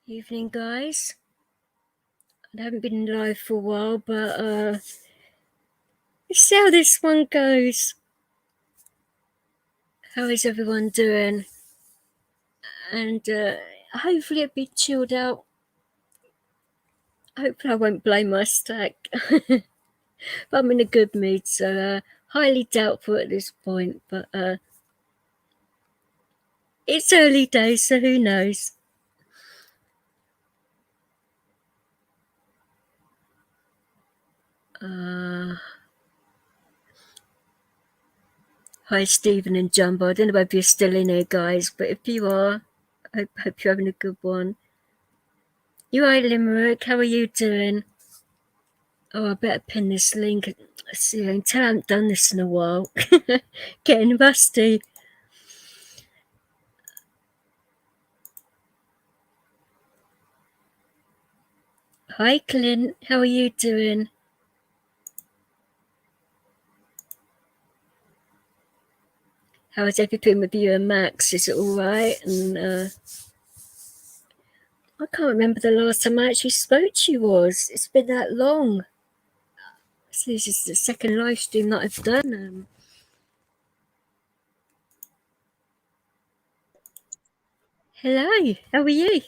Evening, guys. I haven't been live for a while, but let's see how this one goes. How is everyone doing? And hopefully it'll be chilled out. Hopefully I won't blow my stack. But I'm in a good mood, so highly doubtful at this point. But it's early days, so who knows? Hi, Stephen and Jumbo. I don't know if you're still in here, guys, but if you are, I hope you're having a good one. You all right, Limerick? How are you doing? Oh, I better pin this link. Let's see, I can tell I haven't done this in a while. Getting rusty. Hi, Clint. How are you doing? How is everything with you and Max? Is it all right? And I can't remember the last time I actually spoke to you was. It's been that long. So this is the second live stream that I've done. Hello, how are you?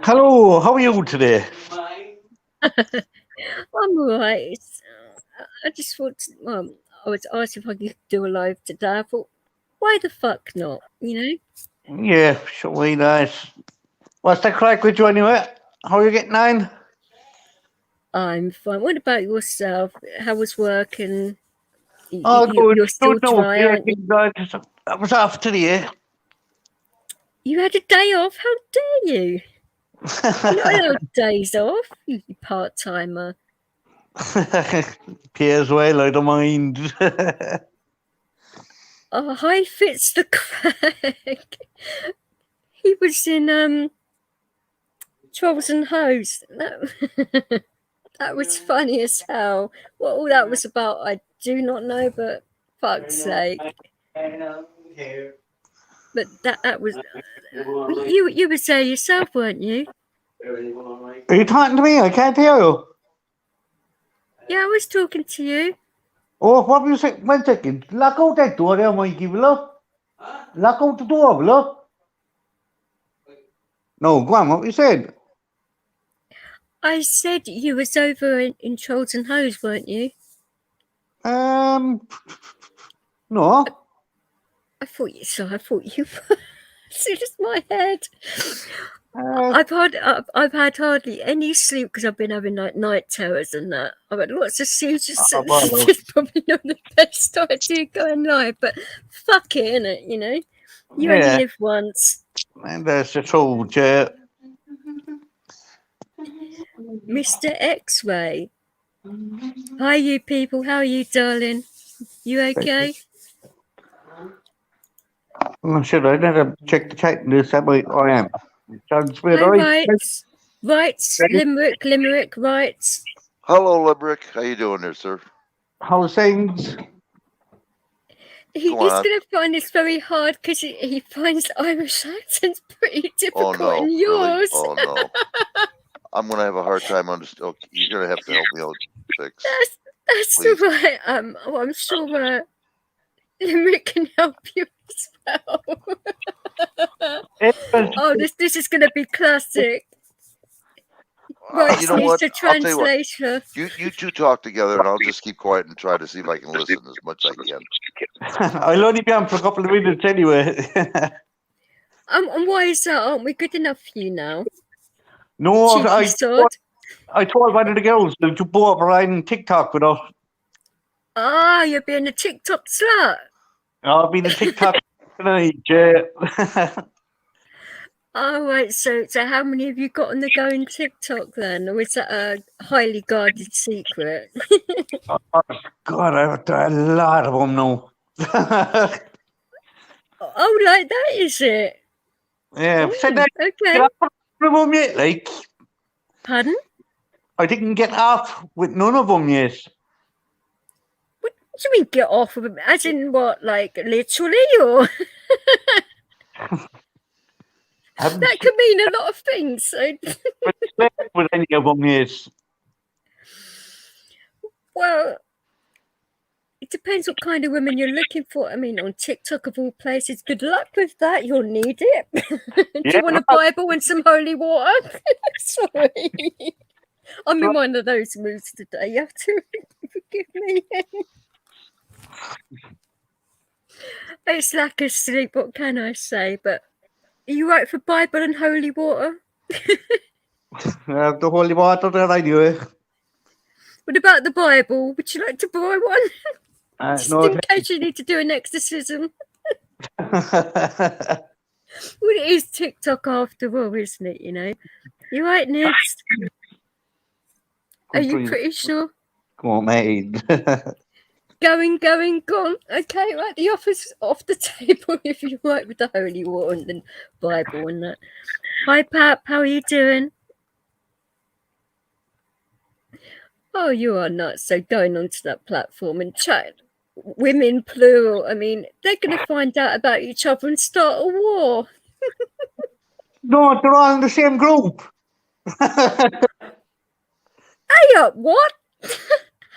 Hello, how are you today? I'm alright. I just thought, well, I was asked if I could do a live today. I thought, why the fuck not, you know? Yeah, sure, we nice. What's the crack with you anyway? How are you getting on? I'm fine. What about yourself? How was work? And Good. you're still Good, no, dry, yeah, aren't you? I was off today. You had a day off? How dare you? You're not allowed days off, you part-timer. Pay as well, I don't mind. Oh, hi, Fitz the Craig. He was in Trolls and Hoes. That was funny as hell. What all that was about, I do not know, but fuck's sake. But that was you were there yourself, weren't you? Are you talking to me? I can't hear you. Yeah, I was talking to you. Oh, what were you saying? 1 second. Lock out that door there, Mikey, will you? Lock out the door, will you? No, go on, what you said? I said you was over in Trolls and Hoes, weren't you? No. I thought you saw. I thought you were. It's just my head. I've had hardly any sleep because I've been having like night terrors and that. I've had lots of seizures. It's probably not the best idea going live, but fuck it, innit? You know, you only live once. And that's the truth, yeah. Mr. X-Ray. Hi, you people. How are you, darling? You okay? I'm sure I never check the chat and this. I am. Hi, Rights, Limerick, Rights. Hello, Limerick. How you doing there, sir? How's things? He's going to find this very hard because he finds Irish accents pretty difficult in yours. Really? Oh, no. I'm going to have a hard time understanding. Okay, you're going to have to help me out, Fix. That's all right. I'm sure Limerick can help you as well. Oh, this is going to be classic. Right, you know what? Mr. Translator. You two talk together, and I'll just keep quiet and try to see if I can listen as much as I can. I'll only be on for a couple of minutes anyway. And why is that? Aren't we good enough for you now? No, I told one of the girls to go over on TikTok with us. Ah, you're being a TikTok slut. I'll be the TikTok tonight, yeah. Oh, right. So how many have you got on the go in TikTok then? Or is that a highly guarded secret? Oh, God, I've got a lot of them now. Oh, like that, is it? Yeah. Okay. Get off with them yet, like. Pardon? I didn't get off with none of them yet. What do you mean get off of them? As in what, like literally, or? That could mean a lot of things. So. With any of them is. Well, it depends what kind of women you're looking for. I mean, on TikTok of all places, good luck with that. You'll need it. Do you want a Bible and some holy water? Sorry. I'm in one of those moods today. You have to forgive me. It's lack of sleep. What can I say? But are you right for Bible and holy water? The holy water there, I do it. What about the Bible? Would you like to borrow one? Just No, in case you need to do an exorcism. Well, it is TikTok after all, isn't it? You know. You right, Nibs? Are you pretty sure? Come on, mate. Going, gone. Okay, right. The offer's off the table if you're right with the holy water and the Bible and that. Hi, Pap. How are you doing? Oh, you are nuts. So going onto that platform and chat, women plural. I mean, they're going to find out about each other and start a war. No, they're all in the same group. Hey up, what?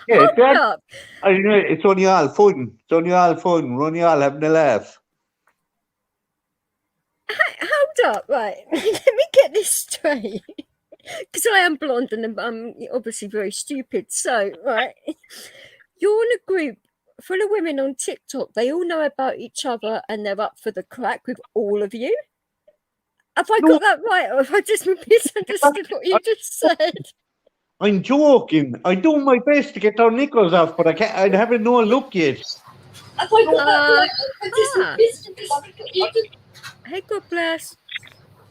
Yeah, Hold up. I know, it's only all fun. It's only all fun. We're only all having a laugh. Hold up, right. Let me get this straight. Because I am blonde and I'm obviously very stupid. So, right, you're in a group full of women on TikTok. They all know about each other and they're up for the crack with all of you. Have I got that right, or have I just misunderstood what you just said? I'm joking. I do my best to get our knickers off, but I can't. I haven't no look yet. Hey, God bless.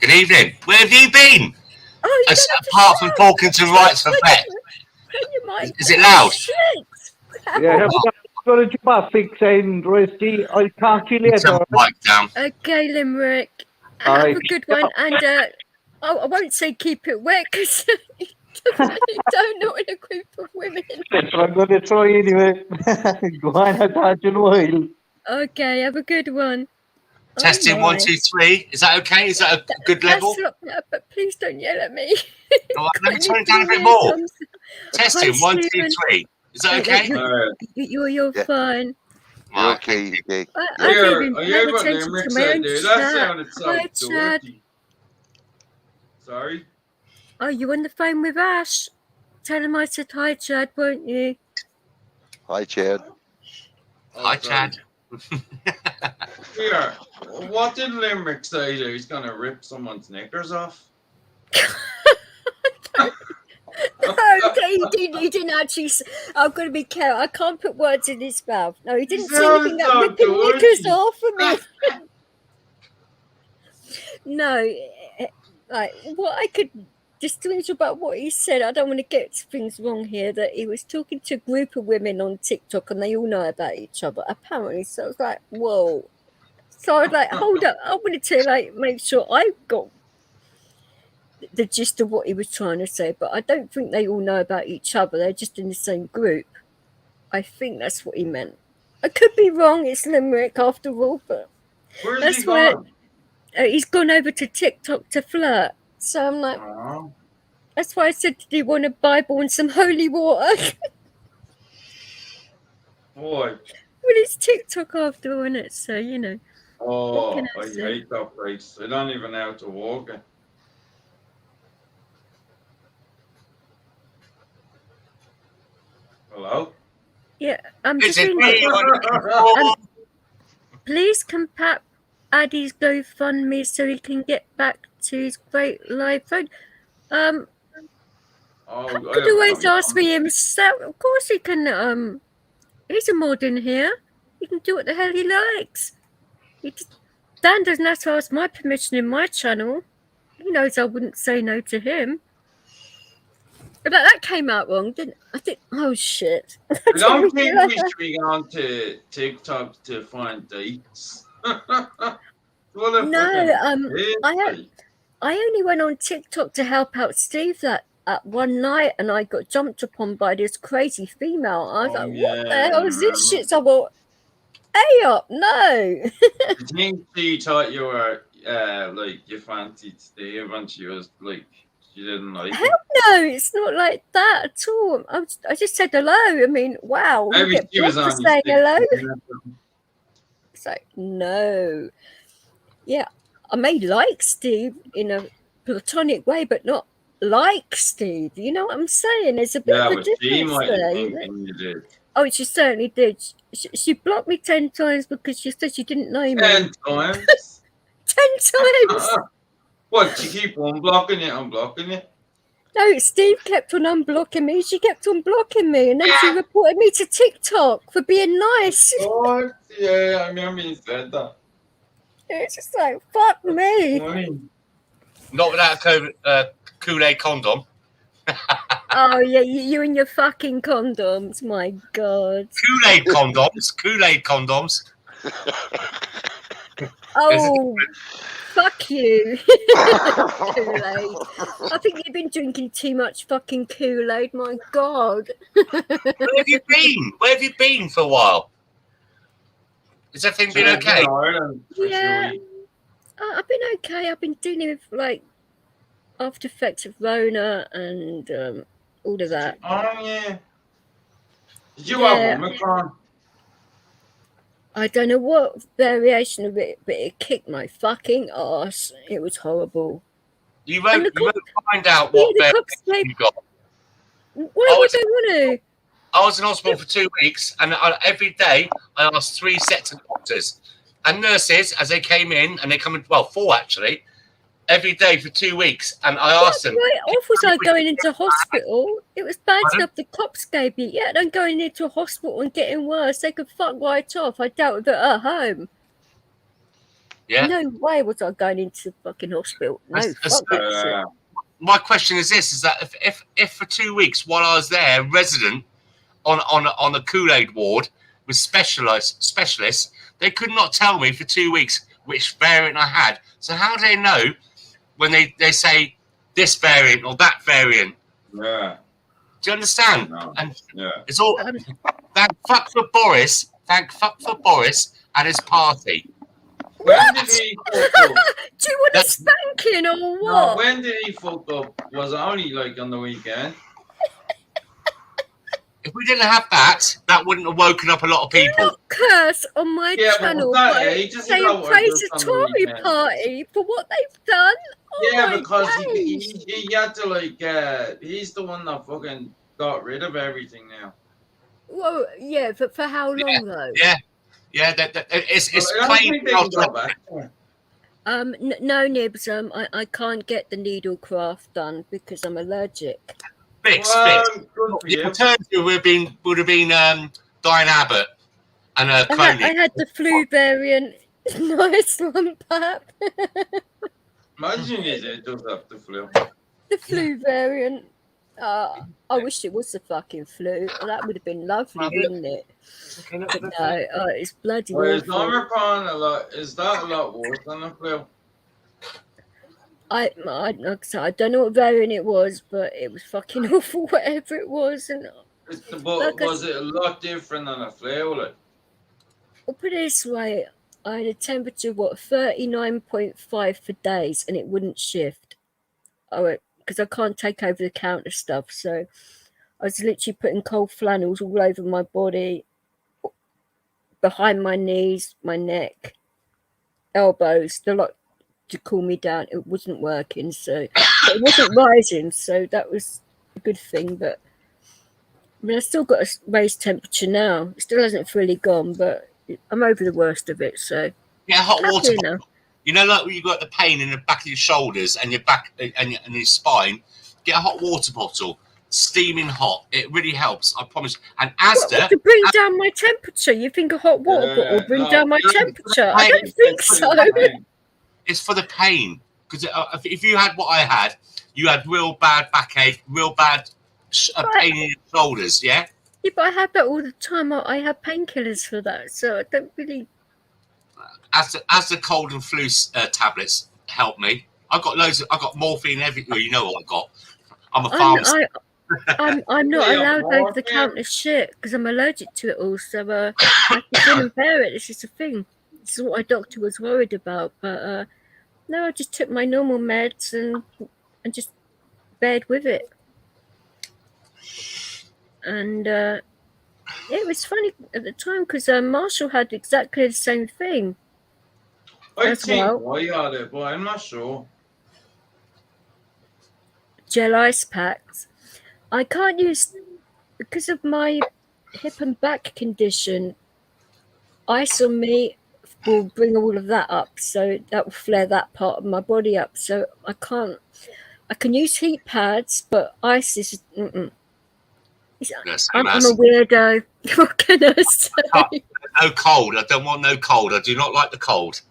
Good evening. Where have you been? Oh, you apart from talking to Rights for Vet. Is it loud? Yeah, I've got a job fix and Rusty. I'll talk to you later. Okay, Limerick. Have a good one. And I won't say keep it wet because you definitely don't know in a group of women. I'm going to try anyway. Go on, I'll talk to you in a while. Okay, have a good one. Testing 1, 2, 3. Is that okay? Is that a good level? But please don't yell at me. Right, let me turn it down a bit more. Testing 1, 2, 3. Is that okay? You're fine. You're okay. I even pay attention to my own chat. That sounded so dirty. Sorry? Oh, you on the phone with Ash? Tell him I said hi, Chad, won't you? Hi, Chad. Hi, Chad. Here, what did Limerick say there? He's going to rip someone's knickers off? No, he didn't actually. I'm going to be careful. I can't put words in his mouth. No, he didn't say anything that ripping knickers off for me. No, like what I could distinguish about what he said, I don't want to get things wrong here, that he was talking to a group of women on TikTok and they all know about each other, apparently. So I was like, whoa. So I was like, hold up. I wanted to like make sure I got the gist of what he was trying to say, but I don't think they all know about each other. They're just in the same group. I think that's what he meant. I could be wrong. It's Limerick after all, but where's he gone? He's gone over to TikTok to flirt. So I'm like, that's why I said, do you want a Bible and some holy water? Boy. Well, it's TikTok after all, isn't it? So, you know. Oh, I hate that place. I don't even know how to walk it. Hello? Yeah, I'm just please can Pat Addy's GoFundMe so he can get back to his great live phone. Pat could always ask me himself. Of course he can. He's a mod in here. He can do what the hell he likes. Dan doesn't have to ask my permission in my channel. He knows I wouldn't say no to him. But that came out wrong, didn't I? Think, oh shit. I don't think we should be on to TikTok to find dates. No, I only went on TikTok to help out Steve that one night, and I got jumped upon by this crazy female. I was like, what the hell is this shit? So I thought, hey up, no. I think she thought you were you fancied Steve and she was like, she didn't like Hell no, it's not like that at all. I just said hello. I mean, wow, you maybe get she was blocked for on saying hello. hello. It's like, no. Yeah, I may like Steve in a platonic way, but not like Steve. You know what I'm saying? There's a bit of a But she difference might there. have You know? thinking you did. Oh, she certainly did. She blocked me 10 times because she said she didn't know me. 10 times? 10 times! What, she keep unblocking you? No, Steve kept on unblocking me. She kept on blocking me, and then she reported me to TikTok for being nice. Oh, yeah, I remember you said that. It's just like, fuck me. Funny. Not without a Kool-Aid condom. Oh, yeah, you and your fucking condoms. My God. Kool-Aid condoms. Oh, fuck you. Kool-Aid. I think you've been drinking too much fucking Kool-Aid. My God. Where have you been? Where have you been for a while? Has everything been okay? Yeah, I've been okay. I've been dealing with like after effects of Rona and all of that. Oh, yeah. Did you have Omicron? I don't know what variation of it, but it kicked my fucking ass. It was horrible. You won't find out what variation you got. Why would they want to? I was in hospital for 2 weeks, and every day I asked 3 sets of doctors and nurses as they came in, and they come in, well, 4 actually, every day for 2 weeks. And I asked them. Right off was I going into hospital? It was bad enough the cops gave me. Yeah, I'm going into hospital and getting worse. They could fuck right off. I dealt with it at home. Yeah. No way was I going into fucking hospital. No, fuck that shit. My question is this: is that if for 2 weeks while I was there, resident on the Kool-Aid ward with specialists, they could not tell me for 2 weeks which variant I had. So how do they know when they say this variant or that variant? Yeah. Do you understand? No. And yeah. It's all thank fuck for Boris and his party. When did he fuck up? Do you want a spanking or what? No, when did he fuck up? Was it only like on the weekend? If we didn't have that wouldn't have woken up a lot of people. Do not curse on my channel by saying praise the Tory party for what they've done. Oh yeah, because he had to he's the one that fucking got rid of everything now. Well, yeah, but for how long though? Yeah, it's plain. No, Nibs. I can't get the needlecraft done because I'm allergic. Fix. The alternative would have been Diane Abbott and cloning. I had the flu variant. Nice one, Pap. Imagine it does have the flu. The flu variant. I wish it was the fucking flu. That would have been lovely, wouldn't it? But no, it's bloody awful. Is Omicron is that a lot worse than the flu? I don't know what variant it was, but it was fucking awful, whatever it was. And was it a lot different than a flu? I'll put it this way: I had a temperature 39.5 for days, and it wouldn't shift. Because I can't take over the counter stuff, so I was literally putting cold flannels all over my body, behind my knees, my neck, elbows. They're like to cool me down. It wasn't working, so it wasn't rising, so that was a good thing. But I mean, I still got a raised temperature now. It still hasn't fully gone, but I'm over the worst of it. So yeah, hot water bottle. You know, like when you got the pain in the back of your shoulders and your back and your spine, get a hot water bottle, steaming hot. It really helps, I promise. And Asda to bring down my temperature. You think a hot water bottle bring down my temperature? I don't think so. It's for the pain, because if you had what I had, you had real bad backache, real bad pain in your shoulders. Yeah. Yeah, but I have that all the time. I have painkillers for that, so I don't really. As the cold and flu tablets help me, I've got loads. I've got morphine everywhere. You know what I got. I'm a pharmacist. I'm not allowed over the counter shit because I'm allergic to it all. So I can bear it. It's just a thing. This is what my doctor was worried about. But No, I just took my normal meds and just bared with it. And it was funny at the time because Marshall had exactly the same thing. I As think well. I had it, but I'm not sure. Gel ice packs. I can't use, because of my hip and back condition, ice on me will bring all of that up, so that will flare that part of my body up. So I can't. I can use heat pads, but ice is. I'm a weirdo. What can I say? No cold. I don't want no cold. I do not like the cold.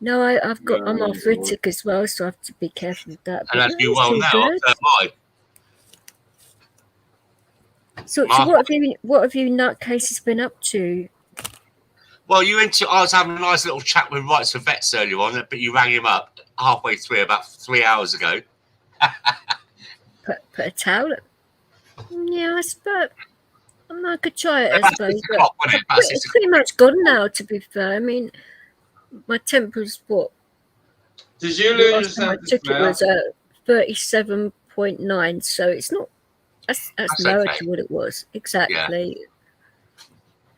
No, I'm arthritic as well, so I have to be careful with that. And as you well know, so am I. So what have you nutcases been up to? Well, I was having a nice little chat with Rights for Vets earlier on, but you rang him up halfway through about 3 hours ago. Put a towel up. Yeah, I suppose. I could try it, I suppose. It's pretty much gone now, to be fair. I mean, my temperature's what? Did you lose your sense of smell? It was 37.9, so it's not. That's lower to what it was. Exactly. Yeah.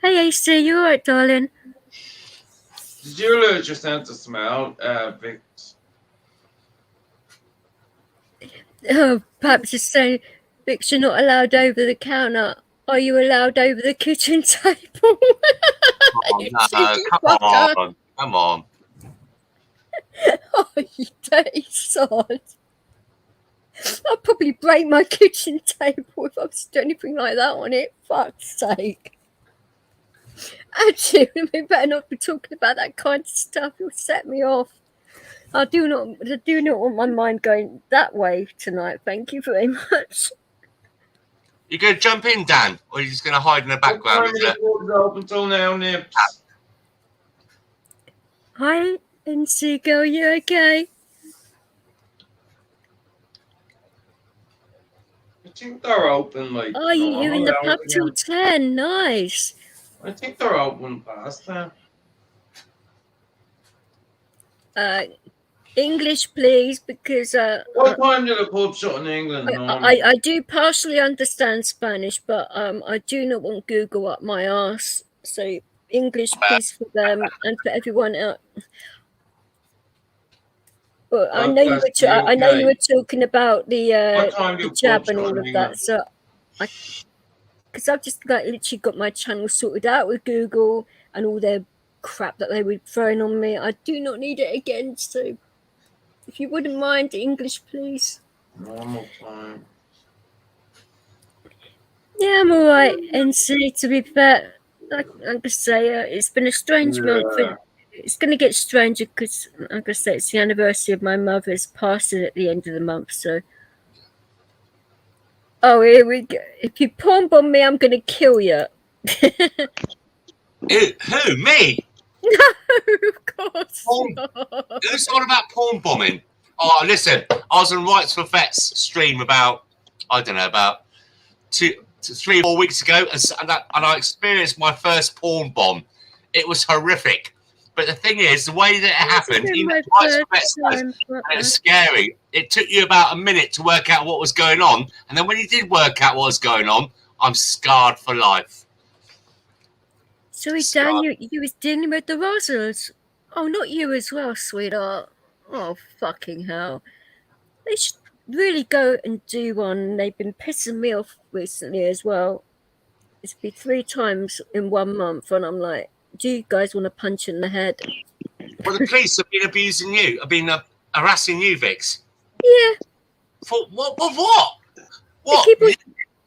Hey, AC, you all right, darling? Did you lose your sense of smell, Vix? Oh, perhaps just say, Vix, you're not allowed over the counter. Are you allowed over the kitchen table? Oh, no, come on. Oh, you dirty sod. I'll probably break my kitchen table if I was to do anything like that on it. Fuck's sake. Actually, we better not be talking about that kind of stuff. It'll set me off. I do not want my mind going that way tonight. Thank you very much. You going to jump in, Dan, or are you just going to hide in the background? Open till now, Nips. Hi, NC girl. You okay? I think they're open. Like, oh, you're in the pub till 10. Nice. I think they're open past that. English, please, because what time do the pub shut in England? I do partially understand Spanish, but I do not want Google up my arse. So English, please, for them and for everyone else. Well, I know you were talking about the jab and all of that. So because I've just literally got my channel sorted out with Google and all their crap that they were throwing on me. I do not need it again. So if you wouldn't mind, English, please. Normal time. Yeah, I'm all right. NC, to be fair, like I say, it's been a strange month. It's going to get stranger because, like I say, it's the anniversary of my mother's passing at the end of the month. So, oh, here we go. If you porn bomb me, I'm going to kill you. Who? Me? No, of course not. Who's on about porn bombing? Oh, listen, I was on Rights for Vets stream about 3 or 4 weeks ago, and I experienced my first porn bomb. It was horrific. But the thing is, the way that it happened, it was scary. It took you about a minute to work out what was going on. And then when you did work out what was going on, I'm scarred for life. So, Dan, you was dealing with the Rosals. Oh, not you as well, sweetheart. Oh, fucking hell. They should really go and do one. They've been pissing me off recently as well. It's been 3 times in 1 month, and I'm like, do you guys want to punch in the head? Well, the police have been abusing you. Have been harassing you, Vix. Yeah. For what? What?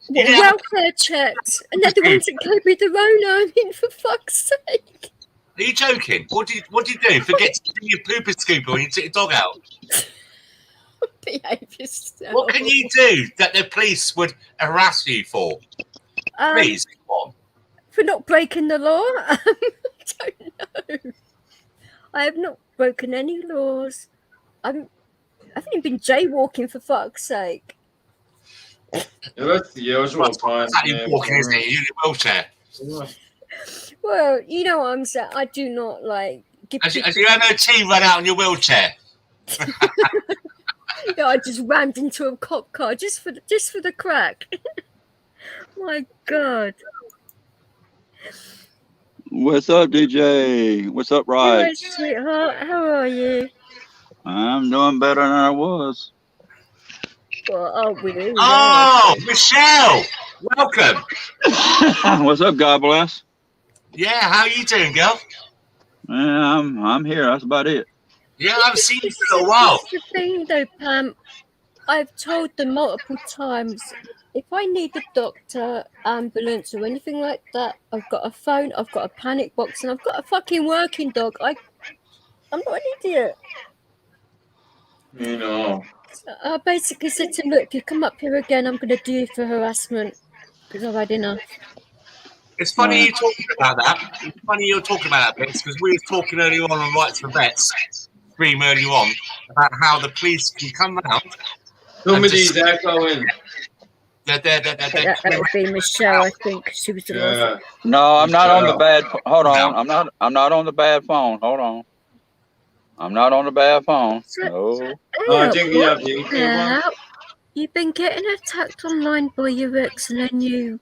Welfare checks. And they're the ones that gave me the Rona. I mean, for fuck's sake. Are you joking? What do you do? Forget to bring your pooper scooper when you take your dog out? Behave yourself. What can you do that the police would harass you for? Please, come on. For not breaking the law? I don't know. I have not broken any laws. I've only been jaywalking, for fuck's sake. Yeah, that's the usual time. Walking, isn't it? You're in a wheelchair. Yeah. Well, you know what I'm saying. I do not like. Has your MOT run out in your wheelchair? Yeah, I just rammed into a cop car just for the crack. My God. What's up, DJ? What's up, Hello, Right? sweetheart. How are you? I'm doing better than I was. Well, aren't we all? Oh, Michelle, welcome. What's up, God bless? Yeah, how you doing, girl? I'm here. That's about it. Yeah, I haven't seen you for a little while. This is the thing, though, Pam. I've told them multiple times, if I need a doctor, ambulance, or anything like that, I've got a phone, I've got a panic box, and I've got a fucking working dog. I'm not an idiot. You know. So I basically said to him, look, if you come up here again, I'm going to do you for harassment because I've had enough. It's funny you talking about that. It's funny you're talking about that, Vince, because we were talking earlier on Rights for Vets, stream earlier on, about how the police can come round. Somebody's echoing. That would be Michelle, I think. She was the last one. No, I'm not on the bad. Hold on. No. I'm not on the bad phone. Hold on. I'm not on the bad phone. No. I think we have YouTube on. You've been getting attacked online by your ex and then you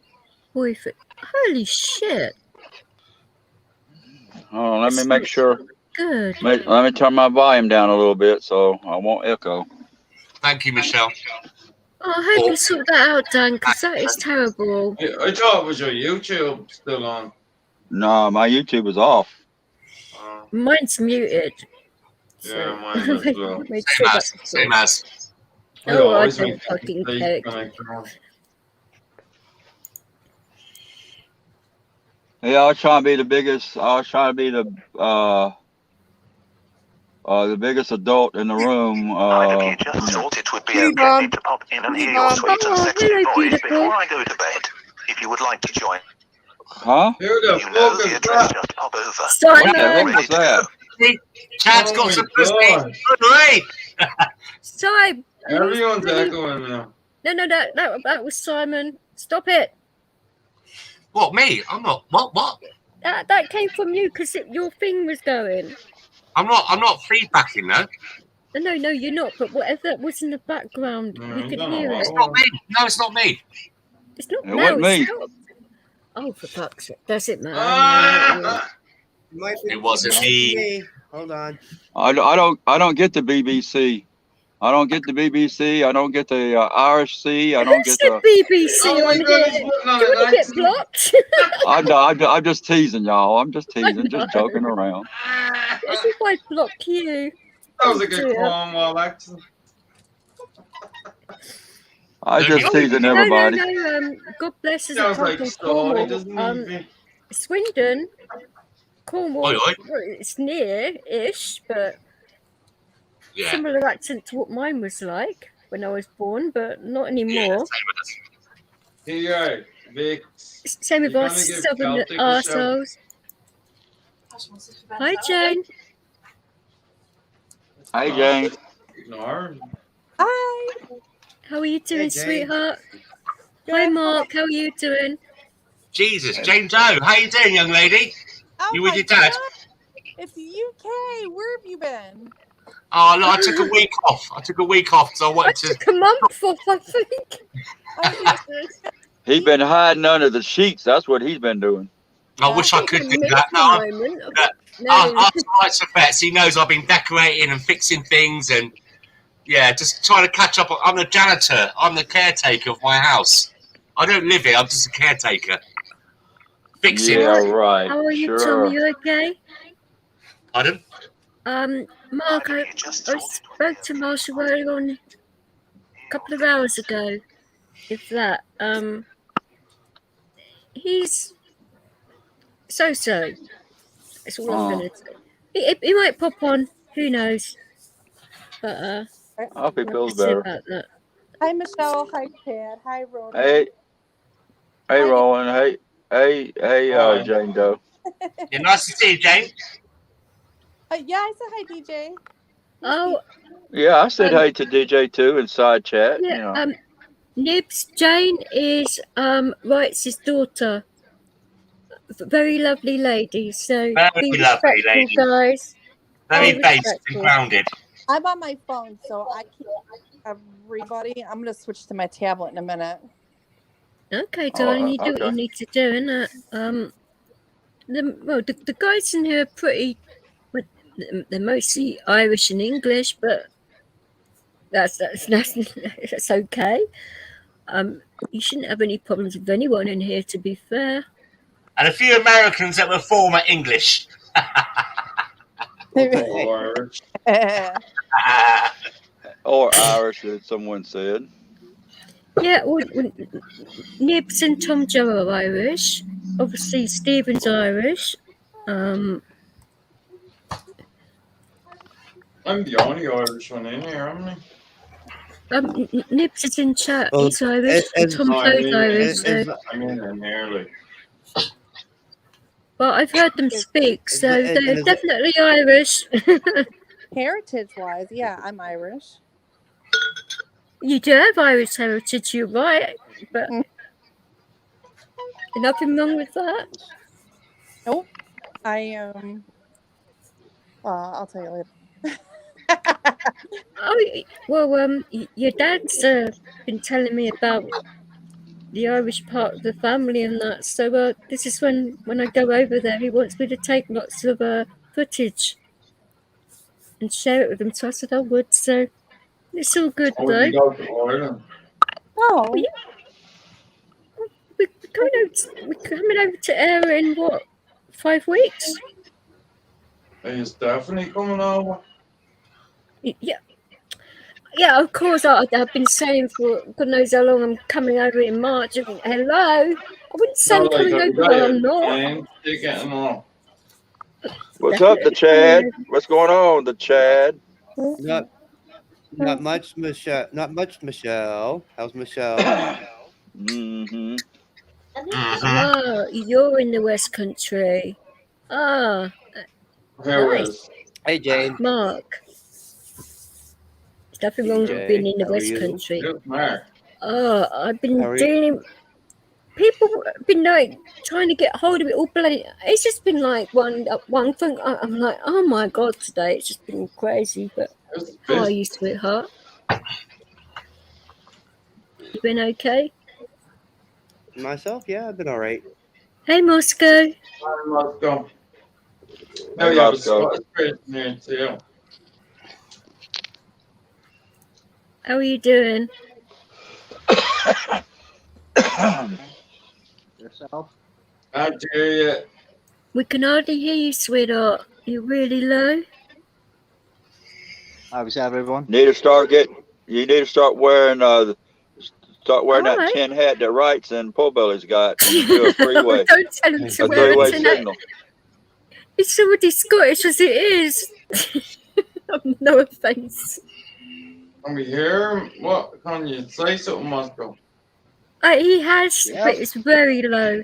boyfriend. Holy shit. Hold on. Let me make sure. Good. Let me turn my volume down a little bit so I won't echo. Thank you, Michelle. Oh, I hope you sort that out, Dan, because that is terrible. I thought it was your YouTube still on. No, my YouTube is off. Mine's muted. Yeah, mine as well. Same as. Oh, I don't fucking care. Yeah, I was trying to be the biggest. I was trying to be the biggest adult in the room. I just thought it would be okay to pop in and hear your sweet and sexy voice before I go to bed. If you would like to join. Huh? Who the You know fuck the is address, that? just pop over. What the heck was that? Chad's got some pussy. Good way. Simon. Everyone's echoing now. No, that was Simon. Stop it. What, me? I'm not. What? That came from you because your thing was going. I'm not feedbacking though. No, you're not. But whatever was in the background, you could hear it. It's not me. No, it's not me. It's not. It wasn't me. Oh, for fuck's sake! Does it matter? It wasn't me. Hold on. I don't get the BBC. I don't get the BBC. I don't get the Irish Sea. I don't get the BBC on here. Do you want to get blocked? I'm just teasing y'all. I'm just teasing, just joking around. If I block you. That was a good Cornwall accent. I just teasing everybody. No. God bless us. Sounds like Staley, doesn't it? Swindon, Cornwall. Oi. It's near-ish, but Yeah. similar accent to what mine was like when I was born, but not anymore. Here, Vic. Same with You us gonna give southern Celtic a arseholes. Hi, Jane. Hey, Jane. Ignore. Hi. How are you doing, Hey, Jane. sweetheart? Hi, Mark. How are you doing? Jesus, James O. How you doing, young lady? Oh You with my your dad? God. It's the UK. Where have you been? Oh, look, I took a week off. Because I I wanted to. took a month off, I think. Oh, He's been hiding under the sheets. That's what he's been doing. I wish I could do that. No, After Rights for Vets, he knows I've been decorating and fixing things and just trying to catch up. I'm the janitor. I'm the caretaker of my house. I don't live here. I'm just a caretaker. Fixing. Yeah, right. How are you, Sure. Tom? You okay? Pardon? Mark, I spoke to Marshall earlier on a couple of hours ago. If that, he's so. That's all I'm gonna say. He might pop on. Who knows? But I hope he feels let's see better. about that. Hi, Michelle. Hi, Chad. Hi, Rhoda. Hey, Roland. Hey, Jane Doe. Yeah, nice to see you, Jane. Yeah, I said hi, DJ. Oh, Yeah, I said hey to DJ too in side chat. yeah. You know. Nibs, Jane is Wright's daughter. Very lovely lady. So Very be lovely respectful, lady. guys. Very Very based respectful. and grounded. I'm on my phone, so I can't. Everybody, I'm gonna switch to my tablet in a minute. Okay, darling, you do what you okay. need to do, innit? The guys in here are pretty. Well, they're mostly Irish and English, but that's okay. You shouldn't have any problems with anyone in here, to be fair. And a few Americans that were former English. Or Irish, as someone said. Yeah, well, Nibs and Tom Joe are Irish. Obviously, Stephen's Irish. I'm the only Irish one in here, am I? Nibs is in chat. Well, He's Irish. And Tom Joe's Irish. I'm in here, like. Well, I've heard them speak, so they're definitely Irish. Heritage-wise, yeah, I'm Irish. You do have Irish heritage, you're right, but nothing wrong with that. Nope. I am. I'll tell you later. Oh, well, your dad's been telling me about the Irish part of the family and that. So this is when I go over there, he wants me to take lots of footage and share it with him. So I said I would. So it's all good though. You go to Ireland? Oh, yeah. We're coming over to Ayr in what, 5 weeks? He's definitely coming over. Yeah, of course. I've been saying for God knows how long I'm coming over in March. Hello, I wouldn't say I'm coming over while I'm not. What's up, the Chad? What's going on, the Chad? Not much, Michelle. Not much, Michelle. How's Michelle? Mm-hmm. Oh, you're in the West Country. Ah, nice. Hey, Jane. Mark. There's nothing wrong with being in the West Country. Oh, I've been dealing. People have been like trying to get hold of it all bloody. It's just been like one thing. I'm like, oh my God, today it's just been crazy. But how are you, sweetheart? You been okay? Myself, yeah, I've been all right. Hey, Moscow. Hi, Moscow. Hey, Oh, yeah, Moscow. it's great here too. How are you doing? Yourself? How dare you? We can hardly hear you, sweetheart. You're really low. How's everyone? You need to start wearing that tin hat that Wrights and Pobelly's got when you do a freeway. Don't tell him to A wear three-way a tin hat. signal. It's already Scottish as it is. No offence. Can we hear him? What? Can you say something, Moscow? He has, but it's very low.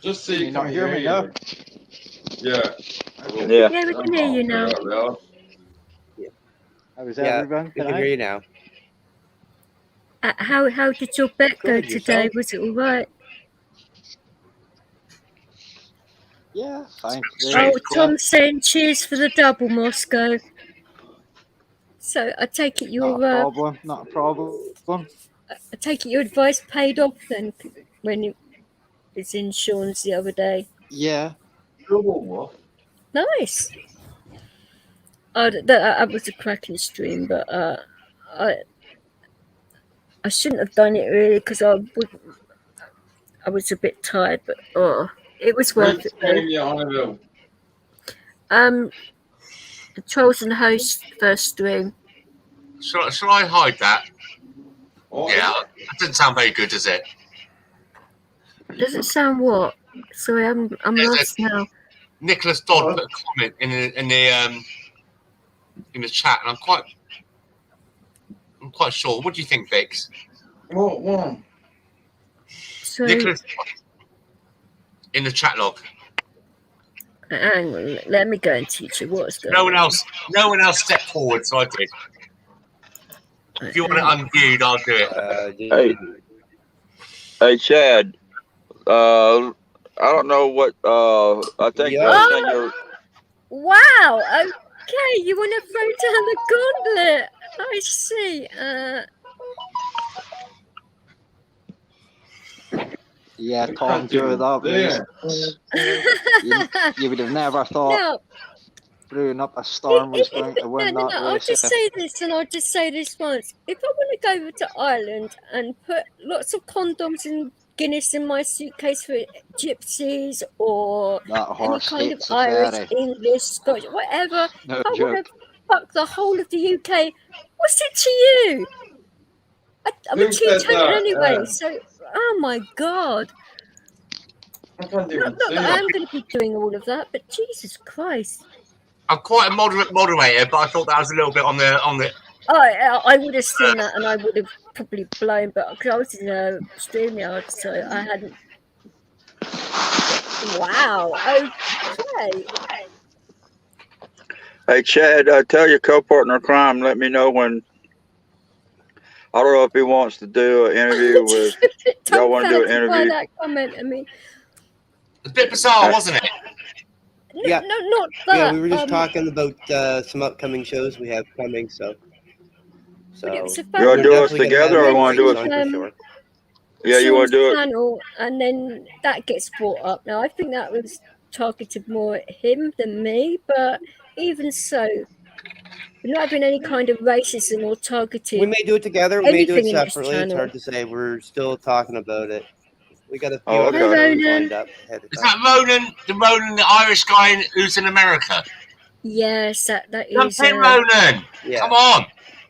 Just so you not can hear me now? Yeah. Yeah. Yeah, we can hear you now. How's everyone? We can hear you now. How did your bet go Good, today? yourself? Was it all right? Yeah, fine. Oh, Tom's saying cheers for the double, Moscow. So I take it your Not a problem. I take it your advice paid off then when it was in Sean's the other day. Yeah. Nice. That was a cracking stream, but I shouldn't have done it really because I was a bit tired, but it was worth it. The Trolls and Hosts first stream. Shall I hide that? Yeah, that doesn't sound very good, does it? Does it sound what? Sorry, I'm lost now. Nicholas Dodd put a comment in the chat, and I'm quite sure. What do you think, Vix? What? So, Nicholas in the chat log. Hang on, let me go and teach you what's going No on. one else stepped forward, so I did. If you want it unviewed, I'll do it. Hey, Chad. I don't know what. I think everything you're. Wow. Okay, you want to throw down the gauntlet. I see. Yeah, Tom, Joe, that was. You would have never thought No, brewing up a storm was going to win no. that I'll race. just say this, and I'll just say this once. If I want to go over to Ireland and put lots of condoms and Guinness in my suitcase for gypsies or That any horse kind of hates a Irish, ferry. English, Scottish, whatever, No I want joke. to fuck the whole of the UK. What's it to you? I'm a Who said teetotal that? anyway, so oh my god. I can't even Not see that I it. am going to be doing all of that, but Jesus Christ. I'm quite a moderate moderator, but I thought that was a little bit on the. I would have seen that and I would have probably blown, but because I was in a StreamYard, so I hadn't. Wow. Okay. Hey, Chad, tell your co-partner in crime. Let me know when. I don't know if he wants to do an interview with. Y'all want to do an interview? That comment. I mean, It's a bit bizarre, wasn't it? Yeah. No, not that. Yeah, we were just talking about some upcoming shows we have coming, so. But it was a You want to do us definitely gonna together, have or want to do it? on for sure. Yeah, you want to do it? Channel, and then that gets brought up. Now, I think that was targeted more at him than me, but even so, we're not having any kind of racism or targeting. We may do it together. We may do it anything in this separately. It's channel. hard to say. We're still talking about it. We got a few Oh, other okay. shows lined up ahead of Is time. that Ronan, the Irish guy who's in America? Yes, that is. Something, Ronan. Yeah. Come on.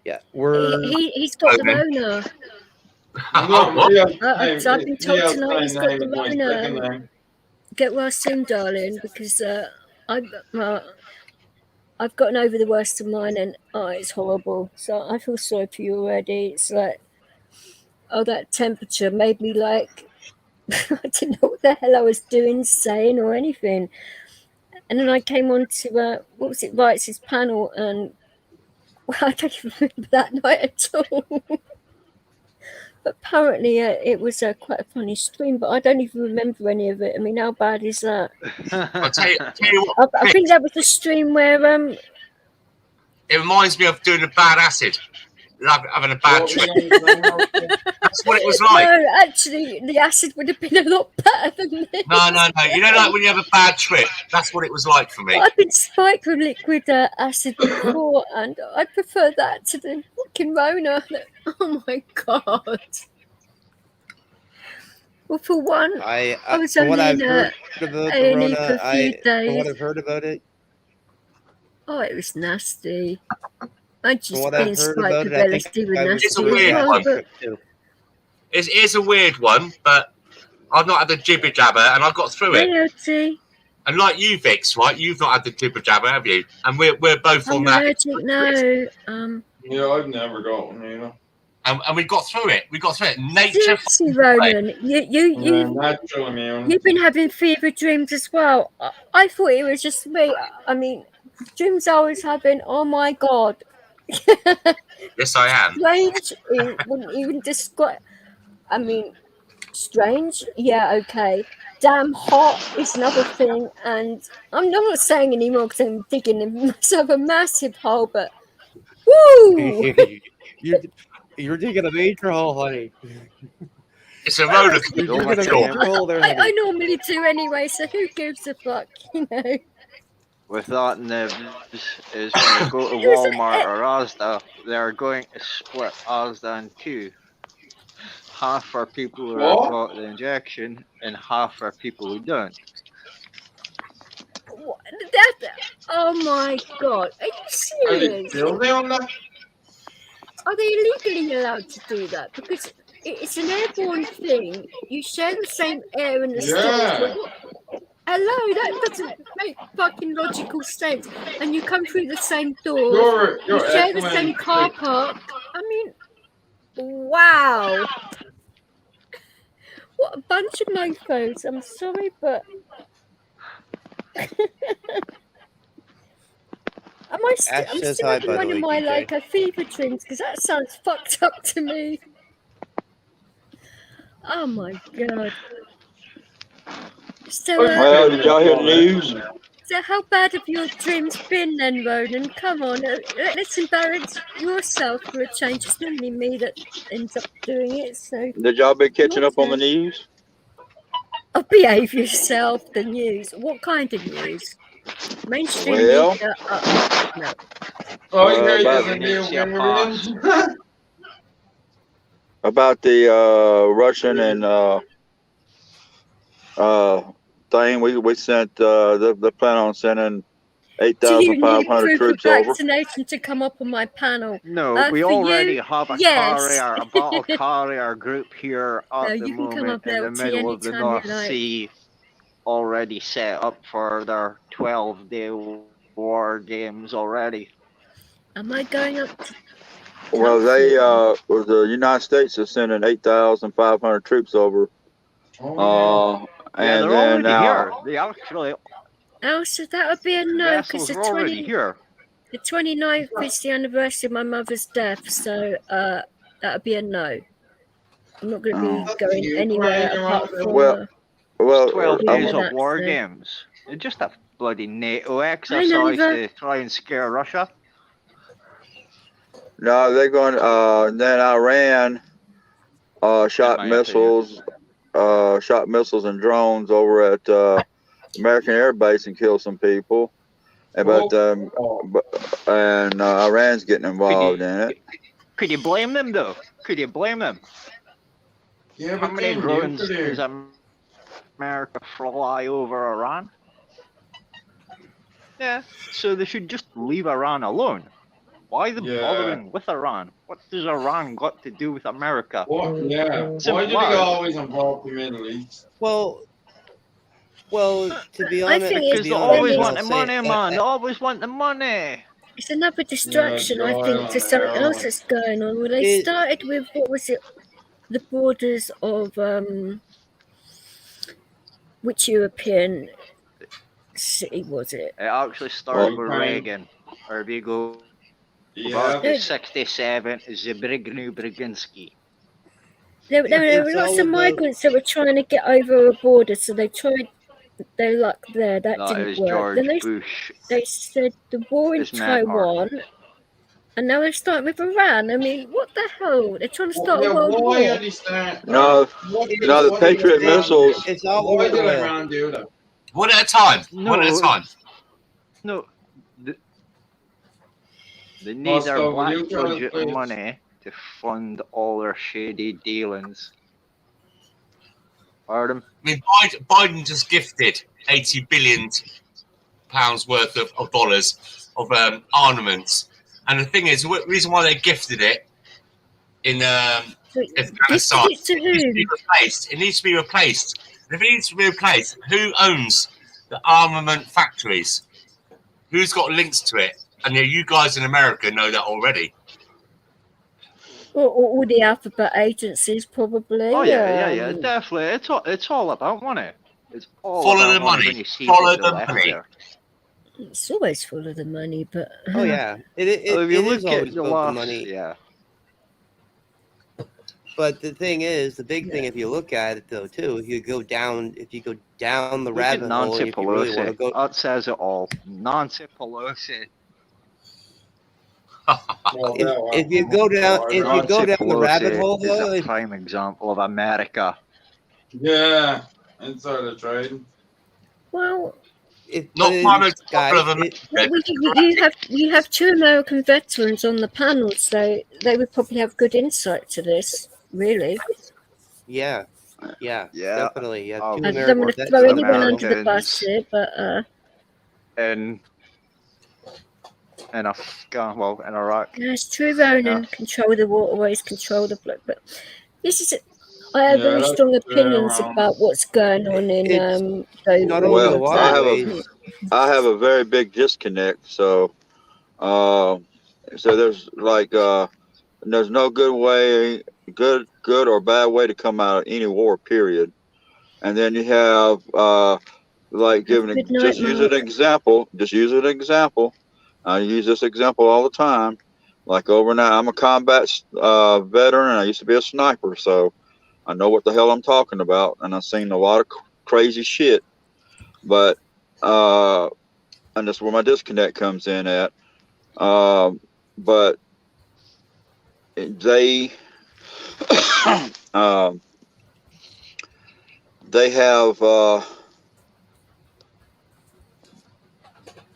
Yeah, we're. He's got the Ronan. Rona. Oh, what? I've been told tonight he's got the Rona. Get well soon, darling, because I've gotten over the worst of mine, and it's horrible. So I feel sorry for you already. It's like, that temperature made me like, I didn't know what the hell I was doing, saying, or anything. And then I came on to what was it, Wright's panel, and I don't even remember that night at all. But apparently it was quite a funny stream, but I don't even remember any of it. I mean, how bad is that? I'll tell you what. I think that was the stream where It reminds me of doing a bad acid, having a bad trip. That's what it was like. No, actually, the acid would have been a lot better than this. No. You know, like when you have a bad trip, that's what it was like for me. I've been spiked with liquid acid before, and I prefer that to the fucking Rona. Oh my god. Well, for one, I was from what only I've in heard about A&E Corona, for a few from days. what I've heard about it, Oh, it was nasty. I from just what being I've heard spiked about with it, I think LSD was I was It's a nasty as weird well. one. But It is a weird one, but I've not had the jibber jabber, and I've got through it. AOT. And like you, Vix, right? You've not had the jibber jabber, have you? And we're both I'm on that. allergic now. Yeah, I've never got one, you know. And we got through it. We got through it. Nature. Seriously, Ronan, Natural immune. you've been having fever dreams as well. I thought it was just me. I mean, dreams I was having. Oh my god. Yes, I am. Strange. It wouldn't even describe. I mean, strange. Yeah, okay. Damn hot is another thing, and I'm not saying anymore because I'm digging myself a massive hole. But woo! you're digging a major hole, honey. It's a roller You're coaster. digging a major hole there, I honey. normally do anyway, so who gives a fuck, you know? With that news is when you go to Walmart or Asda, they're going to split Asda in two. Half for people who have got the injection and half for people who don't. Oh my god, are you serious? Are they legally allowed to do that? Because it's an airborne thing. You share the same air in the store. Hello, that doesn't make fucking logical sense. And you come through the same door. You share the same car park. I mean, wow. What a bunch of mofos. I'm sorry, but I'm still having one of my like a fever dreams because that sounds fucked up to me. Oh my god. So, Well, did y'all hear the news? So how bad have your dreams been then, Ronan? Come on, let's embarrass yourself for a change. It's normally me that ends up doing it, so... Did y'all been catching up on the news? Oh, behave yourself, the news. What kind of news? Mainstream Well, media? No. Oh, you heard about, there's a new Venetia variant? about the Russian and thing. We sent the plan on sending Do you need 8,500 proof of troops over. vaccination to come up on my panel? No, we for already you, have a yes. carrier, a battle carrier group here No, at the you can come moment up in the LT middle of the anytime you North like. Sea, already set up for their 12-day war games already. Am I going up to... Well, they the United States is sending 8,500 troops over. Oh, Yeah, And they're then already here. They actually, Oh, so that would be a the no, because vessels are already here. the 29th is the anniversary of my mother's death, so that would be a no. I'm not going to be going anywhere apart from... well, 12 yeah, days of that's war it. games. It's just a bloody NATO exercise to try and scare Russia. no, they're going. Then Iran shot my opinion. missiles and drones over at American Air Base and killed some people. But Iran's getting involved in it. Could you blame them though? Could you blame them? Yeah, How but many then drones nuclear. does America fly over Iran? Yeah, so they should just leave Iran alone. Why the bothering with Iran? What does Iran got to do with America? What? Yeah. Simple Why do they as. always involve the Middle East? Well, to be I honest, think Because it's they always really- want the money, man. They always want the money. It's another distraction, I think, to something else that's going on. Well, they started with, what was it, the borders of which European city was it? It actually started with Reagan. Or if you go back to 67, Zbigniew Brzezinski. There were lots of migrants that were trying to get over a border, so they tried their luck there. That That didn't is work. George Then Bush. they said the war in His mentor. Taiwan, and now they're starting with Iran. I mean, what the hell? They're trying to start a world war. Why are they starting? No, the Patriot missiles. It's all Why over did oil. Iran do that? One at a time. One at a time. No. They need their Moscow, black will you tell us, budget please? money to fund all their shady dealings. Pardon? I mean, Biden just gifted £80 billion worth of dollars of armaments, and the thing is, the reason why they gifted it in Afghanistan, it needs to be replaced. It needs to be replaced. And if it needs to be replaced, who owns the armament factories? Who's got links to it? And you guys in America know that already. All the alphabet agencies, probably. Oh yeah, definitely. It's all about money. It's all Follow about the money. When you see Follow to the the left money. there. It's always full of the money, but Oh yeah, it Well, if you it look is at always the about the last, money. yeah. But the thing is, the big thing, if you look at it though, too, if you go down the Look at rabbit hole, Nancy if you really want to Pelosi. go, That says it all. Nancy Pelosi. if you go down the rabbit hole, is though, a prime example of America. Yeah, insider trading. well, Not prime example of you have two American veterans on the panel, so they would probably have good insight to this. Really, yeah, definitely. Yeah, two I don't American want to vets throw on anyone the under the panel. bus here, but In Afghanistan, in Iraq. it's true. Ronan control the waterways, control the blood. But this is. I have very that's strong opinions about what's going on in those not only the Well, I waterways. have a very big disconnect. So, there's like there's no good way, good or bad way to come out of any war. Period. And then you have like giving just use an example. Just use an example. I use this example all the time. Like overnight, I'm a combat veteran, and I used to be a sniper, so I know what the hell I'm talking about, and I've seen a lot of crazy shit. But and that's where my disconnect comes in at. But they they have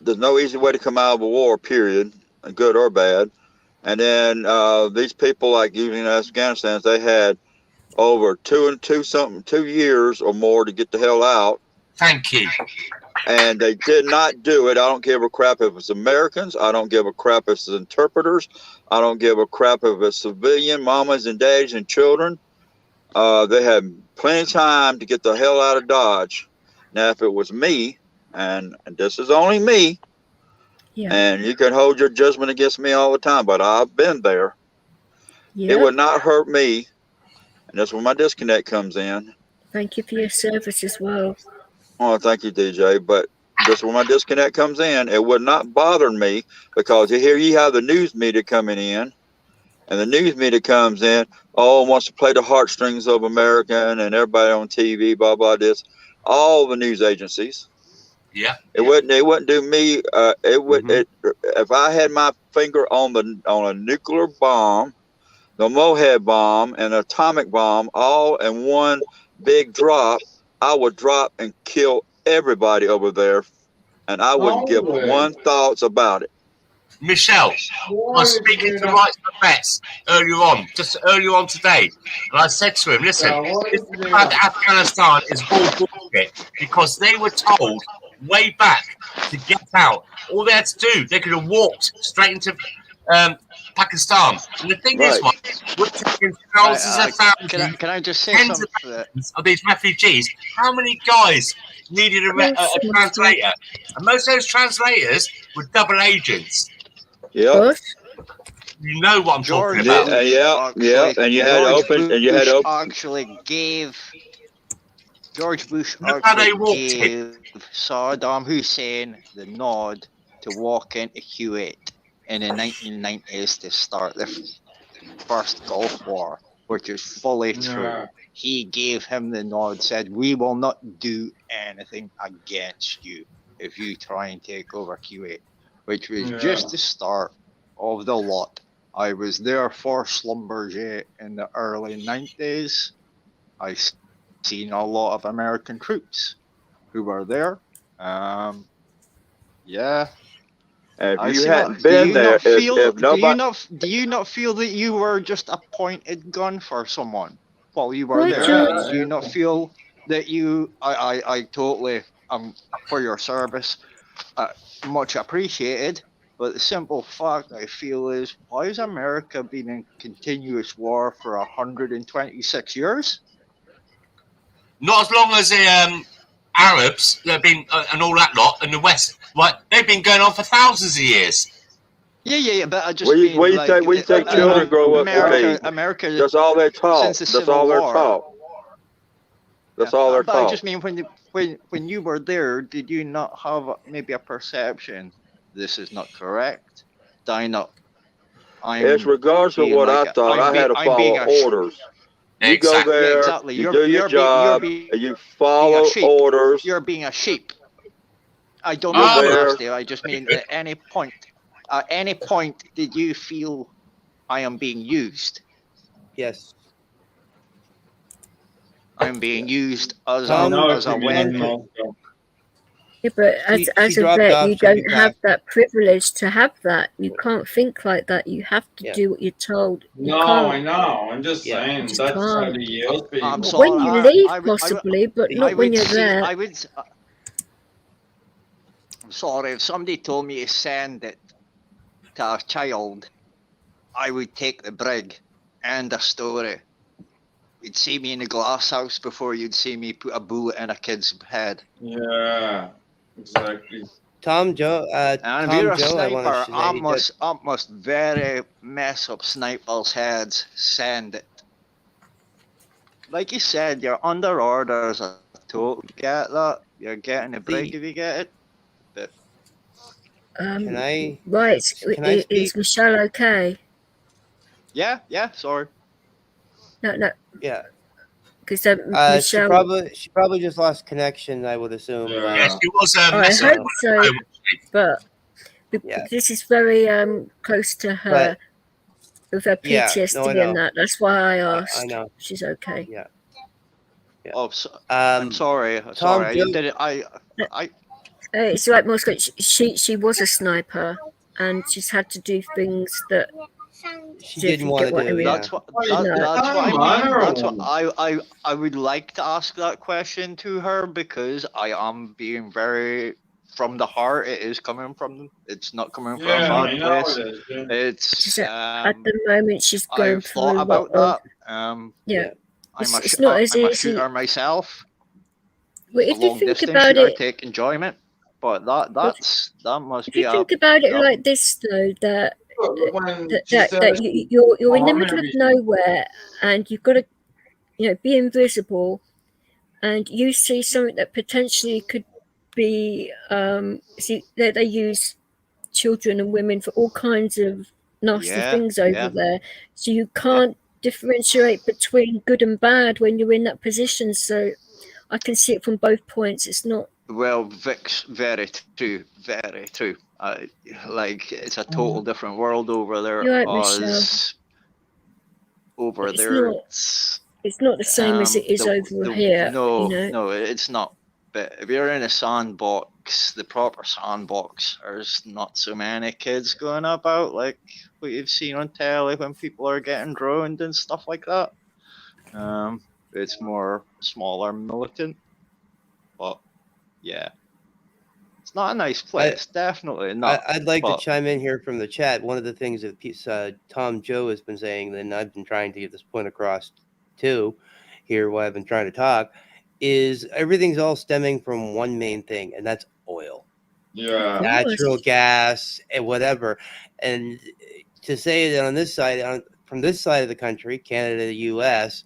there's no easy way to come out of a war, period, good or bad. And then these people, like even in Afghanistan, they had over 2 years or more to get the hell out. Thank you. And they did not do it. I don't give a crap if it's Americans. I don't give a crap if it's interpreters. I don't give a crap if it's civilian mamas and daddies and children. They had plenty of time to get the hell out of Dodge. Now, if it was me, and this is only me, and you can hold your judgment against me all the time, but I've been there. It would not hurt me. And that's where my disconnect comes in. Thank you for your service as well. Oh, thank you, DJ. But that's where my disconnect comes in. It would not bother me because here you have the news media coming in, and the news media comes in, wants to play the heartstrings of America and everybody on TV, blah, blah, this. All the news agencies. Yeah. It wouldn't do me. If I had my finger on a nuclear bomb, the Mohead bomb, and atomic bomb, all in one big drop, I would drop and kill everybody over there, and I wouldn't give one thoughts about it. Michelle, I was speaking to Rights for Vets just earlier on today, and I said to him, listen, this about Afghanistan is all bullshit because they were told way back to get out. All they had to do, they could have walked straight into Pakistan. And the thing is, we're taking thousands of thousands. Can I just say something? Of these refugees, how many guys needed a translator? And most of those translators were double agents. Yeah. You know what I'm talking about. And you had open. Actually gave George Bush gave Saddam Hussein the nod to walk into Kuwait in the 1990s to start the first Gulf War, which is fully true. He gave him the nod, said, "We will not do anything against you if you try and take over Kuwait," which was just the start of the lot. I was there for Schlumberger in the early 90s. I seen a lot of American troops who were there. If you hadn't been there, do you not feel that you were just a pointed gun for someone while you were there? Do you not feel that I totally for your service, much appreciated, but the simple fact I feel is, why has America been in continuous war for 126 years? Not as long as the Arabs have been and all that lot in the West. Like, they've been going on for thousands of years. Yeah, but I just mean, we take children grow up. America. That's all they're taught. That's all they're taught. That's all they're taught. I just mean, when you were there, did you not have maybe a perception this is not correct? It's regardless of what I thought. I had to follow orders. You go there, you do your job, and you follow orders. You're being a sheep. I don't mean nasty. I just mean at any point did you feel I am being used? Yes. I'm being used as a weapon. Yeah, but as a vet, you don't have that privilege to have that. You can't think like that. You have to do what you're told. I know. I'm just saying that's how the years been. When you leave, possibly, but not when you're there. I'm sorry, if somebody told me to send it to a child, I would take the brig. End of story. You'd see me in the glass house before you'd see me put a bullet in a kid's head. Yeah, exactly. Tom Joe, and if you're a sniper, I must very mess up snipers' heads. Send it. Like you said, you're under orders. I totally get that. You're getting a break if you get it. But can I? Right, is Michelle okay? Yeah. Sorry. No. Yeah. Because Michelle, she probably just lost connection. I would assume. Yeah, she was. I hope so. but Yeah. this is very close to her, with her Yeah, PTSD no, I know. and that. That's why I asked. I know. She's okay. Yeah. Oh, I'm sorry. Tom Sorry, I Jones- did it. It's like Moscow. She was a sniper, and she's had to do things that she didn't want to do. I mean. That's what that's what I mean. That's what I would like to ask that question to her, because I am being very from the heart. It is coming from. It's not coming from a bad place. It's at the moment she's going I've through thought a about lot that. yeah. I'm It's not as I'm a easy. shooter myself. Well, A if you long think distance about shooter, I it, take enjoyment, but that must if be you think about it like this, though, that you're in the middle of nowhere and you've got to, be invisible, and you see something that potentially could be see they use children and women for all kinds of nasty things over there, so you can't differentiate between good and bad when you're in that position. So I can see it from both points. It's not. Well, Vix, very true, very true. Like, it's a total different world over there. You're right, Michelle. Over It's there, not. It's not the same as it is over here. No, you know? no, it's not. But if you're in a sandbox, the proper sandbox, there's not so many kids going about like what you've seen on telly when people are getting droned and stuff like that. It's more smaller, militant. But yeah, it's not a nice place. Definitely not. I'd like to chime in here from the chat. One of the things that Tom Joe has been saying, and I've been trying to get this point across too, here while I've been trying to talk, is everything's all stemming from one main thing, and that's oil. Yeah. Natural gas and whatever. And to say that on this side, from this side of the country, Canada, the US,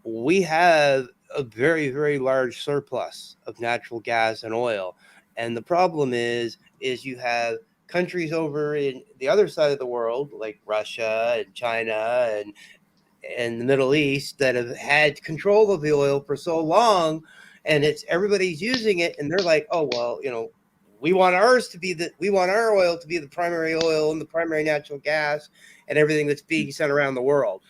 we have a very, very large surplus of natural gas and oil. And the problem is you have countries over in the other side of the world, like Russia and China and the Middle East, that have had control of the oil for so long, and everybody's using it, and they're like, oh well, we want our oil to be the primary oil and the primary natural gas and everything that's being sent around the world.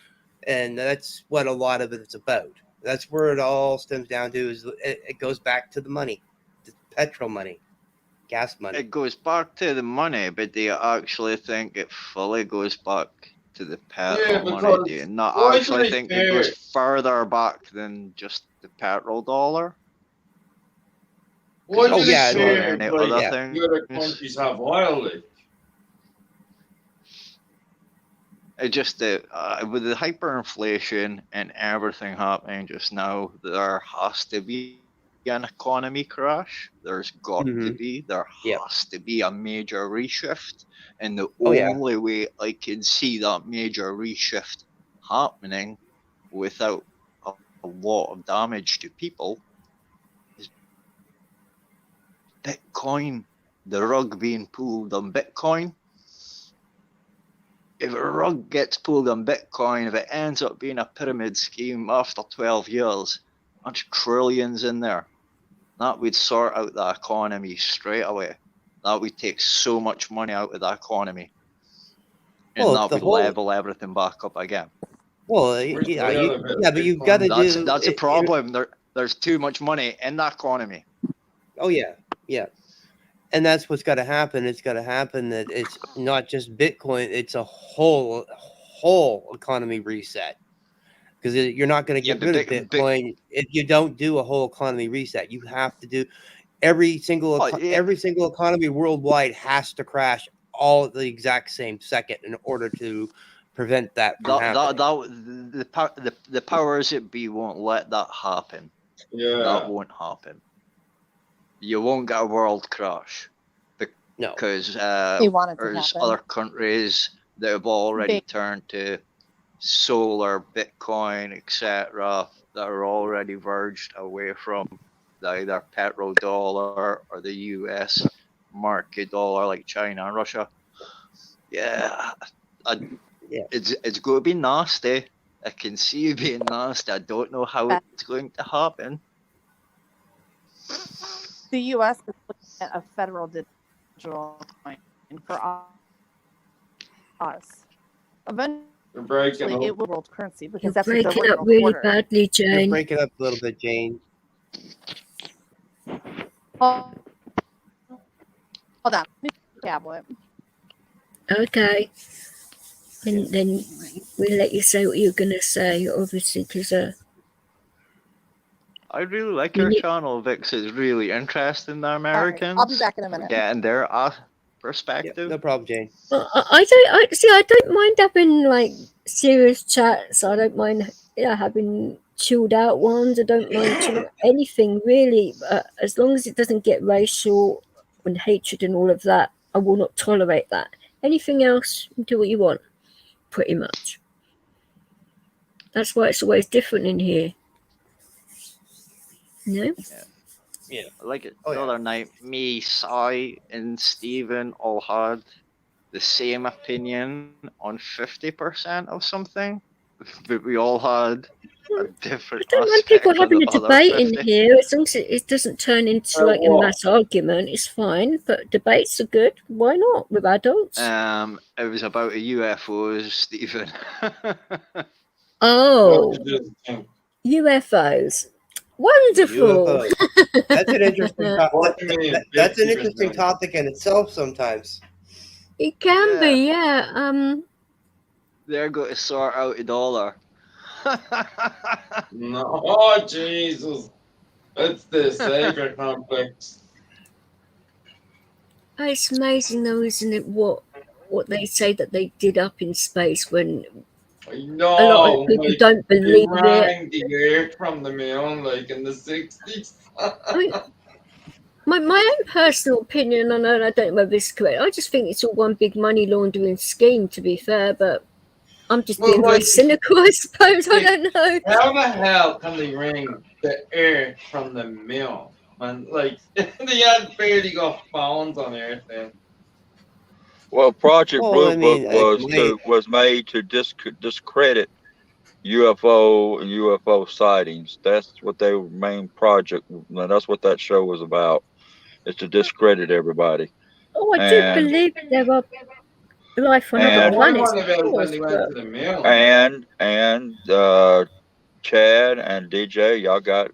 And that's what a lot of it's about. That's where it all stems down to, is it goes back to the money, the petrol money, gas money. It goes back to the money, but do you actually think it fully goes back to the petrol money? Do you not actually think it goes further back than just the petrol dollar? Why do they yeah, care no, like other the other countries have oil? Like? It just with the hyperinflation and everything happening just now, there has to be an economy crash. There's got to be. There has to be a major reshift, and the only way I can see that major reshift happening without a lot of damage to people is Bitcoin. The rug being pulled on Bitcoin. If a rug gets pulled on Bitcoin, if it ends up being a pyramid scheme after 12 years, that's trillions in there. That would sort out the economy straight away. That would take so much money out of the economy. And that would level everything back up again. Well, yeah, but you've got to do... That's a problem. There's too much money in the economy. Oh, yeah, yeah. And that's what's got to happen. It's got to happen that it's not just Bitcoin. It's a whole economy reset. Because you're not going to get rid of Bitcoin if you don't do a whole economy reset. You have to do every single economy worldwide has to crash all at the exact same second in order to prevent that from happening. The powers that be won't let that happen. Yeah, that won't happen. You won't get a world crash because there's other countries that have already turned to solar, Bitcoin, etc., that are already verged away from either petrodollar or the US market dollar like China and Russia. Yeah, it's going to be nasty. I can see it being nasty. I don't know how it's going to happen. The U.S. is looking at a federal join for us. Eventually, breaking up. it will world currency because You're that's what they're breaking up working really order. badly, You're Jane. breaking up a little bit, Jane. Hold on. Tablet. Okay. And then we'll let you say what you're going to say, obviously, because I really like You your need- channel, Vix. It's really interesting, the All right, Americans. I'll be back in a minute. Getting their Yeah, perspective. no problem, Jane. I don't mind having like serious chats. I don't mind having chilled out ones. I don't mind anything really, but as long as it doesn't get racial and hatred and all of that, I will not tolerate that. Anything else, do what you want, pretty much. That's why it's always different in here. No? Yeah. Like the Oh, yeah. other night, me, Sai, and Steven all had the same opinion on 50% of something, but we all had a different I don't mind people aspect on having the a other debate in 50. here, as long as it doesn't turn into like a mass argument. It's fine, but debates are good. Why not with adults? It was about a UFOs, Stephen. Oh, UFOs. Wonderful. UFOs. That's an interesting topic. What do you mean, That's an 50%? interesting topic in itself sometimes. It can be, yeah. They're going to sort out a dollar. No, oh Jesus, it's the savior complex. It's amazing though, isn't it, what they say that they did up in space when No, a lot of people like, don't they believe it. rang the air from the moon like in the 60s. I mean, my own personal opinion, and I don't know whether this is correct, I just think it's all one big money laundering scheme, to be fair, but I'm just being very cynical, I suppose. I don't know. How the hell can they ring the air from the moon? Man, like, they had barely got phones on Earth then. Well, Project Well, Blue I mean, Book was made to discredit UFO and UFO sightings. That's what their main project. That's what that show was about. Is to discredit everybody. Oh, I do believe there are life on other planets, of course, and Chad and DJ, y'all got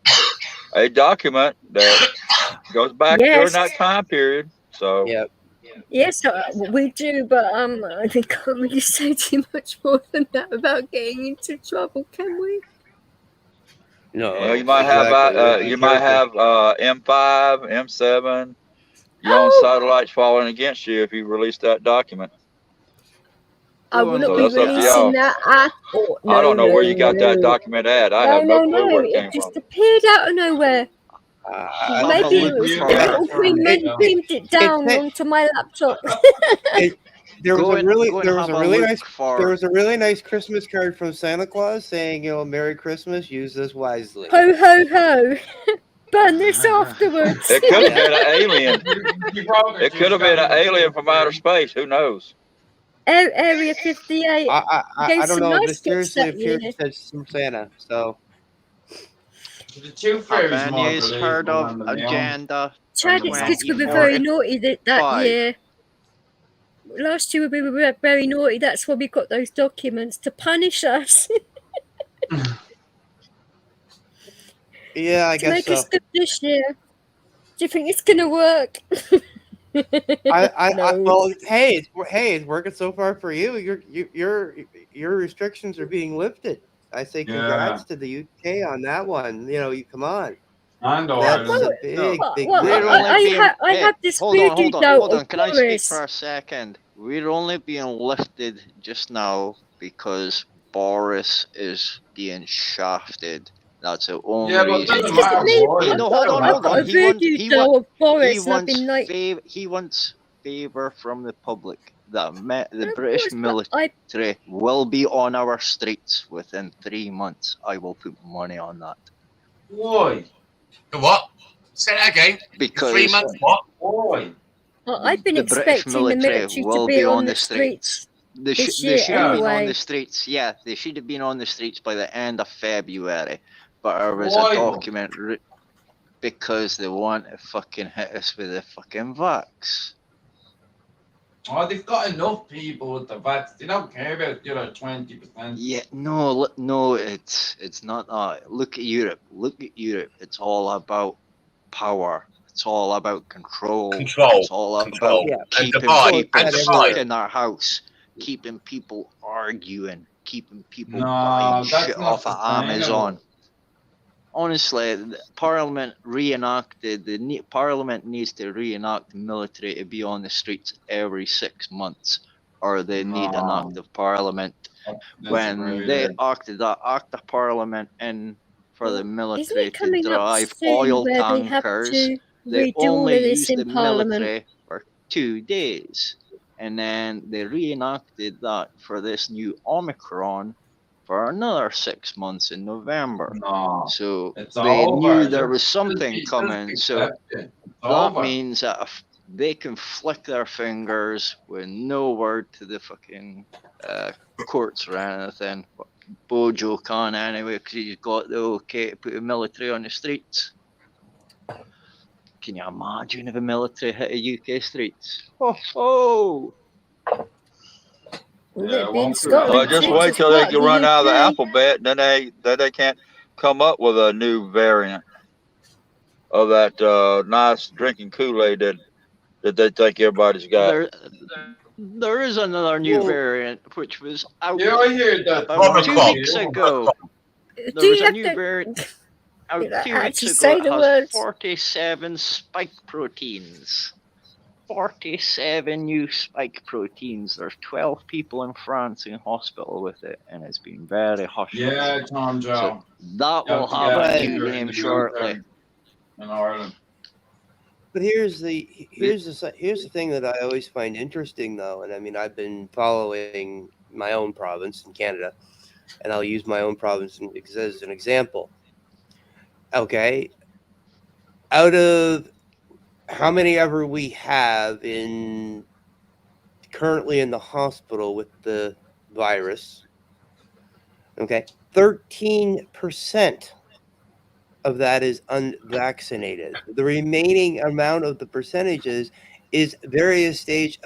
a document that goes back during that time period. So yes, we do, but I think I can't really say too much more than that without getting into trouble, can we? No, well, you might have M5, M7, your own satellites falling against you if you release that document. I will not be releasing that at all. No, I don't know where you got that document at. I have no clue where it came just from. appeared out of nowhere. Maybe little green men beamed it down onto my laptop. There was a really nice Christmas card from Santa Claus saying, Merry Christmas, use this wisely. Ho ho ho. Burn this afterwards. It could have been an alien. It could have been an alien from outer space. Who knows? Area 58. I don't know. This seriously appears from Santa. So. The two fairies Benny's heard of Agenda. Chad, it's because we were very naughty that year. Last year we were very naughty. That's why we got those documents to punish us. Yeah, I guess make us good this year. Do you think it's gonna work? Well, hey, it's working so far for you. Your restrictions are being lifted. I say congrats to the UK on that one. You come on. That's a big. I have this voodoo doll. Hold on. Can I speak for a second? We're only being lifted just now because Boris is being shafted. That's the only reason. No, hold on. He wants favor from the public. The British military will be on our streets within 3 months. I will put money on that. Why? What? Say that again. Because 3 months. What? Why? I've been expecting the military to be on the streets. They should have been on the streets. Yeah, they should have been on the streets by the end of February. But there was a document because they want to fucking hit us with the fucking vax. Oh, they've got enough people with the vax. They don't care about the other 20%. Yeah, no, it's not. Look at Europe. Look at Europe. It's all about power. It's all about control. It's all about Yeah. And keeping divide. people And stuck divide. in their house, keeping people arguing, keeping people No, buying that's shit not off of sustainable. Amazon. Honestly, Parliament Parliament needs to reenact the military to be on the streets every 6 months, or they need an act of Parliament. When they acted that act of Parliament in for the Isn't military it to coming up drive soon oil where they have tankers, to they redo all only of this used in the Parliament? military for 2 days, and then they reenacted that for this new Omicron for another 6 months in November. No, so it's they over. knew there was Just something coming. accept So it. It's that over. means that if they can flick their fingers with no word to the fucking courts or anything. But Bojo can't anyway because he's got the okay to put the military on the streets. Can you imagine if the military hit the UK streets? Oh! Well, Yeah, it'd be in won't do that. Well, Scotland just too, wait it's till they part can of run the out of the UK. alphabet, then they can't come up with a new variant of that nice drinking Kool-Aid that they think everybody's got. There is another new Well, variant which was out Yeah, I hear that. about 2 Omicron. weeks ago. Do There was you a have new to variant out 2 weeks actually ago. say It the has words? 47 spike proteins. 47 new spike proteins. There's 12 people in France in hospital with it, and it's been very hush. Yeah, Tom Joe. So that You will to have get a new here name in the shortly. in Ireland. But here's the thing that I always find interesting, though, and I mean I've been following my own province in Canada, and I'll use my own province as an example. Okay, out of how many ever we have currently in the hospital with the virus, okay, 13% of that is unvaccinated. The remaining amount of the percentages is various stages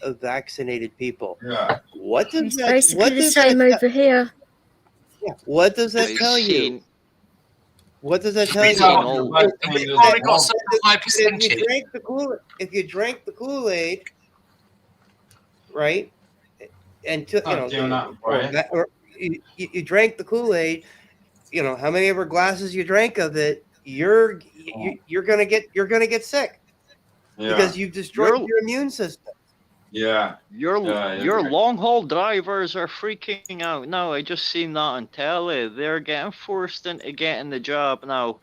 of vaccinated people. Yeah. What does It's that? basically What the does same that? over here. Yeah. What does that We've tell you? seen What does that tell we've seen you? all And we've already got such a high If percentage. you drank the Kool-Aid, right, and took, Not doing that for you. or you drank the Kool-Aid, how many ever glasses you drank of it, you're gonna get sick because you've destroyed your immune system. Yeah. Your right. long haul drivers are freaking out now. I just seen that on telly. They're getting forced into getting the job now.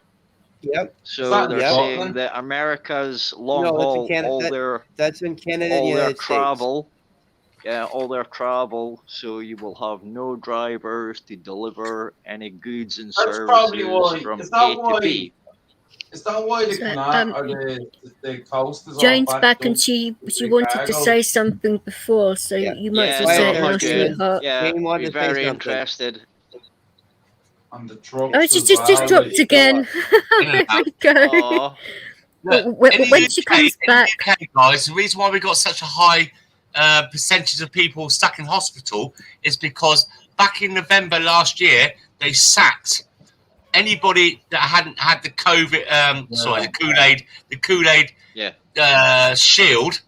Yep. So they're saying Scotland? that America's long No, haul, it's in Canada. That's in Canada and all the their United States. travel, all their travel. So you will have no drivers to deliver any goods and That's probably services why. from Is A that to why? B. Is that why the So, canal or the coast is all Jane's backed back up and she with wanted to cargoes? say something before, so Yeah. you might as Yeah, well say no, it now, it's good. sweetheart. Yeah, Jane wanted we're to say very something. interested. On the trucks Oh, as she's just well. dropped again. There we go. Aw. Look, When in the she UK, comes back, guys, the reason why we got such a high percentage of people stuck in hospital is because back in November last year, they sacked anybody that hadn't had the COVID, the Kool-Aid shield.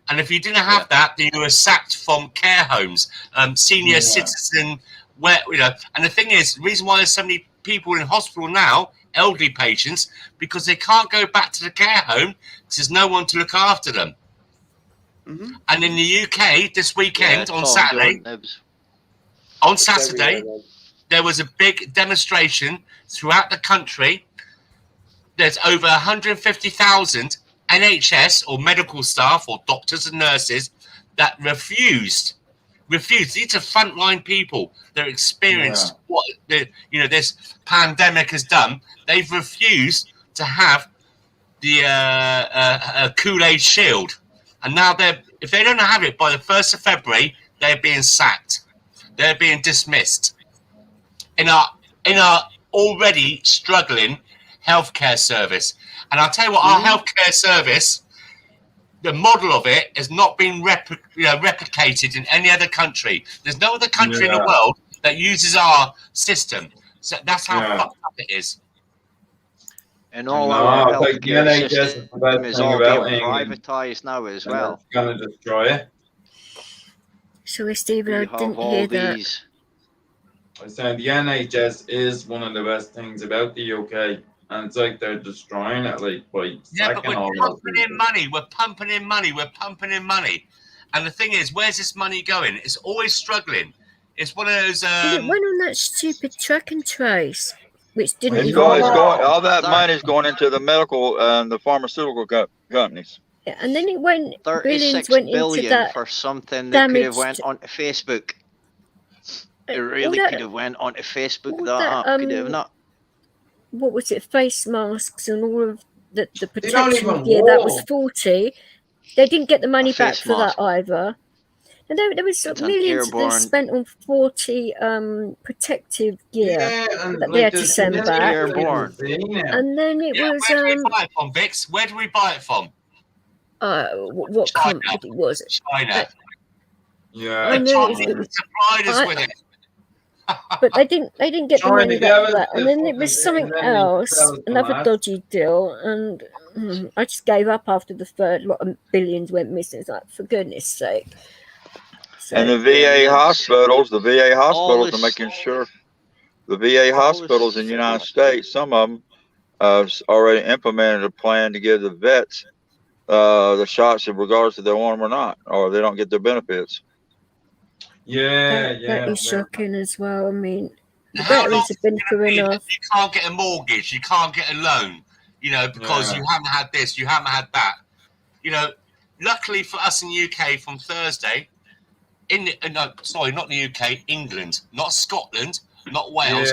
And if you didn't have that, then you were sacked from care homes, senior citizen, and the thing is, the reason why there's so many people in hospital now, elderly patients, because they can't go back to the care home because there's no one to look after them. Mm-hmm. And in the UK this weekend on Tom Saturday, John Nibs. there was a big demonstration throughout the country. There's over 150,000 NHS or medical staff or doctors and nurses that refused. These are frontline people that experienced what this pandemic has done. They've refused to have the Kool-Aid shield, and now if they don't have it by the 1st of February, they're being sacked. They're being dismissed in our already struggling healthcare service. And I'll tell you what, our healthcare service the model of it has not been replicated in any other country. There's no other country in the world that uses our system. So that's how fucked up it is. And all our healthcare system is all being England. privatized now as well. It's going to destroy it. Sorry, Stephen, I didn't hear that. I said the NHS is one of the best things about the UK. And it's like they're destroying it, like by but we're pumping in money. We're pumping in money. We're pumping in money. And the thing is, where's this money going? It's always struggling. It's one of those. It went on that stupid track and trace, which didn't it's even. All that money is going into the medical and the pharmaceutical companies. Yeah, and then it went. 36 billion into for something that could have went onto Facebook. It really could have went onto Facebook. Could have not. What was it? Face masks and all of the protection gear that was 40. They didn't get the money back for that either. And there was millions they spent on 40 protective gear that they had to send back. And then it was. Where do we buy it from, Vix? Where do we buy it from? What company was it? China. Yeah. I know China supplied us with it. But they didn't get the money back for that. And then it was something else, another dodgy deal, and I just gave up after the third lot of billions went missing. It's like, for goodness sake. So, and the VA hospitals are making sure the VA hospitals in the United States, some of them already implemented a plan to give the vets the shots in regards to they want them or not, or they don't get their benefits. That is shocking as well. I mean, the veterans have been through enough. You can't get a mortgage, you can't get a loan, because you haven't had this, you haven't had that. Luckily for us in the UK from Thursday, not the UK, England, not Scotland, not Wales.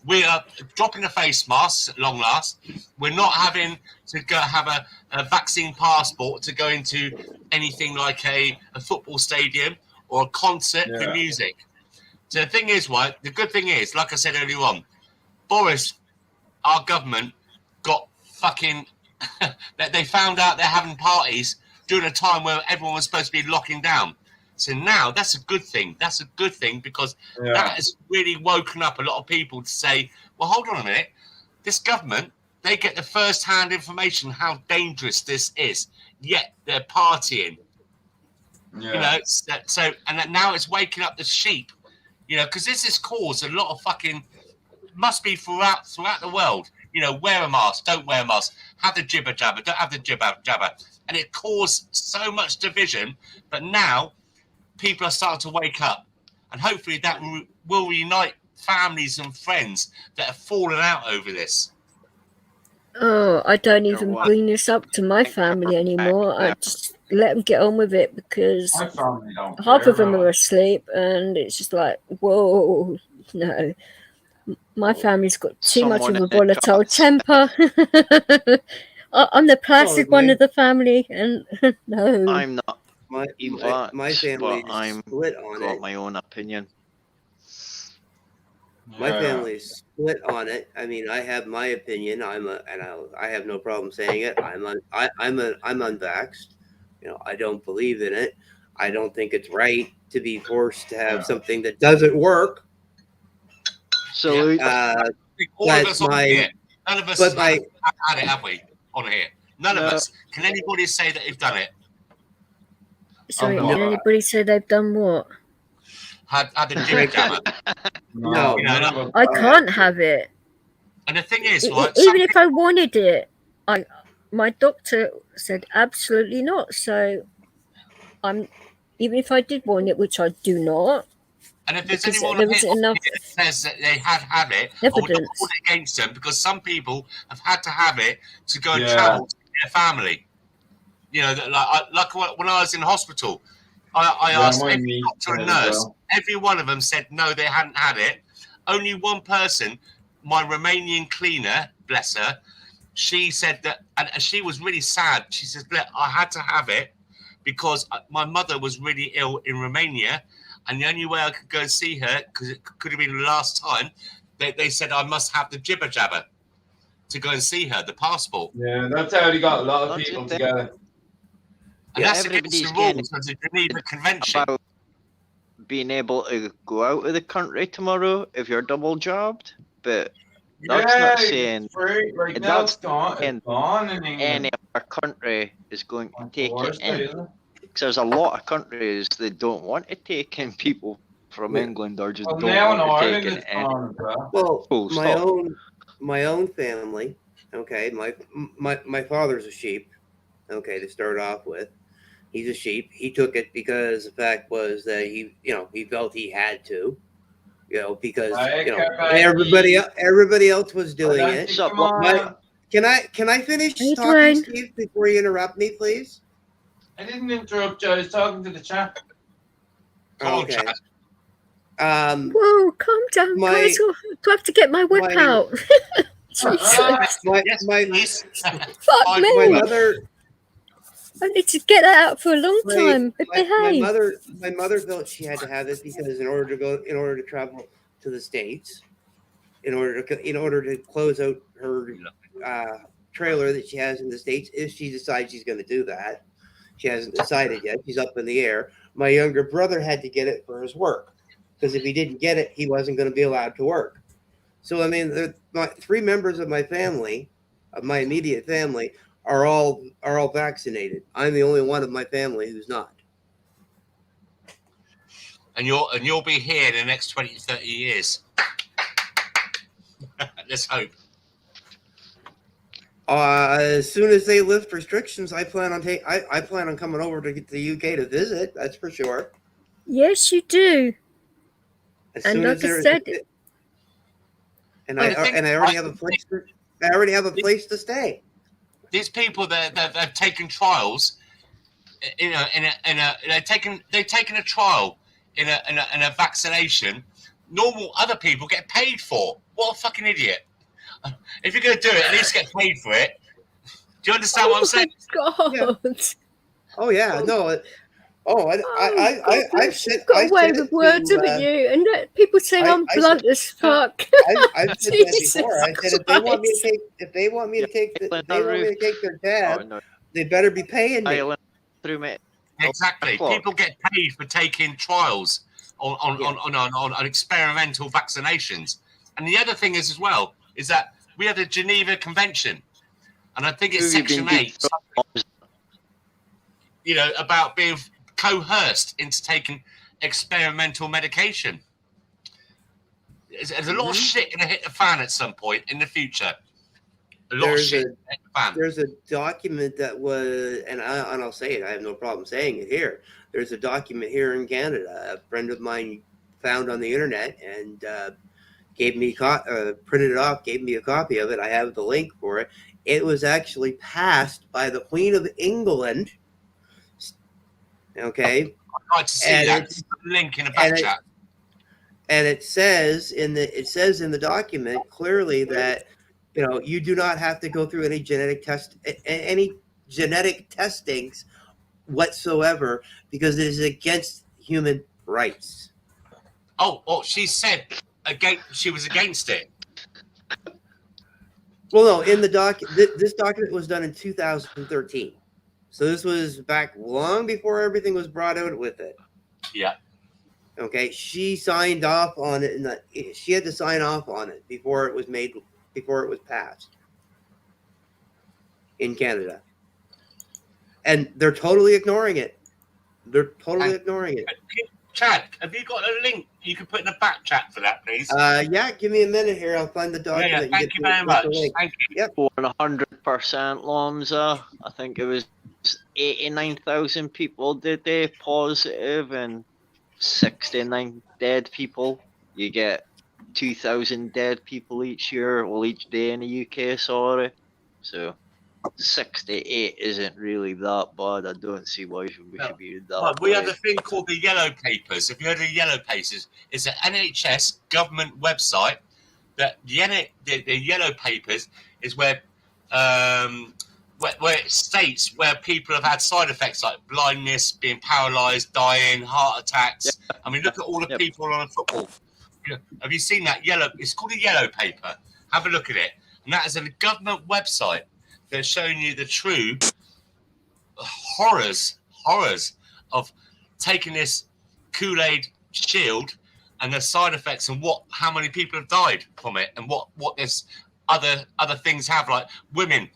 We are dropping the face masks at long last. We're not having to go have a vaccine passport to go into anything like a football stadium or a concert for music. So the thing is, the good thing is, like I said earlier on, Boris, our government, got fucking... they found out they're having parties during a time where everyone was supposed to be locking down. So now that's a good thing. That's a good thing because that has really woken up a lot of people to say, well, hold on a minute. This government, they get the first-hand information how dangerous this is, yet they're partying. So and now it's waking up the sheep, because this has caused a lot of fucking, must be throughout the world, wear a mask, don't wear a mask, have the jibber jabber, don't have the jibber jabber, and it caused so much division. But now people are starting to wake up, and hopefully that will reunite families and friends that have fallen out over this. Oh, I don't even bring this up to my family anymore. I just let them get on with it because half of them are asleep, and it's just like, whoa, no. My family's got too much of a volatile temper. I'm the placid one of the family, and no. I'm not. My family split on it. My own opinion. My family's split on it. I mean, I have my opinion. I have no problem saying it. I'm unvaxxed. I don't believe in it. I don't think it's right to be forced to have something that doesn't work. So all of us on here, none of us have had it, have we? On here, none of us. Can anybody say that they've done it? Sorry, can anybody say they've done what? Had the jibber jabber. No, I can't have it. And the thing is, even if I wanted it, my doctor said absolutely not. So even if I did want it, which I do not. And if there's anyone here that says that they had it, I would not hold it against them, because some people have had to have it to go and travel to their family. Like when I was in hospital, I asked every doctor and nurse. Every one of them said no, they hadn't had it. Only one person, my Romanian cleaner, bless her, she said that, and she was really sad. She said, look, I had to have it because my mother was really ill in Romania, and the only way I could go and see her, because it could have been the last time, they said I must have the jibber jabber to go and see her, the passport. Yeah, that's how they got a lot of people together. And that's against the rules of the Geneva Convention. About being able to go out of the country tomorrow if you're double jobbed, but that's not saying right now it's gone. It's gone in England. any other country is going to take it in. Because there's a lot of countries that don't want to take in people from England or just don't want to take it in. Well, my own family. Okay, my father's a sheep. Okay, to start off with, he's a sheep. He took it because the fact was that he felt he had to. Because everybody else was doing it. Can I finish talking, Steve, before you interrupt me, please? I didn't interrupt you. I was talking to the chat. Okay. Whoa, calm down, guys. Do I have to get my whip out? Jesus. Fuck me. My mother. I need to get that out for a long time. My mother felt she had to have it because in order to travel to the States, in order to close out her trailer that she has in the States, if she decides she's going to do that. She hasn't decided yet. She's up in the air. My younger brother had to get it for his work because if he didn't get it, he wasn't going to be allowed to work. So, I mean, three members of my family, of my immediate family, are all vaccinated. I'm the only one of my family who's not. And you'll be here in the next 20, 30 years. Let's hope. As soon as they lift restrictions, I plan on coming over to the UK to visit. That's for sure. Yes, you do. And like I said, I already have a place. I already have a place to stay. These people that have taken trials, they've taken a trial in a vaccination. Normal other people get paid for. What a fucking idiot! If you're going to do it, at least get paid for it. Do you understand what I'm saying? God. Yeah. Oh yeah, no. I've said got away with words, haven't you? And people say I'm blunt as fuck. I've said that before. I said if they want me to take their tab, they better be paying me. Exactly. People get paid for taking trials on experimental vaccinations. And the other thing is as well is that we have the Geneva Convention, and I think it's Section 8. About being coerced into taking experimental medication. There's a lot of shit going to hit the fan at some point in the future. There's a document that was, and I'll say it. I have no problem saying it here. There's a document here in Canada. A friend of mine found on the internet and gave me printed it off, gave me a copy of it. I have the link for it. It was actually passed by the Queen of England. Okay. I'd like to see that link in the back chat. And it says in the document clearly that you do not have to go through any genetic testings whatsoever because it is against human rights. Oh, she said she was against it. Well, no, in the this document was done in 2013. So this was back long before everything was brought out with it. Yeah. Okay. She signed off on it, and she had to sign off on it before it was passed in Canada. And they're totally ignoring it. Ignoring it. Chad, have you got a link you can put in the back chat for that, please? Yeah, give me a minute here. I'll find the document. Yeah, thank you very much. Thank you. Yep. 100% Lomza. I think it was 89,000 people did they positive and 69 dead people. You get 2,000 dead people each year, each day in the UK, sorry. So 68 isn't really that bad. I don't see why we should be that bad. We have a thing called the Yellow Papers. Have you heard of the Yellow Papers? It's an NHS government website. That the Yellow Papers is where it states where people have had side effects like blindness, being paralysed, dying, heart attacks. Yeah. I mean, look at all the people on a football. Have you seen that yellow? It's called a Yellow Paper. Have a look at it. And that is a government website that's showing you the true horrors horrors of taking this Kool-Aid shield and the side effects and how many people have died from it, and what this other things have, like women,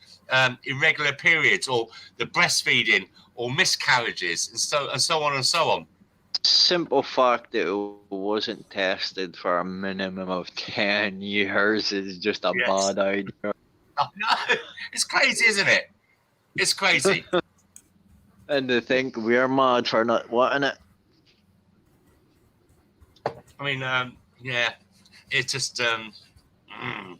irregular periods, or the breastfeeding, or miscarriages, and so on and so on. Simple fact that it wasn't tested for a minimum of 10 years is just a bad idea. Oh, no, it's crazy, isn't it? It's crazy. And they think we're mad for not wanting it. I mean, yeah, it's just, I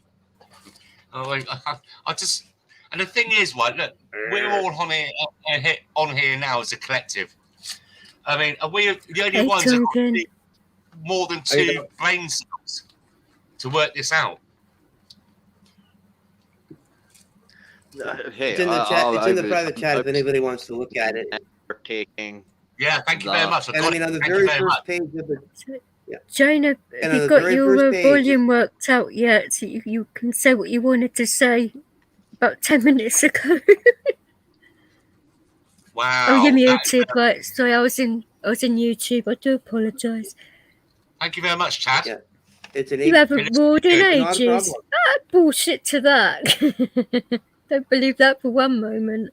just, and the thing is, right, look, we're all on here now as a collective. I mean, are we the only ones that have more than 2 brain cells to work this out? Hey, it's in the chat. It's in the private chat if anybody wants to look at it. Yeah, thank you very much. And I mean, on the very first page of the. Yeah. Jonah, have you got your volume worked out yet? So you can say what you wanted to say about 10 minutes ago. Wow. Oh, you're muted. Right. Sorry, I was in YouTube. I do apologise. Thank you very much, Chad. Yeah. It's an you haven't roared in ages. Bullshit to that. Don't believe that for one moment.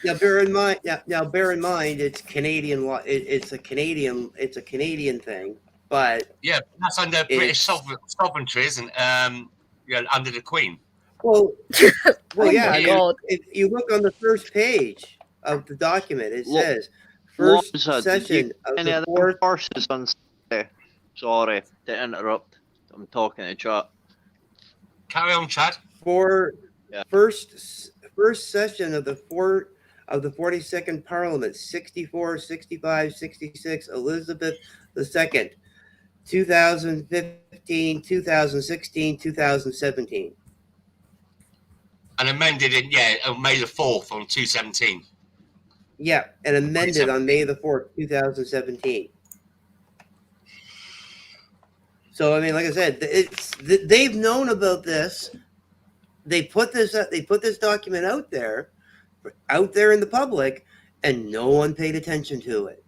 Now bear in mind. Now bear in mind, it's Canadian law. It's a Canadian thing. But yeah, that's under British sovereignty, isn't under the Queen. Well, yeah. God. If you look on the first page of the document, it says first session of the fourth. Horses on Sunday. Sorry to interrupt. I'm talking to chat. Carry on, Chad. First session of the 42nd Parliament, 64, 65, 66, Elizabeth II. 2015, 2016, 2017. And amended in, on May the 4th on 2017. Yeah, and amended on May the 4th, 2017. So, I mean, like I said, they've known about this. They put this document out there in the public, and no one paid attention to it.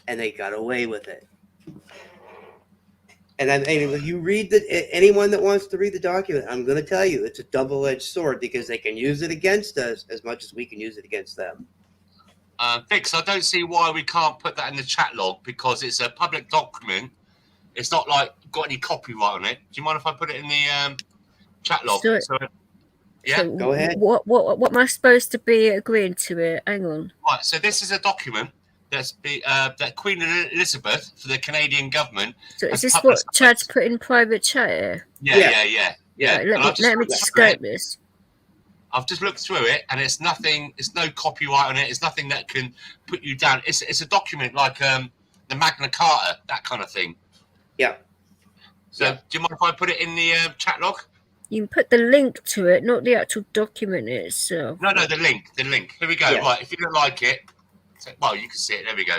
And they got away with it. And if you read anyone that wants to read the document, I'm going to tell you it's a double-edged sword, because they can use it against us as much as we can use it against them. Vix, I don't see why we can't put that in the chat log, because it's a public document. It's not like got any copyright on it. Do you mind if I put it in the chat log? Yeah, go ahead. What am I supposed to be agreeing to it? Hang on. Right, so this is a document that Queen Elizabeth for the Canadian government. So is this what Chad's put in private chat here? Yeah. Right, let me just scope this. I've just looked through it, and it's nothing. It's no copyright on it. It's nothing that can put you down. It's a document like the Magna Carta, that kind of thing. Yeah. So do you mind if I put it in the chat log? You can put the link to it, not the actual document itself. No, the link. Here we go. Yeah. Right, if you don't like it, well, you can see it. There we go.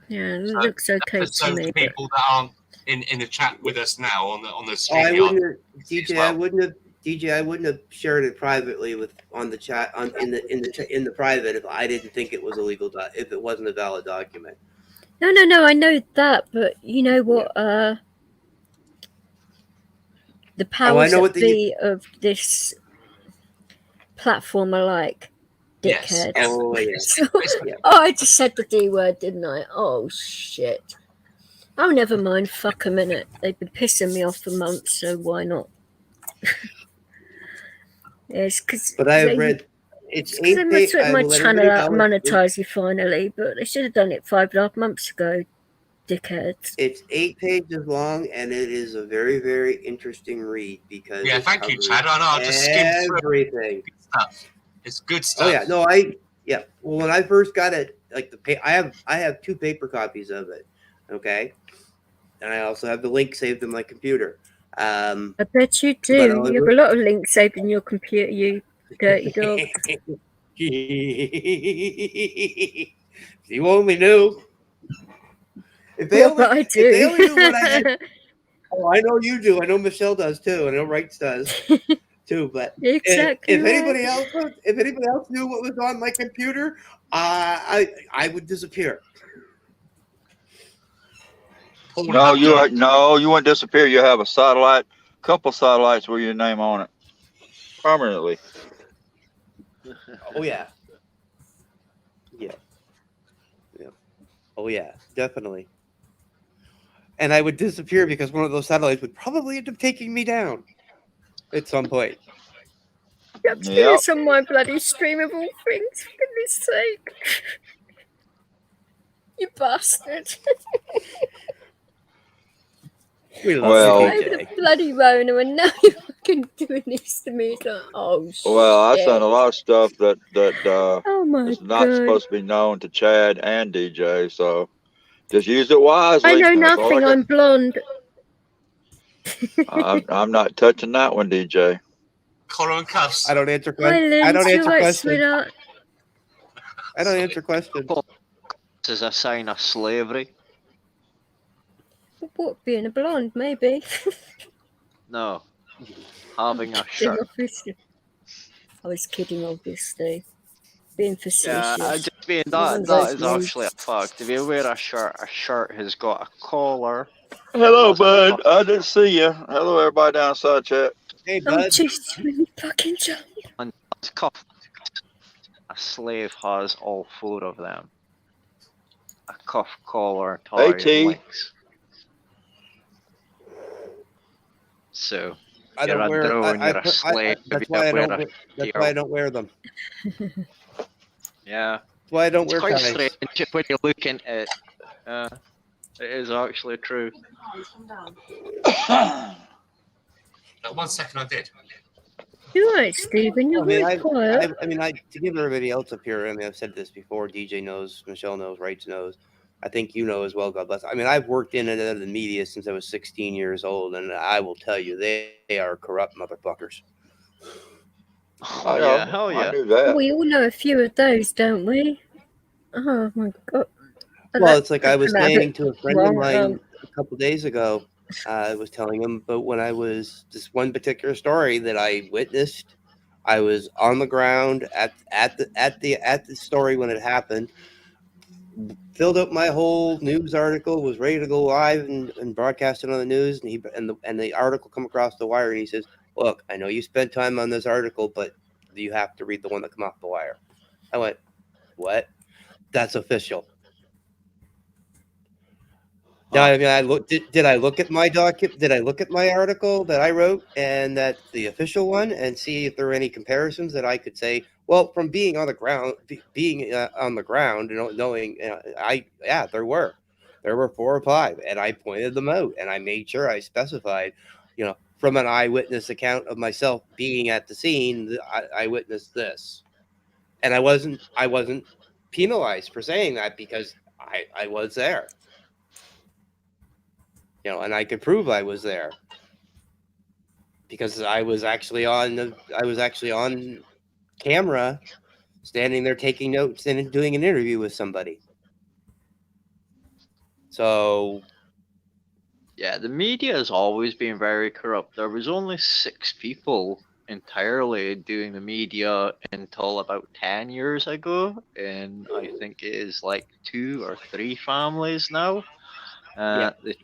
Yeah, it looks okay to me. People that aren't in the chat with us now on the stream. DJ, I wouldn't have shared it privately on the chat in the private if I didn't think it was illegal. If it wasn't a valid document. No, I know that, but you know what? The powers that be of this platform are like dickheads. Yes. Oh, yeah. I just said the D word, didn't I? Oh shit. Oh, never mind. Fuck a minute. They've been pissing me off for months, so why not? Yes, because. But I have read. It's because I'm going to my channel out and monetize you finally, but they should have done it 5.5 months ago, dickheads. It's 8 pages long, and it is a very, very interesting read because. Yeah, thank you, Chad. I know. I just skimmed through everything. Good stuff. It's good stuff. Oh yeah, no, Well, when I first got it, like I have 2 paper copies of it. Okay, and I also have the link saved in my computer. I bet you do. You have a lot of links saved in your computer, you dirty dog. You only knew. If they only knew what I had. Oh, I know you do. I know Michelle does too. I know Wrights does. too. But Exactly if anybody right. else knew what was on my computer, I would disappear. No, you wouldn't disappear. You have a satellite, couple satellites with your name on it permanently. Oh yeah. Yeah. Oh yeah, definitely. And I would disappear because one of those satellites would probably end up taking me down at some point. You have to do this on my bloody stream of all things, for goodness sake. You bastard. We love you, over the bloody Rona, and now you're fucking doing this to me. It's like, oh shit. Well, I sent a lot of stuff that oh my is not God. supposed to be known to Chad and DJ, so just use it wisely. I know That's all nothing. I'm blonde. I'm not touching that one, DJ. Collar and cuffs. I don't answer Hi, questions. Lynn. I don't answer Right, questions. sweetheart. I don't answer questions. This is a sign of slavery. What, being a blonde, maybe? No. Having a shirt. I was kidding, obviously. Being facetious. Yeah, just being that is actually a fact. If you wear a shirt has got a collar. Hello, bud. I didn't see you. Hello, everybody down chat. Hey, Oh, bud. jeez, you fucking jump. And cuff. A slave has all four of them. A cuff, collar, tie, and links. So you're a drone, you're a slave. That's why I don't wear them. Yeah. That's why I don't wear quite ties. strange when you're looking at it. It is actually true. 1 second, I did. You're right, Stephen. You're very quiet. To give everybody else up here, I've said this before. DJ knows, Michelle knows, Wrights knows. I think you know as well, God bless. I've worked in and out of the media since I was 16 years old, and I will tell you, they are corrupt motherfuckers. Oh, yeah, hell yeah. I knew that. We all know a few of those, don't we? Oh, my God. Well, it's like I was saying to a friend of mine a couple of days ago. I was telling him about when I was this one particular story that I witnessed. I was on the ground at the story when it happened. Filled up my whole news article, was ready to go live and broadcast it on the news, and the article come across the wire, and he says, "Look, I know you spent time on this article, but you have to read the one that come off the wire." I went, "What? That's official." Now, I looked. Did I look at my document? Did I look at my article that I wrote and that the official one, and see if there were any comparisons that I could say? Well, from being on the ground, knowing, there were 4 or 5, and I pointed them out, and I made sure I specified, from an eyewitness account of myself being at the scene, I witnessed this, and I wasn't penalized for saying that because I was there. And I could prove I was there because I was actually on camera, standing there taking notes and doing an interview with somebody. So, yeah, the media has always been very corrupt. There was only 6 people entirely doing the media until about 10 years ago, and I think it is like 2 or 3 families now. The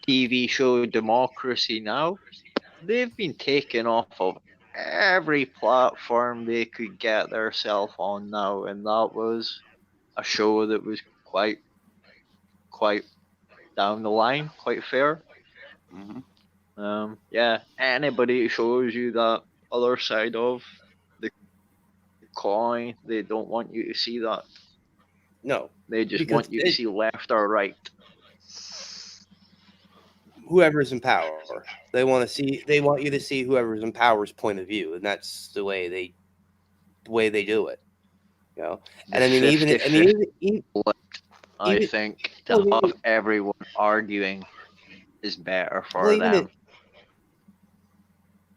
TV show Democracy Now! They've been taken off of every platform they could get themselves on now, and that was a show that was quite down the line, quite fair. Mm-hmm. Yeah, anybody who shows you that other side of the coin, they don't want you to see that. No, they just want you to see left or right. Whoever's in power, they want you to see whoever's in power's point of view, and that's the way they do it. And I think to have everyone arguing is better for them.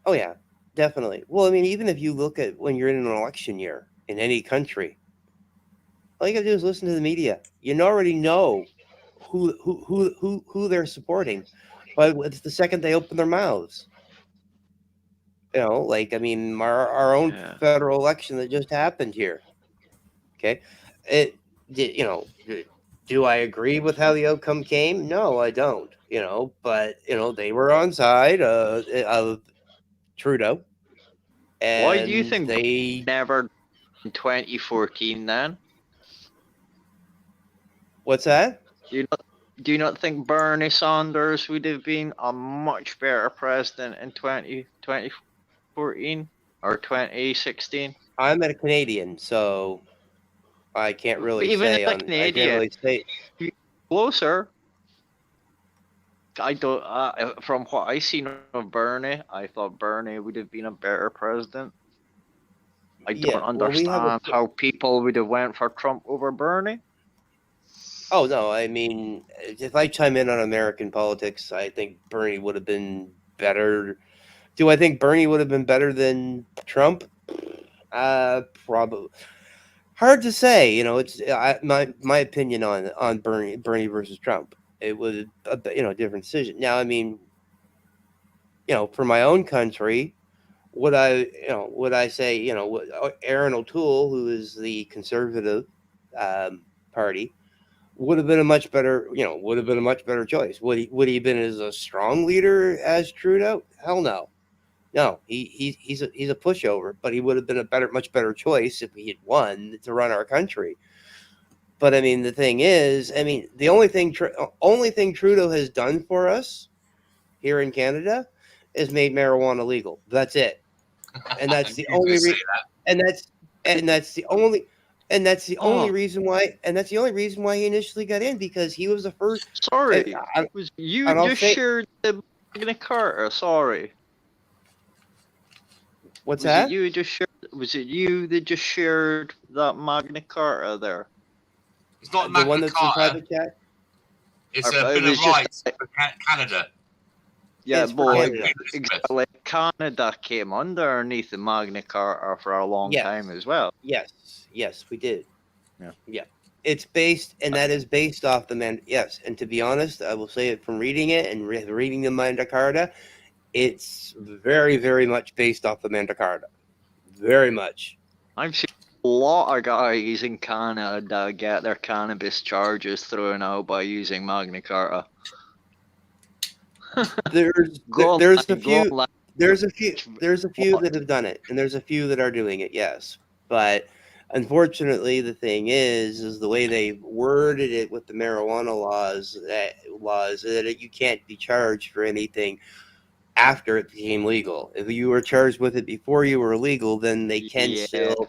Oh yeah, definitely. Well, even if you look at when you're in an election year in any country, all you gotta do is listen to the media. You already know who they're supporting. But it's the second they open their mouths. Like, I mean, our own federal election that just happened here. Okay. Do I agree with how the outcome came? No, I don't. But they were on side of Trudeau, and why do you think they never in 2014 then? What's that? Do you not think Bernie Sanders would have been a much better president in 2014 or 2016? I'm a Canadian, so I can't really Even say as a on. I can't Canadian, really say. closer. I don't. From what I seen of Bernie, I thought Bernie would have been a better president. I don't understand how people would have went for Trump over Bernie. Oh no, I mean, if I chime in on American politics, I think Bernie would have been better. Do I think Bernie would have been better than Trump? Probably. Hard to say. It's my opinion on Bernie versus Trump. It was a different decision. Now, I mean, for my own country, would I say, Aaron O'Toole, who is the conservative party, would have been a much better choice. Would he have been as a strong leader as Trudeau? Hell no. No, he's a pushover, but he would have been a much better choice if he had won to run our country. But I mean, the thing is, I mean, the only thing Trudeau has done for us here in Canada is made marijuana legal. That's it, and that's the only reason. And that's the only. And that's the only reason why. And that's the only reason why he initially got in, because he was the first. Sorry, was you just shared the Magna Carta? Sorry. What's that? Was it you that just shared that Magna Carta there? It's not the one Magna that's Carta. in private chat. It's a Bill of Rights for Canada. Yeah, It's but Canada. exactly. Canada came underneath the Magna Carta for a long time as well. Yes, we did. Yeah. It's based, and that is based off the Yes, and to be honest, I will say it from reading it and reading the Magna Carta, it's very, very much based off the Magna Carta. Very much. I've seen a lot of guys in Canada get their cannabis charges thrown out by using Magna Carta. There's a few that have done it, and there's a few that are doing it. Yes, but unfortunately, the thing is the way they worded it with the marijuana laws that you can't be charged for anything after it became legal. If you were charged with it before you were legal, then they can still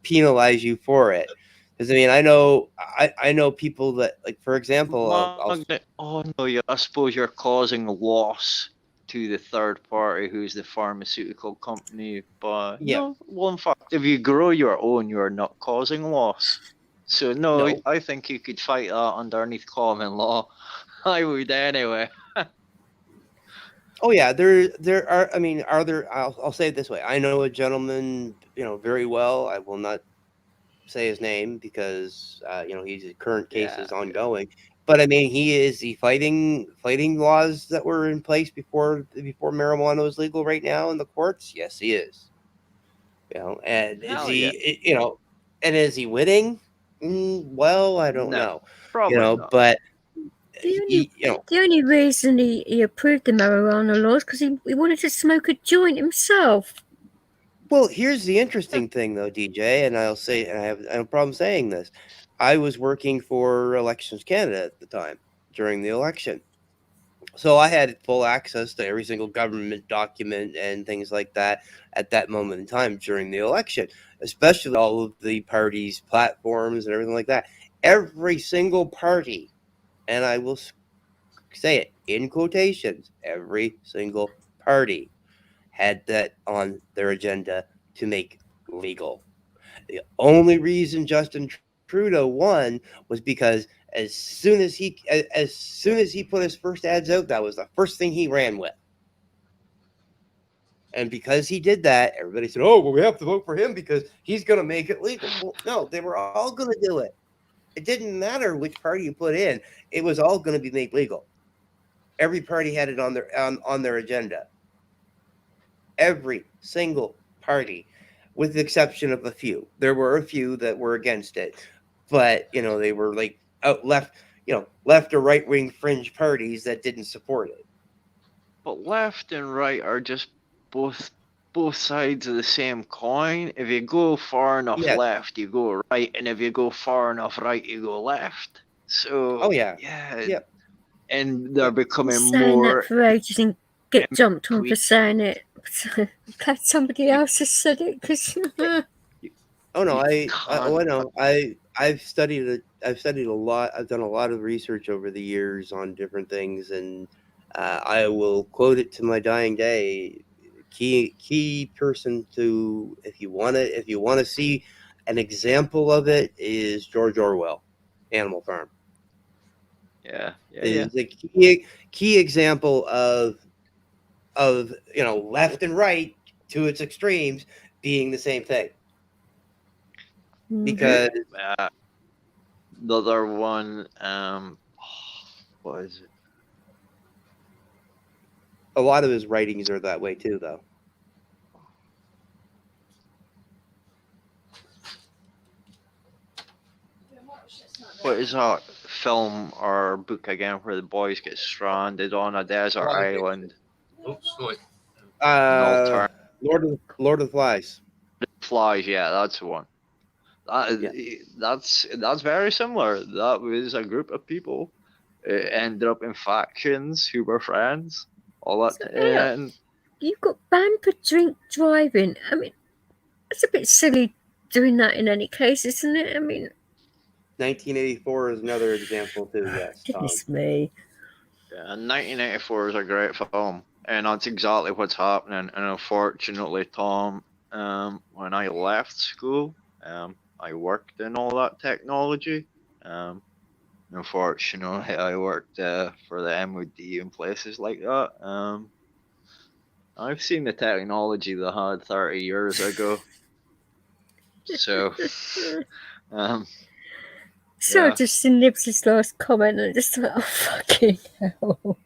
penalize you for it. Because I mean, I know people that, like, for example, I suppose you're causing loss to the third party, who's the pharmaceutical company. But one fact: if you grow your own, you're not causing loss. So no, I think you could fight that underneath common law. I would anyway. Oh yeah, there are. I mean, are there? I'll say it this way: I know a gentleman, very well. I will not say his name because his current case is ongoing. But I mean, he is fighting laws that were in place before marijuana was legal right now in the courts. Yes, he is. And is he? And is he winning? Well, I don't know. Probably not. But the only reason he approved the marijuana laws because he wanted to smoke a joint himself. Well, here's the interesting thing, though, DJ, and I'll say, and I have no problem saying this. I was working for Elections Canada at the time during the election. So I had full access to every single government document and things like that at that moment in time during the election, especially all of the parties' platforms and everything like that. Every single party, and I will say it in quotations, every single party had that on their agenda to make legal. The only reason Justin Trudeau won was because as soon as he put his first ads out, that was the first thing he ran with. And because he did that, everybody said, "Oh, well, we have to vote for him because he's going to make it legal." Well, no, they were all going to do it. It didn't matter which party you put in; it was all going to be made legal. Every party had it on their agenda. every single party, with the exception of a few. There were a few that were against it, but they were like left or right wing fringe parties that didn't support it. But left and right are just both sides of the same coin. If you go far enough left, you go right, and if you go far enough right, you go left. So yeah. And they're becoming saying more. That for ages and get jumped on for saying it. I'm glad somebody else has said it because. Oh no, I've studied a lot. I've done a lot of research over the years on different things, and I will quote it to my dying day. Key person to if you want to see an example of it is George Orwell, Animal Farm. Yeah. Is a key example of left and right to its extremes being the same thing. Because the other one, what is it? A lot of his writings are that way too, though. What is that film or book again where the boys get stranded on a desert island? Oops, sorry. Lord of the Flies. Flies, yeah, that's the one. That's very similar. That was a group of people ended up in factions who were friends. All that. So, you got banned for drink driving. I mean, it's a bit silly doing that in any case, isn't it? I mean, 1984 is another example too. Yes. Goodness me. Yeah, 1984 is a great film, and that's exactly what's happening. And unfortunately, Tom, when I left school, I worked in all that technology. Unfortunately, I worked for the MOD and places like that. I've seen the technology they had 30 years ago. So, So just see Nibs' last comment and just like, oh fucking hell.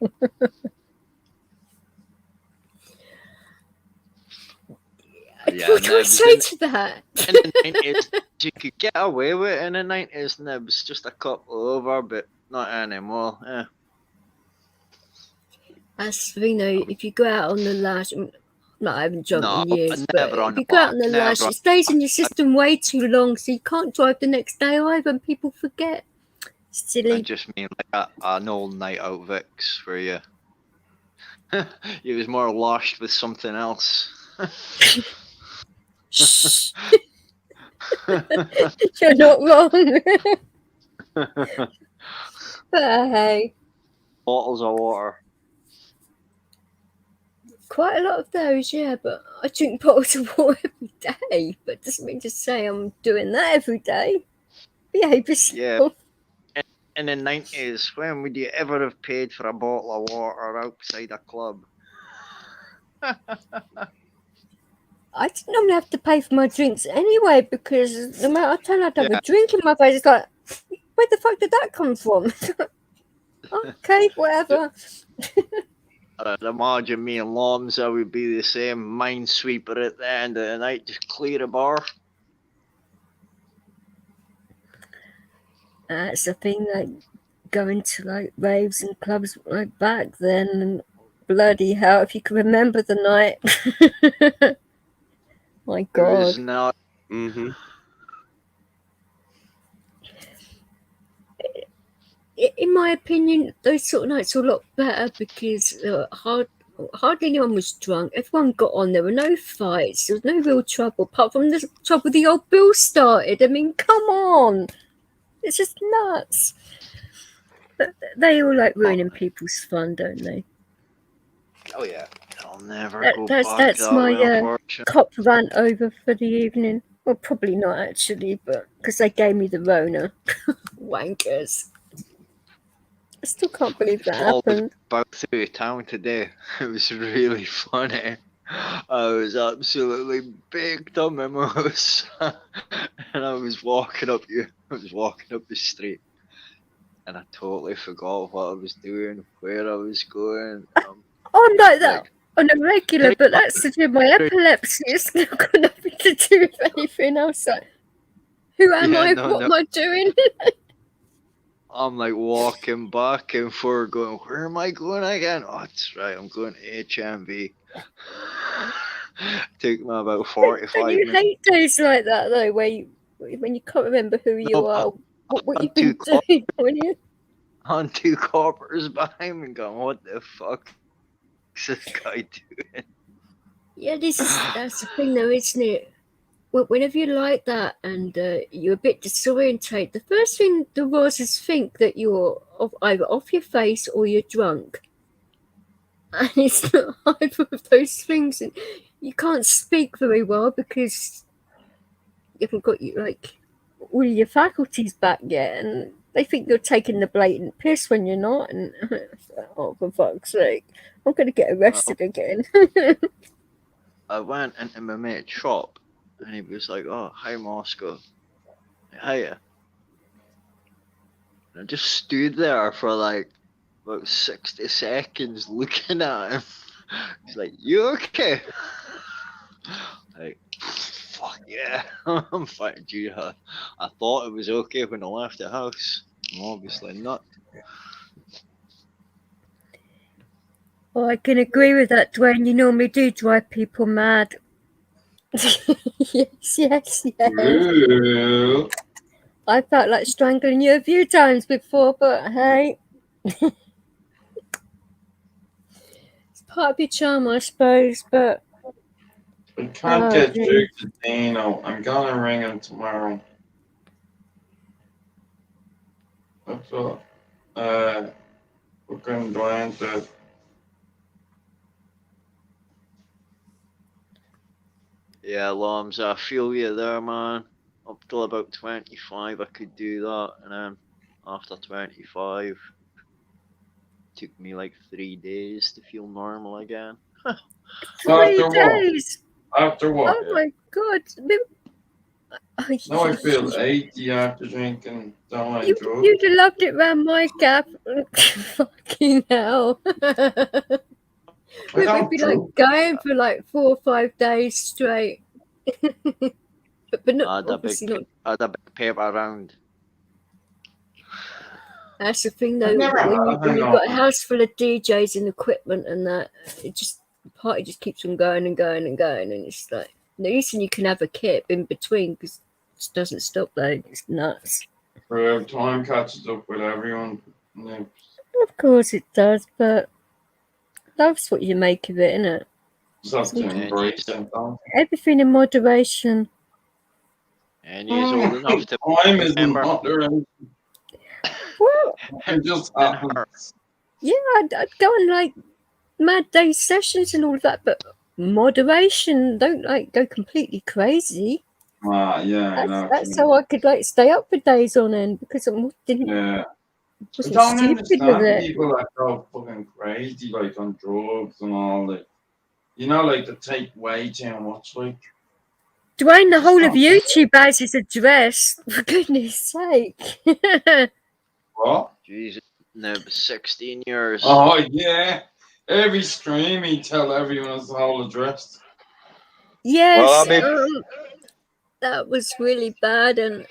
What do I say to that? In the 90s, you could get away with it in the 90s, Nibs, just a couple over, but not anymore. Yeah. As if you go out on the lash, I haven't drunk in years, but if you go out on the lash, it stays in your system way too long, so you can't drive the next day either, and people forget. Silly. I just mean like an old night out Vicks where you was more lashed with something else. Shh. You're not wrong. But hey. Bottles of water. Quite a lot of those, yeah, but I drink bottles of water every day. But it doesn't mean to say I'm doing that every day. Behave yourself. Yeah. In the 90s, when would you ever have paid for a bottle of water outside a club? I didn't normally have to pay for my drinks anyway, because no matter I turn out to have a drink in my face, it's like, where the fuck did that come from? Okay, whatever. I'd imagine me and Lomza would be the same minesweeper at the end of the night, just clear a bar. It's a thing, like going to like raves and clubs like back then, and bloody hell, if you can remember the night. My God. It was not. Mm-hmm. In my opinion, those sort of nights are a lot better because hardly anyone was drunk. Everyone got on. There were no fights. There was no real trouble, apart from the trouble the old Bill started. I mean, come on. It's just nuts. But they all like ruining people's fun, don't they? Oh, yeah. I'll never go back that's that my way, cop rant over for the evening. Well, probably not actually, but because they gave me the Rona. Wankers. I still can't believe that happened. Back through town today. It was really funny. I was absolutely baked on memos, and I was walking up the street, and I totally forgot what I was doing, where I was going. I'm like that on a regular, but that's to do with my epilepsy. It's not got nothing to do with anything else. Like, who am I? What am I doing? I'm like walking back and forth going, where am I going again? Oh, that's right, I'm going to HMV. Took me about 45 Don't you minutes. hate days like that, though, when you can't remember who you are, what you've been doing, when you... On 2 coppers behind me going, what the fuck is this guy doing? Yeah, that's the thing, though, isn't it? Whenever you're like that and you're a bit disorientated, the first thing the Rosses think that you're either off your face or you're drunk. And it's not either of those things. And you can't speak very well because you haven't got all your faculties back yet. And they think you're taking the blatant piss when you're not. And oh, for fuck's sake, I'm going to get arrested again. I went into my mate's shop. And he was like, oh, hi, Moscow. Hiya. And I just stood there for like about 60 seconds looking at him. He's like, you okay? Like, fuck yeah. I'm fine, dude. I thought it was okay when I left the house. I'm obviously not. Oh, I can agree with that, Dwayne. You normally do drive people mad. yes. Ooh. I felt like strangling you a few times before, but hey. It's part of your charm, I suppose, but... I can't get through to Dino. I'm gonna ring him tomorrow. That's what fucking Dwayne said. Yeah, Lams, I feel you there, man. Up till about 25, I could do that, and then after 25, took me like 3 days to feel normal again. 3 days? After what? Oh my god. Now I feel 80 after drinking drugs. You'd have loved it round my gap. Fucking hell. We'd be like going for like 4 or 5 days straight. but not obviously not. I had a big paper round. That's the thing though, when you've got a house full of DJs and equipment and that, the party just keeps on going and going and going, and it's like the reason you can have a kip in between because it just doesn't stop though. It's nuts. Time catches up with everyone. Yeah. Of course it does, but that's what you make of it, innit? Just have to embrace it. Everything in moderation. And you're old enough to time isn't moderation. Well, it just happens. Yeah, I'd go on like mad day sessions and all of that, but moderation. Don't like go completely crazy. Yeah, that's how I could like stay up for days on end because I didn't. Yeah. Wasn't I don't stupid with understand it. people that go fucking crazy, like on drugs and all that. You know, like they take way too much, like. Dwayne, the whole of YouTube has his address. For goodness sake. What? Jesus, no, 16 years. Oh yeah, every stream he tell everyone his whole address. Yes, that was really bad, and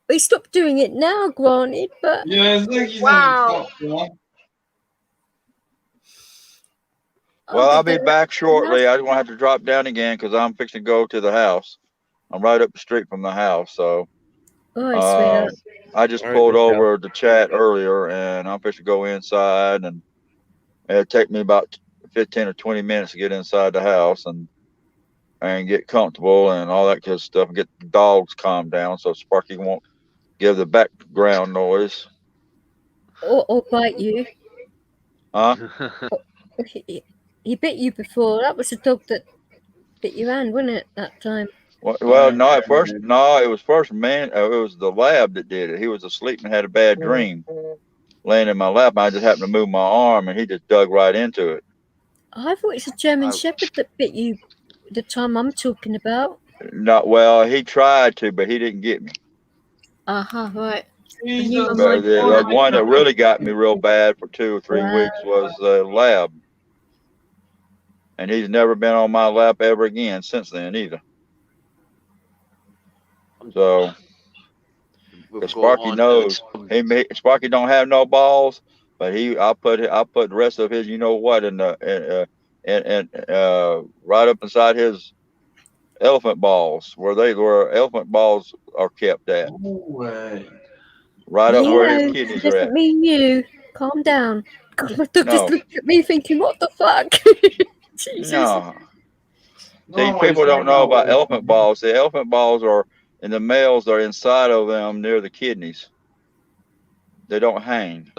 we stopped doing it now, granted, but yeah, it's like he's wow. Well, I'll be back shortly. I won't have to drop down again because I'm fixing to go to the house. I'm right up the street from the house, so I just pulled over to chat earlier, and I'm fixing to go inside, and it'll take me about 15 or 20 minutes to get inside the house and get comfortable and all that good stuff, and get the dogs calmed down so Sparky won't give the background noise. Or bite you. Huh? He bit you before. That was the dog that bit your hand, wasn't it, that time? Well, no, it was first man. It was the lab that did it. He was asleep and had a bad dream, laying in my lap. I just happened to move my arm, and he just dug right into it. I thought it's a German Shepherd that bit you the time I'm talking about. Not well. He tried to, but he didn't get me. Right. But the one that really got me real bad for 2 or 3 weeks was the lab. and he's never been on my lap ever again since then either. So, because Sparky knows Sparky don't have no balls, but I put the rest of his, you know what, in the right up inside his elephant balls, where elephant balls are kept at. Right up where his kidneys are at. Doesn't mean you. Calm down. God, my dog just looked at me thinking, what the fuck? Jesus. No. See, people don't know about elephant balls. The elephant balls are, and the males are inside of them near the kidneys. They don't hang.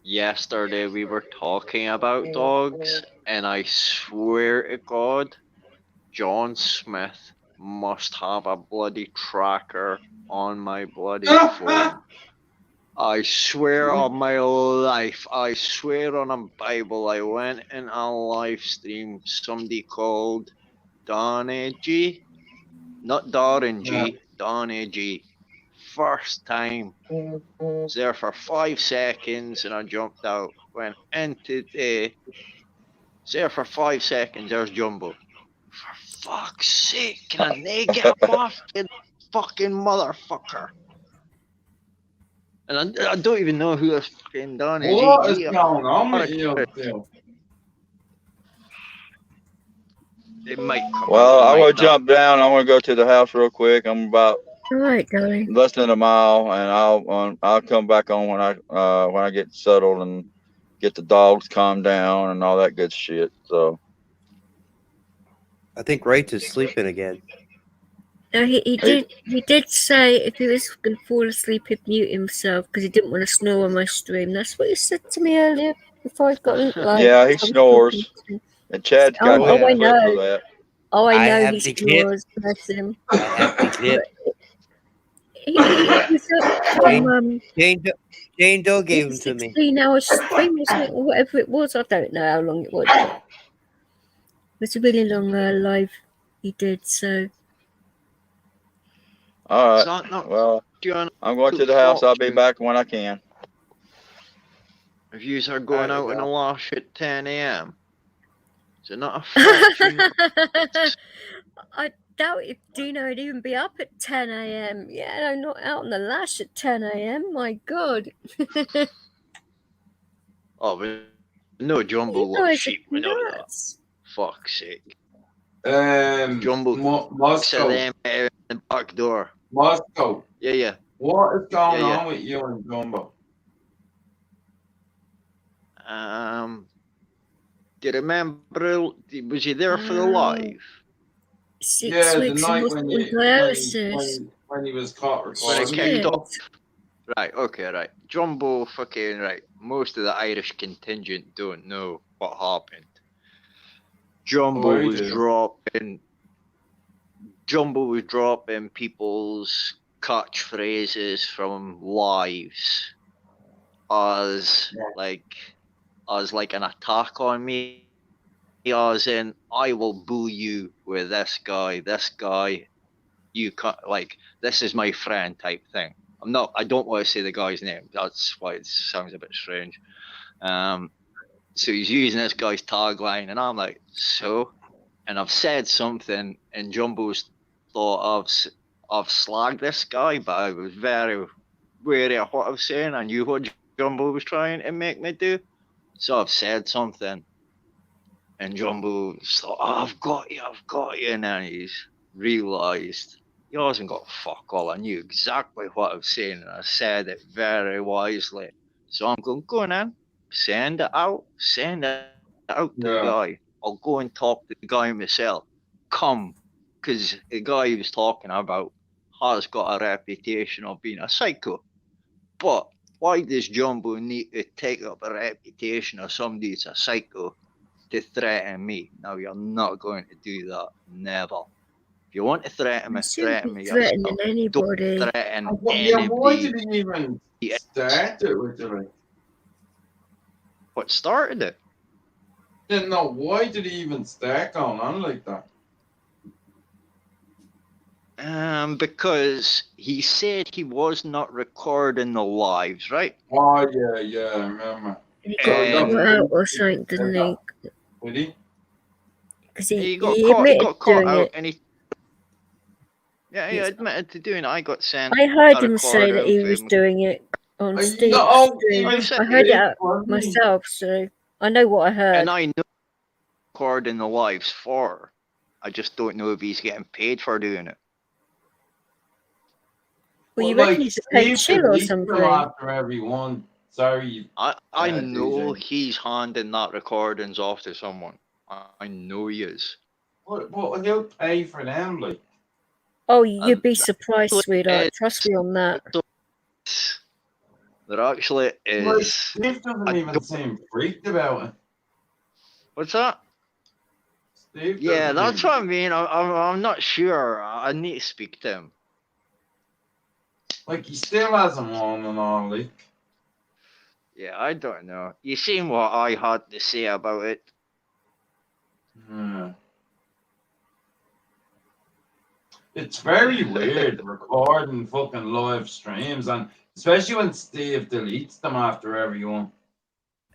Yesterday we were talking about dogs, and I swear to God, John Smith must have a bloody tracker on my bloody phone. I swear on my life, I swear on a Bible, I went in a live stream, somebody called Donny G, not Darren G, Donny G. First time. Was there for 5 seconds and I jumped out. Went into the. Was there for 5 seconds, there's Jumbo. For fuck's sake, can I get off the fucking motherfucker? And I don't even know who this fucking Donny G. What is going on with you? It might come Well, out, I'm gonna jump down. I'm gonna go to the house real quick. I'm about less than a mile, and I'll come back on when I get settled and get the dogs calmed down and all that good shit. So I think Rach is sleeping again. No, he did say if he was going to fall asleep, he'd mute himself because he didn't want to snore on my stream. That's what he said to me earlier before I got like. Yeah, he snores, and Chad's got I know. for that. Oh, I know he snores. Bless him. I have to clip. Jane Doe gave him to me. 16 hours stream or something, or whatever it was. I don't know how long it was. It was a really long live he did. So. All right. Well, I'm going to the house. I'll be back when I can. If you are going out in a lash at 10 a.m. Is it not a fraction? I doubt if Dino would even be up at 10 a.m. Yeah, I'm not out on the lash at 10 a.m. My God. Oh, but no, Jumbo loves sheep. We know that. Fuck's sake. Jumbo Moscow. Them in the back door. Moscow. Yeah. What is going on with you and Jumbo? Do you remember? Was you there for the live? 6 weeks the night when he was caught when it recording. kicked off. Right. Okay. Right. Jumbo. Fucking right. Most of the Irish contingent don't know what happened. Jumbo was dropping people's catchphrases from lives as like an attack on me. As in, I will bully you with this guy, you can't, like, this is my friend type thing. I don't want to say the guy's name. That's why it sounds a bit strange. So he's using this guy's tagline, and I'm like, so? And I've said something, and Jumbo's thought I've slagged this guy, but I was very wary of what I was saying. I knew what Jumbo was trying to make me do. So I've said something, and Jumbo thought, oh, I've got you. And then he's realised he hasn't got fuck all. I knew exactly what I was saying, and I said it very wisely. So I'm going, go on in, send it out to the guy. I'll go and talk to the guy myself. Come, because the guy he was talking about has got a reputation of being a psycho. But why does Jumbo need to take up a reputation of somebody that's a psycho to threaten me? No, you're not going to do that. Never. If you want to threaten me, threaten me. Threatening anybody. Don't threaten Yeah, why did anybody. he even start it originally? What started it? Didn't know. Why did he even start going on like that? Because he said he was not recording the lives, right? Oh, yeah, I remember. He got out or something, didn't he? Did he? Because He got he caught. He admitted got caught doing out, it. and he admitted to doing it. I got sent. I heard a him say that he was recording doing it on Steve's Oh, stream. he was I heard it fake, out wasn't he? myself, so I know what I heard. And I know recording the lives for. I just don't know if he's getting paid for doing it. Well, you Well, reckon like, he's a paid Steve chill or deletes them something? after every one. Sorry. I know DJ. he's handing that recordings off to someone. I know he is. What he'll pay for them, like. Oh, you'd be surprised, sweetheart. It's- Trust me on that. There actually Like, is. Steve doesn't even seem freaked about it. What's that? Steve Yeah, doesn't that's even- what I mean. I'm not sure. I need to speak to him. Like, he still hasn't won and all, like. Yeah, I don't know. You seen what I had to say about it? Yeah. It's very weird recording fucking live streams, and especially when Steve deletes them after every one.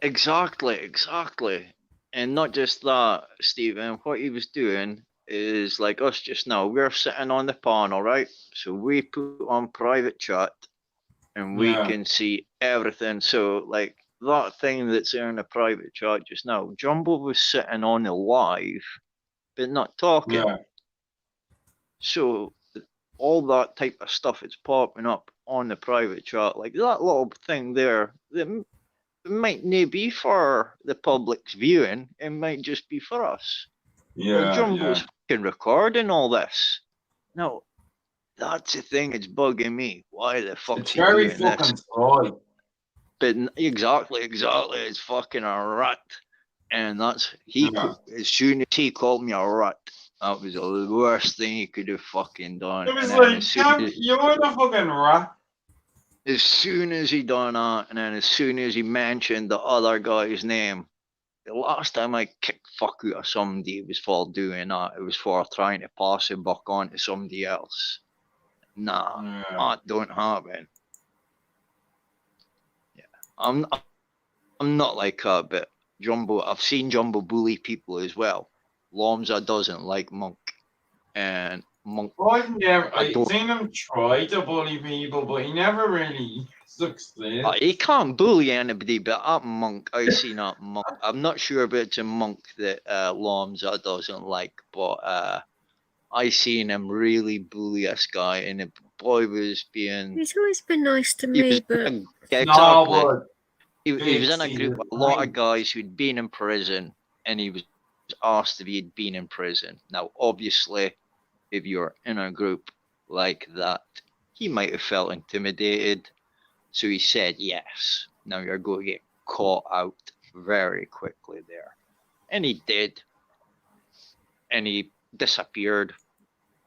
Exactly. And not just that, Stephen. What he was doing is like us just now. We're sitting on the panel, right? So we put on private chat, and we can see everything. So like that thing that's in the private chat just now, Jumbo was sitting on the live, but not talking. Yeah. So all that type of stuff is popping up on the private chat, like that little thing there. That might not be for the public's viewing. It might just be for us. Yeah. Jumbo's fucking recording all this. No, that's the thing. It's bugging me. Why the fuck? It's very doing fucking this? spry. But exactly. It's fucking a rat. And that's as soon as he called me a rat, that was the worst thing he could have fucking done. It was And then like, you're the fucking rat. as soon as he done that, and then as soon as he mentioned the other guy's name, the last time I kicked fuck out of somebody, it was for doing that. It was for trying to pass it back on to somebody else. Nah, that don't happen. Yeah, I'm not like that, but Jumbo, I've seen Jumbo bully people as well. Lomza doesn't like Monk, and Monk. I've seen him try to bully people, but he never really succeeds. He can't bully anybody, but at Monk, I seen that Monk. I'm not sure if it's a Monk that Lomza doesn't like, but I seen him really bully this guy, and the boy was being. He's always been nice to me, but exactly. He was in a group with a lot of guys who'd been in prison, and he was asked if he'd been in prison. Now, obviously, if you're in a group like that, he might have felt intimidated, so he said yes. Now you're going to get caught out very quickly there. And he did. And he disappeared.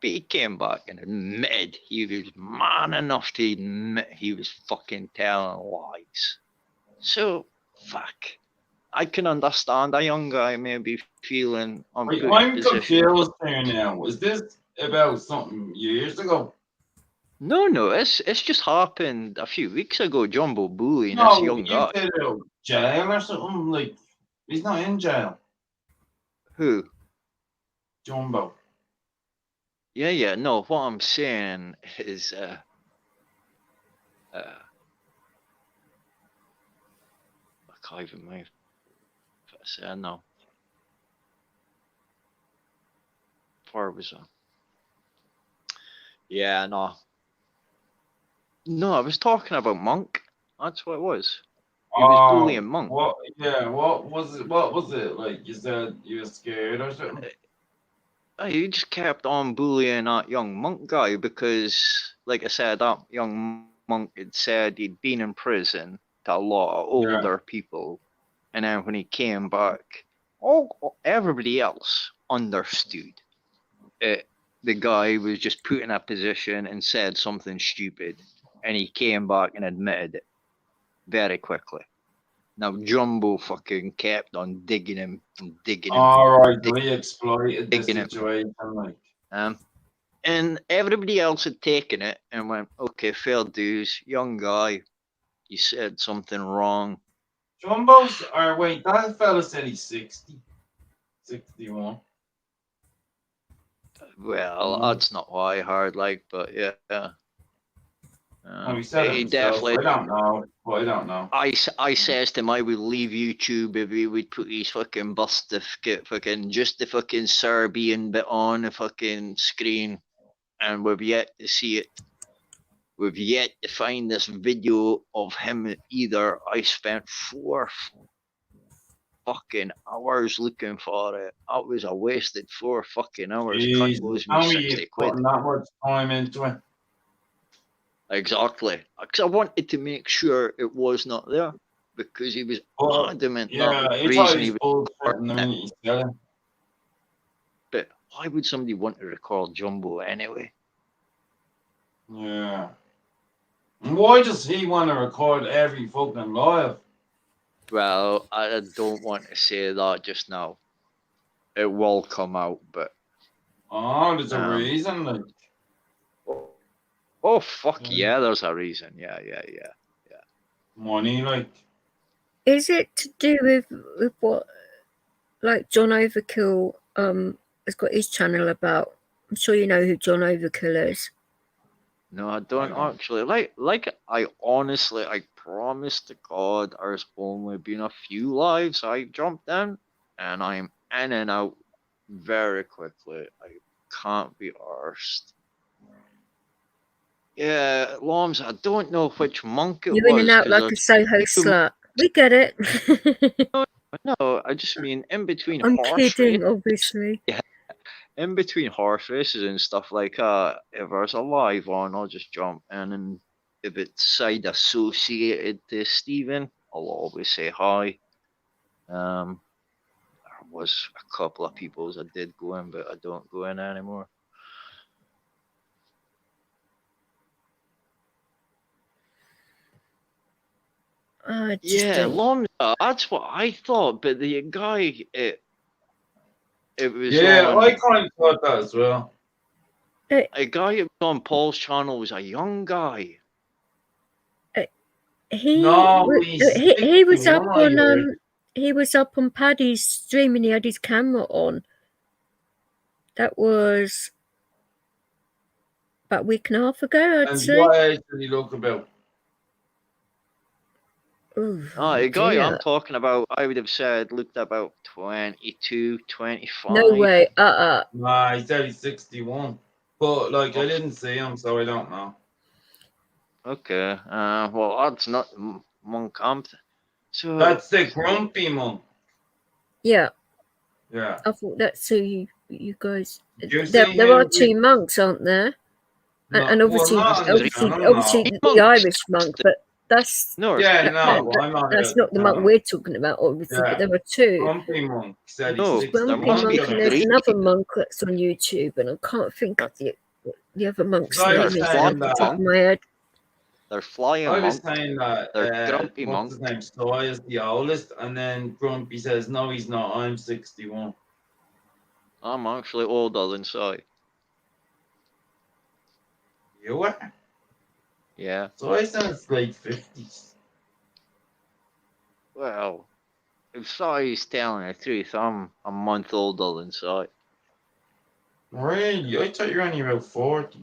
But he came back and admitted he was man enough to admit he was fucking telling lies. So, fuck. I can understand a young guy maybe feeling I'm confused here now. Was this about something years ago? No, it's just happened a few weeks ago. Jumbo bullying this young guy. You said jail or something? Like, he's not in jail. Who? Jumbo. Yeah. No, what I'm saying is, I can't even move. I said no. Where was I? Yeah, no. No, I was talking about Monk. That's what it was. He was bullying Monk. What? Yeah. What was it? What was it like? You said you were scared or something? He just kept on bullying that young Monk guy because, like I said, that young Monk had said he'd been in prison to a lot of older people, and then when he came back, everybody else understood. The guy was just put in a position and said something stupid, and he came back and admitted it very quickly. Now Jumbo fucking kept on digging him and digging him. Alright, we exploited the situation, like. And everybody else had taken it and went, okay, fair dues, young guy, you said something wrong. Jumbo's, or wait, that fella said he's 60. 61. Well, that's not what I heard, like, but yeah. He said it He himself. definitely. I don't know. I don't know. I says to him, I would leave YouTube if he would put his fucking birth certificate, fucking just the fucking Serbian bit on the fucking screen, and we've yet to see it. We've yet to find this video of him either. I spent 4 fucking hours looking for it. That was a wasted 4 fucking hours. Jeez, Cunt owes me how are 60 you quid. putting that much time into it? Exactly. Because I wanted to make sure it was not there. Because he was adamant Yeah, that was the it's reason he always was bullshit in the recording it. minute you said it. But why would somebody want to record Jumbo anyway? Yeah. And why does he want to record every fucking live? Well, I don't want to say that just now. It will come out, but... Oh, there's a reason, like... Oh, fuck yeah, there's a reason. Yeah. Money, like... Is it to do with what, like, John Overkill has got his channel about? I'm sure you know who John Overkill is. No, I don't actually. Like I honestly, I promise to God, there's only been a few lives I jumped in, and I'm in and out very quickly. I can't be arsed. Yeah, Loms, I don't know which monk it was. You're in and out like a Soho slut. We get it. No, I just mean in between I'm horse kidding, races. obviously. Yeah. In between horse races and stuff like if there's a live on, I'll just jump in, and if it's side associated to Stephen, I'll always say hi. There was a couple of people's I did go in, but I don't go in anymore. Yeah, long. That's what I thought, but the guy, it was. Yeah, I kind of thought that as well. A guy who was on Paul's channel was a young guy. He No, he was up on he was up on Paddy's stream and he had his camera on. That was about a week and a half ago, I'd say. What age did he look about? Ooh, a guy I'm talking about, I would have said looked about 22, 25. No way. Nah, he said he's 61. But like I didn't see him, so I don't know. Okay. Well, that's not monk. So that's the grumpy monk. Yeah. Yeah. I thought that's who you guys. You There are 2 monks, aren't there? No, and obviously, obviously the Irish monk, but that's I'm that's not the monk we're talking about, obviously. But there are 2. Grumpy monk. Grumpy monk, and there's another monk that's on YouTube, and I can't think of the other monk's name off the top of my head. They're flying monk. I was saying that Grumpy monk. What's his name? Soy is the oldest, and then Grumpy says, "No, he's not. I'm 61." I'm actually older than Soy. You are? Yeah. So I sounds like 50s. Well, if Soy's telling the truth, I'm a month older than Soy. Really? I thought you were only about 40.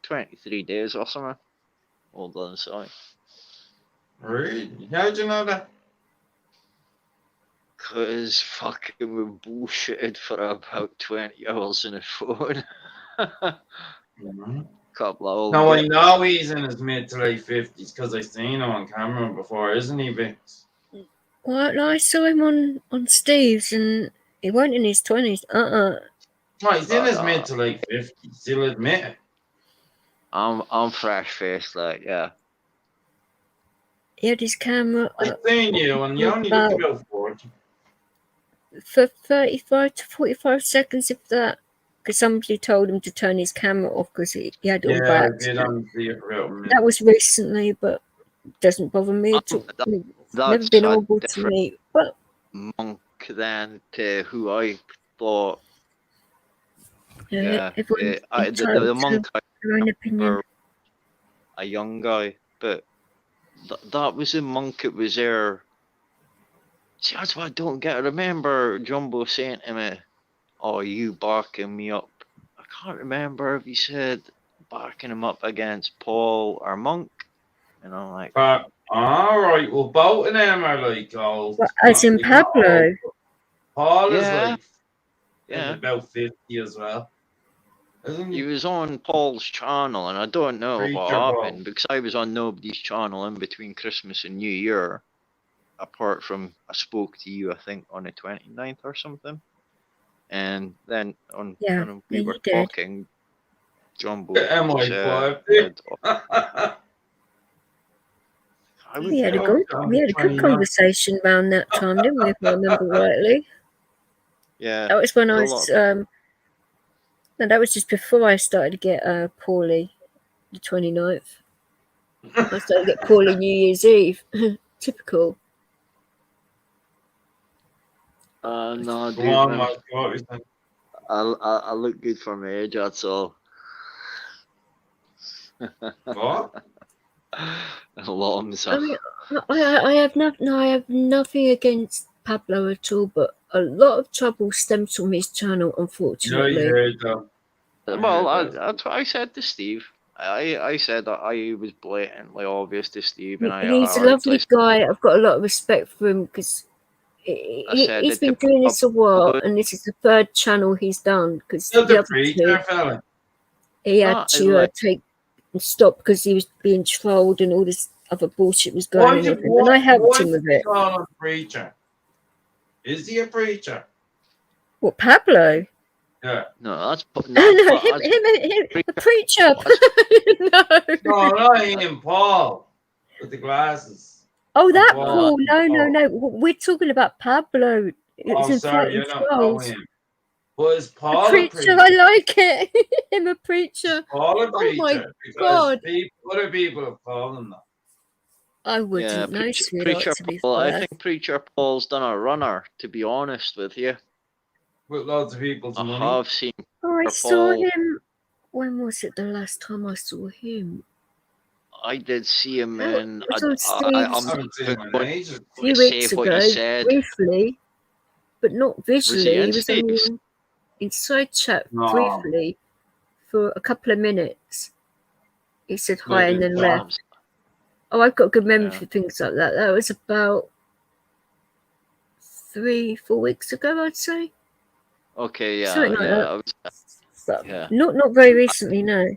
23 days or something. Older than Soy. Really? How'd you know that? Because fucking we bullshitted for about 20 hours on the phone. Couple of old No, I know he's in his mid to late 50s because I've seen him on camera before, isn't he, Vix? Well, I saw him on Steve's and he wasn't in his 20s. No, he's in his mid to late 50s, he'll admit it. I'm fresh faced, like, yeah. He had his camera. I've seen you, and you only look about 40. For 35 to 45 seconds, if that. Because somebody told him to turn his camera off because he had all back. That was recently, but it doesn't bother me at all. Never been able to meet. But monk then to who I thought. Yeah, the monk their own opinion. A young guy, but that was a monk. It was there See, that's what I don't get. I remember Jumbo saying to me, "Oh, you backing me up?" I can't remember if he said backing him up against Paul or Monk. And I'm like, all right. Well, both of them are like old. Well, as in Pablo. Paul is yeah, like yeah. about 50 as well. Isn't He he? was on Paul's channel, and I don't know what Preacher happened Paul. because I was on nobody's channel in between Christmas and New Year. Apart from I spoke to you, I think, on the 29th or something. And then when we were talking, Jumbo MI5. said, We had a good conversation around that time, didn't we? If I remember rightly. Yeah. That was when I was. No, that was just before I started to get poorly, the 29th. I started to get poorly New Year's Eve. Typical. No, dude, on, man. I look good for my age, that's all. What? Alonso. I mean, I have nothing against Pablo at all, but a lot of trouble stems from his channel, unfortunately. Well, that's what I said to Steve. I said that I was blatantly obvious to Steve, and He's a lovely guy. I've got a lot of respect for him because he's been doing this a while, and this is the third channel he's done. Because the other two, he had to take and stop because he was being trolled and all this other bullshit was going on, and I helped him with it. Call him preacher? Is he a preacher? What, Pablo? Yeah. No, that's him, a preacher. No, not him, Paul, with the glasses. Oh, that Paul. No. We're talking about Pablo. Sorry, you're not calling him. But is Paul a preacher? I like it. Him a preacher. Paul a preacher? Oh my God. Other people have called him that. I wouldn't know, Preacher Paul. I think Preacher Paul's done a runner, to be honest with you. With lots of people's money. I have seen. I saw him. When was it the last time I saw him? I did see him in. I'm a few weeks ago, briefly, but not visually. He was in side chat briefly for a couple of minutes. He said hi and then left. Oh, I've got a good memory for things like that. That was about 3-4 weeks ago, I'd say. Okay, yeah, something like that. Yeah. Not very recently, no.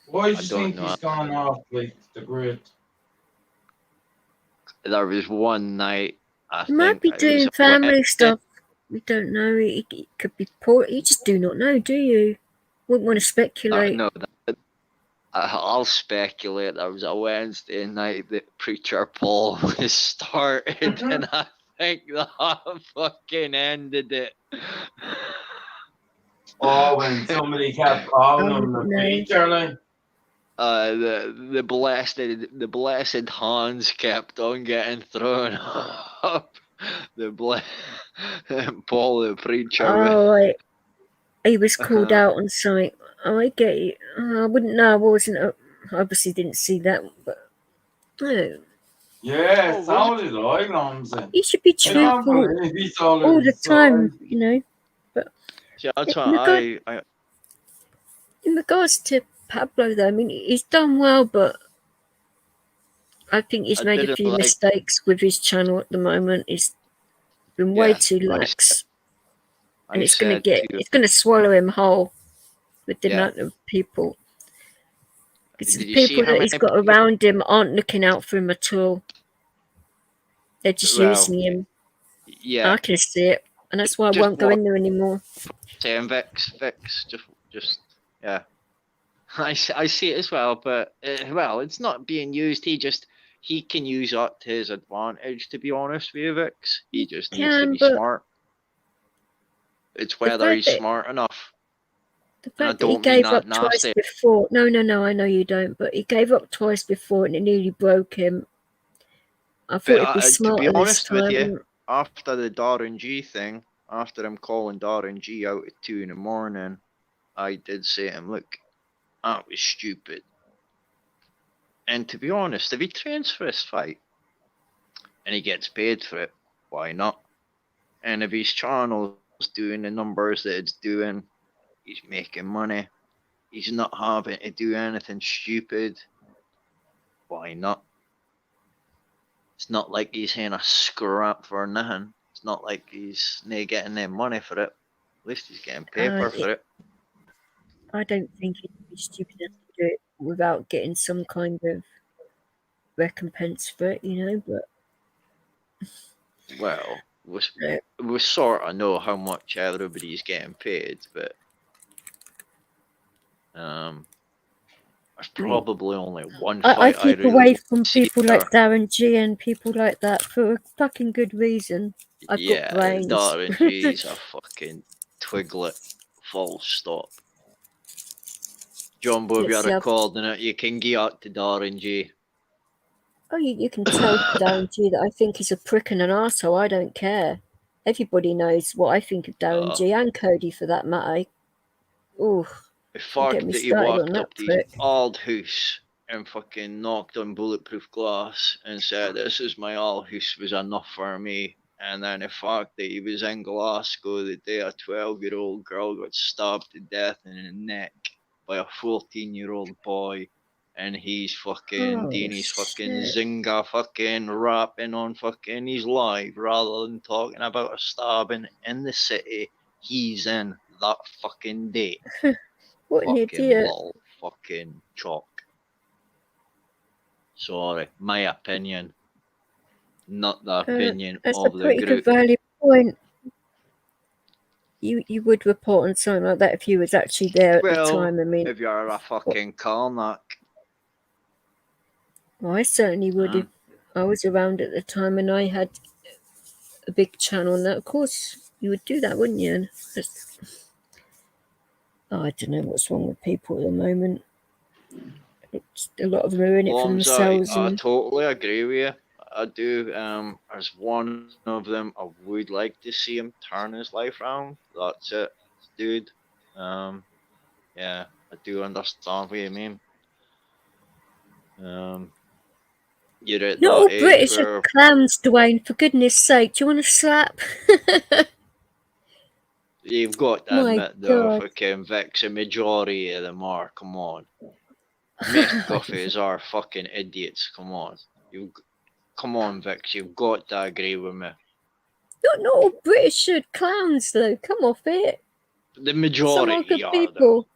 Why do you think he's gone off like the grid? There was one night. He might be doing family stuff. We don't know. He could be poor. You just do not know, do you? Wouldn't want to speculate. No, I'll speculate. There was a Wednesday night that Preacher Paul was started, and I think that fucking ended it. Oh, when somebody kept calling him the preacher, like. The blessed Hans kept on getting thrown up. Paul the preacher. Oh, he was called out on something. Oh, I get you. I wouldn't know. I wasn't. Obviously, didn't see that. But yeah, it sounded like Ramsey. He should be truthful all the time, you know. But yeah, that's what in regards to Pablo, though, I mean, he's done well, but I think he's made a few mistakes with his channel at the moment. He's been way too lax, and it's going to swallow him whole with the amount of people. Because the people that he's got around him aren't looking out for him at all. They're just using him. Yeah, I can see it, and that's why I won't go in there anymore. Saying Vix, just yeah. I see it as well, but it's not being used. He can use that to his advantage. To be honest with you, Vix, he just needs to be smart. It's whether he's smart enough. The fact that he gave up twice before. No, I know you don't, but he gave up twice before and it nearly broke him. I thought he'd be smarter to be honest this time. With you, after the Darren G thing, after him calling Darren G out at 2 a.m, I did say to him, look, that was stupid. And to be honest, if he trains for this fight and he gets paid for it, Why not? And if his channel's doing the numbers that it's doing, he's making money. He's not having to do anything stupid. Why not? It's not like he's having a scrap for nothing. It's not like he's not getting any money for it. At least he's getting paper for it. I don't think it'd be stupid enough to do it without getting some kind of recompense for it, you know, but... Well, we sort of know how much everybody's getting paid, but there's probably only one fight I keep really away from see people like Darren G and people like that for a fucking good reason. I've got brains. Darren G's a fucking twiglet. Full stop. John Bob, you're recording it. You can get out to Darren G. Oh, you can tell Darren G that I think he's a prick and an arsehole. I don't care. Everybody knows what I think of Darren G and Cody for that matter. Ooh. The fact that he walked up to his old house and fucking knocked on bulletproof glass and said, "This is my old house," was enough for me. And then the fact that he was in Glasgow the day a 12-year-old girl got stabbed to death in the neck by a 14-year-old boy, and he's fucking doing his fucking Zynga fucking rapping on fucking his live rather than talking about a stabbing in the city he's in that fucking day. What an idiot. Little fucking chalk. Sorry, my opinion. Not the opinion that's of a the pretty group. good valid point. You would report on something like that if you was actually there at the time. I mean, if you're a fucking Karnak. Well, I certainly would if I was around at the time and I had a big channel on that. Of course, you would do that, wouldn't you? I don't know what's wrong with people at the moment. It's, a lot of them are in it for themselves. I totally agree with you. I do. As one of them, I would like to see him turn his life around. That's it, dude. Yeah, I do understand what you mean. You're at not all that British where... are clowns, Dwayne. For goodness sake, do you want to slap? You've got to admit, though, fucking Vix, a majority of them are. Come on. Most guffies are fucking idiots. Come on. Come on, Vix, you've got to agree with me. Not all British are clowns, though. Come off it. The majority are, people. Though.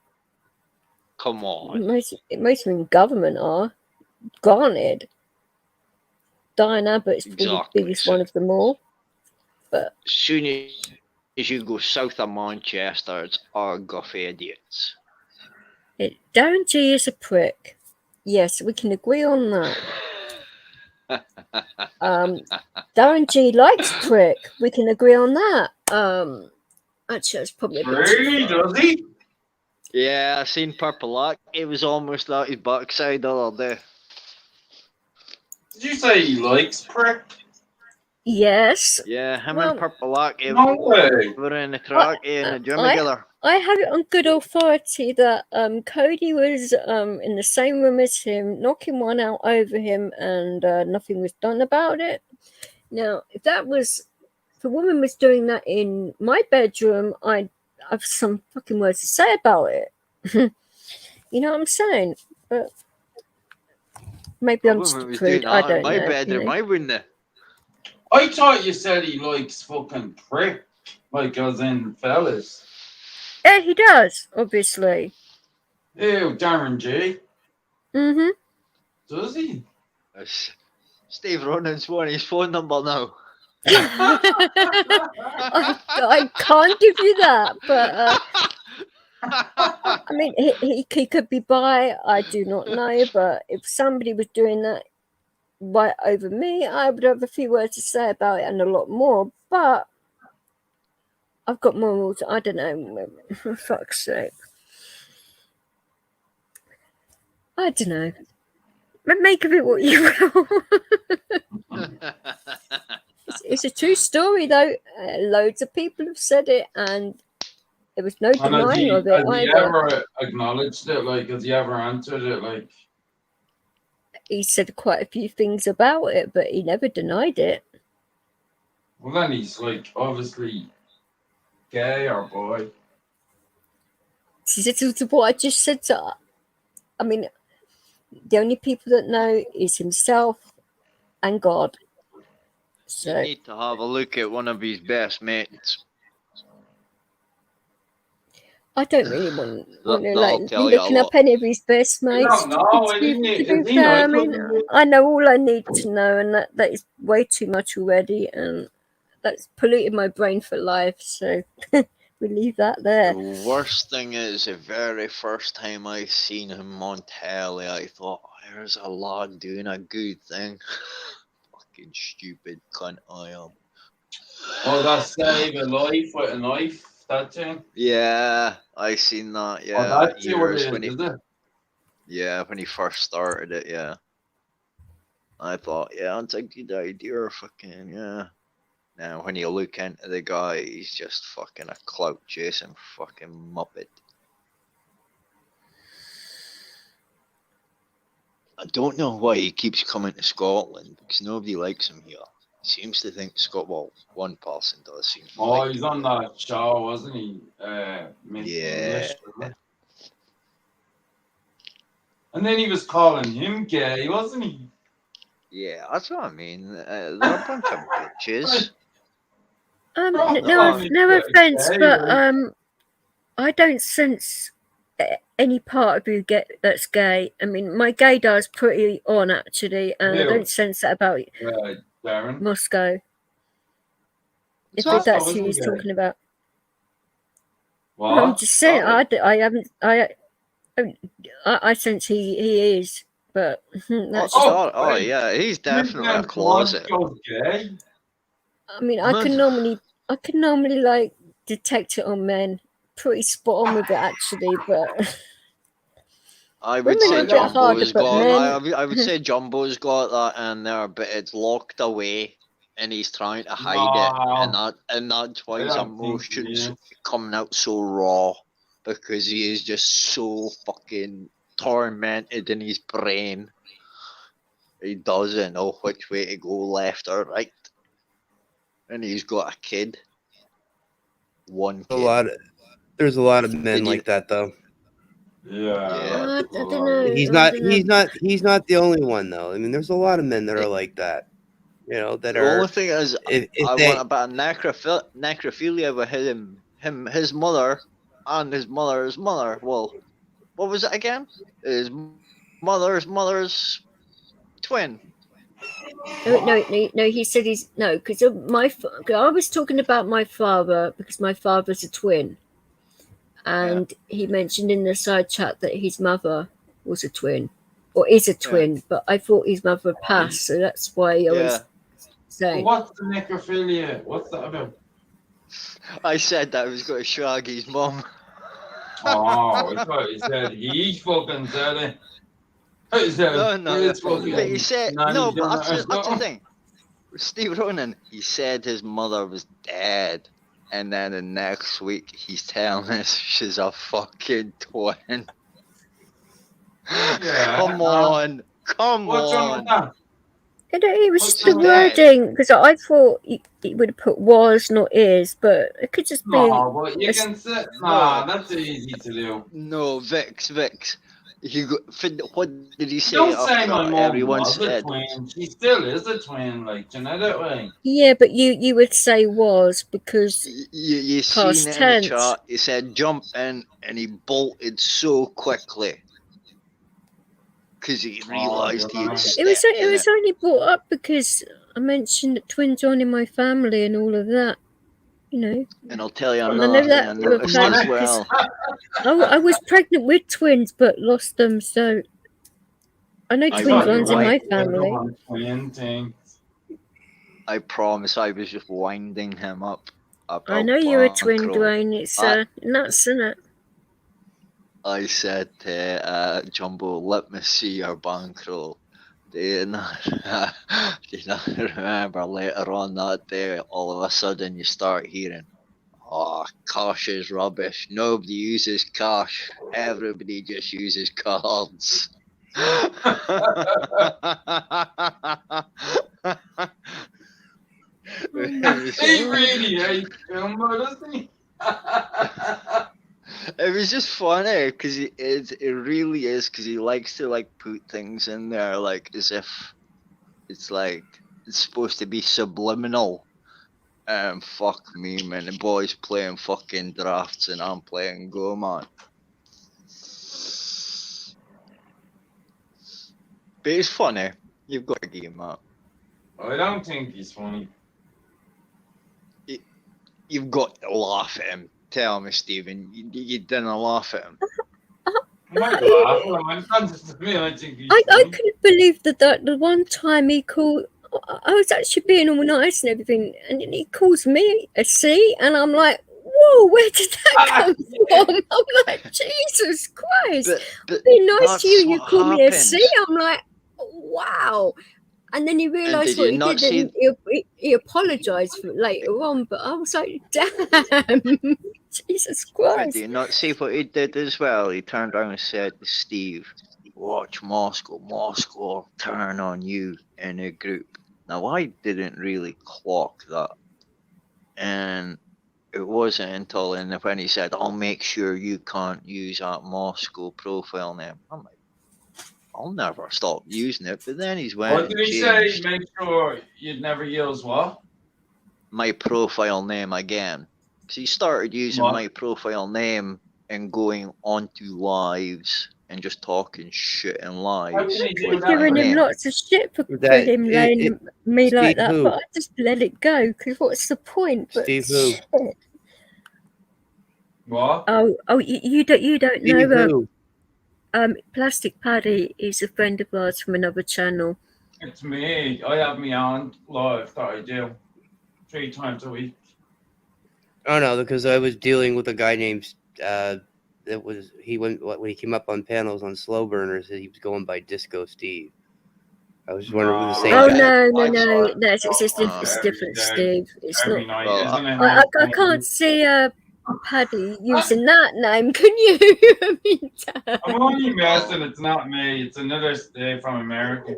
Come on. Most of them in government are. Granted. Diane Abbott's probably the biggest one of them all. But as soon as you go south of Manchester, it's all guffy idiots. Darren G is a prick. Yes, we can agree on that. Darren G likes prick. We can agree on that. Actually, it's probably a bit really, does he? Yeah, I seen Purple Lock. It was almost out his backside the other day. Did you say he likes prick? Yes. Yeah, him and Purple Lock. We're in the track in the gym together. I have it on good authority that Cody was in the same room as him, knocking one out over him, and nothing was done about it. Now, if a woman was doing that in my bedroom, I'd have some fucking words to say about it. You know what I'm saying? But maybe I'm just a prude. I don't know. My bedroom, I wouldn't. I thought you said he likes fucking prick, like as in fellas. Yeah, he does, obviously. Ew, Darren G. Mm-hmm. Does he? Steve Ronan's won his phone number now. I can't give you that, but I mean, he could be bi. I do not know, but if somebody was doing that right over me, I would have a few words to say about it and a lot more. But I've got morals. I don't know. For fuck's sake. I don't know. Make of it what you will. It's a true story, though. Loads of people have said it, and there was no denying of it. Has he ever acknowledged it? Like, has he ever answered it? Like, he said quite a few things about it, but he never denied it. Well, then he's like obviously gay or boy. This is what I just said. I mean, the only people that know is himself and God. So You need to have a look at one of his best mates. I don't really want to That'll like tell be you a looking up lot. any of his best mates. don't know, To is he be fair, I nice mean, looking? I know all I need to know, and that is way too much already, and that's polluted my brain for life. So we leave that there. The worst thing is, the very first time I seen him on telly, I thought, there's a lad doing a good thing. Fucking stupid cunt I am. Oh, that's save a life with a knife. That thing. Yeah, I seen that. Oh, Yeah, that's what years it when he, is it? yeah, when he first started it. Yeah, I thought, yeah, it's a good idea. Fucking yeah. Now when you look into the guy, he's just fucking a clout chasing fucking muppet. I don't know why he keeps coming to Scotland, because nobody likes him here. He seems to think well, one person does seem to Oh, like he's him. on that show, wasn't he? Miss Yeah. English, wasn't it? And then he was calling him gay, wasn't he? Yeah, that's what I mean. They're a bunch of bitches. No offense, but I don't sense any part of you that's gay. I mean, my gaydar's pretty on actually, and I don't sense that about Darren. Moscow. If Moscow that's who isn't he's gay. talking about. What? I'm just saying, Sorry. I haven't, I sense he is, but that's just. Oh yeah, he's definitely a closet. Gay. I mean, I can normally like detect it on men. Pretty spot on with it actually, but I would women are say a bit harder, Jumbo's but got. men. I would say Jumbo's got that in there, but it's locked away, and he's trying to hide it, and that's why his emotions coming out so raw, because he is just so fucking tormented in his brain. He doesn't know which way to go, left or right, and he's got a kid. One kid. There's a lot of men like that though. Yeah. I don't know. He's not the only one though. I mean, there's a lot of men that are like that. You know, that The are. only thing is, I want about necrophilia with his mother, and his mother's mother. Well, what was it again? His mother's twin. No. He said he's no, because I was talking about my father because my father's a twin, and he mentioned in the side chat that his mother was a twin, or is a twin, but I thought his mother passed, so that's why I was saying. Well, what's the necrophilia? What's that about? I said that I was going to shag his mum. Oh, I thought he said he fucking said it. No. But he said no. But that's the thing. Steve Ronan, he said his mother was dead, and then the next week he's telling us she's a fucking twin. Yeah, come on. What's wrong with that? It was just the wording, because I thought he would have put was, not is, but it could just be. No, but you can say, that's easy to do. No, Vix. What did he say? Don't say after my mom everyone was said? a twin. She still is a twin, like, genetically. Yeah, but you would say was because you past seen it tense. in the chat. He said jump in, and he bolted so quickly because he realised he had stepped It was only brought up because I mentioned that twins aren't in my family and all of that. You know. And I'll tell you And another I know thing I that noticed as well. I was pregnant with twins, but lost them. So I know twins aren't in my family. I promise, I was just winding him up. I know you're a twin, Dwayne. It's nuts, isn't it? I said to Jumbo, let me see your bankroll. Do you not remember later on that day, all of a sudden you start hearing, oh, cash is rubbish. Nobody uses cash. Everybody just uses cards. He really hates Jumbo, doesn't he? It was just funny because it really is, because he likes to like put things in there like as if it's like it's supposed to be subliminal. Fuck me, man. The boy's playing fucking drafts and I'm playing Go, man. But it's funny. You've got to give him up. I don't think he's funny. You've got to laugh at him. Tell me, Stephen. You didn't laugh at him. I couldn't believe that the one time he called, I was actually being all nice and everything, and then he calls me a C, and I'm like, whoa, where did that come from? I'm like, Jesus Christ. But being nice to you, you what call me a C. happens. I'm like, wow. And then he realised did what you he not did, and he apologised for it later on, but I was like, damn, Jesus But Christ. do you not see what he did as well? He turned around and said to Steve, watch Moscow. Moscow will turn on you in a group. Now, I didn't really clock that. And it wasn't until when he said, I'll make sure you can't use that Moscow profile name. I'm like, I'll never stop using it. But then he's went What and did he say? changed Make sure you'd never use what? my profile name again. Because he started using What? my profile name and going onto lives and just talking shit in lives. did he do with that? my Giving him name. lots of shit for That- him laying me Steve like that, who? but I just let it go because what's the point? But Steve who? shit. What? Oh, you don't Steve know. who? Plastic Paddy is a friend of ours from another channel. It's me. I have me on live that I do 3 times a week. Oh no, because I was dealing with a guy named when he came up on panels on Slow Burners, he was going by Disco Steve. I was wondering if it was the same Oh guy. no, it's different, Steve. It's Every not. night, isn't it? I can't see Paddy using that name, can you? I mean, I'm only messing. It's not me. It's another Steve from America.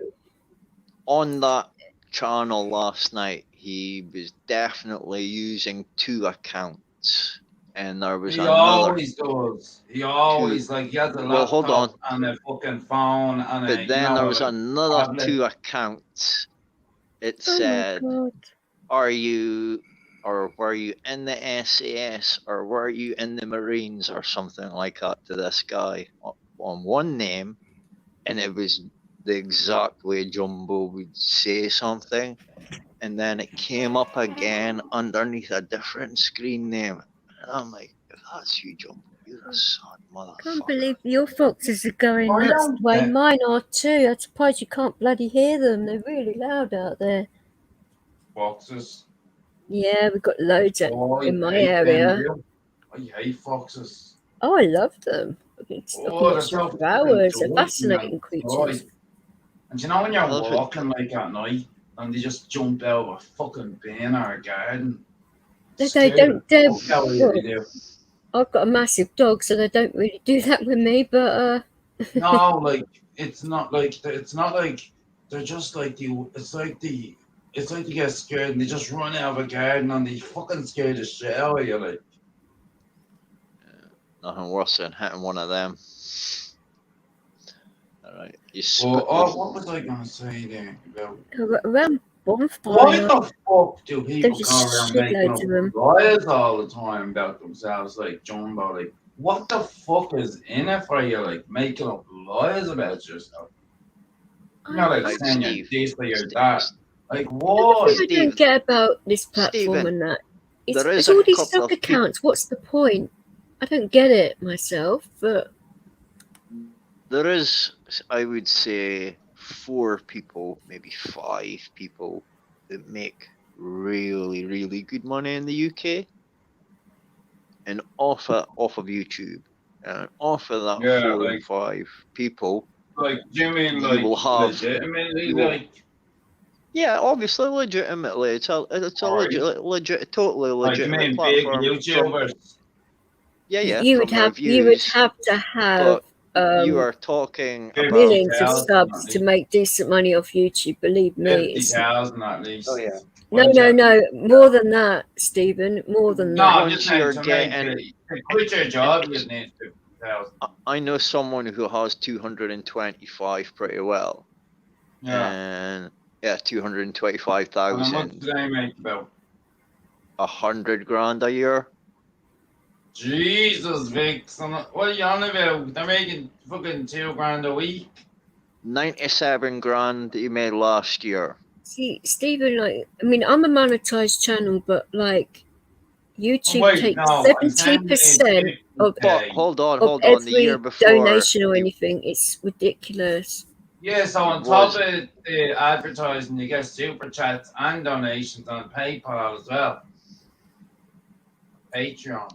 On that channel last night, he was definitely using 2 accounts. And there was He another. always does. He always, like, he has a Well, hold on. laptop and a fucking phone and a, But then there was another tablet. 2 accounts. It oh said, my God. were you in the SAS or were you in the Marines or something like that to this guy on one name, and it was the exact way Jumbo would say something, and then it came up again underneath a different screen name. And I'm like, if that's you, Jumbo, you're a sad motherfucker. Can't believe your foxes are going I nuts the don't way think- mine are too. I'm surprised you can't bloody hear them. They're really loud out there. Foxes. Yeah, we've got loads in my hate them, area. real. I hate foxes. Oh, I love them. I can stop and they're watch so them for hours. They're fucking fascinating cute, creatures. And you know when you're I love it. walking like at night and they just jump out of a fucking bin or a garden? They Scary don't. fuck out of you, Well, they do. I've got a massive dog, so they don't really do that with me. But No, like it's not like they're just like you. It's like they get scared and they just run out of a garden and they fucking scare the shit out of you. Like, Nothing worse than hitting one of them. Alright, you what was I gonna say there about? around Why bonfire, the fuck do people there's go just around making shitloads up of them. lies all the time about themselves, like Jumbo? Like, what the fuck is in it for you? Like, making up lies about yourself? You're not like Like saying you're Steve. this or you're Steve. that. Like, The what? thing I don't get about this platform Stephen, and that there it's is all a these couple stock of peop- accounts. What's the point? I don't get it myself, but There is, I would say, 4 people, maybe 5 people that make really, really good money in the UK, and off of YouTube, and off of that Yeah, 4 like- and 5 people, Like, do you mean You like will have- legitimately you will- like? yeah, obviously, legitimately, it's a Alright. totally Like, you legitimate mean big platform. YouTubers? Yeah, you would from have reviews, to have you are talking Fifty about millions of 50,000 subs at to least. make decent money off YouTube. Believe me, it's 50,000 at least. Oh yeah. No. More than that, Stephen. More than No, that. I'm just saying You're to getting. quit your job, you need 50,000. I know someone who has 225 pretty well. Yeah. And And how much 225,000. do they make about? 100 grand a year. Jesus, Vic. What are you on about? They're making fucking 2 grand a week. 97 grand he made last year. See, Stephen, like, I mean, I'm a monetized channel, but like, YouTube Wait, takes no, I'm saying 70% of But hold on. every The year before. donation or anything. It's ridiculous. Yeah, so on top of the advertising, you get super chats and donations on PayPal as well. Patreon.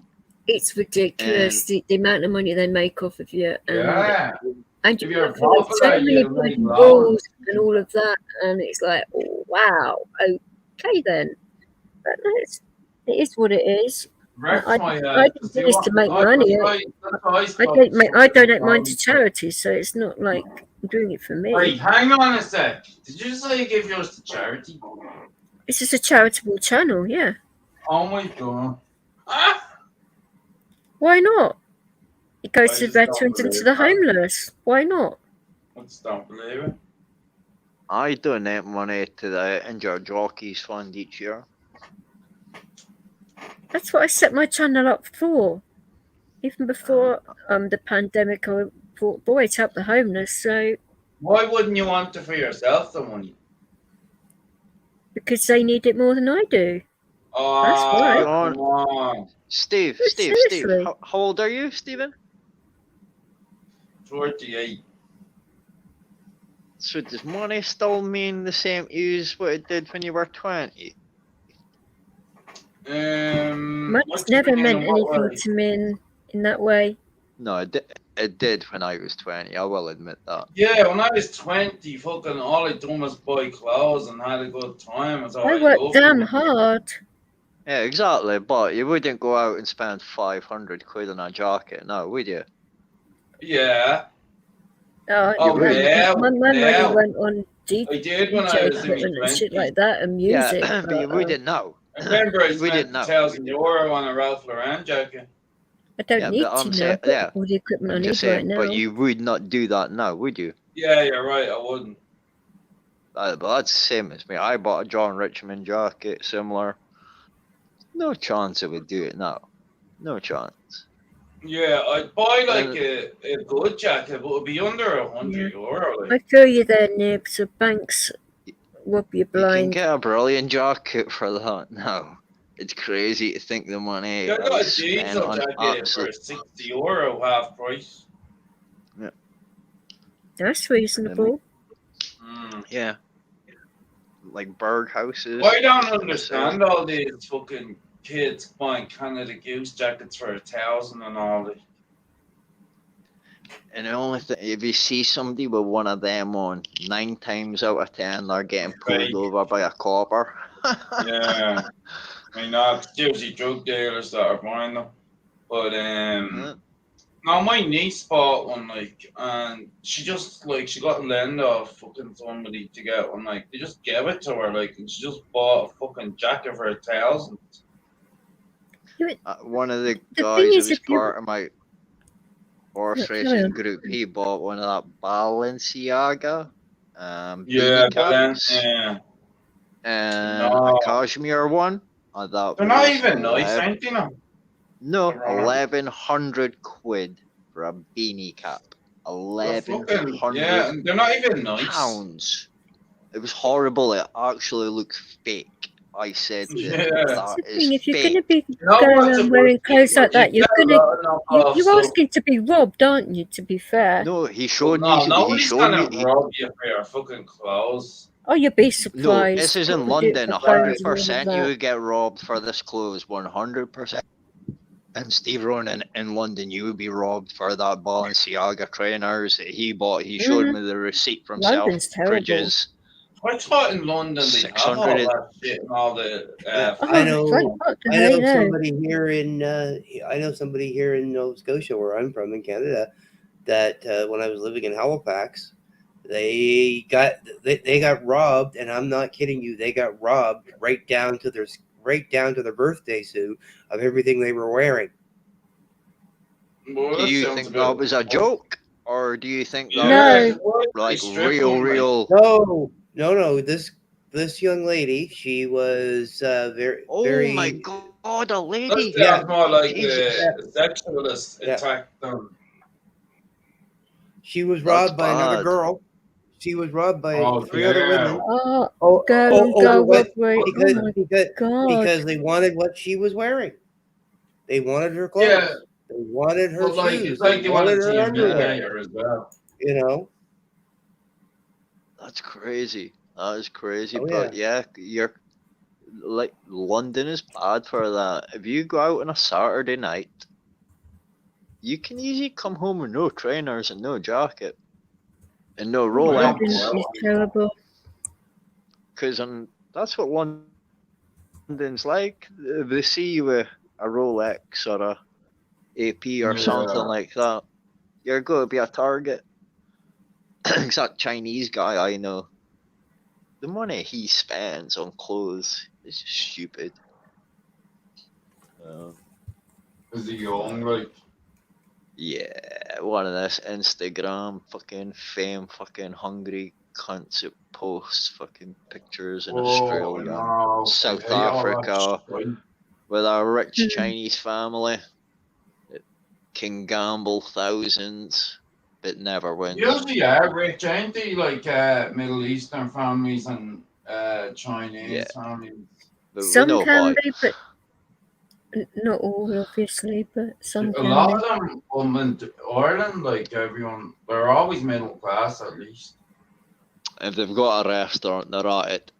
It's ridiculous the amount of money they make off of you. And If you you're have to follow so popular, many you make bloody loads. rules and all of that, and it's like, oh, wow, okay then. But no, it is what it is. I didn't do this to make money. I donate mine to charity, so it's not like I'm doing it for me. Wait, hang on a sec. Did you say you give yours to charity? This is a charitable channel, yeah. Oh my god. Why not? It goes to veterans and to the homeless. Why not? I just don't believe it. I donate money to the Injured Jockeys Fund each year. That's what I set my channel up for. Even before the pandemic, I thought, boy, to help the homeless. So why wouldn't you want it for yourself, the money? Because they need it more than I do. That's why. Come on. Steve, how old are you, Stephen? 48. So does money still mean the same to you as what it did when you were 20? Money's never meant anything to me in that way. No, it did when I was 20, I will admit that. Yeah, when I was 20, fucking all I done was buy clothes and had a good time. I worked damn hard. Yeah, exactly, but you wouldn't go out and spend 500 quid on a jacket, no, would you? Yeah. My money went on DJ equipment and shit like that, and music. Yeah, but you wouldn't know. I remember I spent €1,000 on a Ralph Lauren jacket. I don't need to know. I've got all the equipment I need right now. But you would not do that now, would you? Yeah, you're right, I wouldn't. But that's the same as me. I bought a John Richmond jacket, similar. No chance I would do it now. No chance. Yeah, I'd buy like a good jacket, but it'd be under €100. Like. I feel you there, Nib. So banks will be blind. You can get a brilliant jacket for that now. It's crazy to think the money I got a is spent diesel on jacket for €60, half price. Yeah. That's reasonable. Yeah. Like bird houses. I don't understand all these fucking kids buying Canada Goose jackets for $1,000 and all that. And the only thing, if you see somebody with one of them on, 9 times out of 10 they're getting pulled over by a copper. Yeah. I mean, it's usually drug dealers that are buying them. But, no, my niece bought one, like, and she just, like, she got lend off fucking somebody to get one, like, they just gave it to her, like, and she just bought a fucking jacket for $1,000. One of the guys who was part of my horse racing group, he bought one of that Balenciaga and a cashmere one. They're not even nice, ain't they? No, 1,100 quid for a beanie cap. 1,100 yeah, and they're not even nice. Pounds. It was horrible. It actually looked fake. I said that is if you're fake. going to be going around wearing clothes like that, you're asking to be robbed, aren't you? To be fair. No, he showed me. Nobody's gonna rob you for your fucking clothes. Oh, you'd be surprised. No, this is in London. 100% you would get robbed for this clothes. 100%. And Steve Ronan in London, you would be robbed for that Balenciaga trainers that he bought. He showed me the receipt from Selfridges. I thought in London they have all that shit and all the. I know somebody here in Nova Scotia, where I'm from in Canada, that when I was living in Halifax, They got robbed, and I'm not kidding you. They got robbed right down to their birthday suit of everything they were wearing. Well, Do you sounds think a that bit- was a joke, or do you think that Yeah, was like real? No. This young lady, she was very Oh my God, a lady! That sounds more like Jesus. a sexualist Yeah. attack than. She was That's robbed by another bad. girl. She was robbed by Oh, 3 other women. Oh, girl on girl what? robbery. Because, Oh my because, God. because they wanted what she was wearing. They wanted her clothes. Yeah. They wanted her But like, shoes. it's like They they want wanted to her underwear. humiliate her as well. You know. That's crazy. That is crazy. Oh, But yeah, you're like London is bad for that. If you go out on a Saturday night, you can easily come home with no trainers and no jacket and no London Rolex. is terrible. Because that's what London's like. If they see you with a Rolex or a AP or something like that, you're going to be a target. It's that Chinese guy I know. The money he spends on clothes is just stupid. Is he young, like? Yeah, one of this Instagram fucking fame fucking hungry cunts that posts fucking pictures in Australia, no, South I hate all that Africa, shit. with a rich Chinese family that can gamble thousands but never wins. Usually, rich, ain't they? Like Middle Eastern families and Chinese families. But Some no, can boy. be, but not all, obviously. But some A can lot be. of them come into Ireland, like everyone, they're always middle class at least. If they've got a restaurant, they're at it.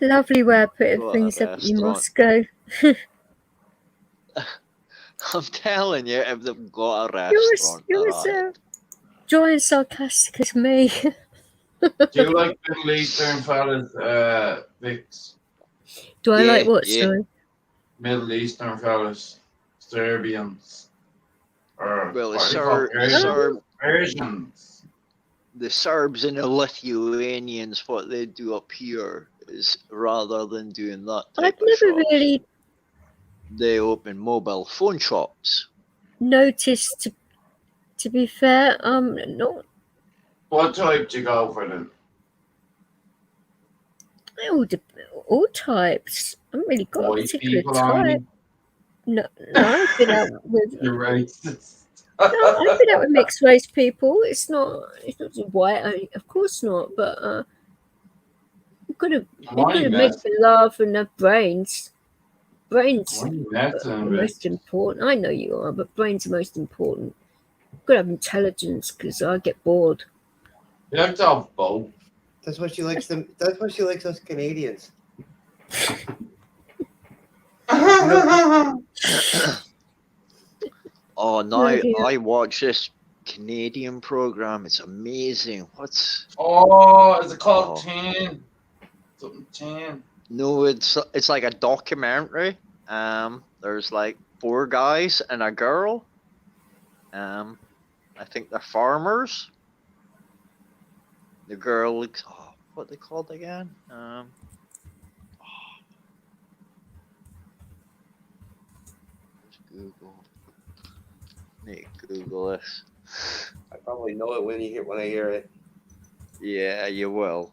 Lovely way of putting Got things a up. You restaurant. must go. I'm telling you, if they've got a You're restaurant, they're as at it. dry and sarcastic as me. Do you like Middle Eastern fellas, Vix? Do I like what, sorry? Middle Eastern fellas, Serbians, or Well, what the are they called? Persians. The Serbs and the Lithuanians, what they do up here is rather than doing that I've type of never shops, really they open mobile phone shops. noticed, to be fair. Not What type do you go for then? all types. I haven't really got a White particular people type. only? No, I've been out with. You're racist. No, I've been out with mixed race people. It's not just white. Of course not. But you've got to make me laugh and have brains. Brains are the most important. I know you are, but brains are most important. You've got to have intelligence because I get bored. You have to have both. That's what she likes them. That's what she likes us Canadians. Oh, now I watch this Canadian program. It's amazing. Is it called 10? Something 10. No, it's like a documentary. There's like 4 guys and a girl. I think they're farmers. The girl looks. Oh, what they called again? Google. Need to Google this. I probably know it when I hear it. Yeah, you will.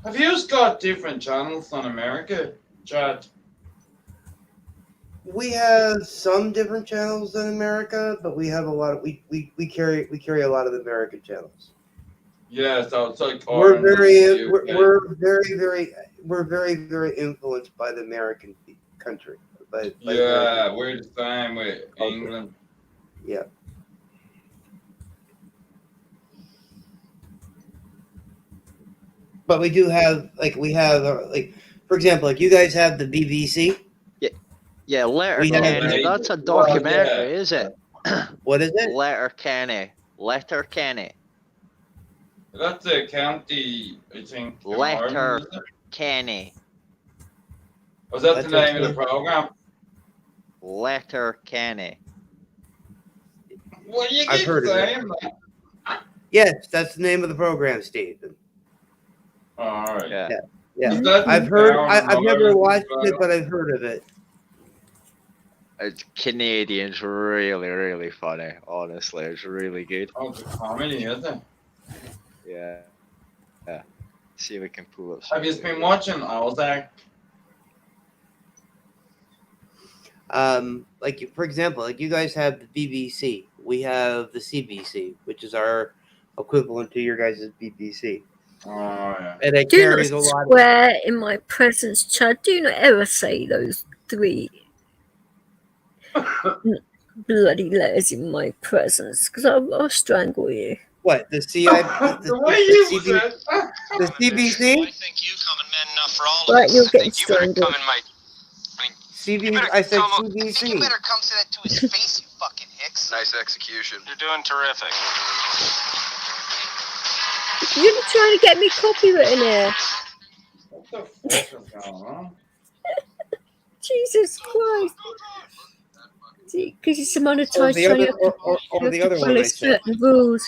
Have you got different channels on America, Chad? We have some different channels in America, but we have a lot of we carry a lot of American channels. Yeah, so it's like We're very influenced by the American country. Yeah, we're the same with England. Yeah. But we do have for example, like you guys have the BBC. Yeah, Letterkenny. That's a documentary, is it? What is it? Letterkenny. Letterkenny. That's a county, I think. Letterkenny. Was that the name of the program? Letterkenny. What you I've keep heard of it. saying? Yes, that's the name of the program, Stephen. All right. Yeah. Yeah. Is that I've heard. down I've never Ireland watched as it, well? but I've heard of it. Canadians really, really funny. Honestly, it's really good. Oh, it's a comedy, isn't it? Yeah. Yeah. See if we can pull up. Have you been watching Ozark? Like for example, like you guys have the BBC, we have the CBC, which is our equivalent to your guys' BBC. Oh yeah. And it Do carries a not lot. swear in my presence, Chad. Do not ever say those 3 bloody letters in my presence, because I'll strangle you. What the CI? The way you said. The CBC? I think you coming men enough for all of Right, us. you're I getting think you better strangled. come in my. CB. I said I think you CBC. better come say that to his face, you fucking hicks. Nice execution. You're doing terrific. You're trying to get me copywritten here. What the fuck is going on? Jesus Christ. Because it's a monetized Or the show, other, you have to, or you have the to other one follow I said. certain rules.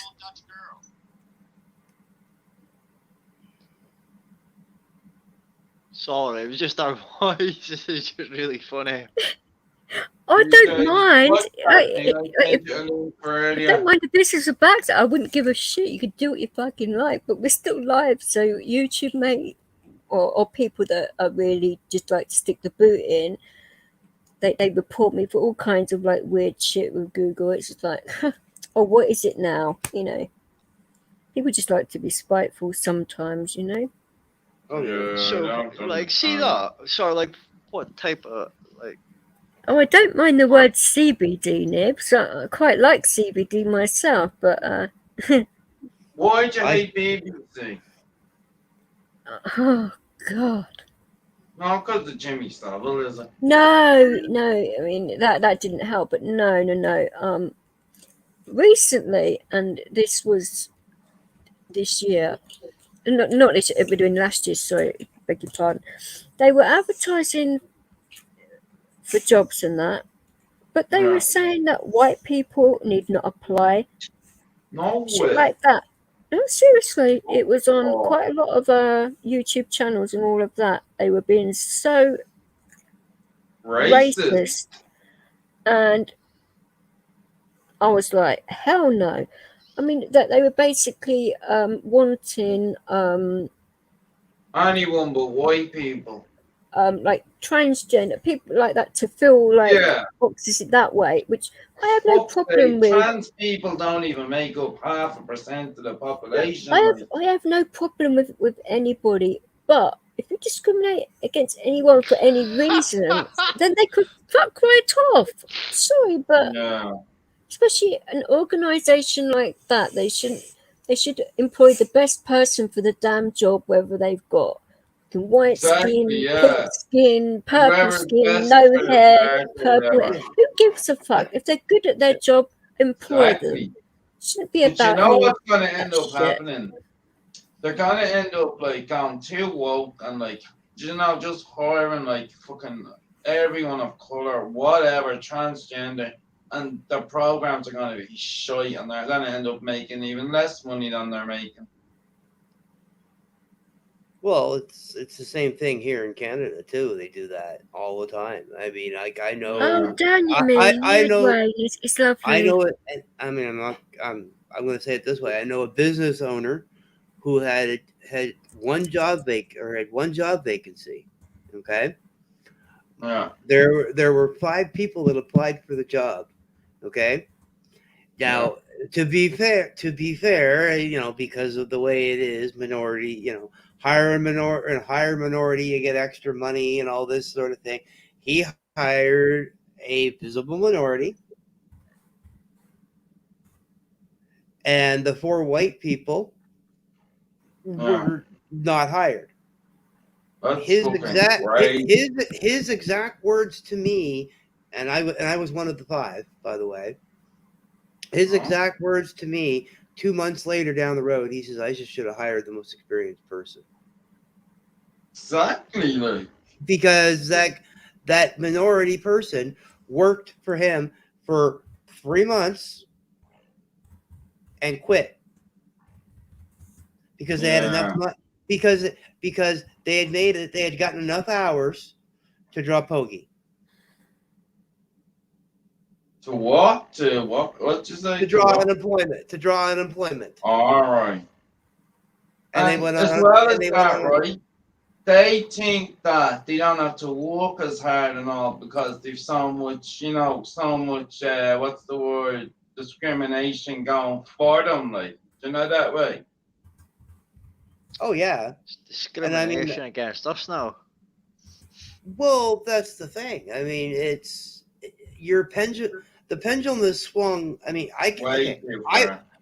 Sorry, it was just our voice. It's just really funny. I You don't guys- mind. what's happening? I If, can't do it for I earlier. don't mind if this is about it. I wouldn't give a shit. You could do what you fucking like, but we're still live. So YouTube, mate, or people that are really just like to stick the boot in, they report me for all kinds of like weird shit with Google. It's just like, oh, what is it now? You know, people just like to be spiteful sometimes. You know. Oh yeah. So, like, see that? So, like, what type of, like, Oh, I don't mind the word CBD, Nibs. I quite like CBD myself, but Why'd you hate BBC? oh god. No, because of Jimmy Savile, is it? No, I mean that didn't help, but no. Recently, and this was this year, not this year, but doing last year. Sorry, beg your pardon. They were advertising for jobs and that, but they were saying that white people need not apply. No Shit way. like that. No, seriously, it was on quite a lot of YouTube channels and all of that. They were being so racist. And I was like, hell no. I mean, that they were basically wanting Anyone but white people. like transgender people like that to feel like boxes that way, which I have no problem with. Trans people don't even make up 0.5% of the population. I have no problem with anybody, but if you discriminate against anyone for any reason, then they could fuck right off. Sorry, but especially an organization like that, they should employ the best person for the damn job, whether they've got white skin, pink skin, purple skin, no hair, purple hair. Who gives a fuck? If they're good at their job, employ them. It shouldn't be about. You know what's going to end up happening? They're going to end up like going too woke and like, you know, just hiring like fucking everyone of color, whatever, transgender, and the programs are going to be shite, and they're going to end up making even less money than they're making. Well, it's the same thing here in Canada too. They do that all the time. I mean, like I know. Oh, damn you, man! I know. It's lovely. I know it. I mean, I'm not. I'm going to say it this way. I know a business owner who had one job vacancy. Okay. Yeah. There were 5 people that applied for the job. Okay. Now, to be fair, you know, because of the way it is, minority, you know, hire a minority, you get extra money and all this sort of thing. He hired a visible minority, and the 4 white people were not hired. His exact words to me, and I was one of the 5, by the way. His exact words to me 2 months later down the road, he says, I just should have hired the most experienced person. Exactly. Like. Because that minority person worked for him for 3 months, and quit because they had enough money. Because they had made it, they had gotten enough hours to draw pogey. To what? To what? What you say? To draw unemployment. To draw unemployment. All right. And they went on. As well as they that, right? They think that they don't have to work as hard and all because there's so much, you know, so much. What's the word? Discrimination going for them, like, you know, that way. Oh yeah, discrimination against us now. Well, that's the thing. I mean, it's your pendulum. The pendulum is swung. I mean,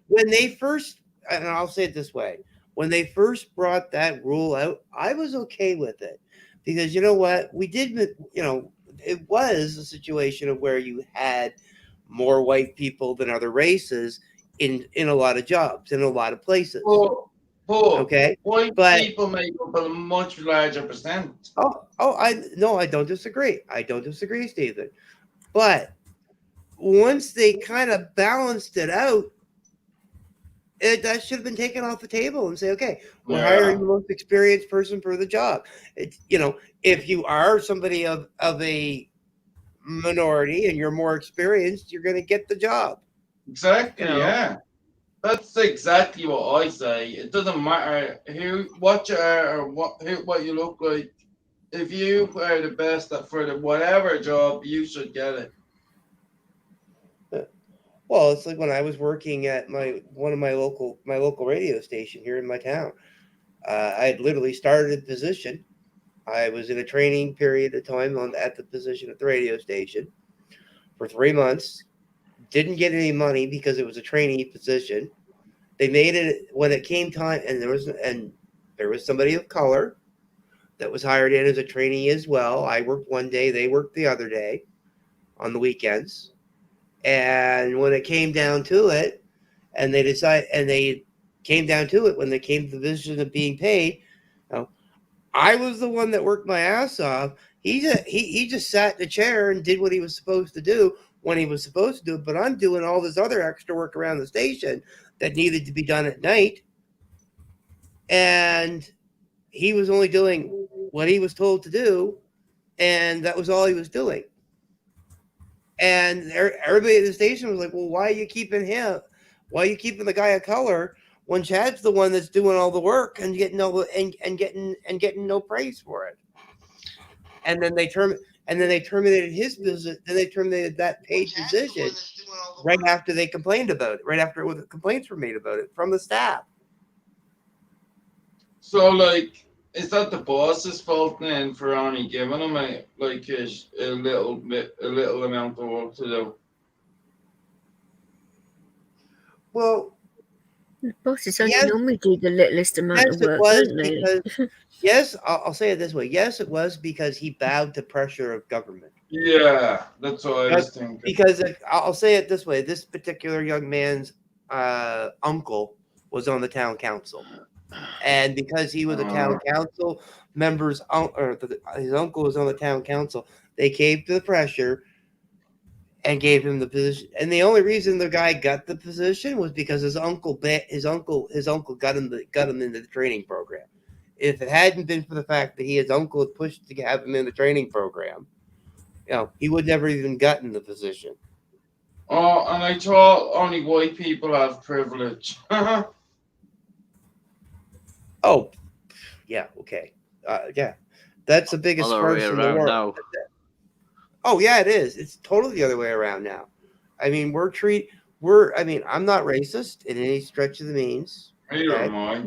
when they first, and I'll say it this way, when they first brought that rule out, I was okay with it because you know what, we did. You know, it was a situation of where you had more white people than other races in a lot of jobs in a lot of places. Okay, white people make up a much larger percent. I don't disagree. I don't disagree, Stephen. But once they kind of balanced it out, that should have been taken off the table and say, okay, we're hiring the most experienced person for the job. It's, you know, if you are somebody of a minority and you're more experienced, you're going to get the job. Exactly. You know? Yeah. That's exactly what I say. It doesn't matter what you are or what you look like. If you are the best for the whatever job, you should get it. Well, it's like when I was working at my local radio station here in my town. I had literally started a position. I was in a training period of time at the position at the radio station for 3 months. Didn't get any money because it was a trainee position. They made it when it came time, and there was somebody of color that was hired in as a trainee as well. I worked one day, they worked the other day on the weekends. And when it came down to it, when they came to the position of being paid, you know, I was the one that worked my ass off. He just sat in a chair and did what he was supposed to do when he was supposed to do it. But I'm doing all this other extra work around the station that needed to be done at night. And he was only doing what he was told to do. And that was all he was doing. And everybody at the station was like, well, why are you keeping him? Why are you keeping the guy of color when Chad's the one that's doing all the work and getting getting no praise for it? And then they terminated his position. Then they terminated that paid position right after they complained about it. Right after the complaints were made about it from the staff. So, like, is that the boss's fault then for only giving him a little amount of work to do? Well, the bosses only normally do the littlest amount of work, don't they? Yes, I'll say it this way. Yes, it was because he bowed to pressure of government. Yeah, that's what I was thinking. Because I'll say it this way: this particular young man's uncle was on the town council, and because he was a town council member's his uncle was on the town council, they caved to the pressure and gave him the position. And the only reason the guy got the position was because his uncle got him into the training program. If it hadn't been for the fact that his uncle had pushed to have him in the training program, you know, he would never even gotten the position. Oh, and I thought only white people have privilege. Oh, yeah, okay. Yeah, that's the biggest farce in the world. Now. Oh, yeah, it is. It's totally the other way around now. I mean, I'm not racist in any stretch of the means. Neither am I.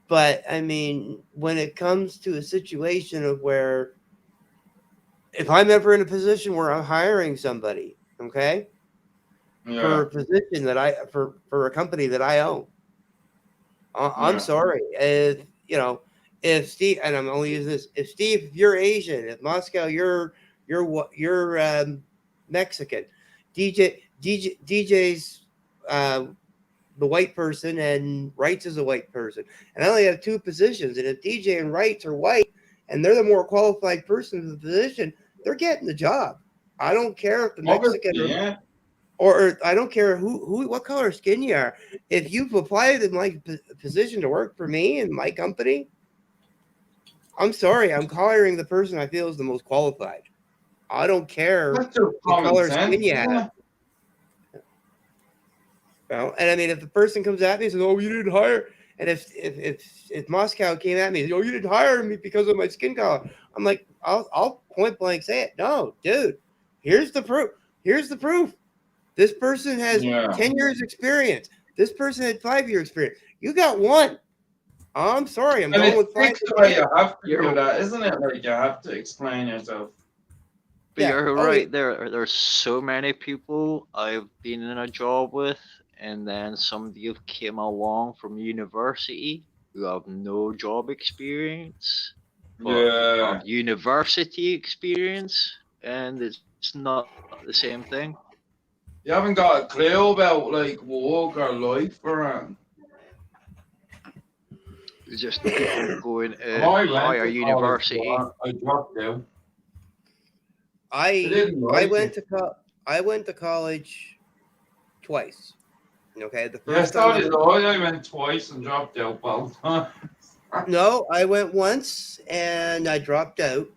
But, I mean, when it comes to a situation of where, if I'm ever in a position where I'm hiring somebody, okay, for a position for a company that I own, I'm sorry. If Steve, and I'm only using this, if Steve, if you're Asian, if Moscow, you're Mexican, DJ's the white person and Wrights is a white person, and I only have two positions, and if DJ and Wrights are white and they're the more qualified person for the position, they're getting the job. I don't care if the Mexican or I don't care what color skin you are. If you've applied in my position to work for me and my company, I'm sorry, I'm hiring the person I feel is the most qualified. I don't care That's just what common color sense, skin you isn't have. it? Well, and I mean, if the person comes at me and says, "Oh, you didn't hire," and if Moscow came at me and said, "Oh, you didn't hire me because of my skin color," I'm like, I'll point blank say it. No, dude, here's the proof. Here's the proof. This person has 10 years experience. This person had 5 year experience. You got one. I'm sorry. I'm And going it's with 5 the way you have to do that, isn't it? Like you have to explain yourself. But Yeah. you're Oh, right. There's so many people I've been in a job with, and then somebody who came along from university who have no job experience, but have university experience, and it's not the same thing. You haven't got a clue about like work or life or It's just people going to I went higher to university. college, I dropped out. I went to college twice. Okay, the first time I went twice and dropped out both times. No, I went once and I dropped out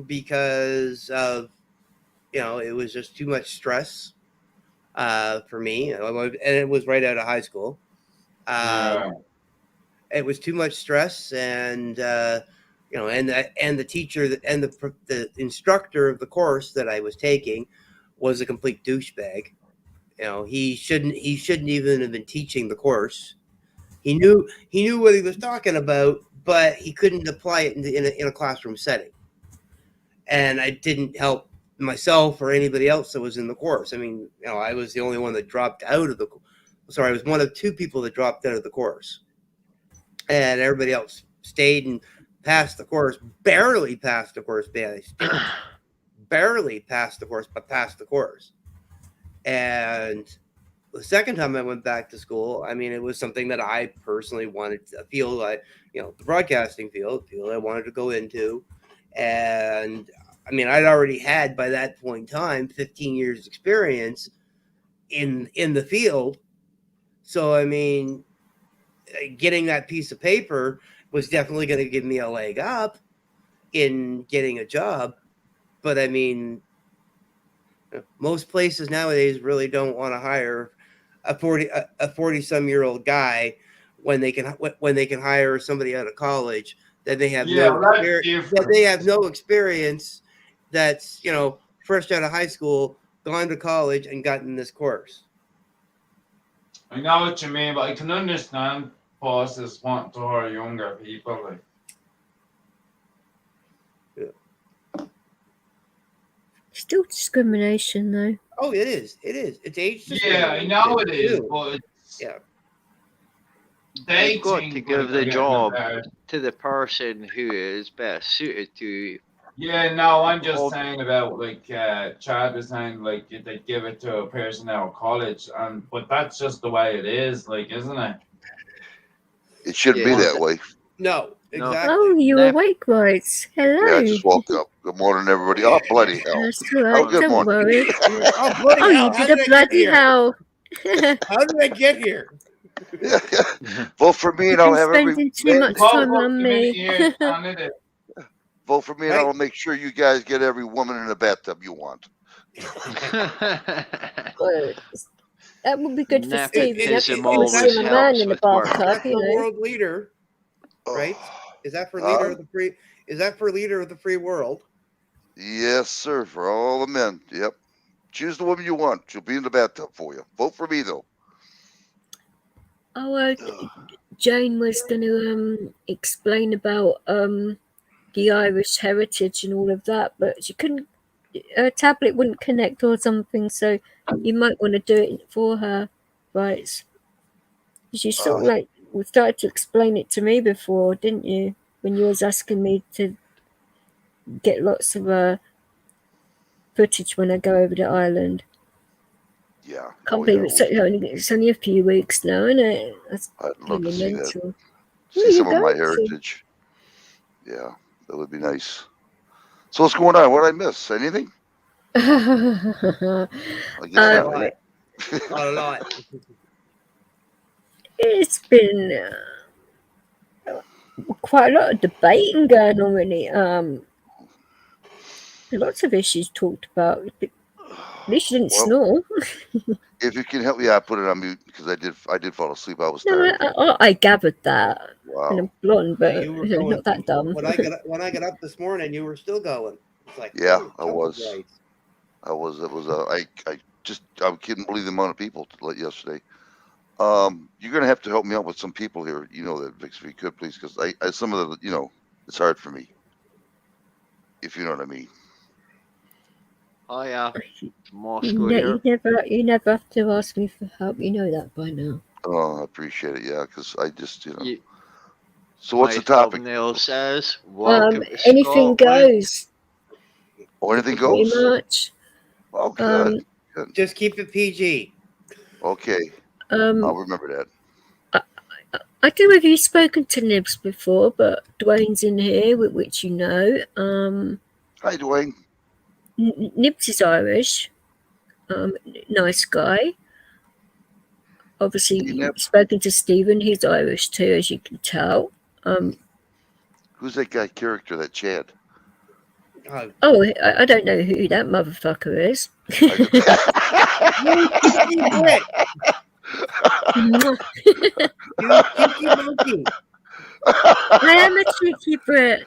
because of, it was just too much stress for me, and it was right out of high school. It was too much stress, and and the teacher and the instructor of the course that I was taking was a complete douchebag. He shouldn't even have been teaching the course. He knew what he was talking about, but he couldn't apply it in a classroom setting. And I didn't help myself or anybody else that was in the course. I mean, I was the only one that dropped out of I was one of 2 people that dropped out of the course. And everybody else stayed and passed the course, barely passed the course, barely passed the course, but passed the course. And the second time I went back to school, I mean, it was something that I personally wanted to feel like, the broadcasting field I wanted to go into. And I mean, I'd already had by that point in time 15 years experience in the field. So, I mean, getting that piece of paper was definitely going to give me a leg up in getting a job. But I mean, most places nowadays really don't want to hire a 40-some-year-old guy when they can hire somebody out of college that they have no experience, that's fresh out of high school, gone to college and gotten this course. I know what you mean, but I can understand bosses want to hire younger people. Like. Still discrimination, though. Oh, it is. It's age discrimination. Yeah, I know it is, but they've got to give the job to the person who is best suited to. Yeah, no, I'm just saying about like Chad was saying, like they give it to a person out of college, but that's just the way it is, like, isn't it? It shouldn't be that way. No, exactly. Oh, you're awake, right? Hello. Yeah, I just woke up. Good morning, everybody. Oh, bloody hell. That's right. Oh, good Don't morning. worry. Oh, you did a bloody hell. How did I get here? Vote for me and I'll have spending too much time on me. Vote for me and I'll make sure you guys get every woman in the bathtub you want. That would be good for Steve. Is a man in the bathtub, the world leader, right? Is that for leader of the free? Is that for leader of the free world? Yes, sir. For all the men. Yep. Choose the woman you want. She'll be in the bathtub for you. Vote for me, though. Oh, Jane was going to explain about the Irish heritage and all of that, but she couldn't. Her tablet wouldn't connect or something, so you might want to do it for her, right? You sort of like started to explain it to me before, didn't you? When you was asking me to get lots of footage when I go over to Ireland. Yeah. Can't believe it's only a few weeks now, isn't it? That's I'd love to see that. Where See some of my heritage. Yeah, that would be nice. So what's going on? What did I miss? Anything? I guess A not. lot. A lot. It's been quite a lot of debating going on, really. Lots of issues talked about. At least you didn't snore. If you can help me, I put it on mute because I did fall asleep. I was No, tired. I gathered that. Wow. And I'm blonde, but You were going, not that dumb. When I got up this morning, you were still going. It's like, Yeah, oh, I was. It was. I couldn't believe the amount of people yesterday. You're gonna have to help me out with some people here. You know that, Vix, if you could, please, because I some of the, it's hard for me. If you know what I mean. Oh yeah, You never have to ask me for help. You know that by now. Oh, I appreciate it. Yeah, because I just, So what's My the topic? thumbnail says, "Welcome to Anything Scotland." goes. Oh, anything Pretty goes. much. Oh, good. Good. Just keep it PG. Okay. I'll remember that. I don't know if you've spoken to Nibs before, but Dwayne's in here, which you know. Hi, Dwayne. Nibs is Irish. Nice guy. Obviously, you've spoken to Stephen. He's Irish too, as you can tell. Who's that guy character, that Chad? Oh, I don't know who that motherfucker is. You cheeky monkey. I am a cheeky Brit.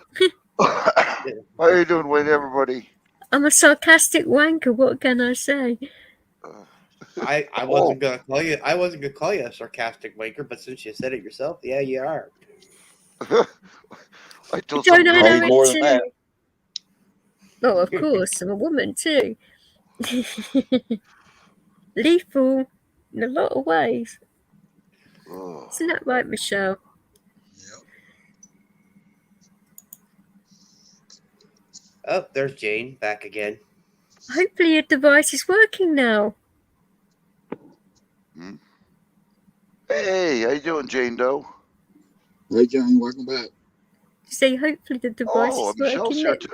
How are you doing, Wayne, everybody? I'm a sarcastic wanker. What can I say? I wasn't gonna call you. I wasn't gonna call you a sarcastic wanker, but since you said it yourself, yeah, you are. I told Don't I know more it than that. too? Oh, of course, I'm a woman too. Lethal in a lot of ways. Isn't that right, Michelle? Oh, there's Jane back again. Hopefully your device is working now. Hey, how you doing, Jane Doe? Hey, Jane, welcome back. Say hopefully the device is Michelle's working. here too.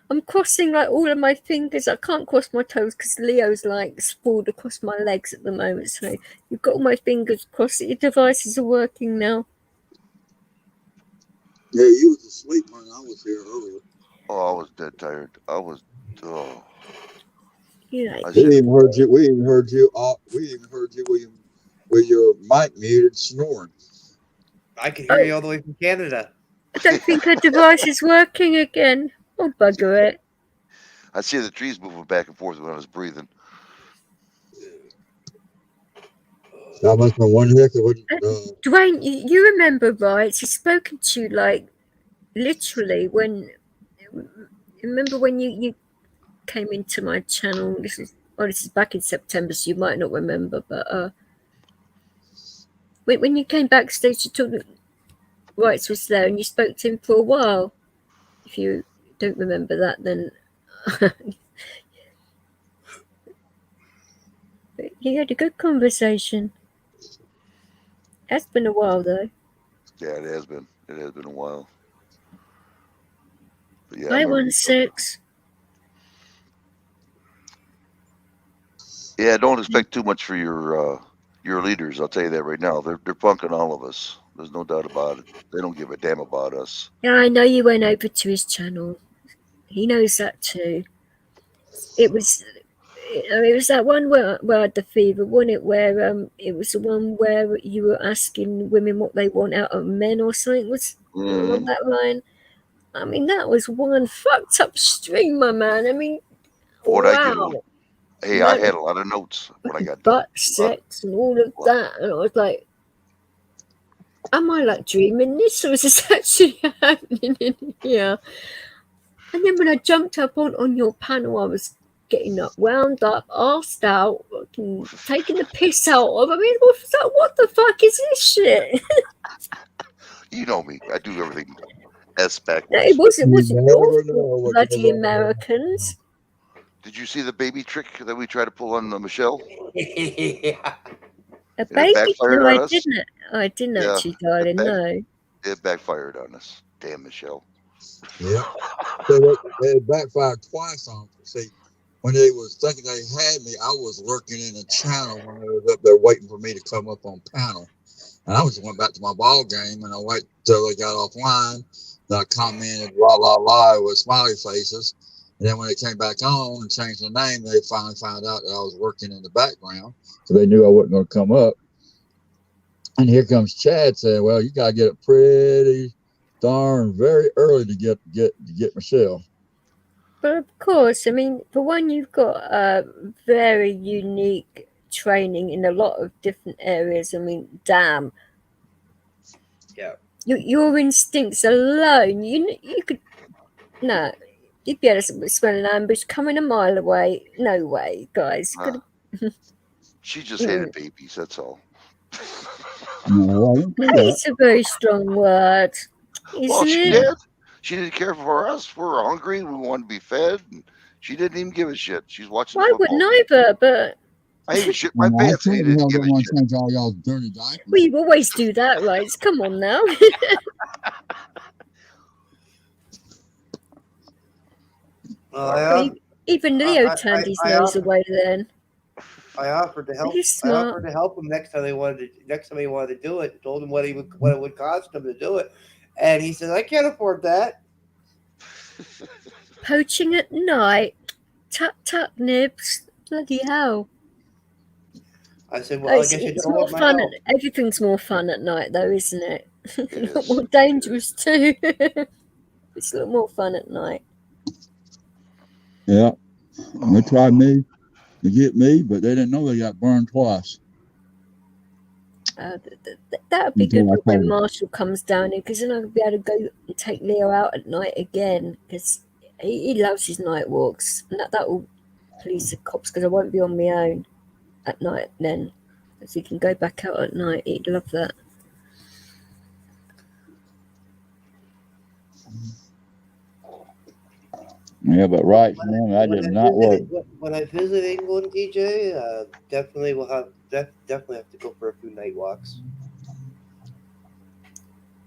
I'm crossing like all of my fingers. I can't cross my toes because Leo's like sprawled across my legs at the moment. So you've got all my fingers crossed that your devices are working now. Yeah, you was asleep when I was here earlier. Oh, I was dead tired. I was. Yeah. We even heard you. We even heard you with your mic muted snoring. I can hear you all the way from Canada. I don't think her device is working again. Oh, bugger it. I see the trees moving back and forth when I was breathing. That must have been one heck of a. Dwayne, you remember, right? She's spoken to you like literally when. Remember when you came into my channel? This is back in September, so you might not remember. But when you came backstage to talk, Rights was there, and you spoke to him for a while. If you don't remember that, then you had a good conversation. It's been a while, though. Yeah, it has been. It has been a while. But yeah, I 16. Yeah, don't expect too much for your leaders. I'll tell you that right now. They're punking all of us. There's no doubt about it. They don't give a damn about us. Yeah, I know you went over to his channel. He knows that too. It was that one where I had the fever, wasn't it? Where it was the one where you were asking women what they want out of men or something. Was along that line? I mean, that was one fucked up stream, my man. I mean, wow. Hey, I had a lot of notes when I got butt sex and all of that, and I was like, am I like dreaming this, or is this actually happening in here? And then when I jumped up on your panel, I was getting up, wound up, arsed out, taking the piss out of. I mean, what the fuck is this shit? You know me. I do everything S backwards. No, it wasn't your bloody Americans. Did you see the baby trick that we tried to pull on Michelle? Yeah. A baby? No, I didn't actually, darling. No. It backfired on us. Damn, Michelle. Yeah. So it backfired twice on. See, when they was thinking they had me, I was lurking in the channel when they was up there waiting for me to come up on panel. And I just went back to my ball game, and I waited till they got offline. Then I commented la la la with smiley faces. And then when they came back on and changed the name, they finally found out that I was working in the background, so they knew I wasn't going to come up. And here comes Chad saying, "Well, you got to get up pretty darn very early to get Michelle." But of course, I mean, for one, you've got very unique training in a lot of different areas. I mean, damn. Yeah. Your instincts alone, you could you'd be able to smell an ambush coming a mile away. No way, guys. She just hated babies. That's all. No, I didn't do that. It's a very strong word, isn't she it? did. She didn't care for us. We were hungry. We wanted to be fed. And she didn't even give a shit. She's watching I football. wouldn't either, but I even shit my pants. I He didn't give a want shit. to change all y'all's dirty diapers. well, you always do that, right? Come on now. Even Leo turned his nose away then. I offered to help. He's I smart. offered to help him next time he wanted to do it. Told him what it would cost him to do it, and he said, "I can't afford that." Poaching at night, tut nibs, bloody hell! I said, "Well, I guess it's you don't more want my fun. help." Everything's more fun at night, though, isn't it? A lot more dangerous too. It's a lot more fun at night. Yeah, they tried me to get me, but they didn't know they got burned twice. That would be good when Marshall comes down here, because then I'll be able to go and take Leo out at night again, because he loves his night walks, and that will please the cops, because I won't be on my own at night then, so he can go back out at night. He'd love that. Yeah, but right now that did not work. When I visit England, DJ, definitely definitely have to go for a few night walks.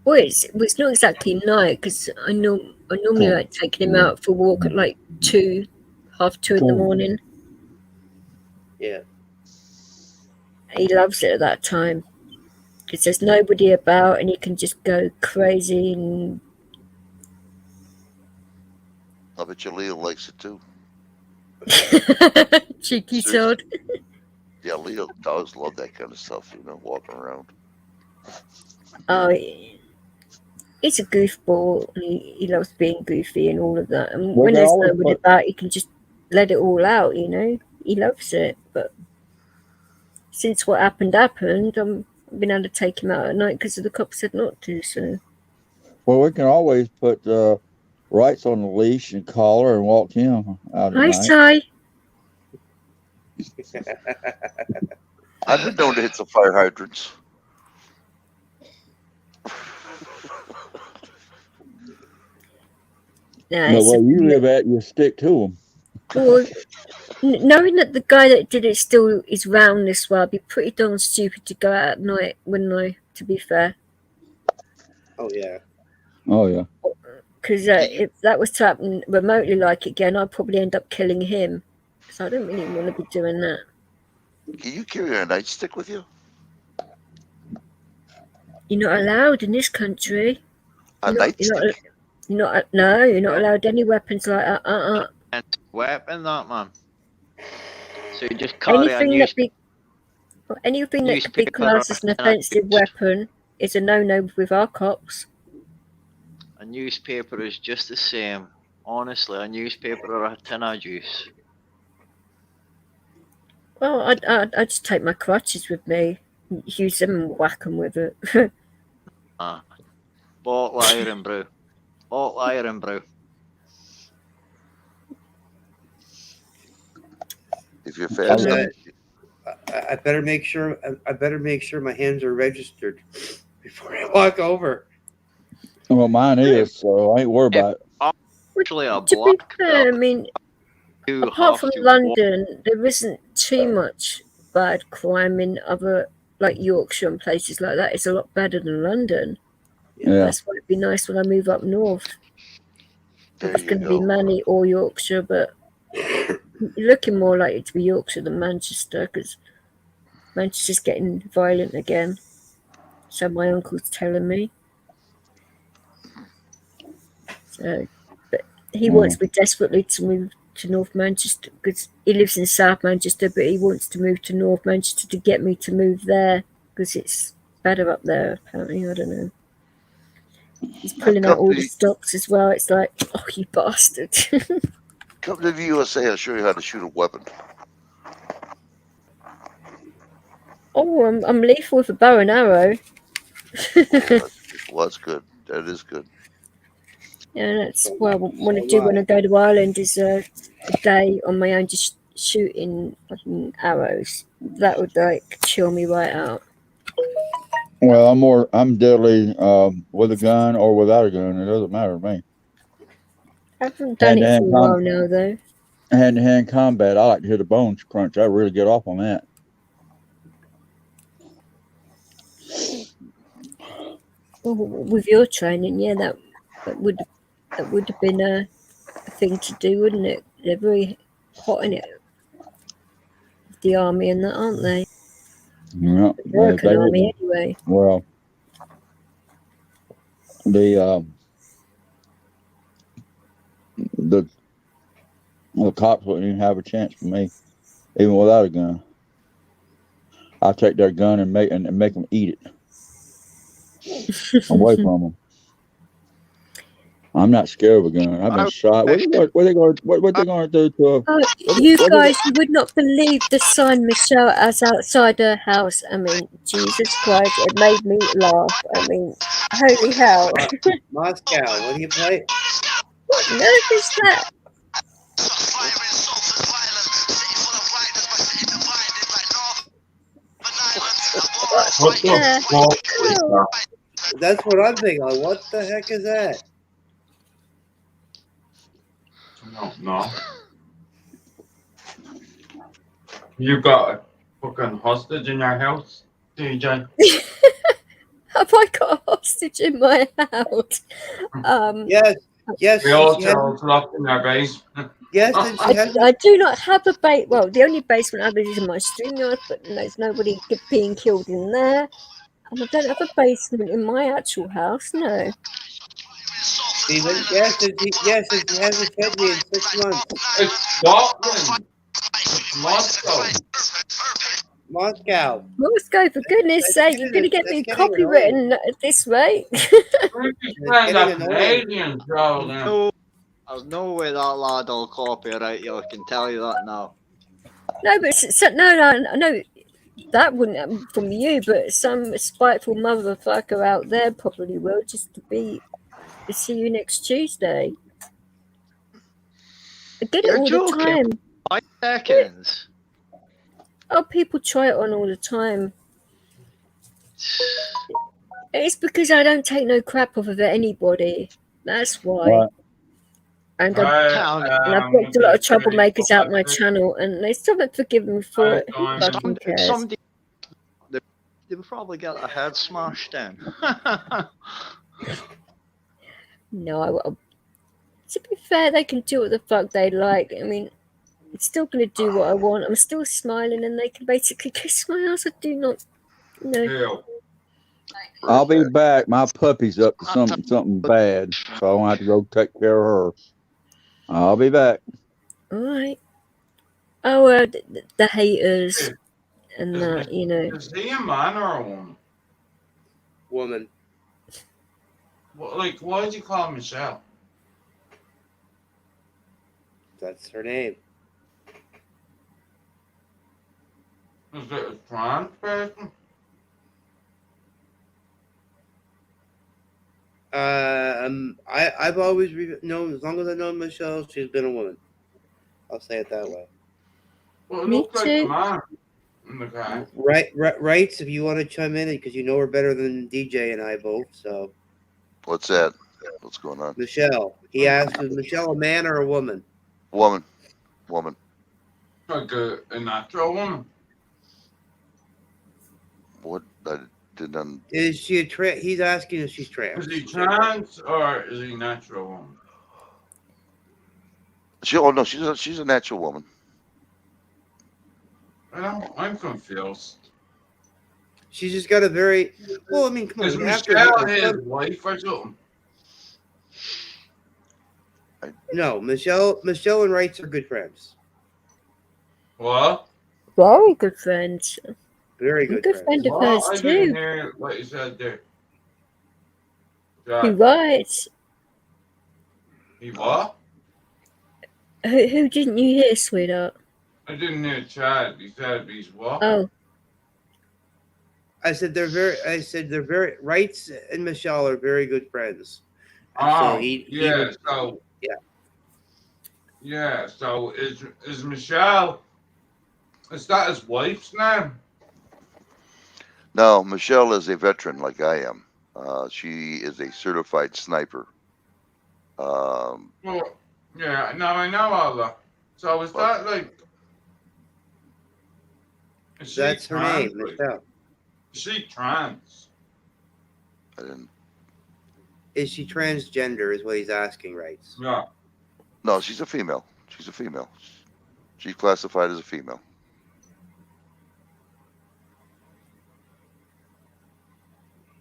Well, it's not exactly night, because I normally like taking him out for a walk at like 2:30 in the morning. Yeah. He loves it at that time, because there's nobody about and he can just go crazy. And I bet you Leo likes it too. cheeky sod. Yeah, Leo dogs love that kind of stuff, walking around. Oh, he's a goofball, and he loves being goofy and all of that. And when there's nobody about, he can just let it all out, He loves it. But since what happened, I've been able to take him out at night because the cops said not to. So, well, we can always put Rights on the leash and collar and walk him out at night. Ty. I've been known to hit some fire hydrants. No, but where you live at, you stick to them. Well, knowing that the guy that did it still is round this way, I'd be pretty darn stupid to go out at night, wouldn't I? To be fair. Oh yeah. Oh yeah. Because if that was to happen remotely like again, I'd probably end up killing him. So I don't really want to be doing that. Can you carry a nightstick with you? You're not allowed in this country. Nightstick? You're not allowed any weapons like that. Weapon, that man. So you just carry anything that could be classed as an offensive weapon is a no-no with our cops. A newspaper is just the same. Honestly, a newspaper or a tin of juice. Well, I just take my crutches with me, use them and whack them with it. Bottle iron brew. Bottle iron brew. If you're fast, I better make sure. I better make sure my hands are registered before I walk over. Well, mine is, so I ain't worried about it. Actually, to be fair, I mean, apart from London, there isn't too much bad crime in other, like Yorkshire and places like that. It's a lot better than London. Yeah. That's why it'd be nice when I move up north. If it's going to be Manny or Yorkshire, but looking more likely to be Yorkshire than Manchester, because Manchester's getting violent again. So my uncle's telling me. So, but he wants me desperately to move to North Manchester, because he lives in South Manchester, but he wants to move to North Manchester to get me to move there, because it's better up there, apparently. I don't know. He's pulling out all the stops as well. It's like, oh, you bastard. Come to the USA, I'll show you how to shoot a weapon. Oh, I'm lethal with a bow and arrow. Well, that's good. That is good. Yeah, that's what I want to do when I go to Ireland, is a day on my own just shooting fucking arrows. That would like chill me right out. Well, I'm deadly with a gun or without a gun. It doesn't matter to me. I haven't done it for a while now, though. Hand-to-hand combat, I like to hear the bones crunch. I really get off on that. Well, with your training, yeah, that would have been a thing to do, wouldn't it? They're very hot in it, the army and that, aren't they? Yeah, the American army, anyway. Well, the cops wouldn't even have a chance for me, even without a gun. I'll take their gun and make them eat it away from them. I'm not scared of a gun. I've been shot. What they going to do to? You guys, you would not believe the sign Michelle has outside her house. I mean, Jesus Christ, it made me laugh. I mean, holy hell! Moscow, what do you play? What on earth is that? What the fuck is that? That's what I'm thinking. Like, what the heck is that? No. You got a fucking hostage in your house, DJ? Have I got a hostage in my house? Yes. The hotel's locked in their basement. Yes, I do not have a base. Well, the only basement I have is in my StreamYard, but there's nobody being killed in there. And I don't have a basement in my actual house, no. Steven, yes, it hasn't fed me in 6 months. It's Scotland. It's Moscow. Moscow, for goodness sake, you're going to get me copywritten at this rate. Canadian, There's no way that lad will copyright you, I can tell you that now. No, but no, that wouldn't happen from you, but some spiteful motherfucker out there probably will, just to see you next Tuesday. I get it all the time. 5 seconds. Oh, people try it on all the time. It's because I don't take no crap off of anybody. That's why. Right. And I've got a lot of troublemakers out my channel, and they still haven't forgiven me for it. Who fucking cares? They'll probably get their head smashed in. No, to be fair, they can do what the fuck they like. I mean, I'm still going to do what I want. I'm still smiling, and they can basically kiss my ass. I do not, I'll be back. My puppy's up to something bad, so I won't have to go take care of her. I'll be back. All right. Oh, the haters and that, Is he a man or a woman? Woman. Well, like, why did you call Michelle? That's her name. Is it a trans person? I've always known, as long as I've known Michelle, she's been a woman. I'll say it that way. Well, it looks like a man in the guy. Right. If you want to chime in, because you know her better than DJ and I both. So. What's that? What's going on? Michelle. He asked, is Michelle a man or a woman? Woman. Like a natural woman. What? I didn't. Is she a trans? He's asking if she's trans. Is he trans or is he natural woman? She's a natural woman. I'm confused. She's just got a very well. I mean, come on. Is You have Michelle to his wife or something? No, Michelle and Wrights are good friends. What? Very good friends. Very A good good friends. friend of Well, hers I didn't too. hear what you said there. He writes. He what? Who didn't you hear, sweetheart? I didn't hear Chad. He said he's what? Oh. I said they're very Wrights and Michelle are very good friends. And Oh, so he yeah. was, So yeah. yeah. So is Michelle? Is that his wife's name? No, Michelle is a veteran like I am. She is a certified sniper. Well, yeah. Now I know all that. So is that like? Is That's her name, like, Michelle. is she trans? I didn't. Is she transgender? Is what he's asking, Wrights. Yeah. No, she's a female. She's a female. She's classified as a female.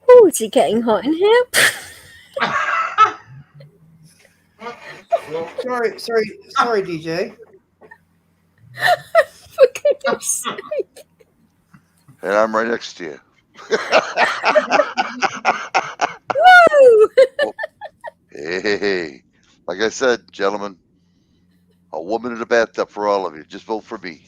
Oh, is it getting hot in here? Sorry, DJ. For goodness sake. And I'm right next to you. Woo! Hey. Like I said, gentlemen, a woman in a bathtub for all of you. Just vote for me.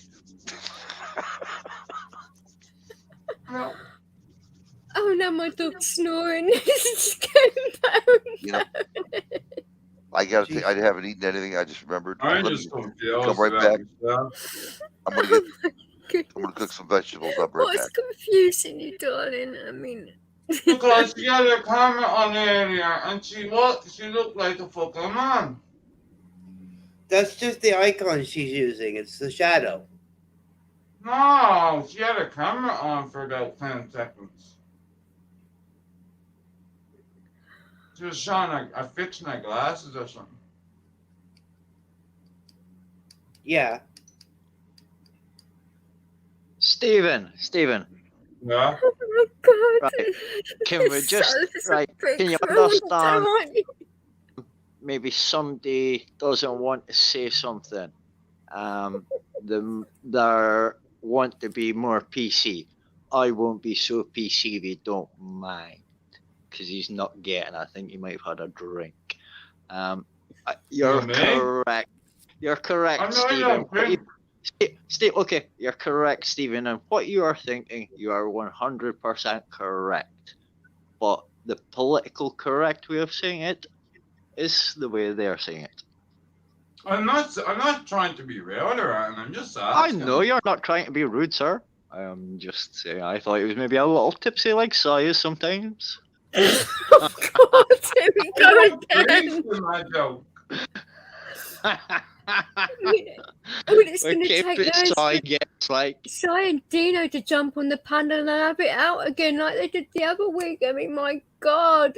Oh, now my dog's snoring. It's going down. You know, I haven't eaten anything. I just remembered. I'm Let just me confused. come right back. I'm gonna cook some vegetables. I'll be right What's back. confusing you, darling? I mean, Because she had a comment on earlier, and she looked like a fucking man. That's just the icon she's using. It's the shadow. No, she had a camera on for about 10 seconds. She was showing a fixing her glasses or something. Yeah. Stephen. Yeah. oh my God. Right. Can we just can you understand? Maybe somebody doesn't want to say something. They want to be more PC. I won't be so PC if you don't mind, because he's not getting. I think he might have had a drink. You're correct. You're correct, Stephen. Okay, you're correct, Stephen. And what you are thinking, you are 100% correct. But the political correct way of saying it is the way they're saying it. I'm not trying to be rude or anything. I'm just asking. I know you're not trying to be rude, sir. I am just saying. I thought he was maybe a little tipsy like Saya sometimes. Oh God, here we go again. It's going to take Shy and Dino to jump on the panel and have it out again like they did the other week. I mean, my God,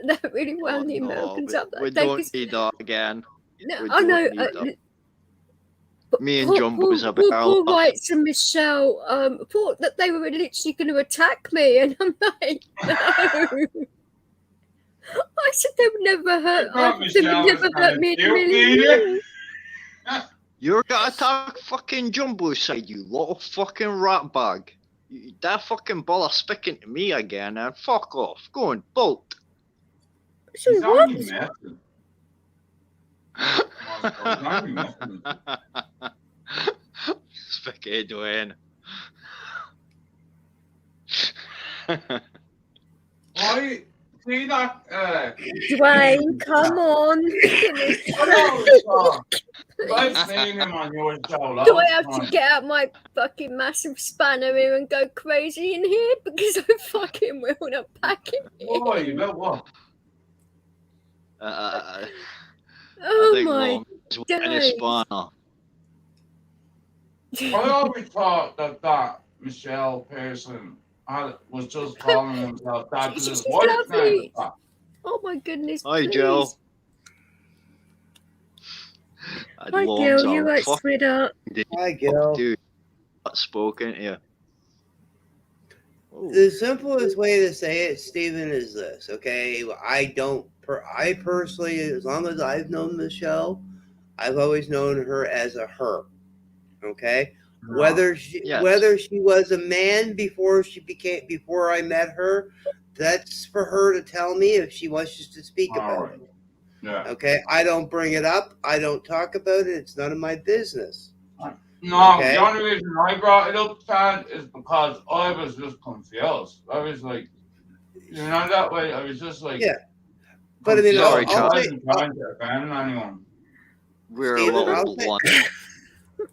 that really wound the Americans up. We don't need that again. No, I know. Me and Jumbo's a bit Paul Wrights and Michelle thought that they were literally going to attack me, and I'm like, no. I said they would never hurt. They would never hurt me in a million years. You're gonna attack fucking Jumbo's side, you little fucking rat bag. That fucking bother speaking to me again, and fuck off. Go and bolt. So what? Spicky Dwayne. I see that. Dwayne, come on. I've seen him on your show. Do I have to get out my fucking massive spanner here and go crazy in here? Because I fucking will and I'm packing it. Boy, you know what? Oh my days. I always thought that Michelle person was just calling himself that because his wife's name is that. Oh my goodness. Hi, Joe. Hi, Gil. You right, sweetheart? Hi, Gil. Dude, spoken to you. The simplest way to say it, Stephen, is this. Okay, I personally, as long as I've known Michelle, I've always known her as a her. Okay, whether she was a man before I met her, that's for her to tell me if she wishes to speak about it. Yeah. Okay, I don't bring it up. I don't talk about it. It's none of my business. No, Okay? the only reason I brought it up, Chad, is because I was just confused. I was like, that way. I was just like, yeah. But I mean, I wasn't trying to offend anyone. We're Steven, a little blunt.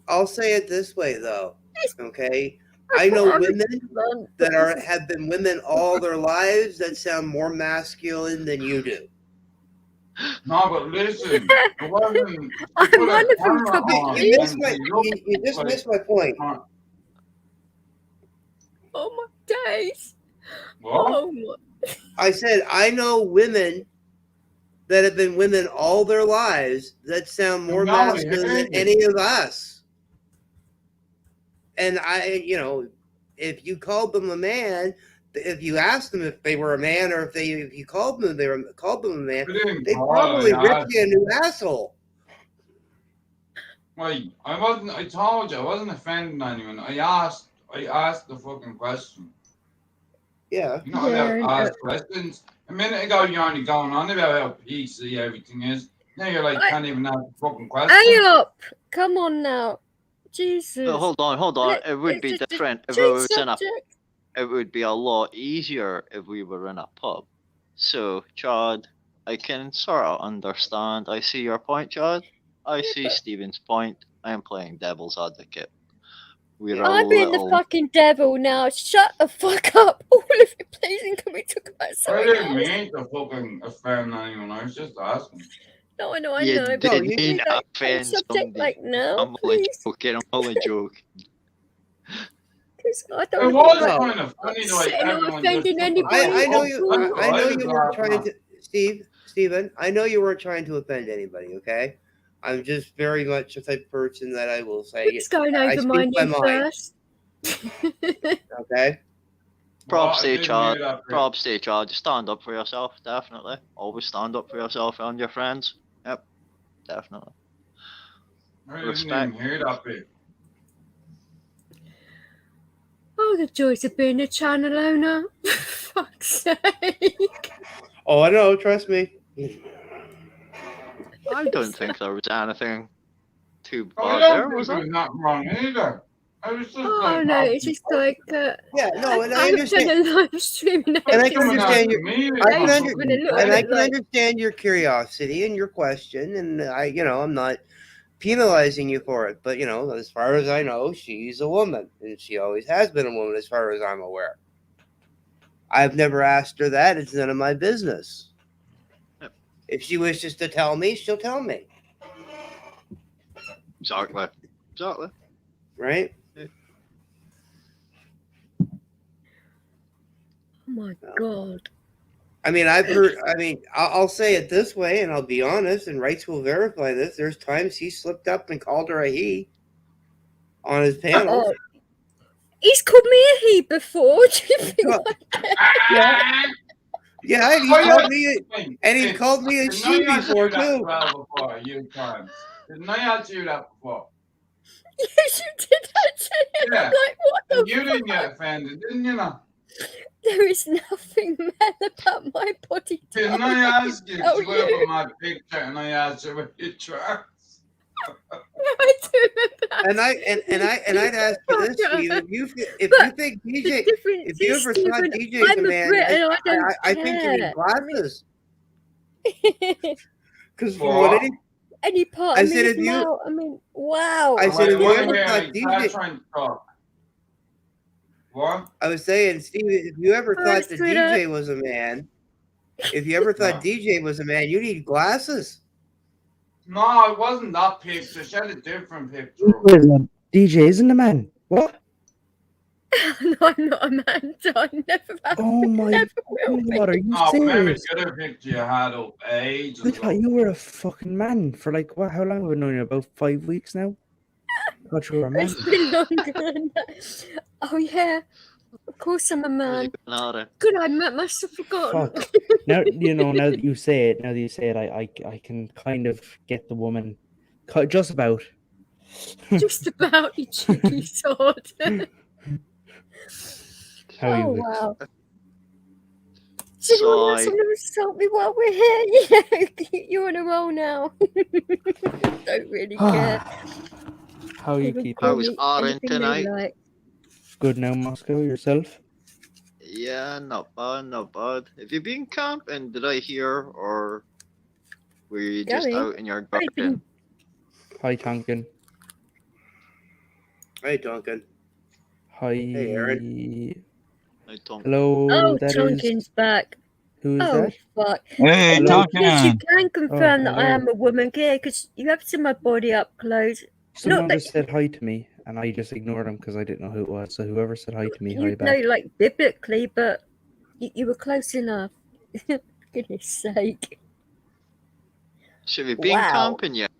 I'll say it this way, though. Okay, I know women that have been women all their lives that sound more masculine than you do. No, but listen, it wasn't. You just missed my point. Oh my days! What? Oh my. I said I know women that have been women all their lives that sound more masculine than any of us. And if you called them a man, if you asked them if they were a man, or if you called them a man, they'd probably rip you a new asshole. Wait, I told you I wasn't offending anyone. I asked the fucking question. Yeah. You know about ask questions. A minute ago you're only going on about how PC everything is. Now you're like can't even ask the fucking question. Hey up! Come on now. Jesus. Oh, hold on. It would be different if it was in a. It would be a lot easier if we were in a pub. So, Chad, I can sort of understand. I see your point, Chad. I see Stephen's point. I am playing devil's advocate. I'm being the fucking devil now. Shut the fuck up, all of you, please, and can we talk about something I didn't else? mean to fucking offend anyone. I was just asking. No, I know, You but didn't you need that offend subject somebody. like now, I'm only please. joking. I'm only joking. I It don't was know kind of funny the way everyone offending just anybody. I know you weren't trying to, Stephen. I know you weren't trying to offend anybody. Okay, I'm just very much the type of person that I will say. It's going over my knee first. Okay. Props to Chad. Props to Chad. Stand up for yourself, definitely. Always stand up for yourself and your friends. Yep, definitely. I didn't even hear that bit. Oh, the joys of being a channel owner. Fuck's sake. Oh, I know. Trust me. I don't think there was anything too I bad don't there, was think there? there's nothing wrong either. I was just Oh no, it's just like yeah, no, and I I've understand. done a live stream and And I can understand your understand your curiosity and your question, and I'm not penalizing you for it, but as far as I know, she's a woman, and she always has been a woman, as far as I'm aware. I've never asked her that. It's none of my business. Yep. If she wishes to tell me, she'll tell me. Exactly. Right? Oh my god. I mean, I'll say it this way, and I'll be honest, and Rights will verify this. There's times he slipped up and called her a he on his panels. He's called me a he before. Do you think Yeah, and he called me a she before too. Didn't I ask you that before? Yes, you did actually. Yeah. I'm like, what the And you didn't get offended, didn't you? Know? There is nothing mad about my body. Didn't I ask you to look at my picture and I asked you what you trust? I do remember that. And I'd ask you this, Steve, if you think DJ, if you ever thought DJ's a man, I think you need glasses. Because from what any part I of said, me if you, I mean, wow. I said, if you ever thought DJ, trying to talk. What? I was saying, Steve, if you ever thought that DJ was a man, if you ever thought DJ was a man, you need glasses. No, it wasn't that picture. She had a different picture. DJ isn't a man. What? No, I'm not a man. I never have. Oh my God, are you serious? The other picture you had up ages I thought you were a fucking man for like what? How long have we known you? About 5 weeks now. thought you were a man. It's been longer than that. Oh yeah, of course I'm a man. Nada. Good, I must have forgotten. Fuck. Now now that you say it, I can kind of get the woman, just about. Just about, you cheeky sod. How are you? Oh Vix? wow. Does anyone else want to insult me while we're here? You're on a roll now. Don't really care. How are you You can keeping? call How's me Aaron anything you tonight? like. Good now, Moscow. Yourself? Yeah, not bad, not bad. Have you been camping? Did I hear, or were you just Going. out in your I've been garden? Hi, Tonkin. Hey, Duncan. Hi. Hey, Aaron. I don't. Hello. Oh, That is. Tonkin's back. Who is Oh, that? fuck. Hey, Hello. Yes, you Tonkin. can confirm that I hello. am a woman, yeah, because you have seen my body up close. Someone Not that just said hi to me, and I just ignored him because I didn't know who it was. So whoever said hi to me, hi you know, back. like, biblically, but you were close enough. Goodness sake. Have you been camping yet?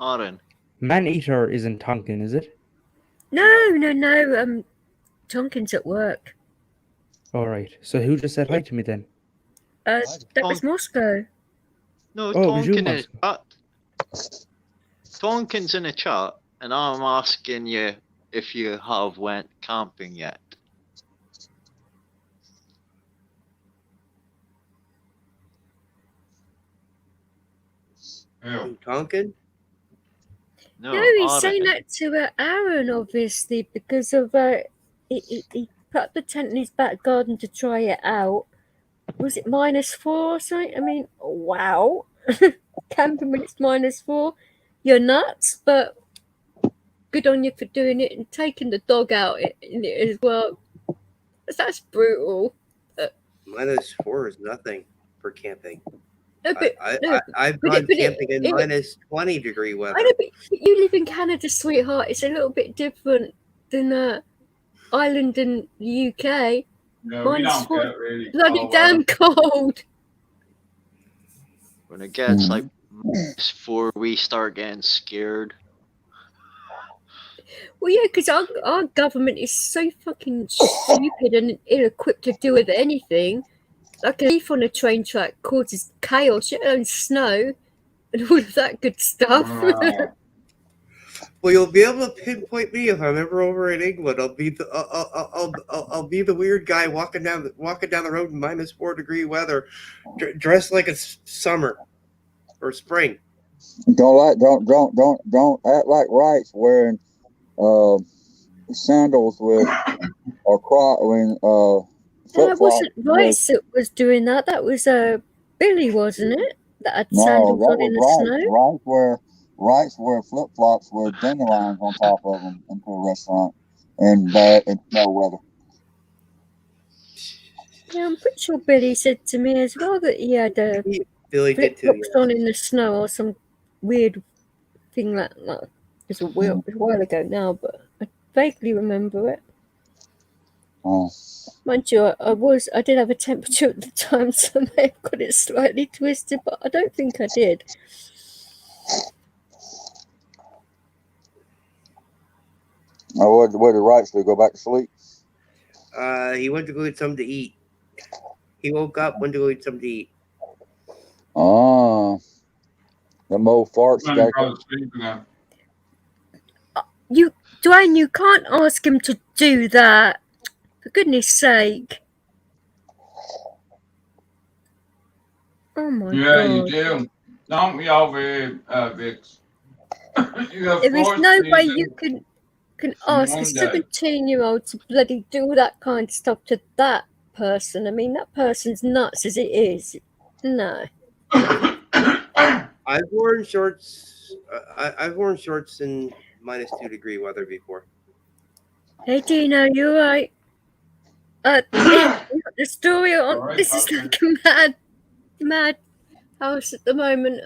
Aaron. Man-eater isn't Tonkin, is it? No. Tonkin's at work. All right. So who just said hi to me then? That was Moscow. No, Oh, it was you, Tonkin in Moscow. chat. Tonkin's in a chat, and I'm asking you if you have went camping yet. Tonkin? No, No, he's Aaron. saying that to Aaron, obviously, because of he put up the tent in his back garden to try it out. Was it -4 or something? I mean, wow. Camping when it's -4. You're nuts, but good on you for doing it and taking the dog out in it as well. That's brutal. -4 is nothing for camping. No, but I've but gone it- camping in it- -20-degree weather. I know, but you live in Canada, sweetheart. It's a little bit different than Ireland and the UK. No, we don't -4, get really bloody cold damn weather. cold. When it gets like -4, we start getting scared. Well, yeah, because our government is so fucking stupid and ill-equipped to deal with anything. Like a leaf on a train track causes chaos, let alone snow and all of that good stuff. Well, you'll be able to pinpoint me if I'm ever over in England. I'll be I'll be the weird guy walking down the road in -4-degree weather, dressed like it's summer or spring. Don't act like Wright's wearing sandals with or flip That wasn't Rice that was doing that. That was Billy, wasn't it? That had sandals on in the snow. Wright's wear flip flops with dandelions on top of them into a restaurant in snow weather. Yeah, I'm pretty sure Billy said to me as well that he had Billy did too. flip-flops on in the snow or some weird thing like that. It was a while ago now, but I vaguely remember it. Oh. Mind you, I did have a temperature at the time, so I may have got it slightly twisted, but I don't think I did. Oh, what did Wright do? Go back to sleep? He went to go get something to eat. He woke up, went to go get something to eat. Oh, the mo farts. Dwayne, you can't ask him to do that. For goodness sake. Oh my god. Yeah, you do. Don't be over here, Vix. There is no way you can ask a 17-year-old to bloody do that kind of stuff to that person. I mean, that person's nuts as it is. No. I've worn shorts. I've worn shorts in -2-degree weather before. Hey, Dino, you alright? The story on Right, this is like a mad house at the moment.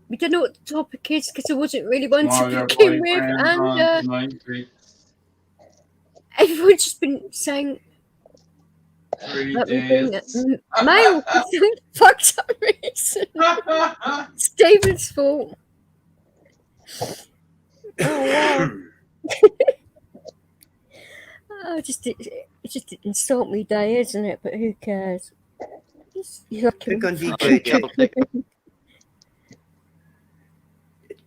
We don't know what the topic is because there wasn't really one to begin with, and everyone's just been saying 3 Let me bring days. mail for some reason. Stephen's fault. Oh wow. Oh, it's just an insult me day, isn't it? But who cares? Pick on DJ Day.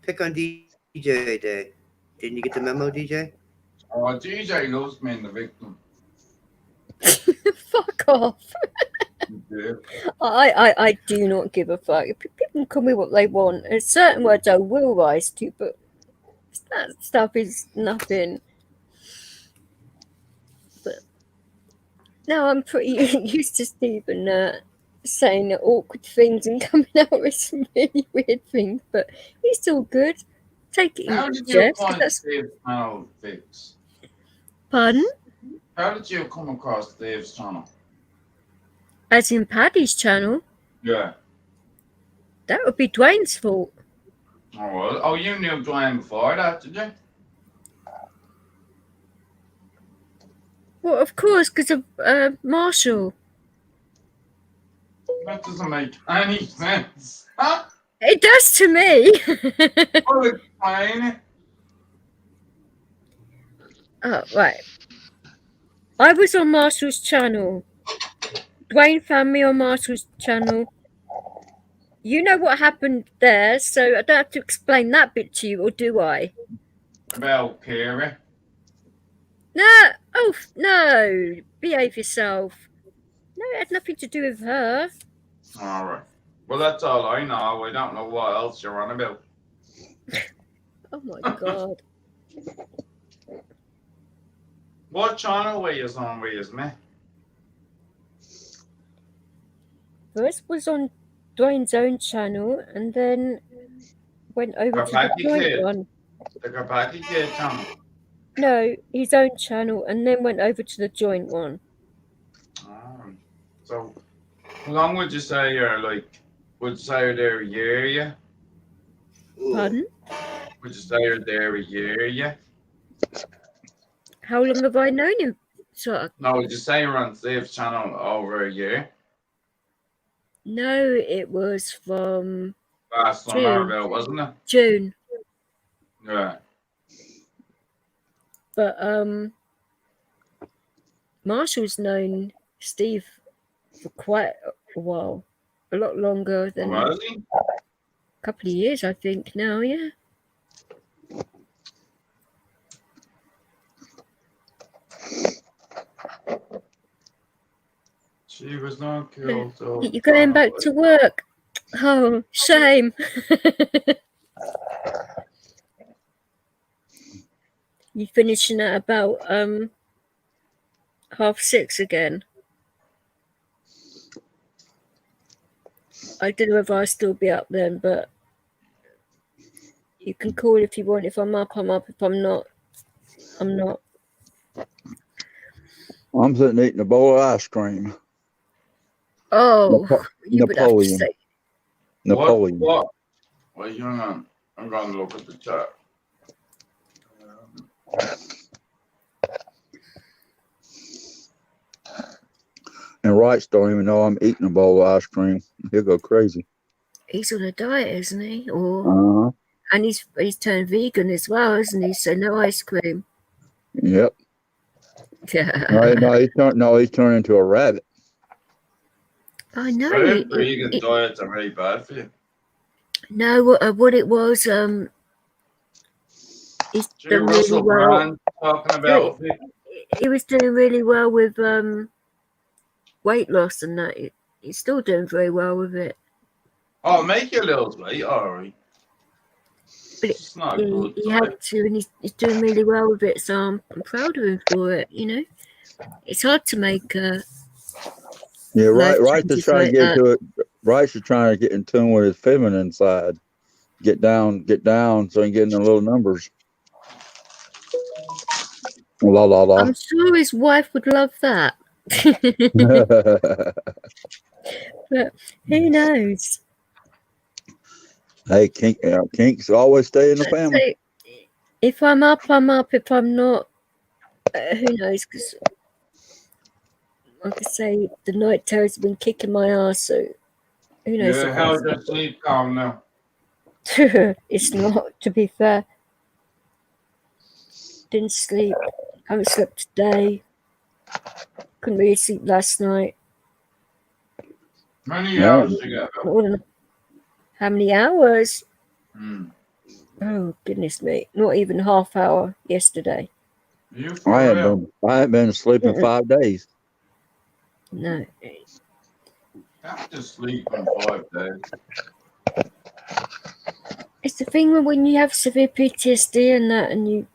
Pick on DJ Day. Didn't you get the memo, DJ? Oh, DJ loves me in the victim. Fuck off. Yeah. I do not give a fuck. People can call me what they want. There's certain words I will rise to, but that stuff is nothing. But no, I'm pretty used to Stephen saying awkward things and coming out with some really weird things, but he's still good. Take it How easy, did you Jeff. find Steve's channel, Vix? Pardon? How did you come across Dave's channel? As in Paddy's channel? Yeah. That would be Dwayne's fault. Oh, well. Oh, you knew Dwayne before that, did you? Well, of course, because of Marshall. That doesn't make any sense. Huh? It does to me. Oh, explain. Oh, right. I was on Marshall's channel. Dwayne found me on Marshall's channel. You know what happened there, so I don't have to explain that bit to you, or do I? About Kira. No. Oh, no. Behave yourself. No, it had nothing to do with her. All right. Well, that's all I know. I don't know what else you're on about. Oh, my God. What channel were you on with me? First was on Dwayne's own channel, and then went over to the joint one. The Kapaki Kid channel. No, his own channel, and then went over to the joint one. So, how long would you say you're would you say you're there a year, yeah? Pardon? Would you say you're there a year, yeah? How long have I known him? So, No, would you say you're on Steve's channel over a year? No, it was from Last summer, wasn't it? June. Yeah. But Marshall's known Steve for quite a while, a lot longer than a couple of years, I think. Now, yeah. She was not killed. So You're going back to work. Oh, shame. You finishing at about 6:30 again. I don't know if I'll still be up then, but you can call if you want. If I'm up, I'm up. If I'm not, I'm not. I'm sitting eating a bowl of ice cream. Oh, you would have to say. Napoleon. What? Well, hang on. I'm going to look at the chat. And Wright don't even know I'm eating a bowl of ice cream. He'll go crazy. He's on a diet, isn't he? Or and he's turned vegan as well, isn't he? So no ice cream. Yep. No, he's turned into a rabbit. I know. Vegan diets are very bad for you. No, what it was, he's done really well. Talking about he was doing really well with weight loss and that. He's still doing very well with it. Oh, make you lose weight, alright. But it's not good. He had to, and he's doing really well with it. So I'm proud of him for it. You know, it's hard to make. Yeah, right. To try to get to it. Right, to trying to get in tune with his feminine side. Get down, so he can get in the little numbers. La la la. I'm sure his wife would love that. But who knows? Hey, kinks always stay in the family. So, if I'm up, I'm up. If I'm not, who knows? Because like I say, the night terrors have been kicking my ass, so who knows? Yeah, how's your sleep calm now? It's not, to be fair. Didn't sleep. Haven't slept today. Couldn't really sleep last night. How many hours you got? How many hours? Mm. Oh, goodness me. Not even half hour yesterday. You I haven't been asleep in 5 days. No. have to sleep in 5 days. It's the thing when you have severe PTSD and that, and you.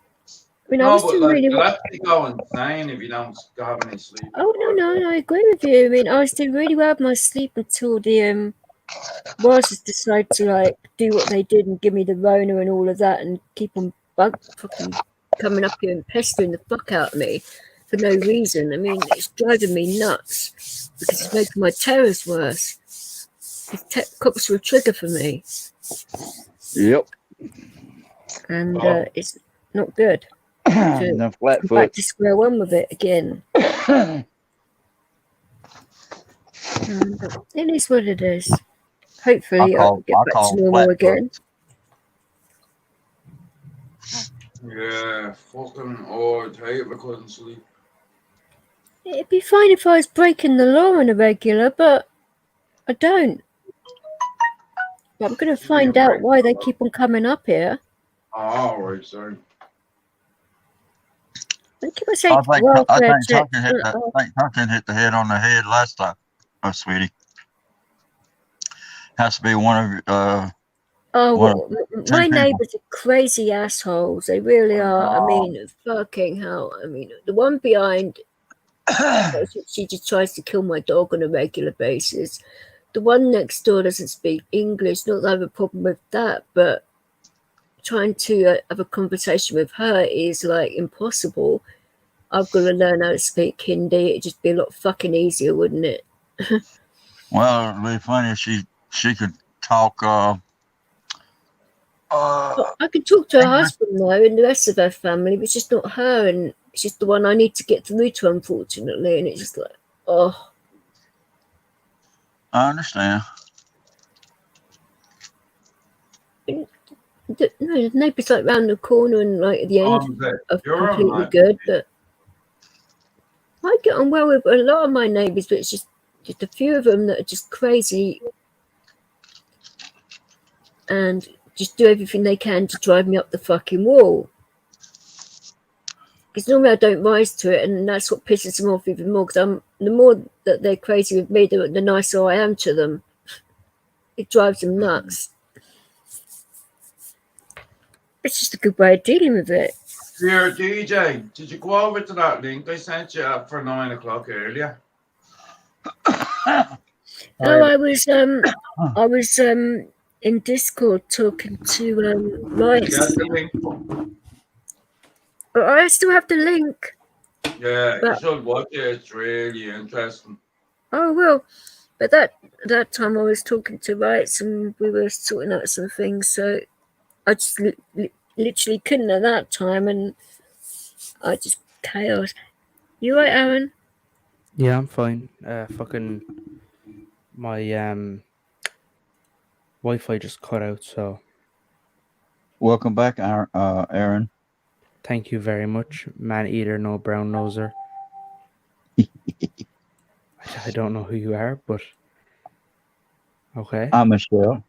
I mean, I No, was but doing like, really you'll well. have to go insane if you don't have any sleep. Oh, no, I agree with you. I mean, I was doing really well with my sleep until the bosses decided to, like, do what they did and give me the Rona and all of that and keep on fucking coming up here and pestering the fuck out of me for no reason. I mean, it's driving me nuts because it's making my terrors worse. These cops were a trigger for me. Yep. And it's not good. No flat I'm foot. back to square one with it again. It is what it is. Hopefully I'll get back to normal again. Yeah, fucking I'd hate if I couldn't sleep. It'd be fine if I was breaking the law on a regular, but I don't. But I'm going to find out why they keep on coming up here. Oh, right, sorry. I think Tucker hit the head on the head last time. Oh, sweetie. Has to be one of my neighbours are crazy assholes. They really are. I mean, fucking hell. I mean, the one behind, she just tries to kill my dog on a regular basis. The one next door doesn't speak English. Not that I have a problem with that, but trying to have a conversation with her is like impossible. I've got to learn how to speak Hindi. It'd just be a lot fucking easier, wouldn't it? Well, it'd be funny if she could talk. I can talk to her husband though, and the rest of her family, but it's just not her, and it's just the one I need to get through to, unfortunately. And it's just like, oh. I understand. The neighbours like round the corner and like at the end are completely good, but I get on well with a lot of my neighbours, but it's just a few of them that are just crazy and just do everything they can to drive me up the fucking wall. Because normally I don't rise to it, and that's what pisses them off even more. Because the more that they're crazy with me, the nicer I am to them. It drives them nuts. It's just a good way of dealing with it. Here, DJ, did you go over to that link I sent you for 9 o'clock earlier? I was in Discord talking to Rice. I still have the link. Yeah, you should watch it. It's really interesting. Oh well, but that time I was talking to Rice and we were sorting out some things, so I just literally couldn't at that time, and I just chaos. You right, Aaron? Yeah, I'm fine. Fucking my Wi-Fi just cut out, so. Welcome back, Aaron. Thank you very much, man eater, no brown noser. I don't know who you are, but okay. I'm Michelle.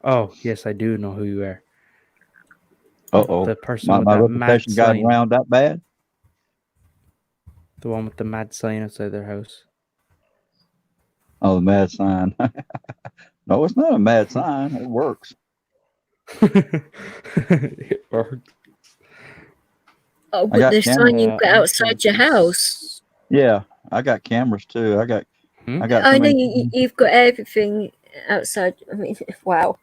Oh yes, I do know who you are. Uh-oh. The person with my that mad reputation got sign. around that bad? The one with the mad sign outside their house. Oh, the mad sign. No, it's not a mad sign. It works. It works. Oh, but the sign you got outside your house. Yeah, I got cameras too. I know you've got everything outside. I mean, wow.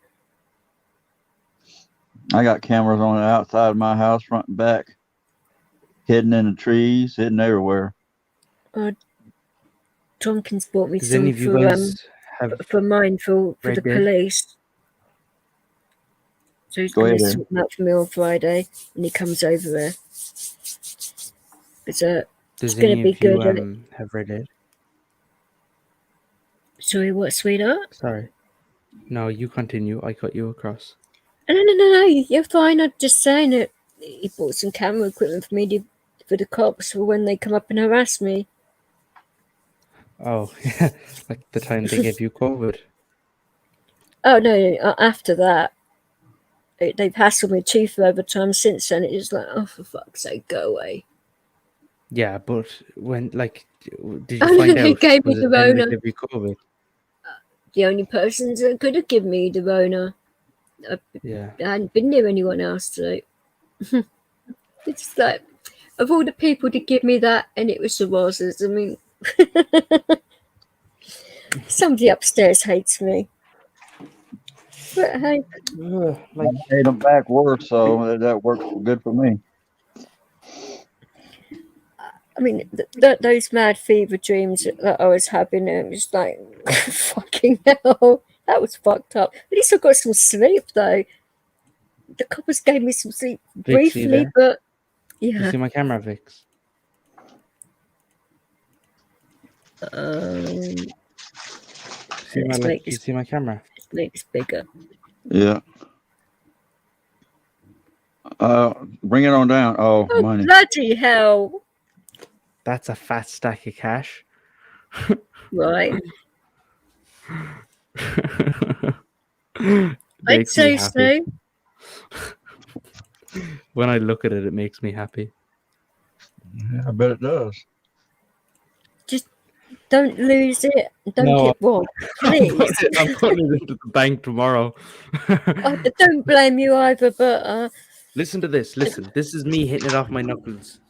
I got cameras on the outside of my house, front and back, hidden in the trees, hidden everywhere. Tompkins bought me Does some any of you guys for mine for the police. So he's going to sort them out for me on Friday when he comes over there. It's Does gonna any be of you good. have read it? Sorry, what, sweetheart? Sorry. No, you continue. I cut you across. No, you're fine. I'm just saying that he bought some camera equipment for me for the cops for when they come up and harass me. Oh, like the time they gave you COVID. Oh no, after that. They've hassled me chief over time since then. It's like, oh, for fuck's sake, go away. Yeah, but when, like, did Oh you no, find they out? gave me Was the it them that Rona. gave you COVID? The only persons that could have given me the Rona. I hadn't been near anyone else, so it's like, of all the people to give me that, and it was the Rosas. I mean, somebody upstairs hates me. But hey, I made them back worse, so that works good for me. I mean, those mad fever dreams that I was having, it was like, fucking hell, that was fucked up. At least I got some sleep, though. The coppers gave me some sleep Vix, you briefly, there? but You yeah. see my camera, Vix? You see my camera? Let's make this bigger. Yeah. Bring it on down. Oh, Oh, money. bloody hell. That's a fat stack of cash. Right. I'd Makes say me happy. so. When I look at it, it makes me happy. Yeah, I bet it does. Just don't lose it. Don't No, get robbed, please. I'm putting it into the bank tomorrow. I don't blame you either, but Listen to this. Listen, this is me hitting it off my knuckles.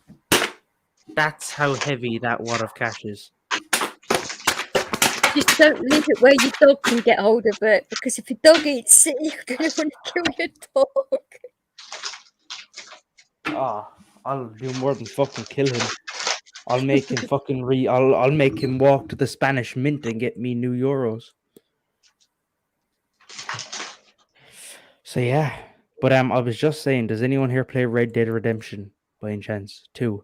That's how heavy that wad of cash is. just don't leave it where your dog can get hold of it, because if your dog eats it, you're going to want to kill your dog. Ah, I'll do more than fucking kill him. I'll make him fucking I'll make him walk to the Spanish Mint and get me new euros. So yeah, but I was just saying, does anyone here play Red Dead Redemption by any chance? 2.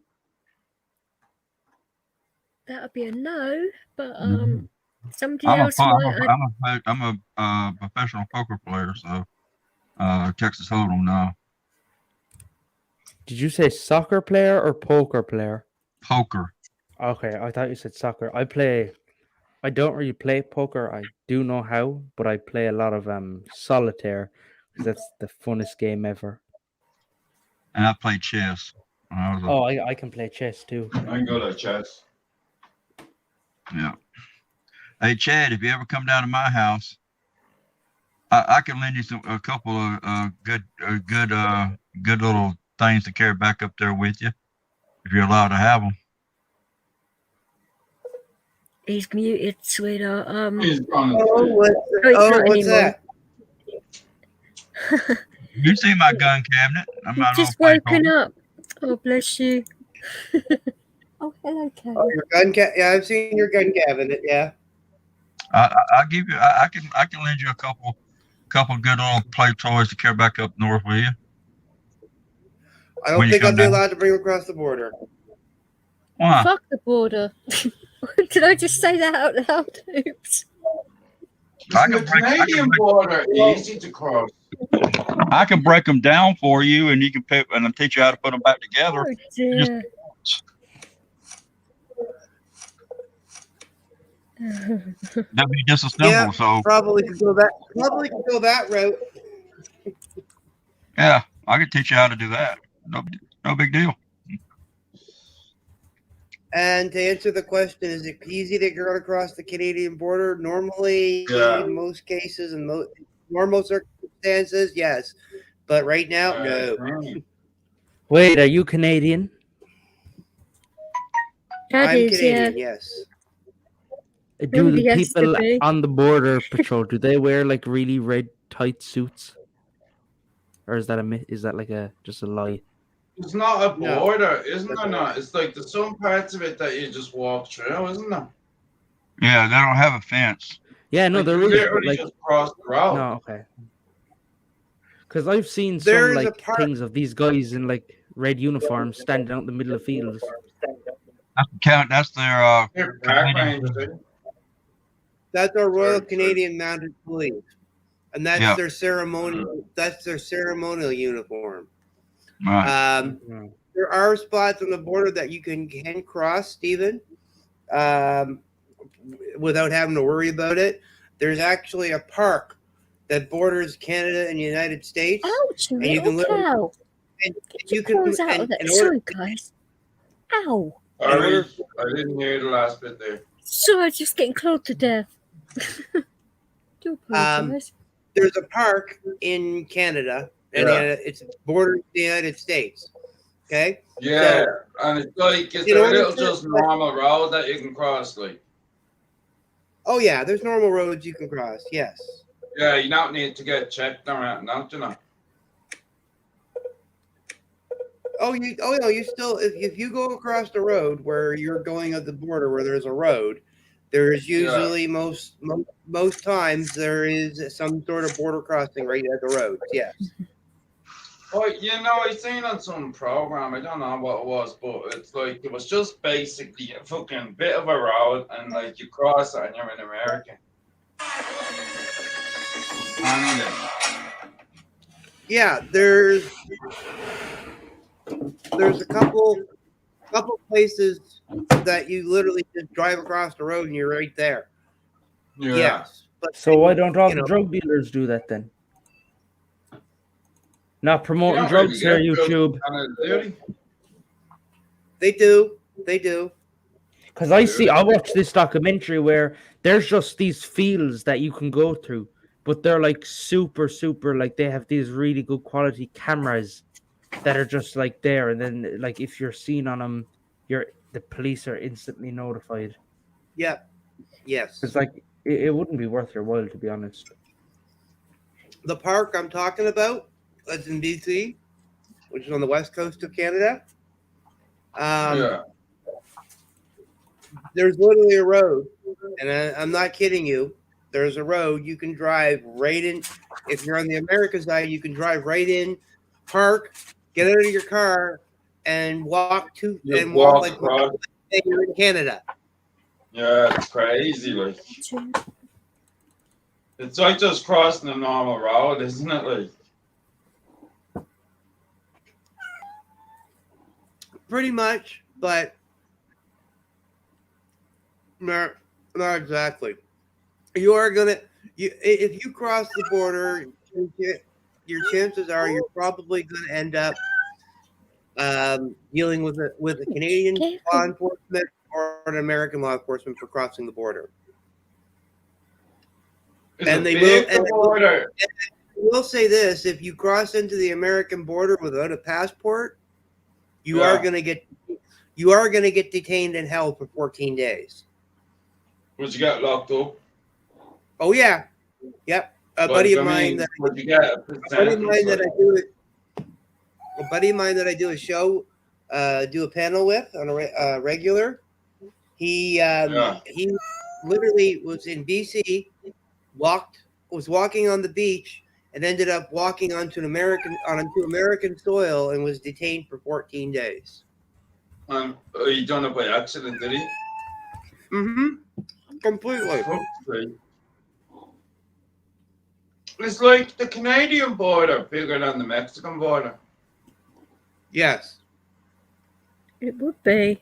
That would be a no, but somebody I'm else might. I'm a professional poker player, so Texas Hold'em now. Did you say soccer player or poker player? Poker. Okay, I thought you said soccer. I don't really play poker. I do know how, but I play a lot of solitaire because that's the funnest game ever. And I play chess. I can play chess too. I can go to chess. Yeah. Hey Chad, if you ever come down to my house, I can lend you a couple of good little things to carry back up there with you, if you're allowed to have them. He's muted, sweetheart. He's gone. What's that? You see my gun cabinet? I'm You've not just woken up. Oh, bless you. Oh, hello, Kevin. Oh, your gun yeah, I've seen your gun cabinet. Yeah. I'll give you. I can lend you a couple good little play toys to carry back up north with you. I don't think I'll be allowed to bring across the border. Why? Fuck the border. Did I just say that out loud? Oops. The Canadian border easy to cross. I can break them down for you, and you can pick, and I'll teach you how to put them back together. Oh, dear. That'd be disassembled. Yeah, so probably could go that route. yeah, I could teach you how to do that. No big deal. And to answer the question, is it easy to get across the Canadian border? Normally, in most cases and normal circumstances, yes. But right now, no. Wait, are you Canadian? I'm Canadian, yes. Do the people on the border patrol, do they wear like really red tight suits? Or is that like just a lie? It's not a border, isn't there? Not. It's like there's some parts of it that you just walk through, isn't there? Yeah, they don't have a fence. Yeah, no, like there you is. literally Like, just cross the road. no, okay. Because I've seen There some is like things of these guys in like red uniforms standing out in the middle of fields. That's their They're park Canadian rangers. That's our Royal Canadian Mounted Police, and that's Yeah. their ceremonial. That's their ceremonial uniform. Right. There are spots on the border that you can cross, Stephen, without having to worry about it. There's actually a park that borders Canada and the United States, Ouch, you and you little can cow. and Get you your can paws out of that. in Sorry, order. guys. Ow. Sorry, I didn't hear the last bit there. Sorry, just getting clawed to death. Do apologize. There's a park in Canada, and it's borders the United States. Okay. Yeah, So, and it's like, is in there a order little to- just normal road that you can cross, like? Oh yeah, there's normal roads you can cross. Yes. Yeah, you don't need to get checked around, don't you know? Oh no, you still if you go across the road where you're going at the border where there's a road, there's usually most times there is some sort of border crossing right at the road. Yes. Oh, you know, I seen on some program, I don't know what it was, but it's like it was just basically a fucking bit of a road, and like you cross it and you're in America. Yeah, there's a couple places that you literally just drive across the road and you're right there. Yeah. Yes. But So why don't all you the know, drug dealers do that then? Not promoting don't drugs really here, get YouTube. They do. They do. Because I watched this documentary where there's just these fields that you can go through, but they're like super, like they have these really good quality cameras that are just like there, and then like if you're seen on them, the police are instantly notified. Yeah. Yes. It's like it wouldn't be worth your while, to be honest. The park I'm talking about is in BC, which is on the west coast of Canada. There's literally a road, and I'm not kidding you. There's a road you can drive right in. If you're on the America side, you can drive right in, park, get out of your car, and walk walk like across. you're in Canada. Yeah, it's crazy, like. It's like just crossing a normal road, isn't it? Like. Pretty much, but not exactly. You are gonna if you cross the border, your chances are you're probably gonna end up dealing with a Canadian law enforcement or an American law enforcement for crossing the border. And they will. And I will say this: if you cross into the American border without a passport, you are going to get detained and held for 14 days. Would you get locked up? Oh yeah, yep. A buddy of mine that I do a show, do a panel with on a regular. He literally was in BC, was walking on the beach, and ended up walking onto American soil and was detained for 14 days. He done it by accident, did he? Mm-hmm. Completely. It's like the Canadian border bigger than the Mexican border. Yes. It would be.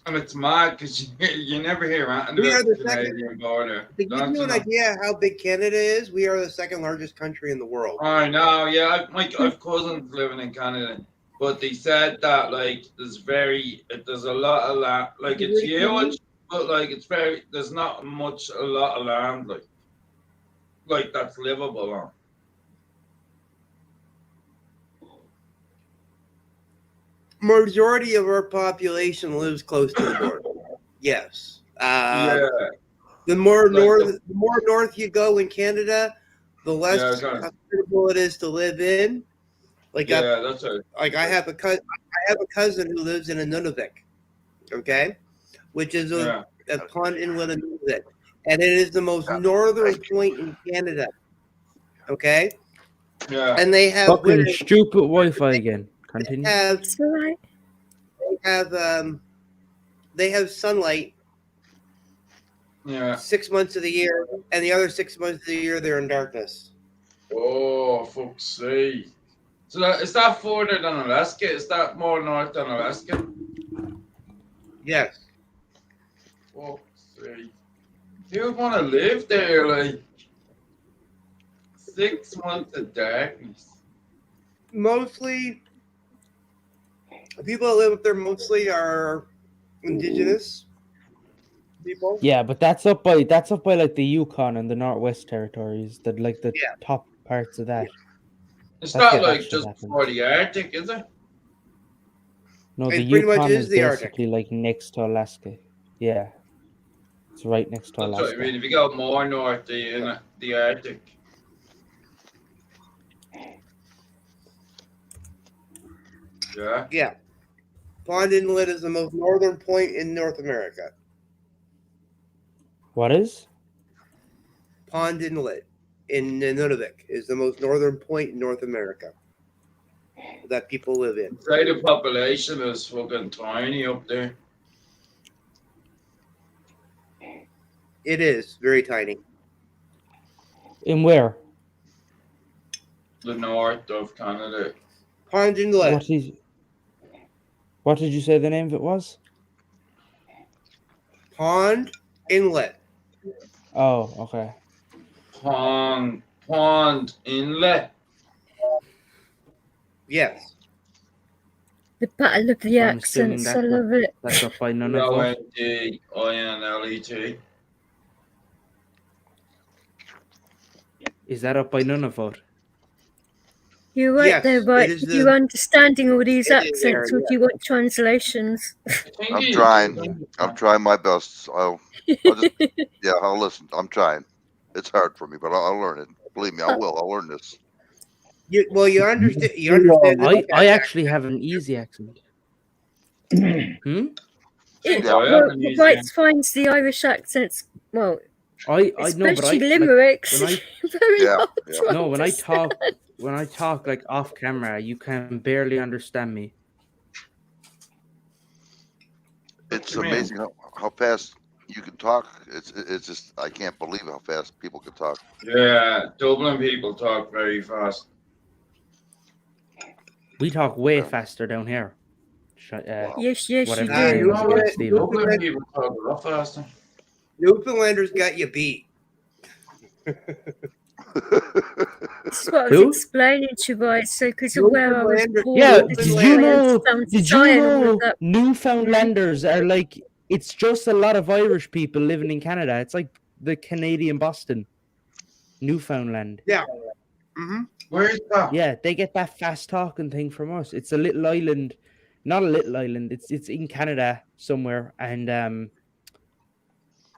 And it's mad because you never hear anything about the Canadian border. To give you an idea how big Canada is, we are the second largest country in the world. I know, yeah. I've cousins living in Canada, but they said that like there's a lot of land, like it's huge, but like there's not a lot of land like that's livable on. Majority of our population lives close to the border. Yes. The more north you go in Canada, the less comfortable it is to live in. Like that's right. Like I have a cousin who lives in Nunavut, okay, which is a pond inlet of Nunavut, and it is the most northern point in Canada. Okay. Yeah. And they have fucking stupid Wi-Fi again. Continue. They have they have sunlight. Yeah. 6 months of the year, and the other 6 months of the year they're in darkness. Oh, fuck's sake. So is that further than Alaska? Is that more north than Alaska? Yes. Fuck's sake. You would want to live there, like 6 months of darkness. Mostly, the people that live up there mostly are indigenous people. Yeah, but that's up by like the Yukon and the Northwest Territories, that like the top parts of that. It's That's not where that like shit just happens. before the Arctic, is it? No, the It pretty much Yukon is is the Arctic. basically like next to Alaska. Yeah, it's right next to That's what I Alaska. mean. If you go more north, the Arctic. Yeah. Yeah. Pond Inlet is the most northern point in North America. What is? Pond Inlet in Nunavik is the most northern point in North America that people live in. Say the population is fucking tiny up there. It is very tiny. In where? The north of Canada. Pond Inlet. What did you say the name of it was? Pond Inlet. Oh, okay. Pond Inlet. Yes. The battle of the I'm assuming accents. I love it. That's up by Nunavut. Inlet. Is that up by Nunavut? You're right Yes, there, right? it is You understanding all these it is there, accents, or do you want translations? I'm trying. I'm trying my best. I'll just, yeah, I'll listen. I'm trying. It's hard for me, but I'll learn it. Believe me, I will. I'll learn this. You understand. You understand. I actually have an easy accent. Wright finds the Irish accents, well, I know, but especially limericks, when I very hard to no, when understand. I talk like off camera, you can barely understand me. It's amazing how fast you can talk. It's just I can't believe how fast people can talk. Yeah, Dublin people talk very fast. We talk way faster down here. Yes, you whatever do. his name is again, Stephen. Dublin people talk a lot faster. Newfoundlanders got you beat. That's what I was explaining to you guys. So, because of where I was born, Yeah, this is why I understand society and all of that. Newfoundlanders are like, it's just a lot of Irish people living in Canada. It's like the Canadian Boston. Newfoundland. Yeah. Where is that? Yeah, they get that fast talking thing from us. It's a little island, not a little island. It's in Canada somewhere, and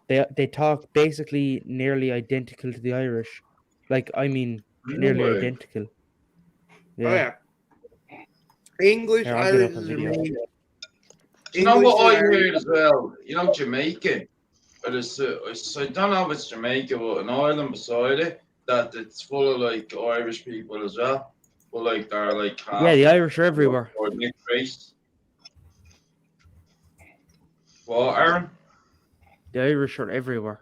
they talk basically nearly identical to the Irish. Like, I mean, nearly way. identical. Oh yeah. English, Here, I'll get Irish up a is video. amazing. You know English what I and Irish- heard as well? You know Jamaica? But I don't know if it's Jamaica, but an island beside it, that it's full of like Irish people as well. But like they're like half. Yeah, the Irish are everywhere. Or mixed race. What, Aaron? The Irish are everywhere.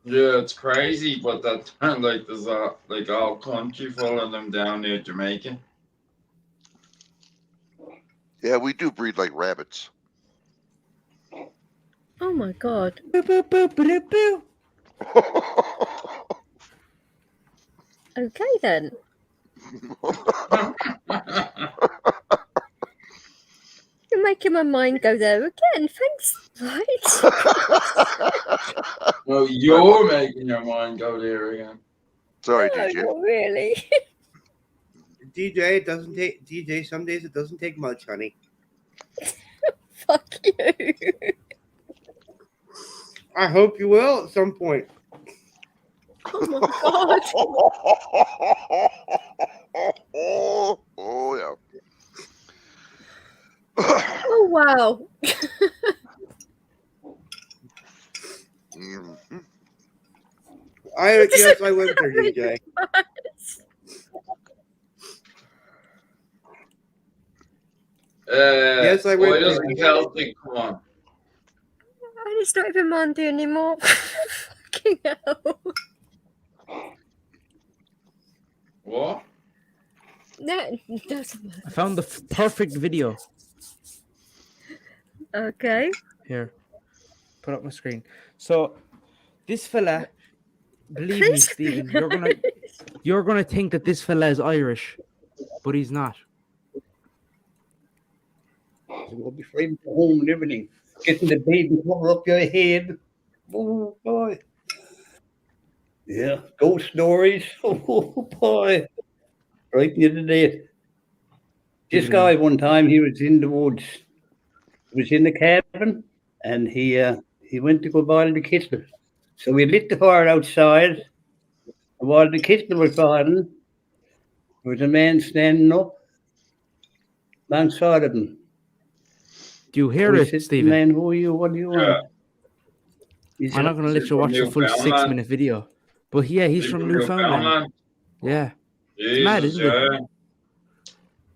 Yeah, it's crazy, but that like there's a like all country full of them down near Jamaica. Yeah, we do breed like rabbits. Oh my god. Boop, boop, boop, boop, boop. Okay then. You're making my mind go there again. Thanks, right? No, you're making your mind go there again. Sorry, No, DJ. not really. DJ, it doesn't take DJ. Some days it doesn't take much, honey. Fuck you. I hope you will at some point. Oh my god. Oh yeah. Oh wow. Mhm. Yes, I went there, DJ. Yes, I Why went doesn't there. Celtic come on? And it's not even Monday anymore. Fucking hell. What? No, it doesn't matter. I found the perfect video. Okay. Here, put up my screen. So, this fella, believe me, Please be Stephen, you're gonna think that this fella is Irish, but he's not. You'll be framed for home and everything. Getting the baby cover up your head. Oh boy. Yeah, ghost stories. Oh boy. Right the other day. This guy one time he was in the woods. He was in the cabin and he went to go boil the kettle. So we lit the fire outside. And while the kettle was boiling, there was a man standing up alongside of him. Do you hear So he it, said, Stephen? Man, who are you? What do you want? He I'm said, not gonna let you watch the full 6-minute video, but yeah, he's from Newfoundland. Yeah, it's mad, Jesus, isn't it?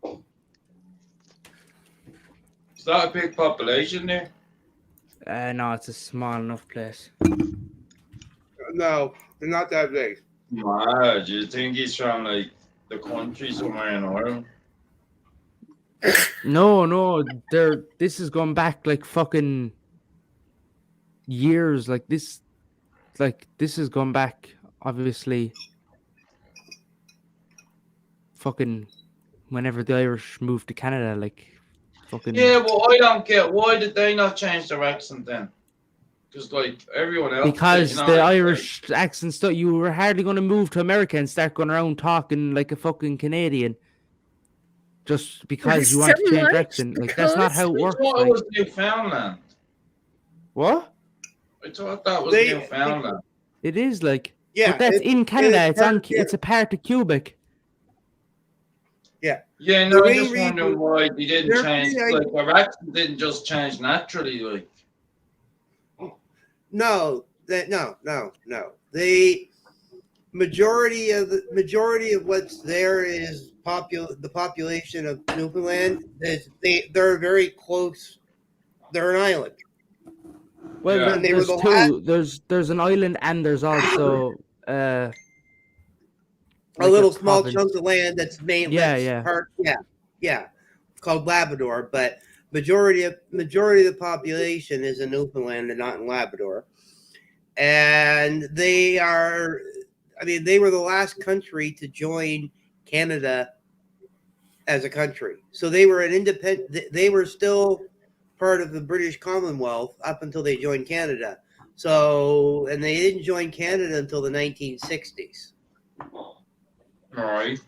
yeah. Is that a big population there? No, it's a small enough place. No, they're not that big. Mad, do you think he's from like the country somewhere in Ireland? No, this is going back like fucking years. Like this is going back, obviously, fucking whenever the Irish moved to Canada, like fucking. Yeah, well, I don't get why did they not change their accent then? Because like everyone else, Because you know, the like, Irish accent stuff, you were hardly going to move to America and start going around talking like a fucking Canadian. Just because you want to change your accent, like that's not how it works. I thought Like, it was Newfoundland. what? I thought that was Newfoundland. It is like, Yeah, but that's in Canada. It's a part of Quebec. Yeah. Yeah, no, The I main just wondering reason- why they didn't They're change. pretty Like their accent didn't just change naturally. Like No. The majority of what's there is the population of Newfoundland. They're very close. They're an island. Well, Yeah. And they were there's the two. There's an island and there's also a like little small province. chunk of land that's made. Yeah, that's yeah. Part, yeah. It's called Labrador, but majority of the population is in Newfoundland and not in Labrador. And they are, they were the last country to join Canada as a country. So they were an independent. They were still part of the British Commonwealth up until they joined Canada. So, and they didn't join Canada until the 1960s. all right.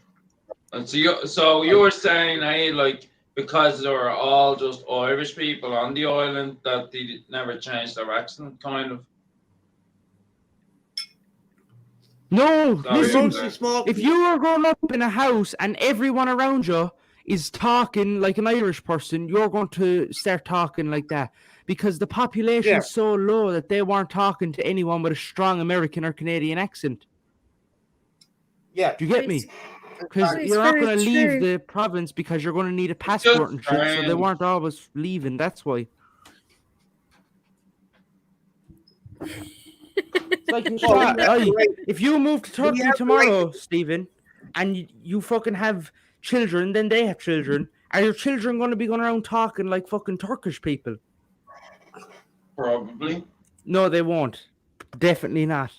And so you were saying, hey, like because they were all just Irish people on the island that they never changed their accent, kind of. No, Sorry, listen. mostly small. If you are growing up in a house and everyone around you is talking like an Irish person, you're going to start talking like that because the population is so low that they weren't talking to anyone with a strong American or Canadian accent. Yeah. Do you get me? Because It's you're not very going to leave true. the province because you're going to need a passport and shit, so they weren't always leaving. That's why. It's like if you move to Turkey tomorrow, Stephen, and you fucking have children, then they have children. Are your children going to be going around talking like fucking Turkish people? Probably. No, they won't. Definitely not.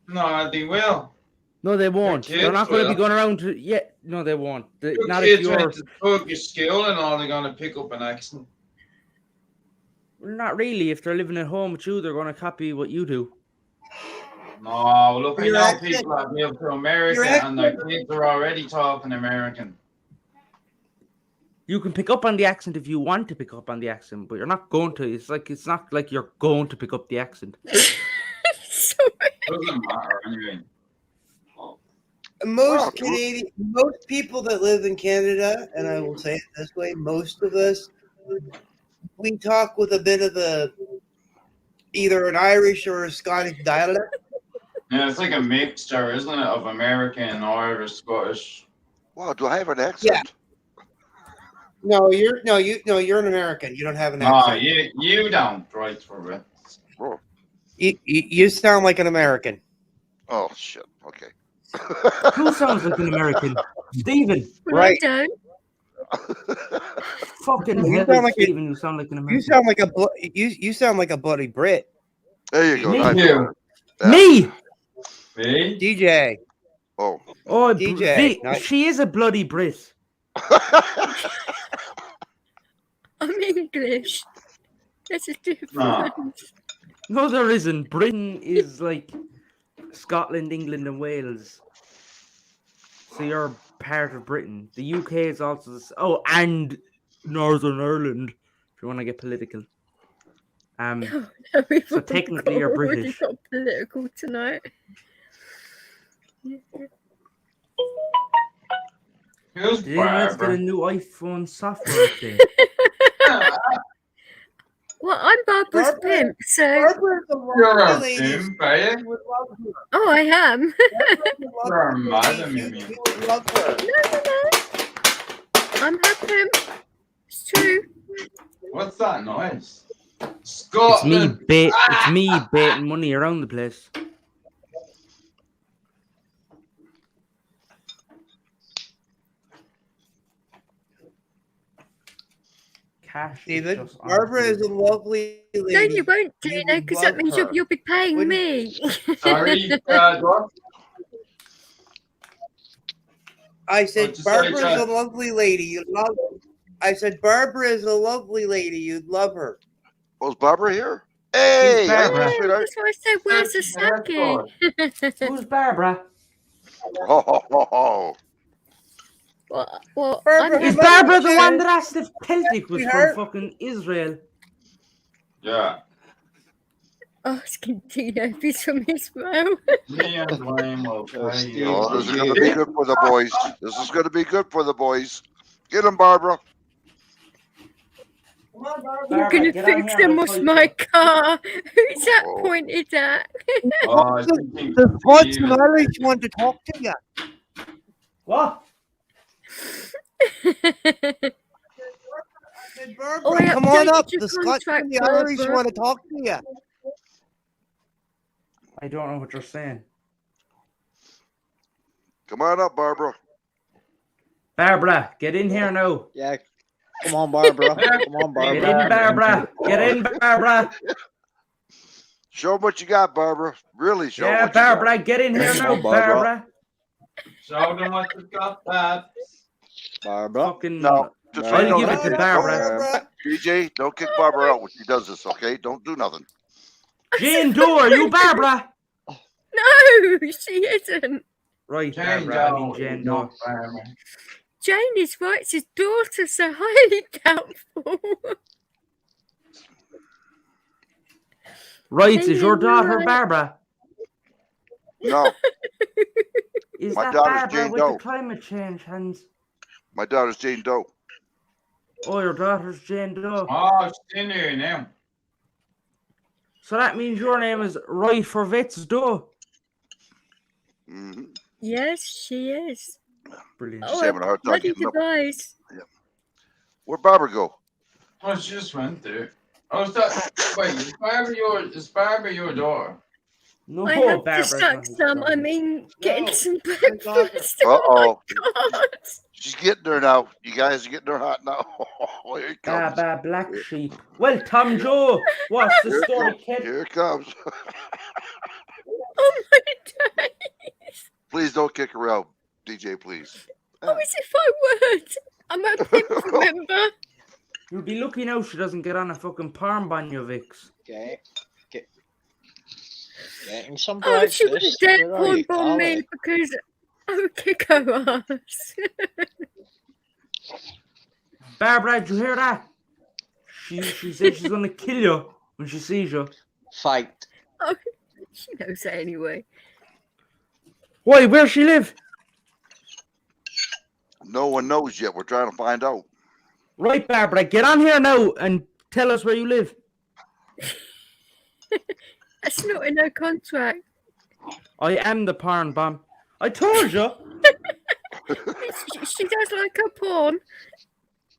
No, they will. No, they won't. kids They're not going to be will. going around to. Yeah, no, they won't. Not if Kids you're. went to Turkish school and all, they're gonna pick up an accent. Not really. If they're living at home with you, they're going to copy what you do. No, look, I Your know accent- people that moved to America and their kids are already talking American. You can pick up on the accent if you want to pick up on the accent, but you're not going to. It's not like you're going to pick up the accent. Doesn't matter anyway. Most people that live in Canada, and I will say it this way, most of us, we talk with a bit of either an Irish or a Scottish dialect. Yeah, it's like a mixture, isn't it, of American, Irish, Scottish. Wow, do I have an accent? No, you're an American. You don't have an No, accent. you don't, right, for it. You sound like an American. Oh shit. Okay. Who sounds like an American? Steven. Well, I don't. Fucking You hell, sound like Steven, you sound like an American. You sound like you sound like a bloody Brit. There you go. Me? Nice. You. Yeah. Me? Me? DJ. Oh. Oh, DJ. She is a bloody Brit. I'm English. There's a difference. No, there isn't. Britain is like Scotland, England, and Wales. So you're part of Britain. The UK is also and Northern Ireland. If you want to get political. So technically you're already British. got political tonight. Who's Did anyone else get a Barbara? new iPhone software update? Well, I'm Barbara's pimp, so. You're a pimp, are you? Oh, I am. You're a madam, you mean? No. I'm her pimp. It's true. What's that noise? It's Scotland. me baiting money around the place. Cash. David, Barbara is a lovely lady. No, you won't, Dino, because that means you'll be paying me. Sorry, what? I said just Barbara sorry, is a lovely lady. You'd love her. I said Barbara is a lovely lady. You'd love her. Was Barbara here? Hey, how you doing, Yeah, sweetheart? that's why I said, where's the sake? Who's Barbara? Oh. Well, Barbara, Is Barbara the one that asked if Celtic was from fucking Israel? Yeah. Asking Dino if he's from Israel. Me and Dwayne will play you. Oh, this is going to be good for the boys. This is going to be good for the boys. Get him, Barbara. You're going to fix them off my car. Who's that pointed at? The Fudge Irish want to talk to you. What? Barbara, come on up. The Scotch and the Irish want to talk to you. I don't know what you're saying. Come on up, Barbara. Barbara, get in here now. Yeah. Come on, Barbara. Come on, Barbara. Get in, Barbara. Get in, Barbara. Show them what you got, Barbara. Really show them Yeah, what you got. Barbara, get in here now, Barbara. Barbara. Show them what you got, Babs. Barbara. Fucking. No, just I'll no, give it to Barbara. DJ, don't kick Barbara out when she does this, okay? Don't do nothing. Jane Doe, are you Barbara? No, she isn't. Right, Jane Barbara. I Doe mean Jane is Doe. not Barbara. Jane is right. It's his daughter, so highly doubtful. Right, is your daughter Barbara? No, Is My that daughter's Barbara Jane with Doe. the climate change hands? my daughter's Jane Doe. Oh, your daughter's Jane Doe. Oh, she's in here now. So that means your name is Right for Vets Doe. Mm-hmm. Yes, she is. Brilliant. She's having a hard time bloody getting up. device. Where'd Barbara go? Oh, she just went there. Oh, is that... Wait, is Barbara your daughter? No, I have to Barbara's suck not his some. daughter. I mean, getting some breakfast. Uh-oh. God. She's getting there now. You guys are getting her hot now. Here it comes. Baba Black Sheep. Well, Tom Joe, what's the Here it story, comes. kid? Here it comes. Oh my days. Please don't kick her out, DJ, please. Oh, as if I would. I'm a pimp, remember? You'll be lucky now she doesn't get on a fucking palm banyo, Vix. Okay. Getting some Oh, she breakfast. wouldn't dare Where are porn you, bomb me Collie? because I would kick her ass. Barbara, did you hear that? She said she's gonna kill you when she sees you. Fight. Oh, she knows that anyway. Why, where she live? No one knows yet. We're trying to find out. Right, Barbara, get on here now and tell us where you live. That's not in her contract. I am the porn bomb. I told you. She does like her porn.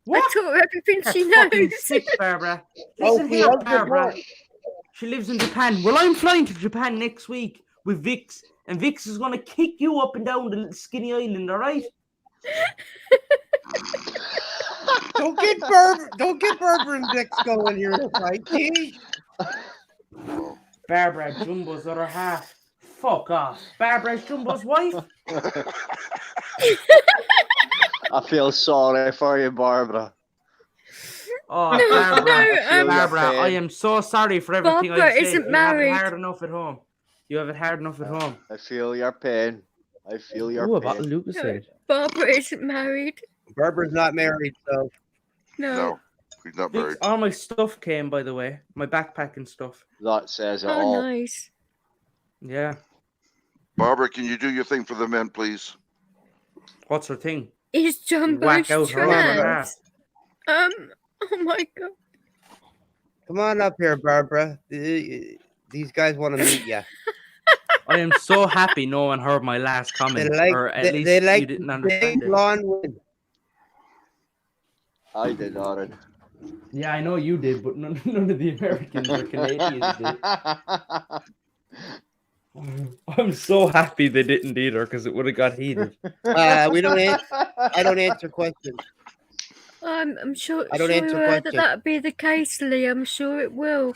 I taught her everything That's she fucking knows. sick, Barbara. Oh, Listen she here, loves the Barbara. boy. She lives in Japan. Well, I'm flying to Japan next week with Vix, and Vix is going to kick you up and down the little skinny island, all right? Don't get Berber and Vix going here in a fight, geez. Barbara, Jumbo's other half. Fuck off. Barbara's Jumbo's wife? I feel sorry for you, Barbara. Oh, Barbara, feel your Barbara, I pain. am so sorry for everything Barbara I've said. isn't You have it married. hard enough at home. You have it hard enough at home. I feel your pain. I feel your Oh, about pain. Lucas No, said. Barbara isn't married. Barbara's not married, so. No. He's not Vix, married. all my stuff came, by the way. My backpack and stuff. That says it Oh, all. nice. Yeah. Barbara, can you do your thing for the men, please? What's her thing? Is Jumbo Whack out her arm and trans? ass. Oh my god. Come on up here, Barbara. These guys want to meet you. I am so happy no one heard my last comment, or at least you didn't understand it. blonde women. I did, Aaron. Yeah, I know you did, but none of the Americans or Canadians did. I'm so happy they didn't either, because it would have got heated. We don't. I don't answer questions. I'm sure. I don't answer that questions. that'd be the case, Lee. I'm sure it will.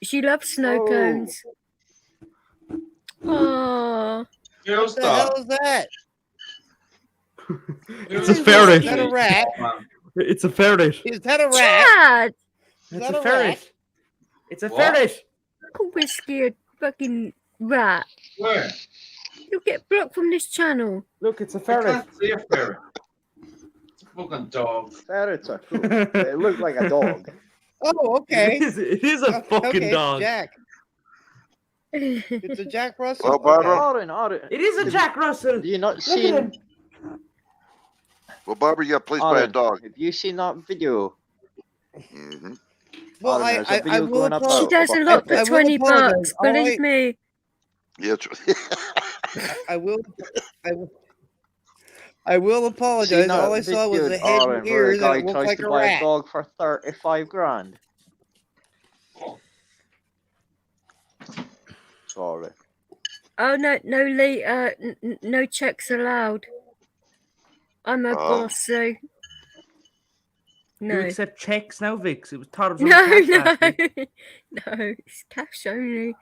She loves snow cones. Oh. What the hell is that? It's a ferret. Is that a rat? It's a ferret. Is that a rat? Chad! It's a ferret. It's a ferret. Call whiskey a fucking rat. Where? You'll get blocked from this channel. Look, it's a I ferret. can't see a ferret. It's a fucking dog. Ferrets are cool. They look like a dog. Oh, okay. It is a fucking okay, dog. Jack. It's a Jack Russell. Well, Barbara. Aaron. It is a Jack Russell. Have you not Look at seen? him. Well, Barbara, you got placed by a Aaron, dog. have you seen that video? Mm-hmm. Well, Aaron, there's a video I will going up apologize. She does a about- lot for I will 20 apologize. bucks. Believe me. Yeah. I will apologize. Seen that All I saw was video, a head Aaron, and where a ears guy that looked tries like to a buy a rat. dog for 35 grand. Sorry. Oh no, Lee. No checks allowed. I'm a boss, so You no. accept checks now, Vix? It was thought it was No, only no, cash last week. no. It's cash only.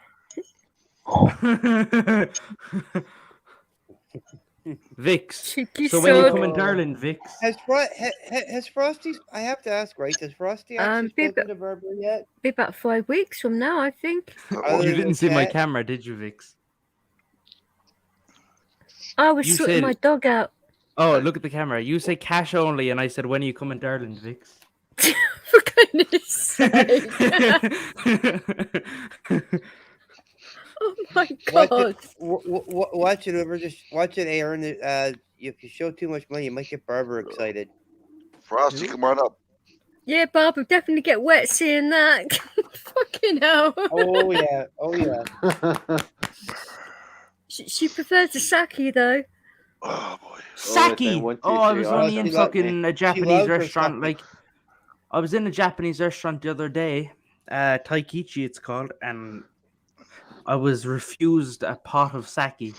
Vix. Cheeky So when you sod. come in Ireland, Vix? Has Frosty? I have to ask, right? Has Frosty actually Be spoken to Barbara yet? Be about 5 weeks from now, I think. Other You than didn't see my cat? camera, did you, Vix? I was You sorting said- my dog out. Oh, look at the camera. You say cash only, and I said, when are you coming to Ireland, Vix? For goodness sake. Oh my god. Watch it over. Just watch it, Aaron. If you show too much money, you might get Barbara excited. Frosty, come on up. Yeah, Bob will definitely get wet seeing that. Fucking hell. Oh yeah. Oh yeah. She prefers the sake though. Oh boy. Saki! Oh, I was only in She loved fucking me. a She Japanese loved her restaurant. sake. Like, I was in a Japanese restaurant the other day, Taikichi it's called, and I was refused a pot of sake.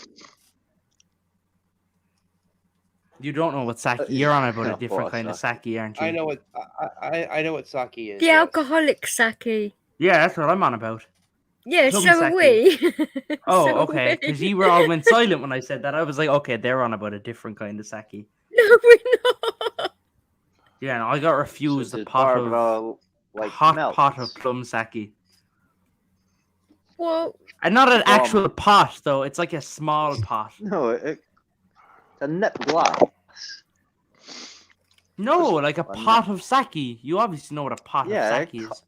You don't know what sake? You're on about a Yeah, different pot kind of sake, aren't you? I know what I know what sake is. The yes. alcoholic sake. Yeah, that's what I'm on about. Yeah, Plum so are sake. we. Oh, So are okay. we. Because you were all went silent when I said that. I was like, okay, they're on about a different kind of sake. No, we're not. Yeah, no, I got refused So a did pot Barbara, of like, hot melt? pot of plum sake. Well, And not an Plum. actual pot though. It's like a small pot. No, it's a nip glass. No, like a a pot of sake. You obviously know what a pot Yeah, of sake is.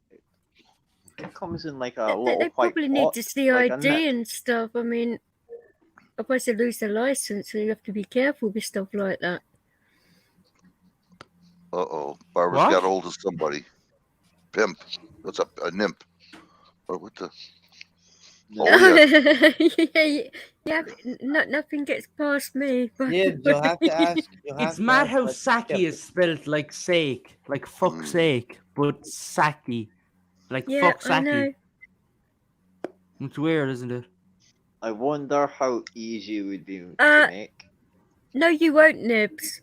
It comes in like a they little white probably need pot, to see like a ID nip. and stuff. I mean, otherwise they lose their license, so you have to be careful with stuff like that. Uh-oh. Barbara's What? got hold of somebody. Pimp. What's up? A nymph. Or what the? yeah, nothing gets past me. Nibs, you'll have to ask. It's mad how Saki is spelled like sake, like fuck's sake, but Saki, like Yeah, fuck I know. Saki. It's weird, isn't it? I wonder how easy it would be to make. No, you won't, Nibs.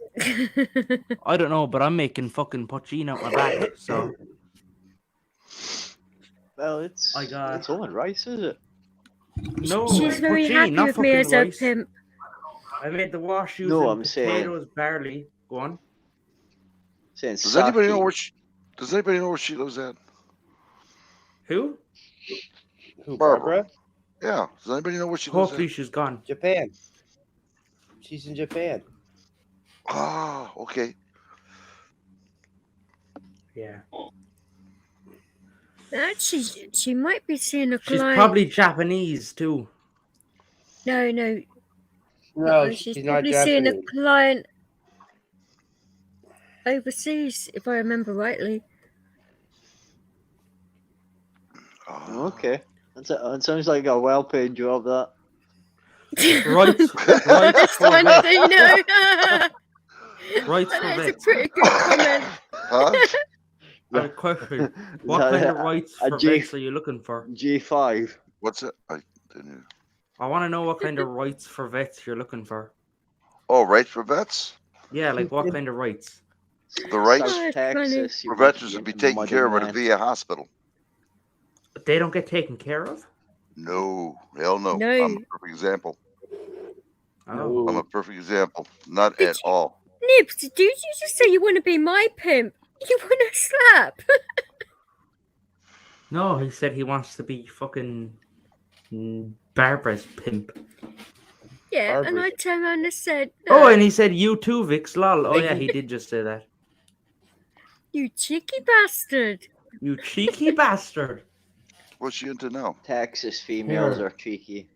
I don't know, but I'm making fucking poutine out my back, so. Well, it's only rice, is it? No, She's very poutine, happy not with me fucking as a rice. pimp. I made the wash using No, I'm saying- potatoes, barley. Go on. Saying Does anybody know sake. where she lives at? Who? Who, Barbara? Yeah. Does anybody know where she lives Hopefully at? she's gone. Japan. She's in Japan. Ah, okay. Yeah. Actually, she might be seeing a She's client. probably Japanese too. No, No, she's she's not probably seeing a Japanese. client overseas, if I remember rightly. Okay. That sounds like a well-paid job, that. Right That's for one vets. thing, no. Right for That's a vets. pretty good comment. Huh? I have a question. What kind of rights for vets are you looking for? G5. What's it? I didn't hear. I want to know what kind of rights for vets you're looking for. Oh, rights for vets? Yeah, like what kind of rights? The rights Oh, Texas, for veterans would be taken care of at a VA hospital. They don't get taken care of? No, hell no. No. I'm a perfect example. Oh. I'm a perfect example. Not at all. Nibs, did you just say you want to be my pimp? You want to slap? No, he said he wants to be fucking Barbara's pimp. Yeah, and I Barbara's. turned around and said, Oh, and he said you too, Vix, lol. Oh yeah, he did just say that. you cheeky bastard. You cheeky bastard. What's she into now? Texas females Here. are cheeky.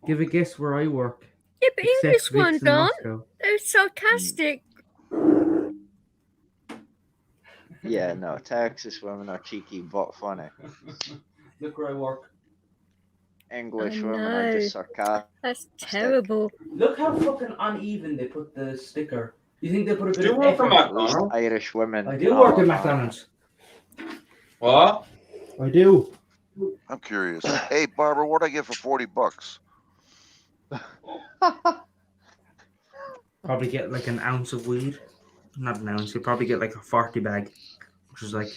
Give a guess where I work. Yeah, but Except English Vix ones in aren't. Moscow. They're sarcastic. Yeah, no, Texas women are cheeky but funny. Look where I work. English I women are know. just sarcastic. That's terrible. Look how fucking uneven they put the sticker. You think they put a bit Do you of work effort? at At least McDonald's? Irish women. I do work at McDonald's. What? I do. I'm curious. Hey, Barbara, what'd I get for $40? Probably get like an ounce of weed. Not an ounce. You probably get like a 40 bag, which is like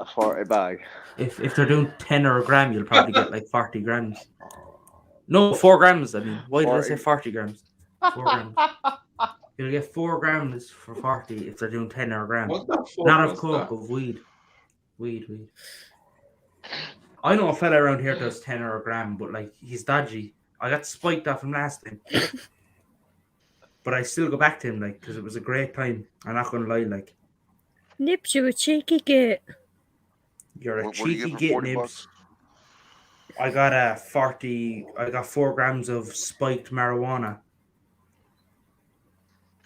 A 40 bag. if they're doing 10 or a gram, you'll probably get like 40 grams. No, 4 grams. I mean, why did I say 40 grams? 4 grams. You'll get 4 grams for 40 if they're doing 10 or a gram. What the fuck Not of is coke, that? of weed. Weed. I know a fella around here does 10 or a gram, but like he's dodgy. I got spiked off him last time. But I still go back to him, like, because it was a great time. I'm not gonna lie, like, Nibs, you're a cheeky git. you're a What do you cheeky get for git, 40 Nibs. bucks? I got 4 grams of spiked marijuana.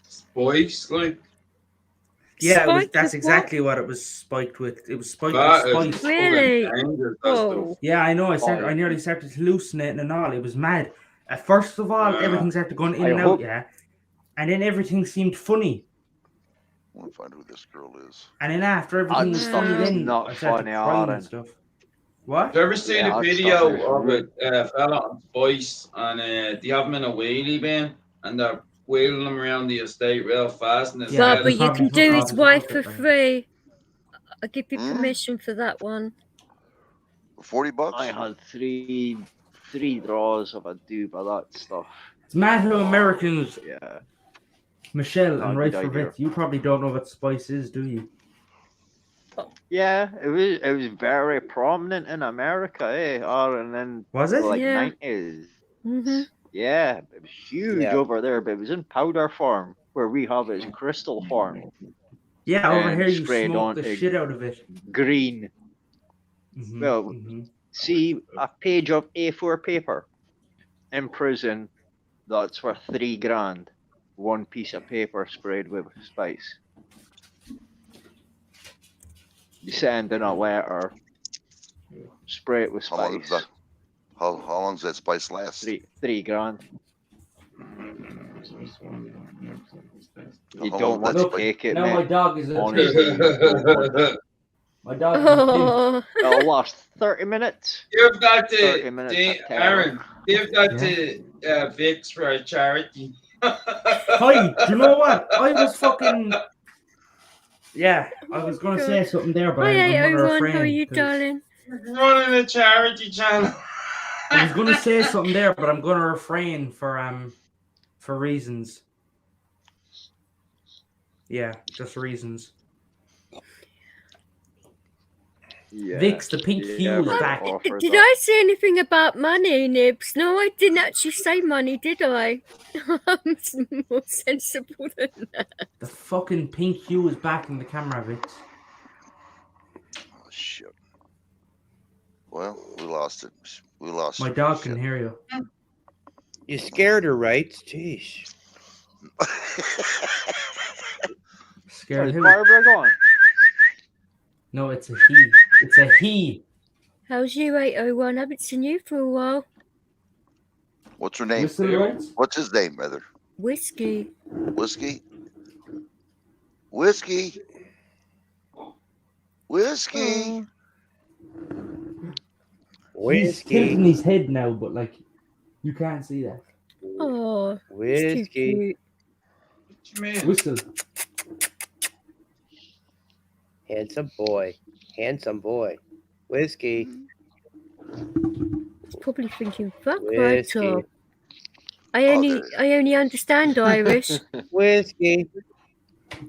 Spice, like Yeah, Spiked that's with exactly what it was spiked with. It was spiked that with is spice. Really? fucking dangerous. That Oh. stuff. Yeah, I know. I nearly started hallucinating and all. It was mad. First of all, Yeah. everything started going in I and hope- out, yeah. And then everything seemed funny. I want to find who this girl is. And then after everything was funny, It's then not I started funny, crying Aaron. and stuff. What? Have you ever seen Yeah, a I'd video stop it. of a fella on Spice and they have him in a wheelie bin and they're wheeling him around the estate real fast and his Yeah, head Barbara, is you can do his wife for Probably. free. I'll give you Hmm? permission for that one. For $40? I had three draws of a doob of that stuff. It's mad how Americans, Yeah. Michelle No, and Right good for idea. Vets, you probably don't know what spice is, do you? Yeah, it was very prominent in America, and then Was it? like Yeah. 90s. Mm-hmm. Yeah, it was huge Yeah. over there, but it was in powder form, where we have it in crystal form. Yeah, over And here you sprayed smoke on the to shit out of it. green. Mhm, Well, mhm. See a page of A4 paper in prison, that's worth $3,000. One piece of paper sprayed with spice. You send in a letter, Spray it with spice. How long does that spice last? $3 grand. You How long don't want does to that take it, Now mate. my dog is Honestly, you don't want it. My dog is a pimp. It'll last 30 minutes. Give that 30 to minutes. Aaron. Give that to Vix for a charity. Hi, do you know what? I was fucking. Yeah, I was going to say something there, but I'm going to refrain. How are you, darling? Running a charity channel. I was going to say something there, but I'm going to refrain for reasons. Yeah, just reasons. Yeah. Vix, the pink hue is back. Did I say anything about money, Nibs? No, I didn't actually say money, did I? I'm more sensible than that. The fucking pink hue is back in the camera, Vix. Oh, shit. Well, we lost it. We lost My it. dog can hear you. You scared her, right? Jeez. Scared who? Barbara gone? No, it's a he. It's a he. How's you, 801? I haven't seen you for a while. What's her name? Whistle What's his name, rather? Whiskey. Whiskey? Whiskey? Whiskey? He's tilting his head now, but like, you can't see that. Oh, Whiskey. Whistle. Handsome boy. Handsome boy. Whiskey. He's probably thinking, fuck right Whiskey. off. I only understand Irish. Whiskey.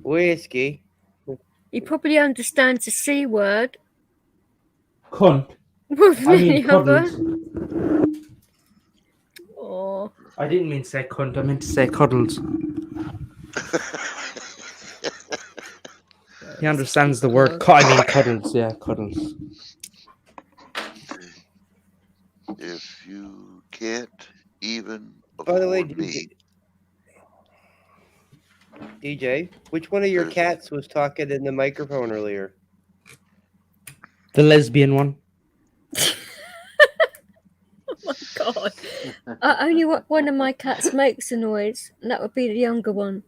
Whiskey. He probably understands the C word. Cunt. With I mean many others. cuddles. Oh. I didn't mean to say cunt, I meant to say cuddles. He understands the word cuddles, yeah, cuddles. If you can't even By the way, afford me. DJ, which one of your cats was talking in the microphone earlier? The lesbian one. Oh my god. Only one of my cats makes a noise, and that would be the younger one.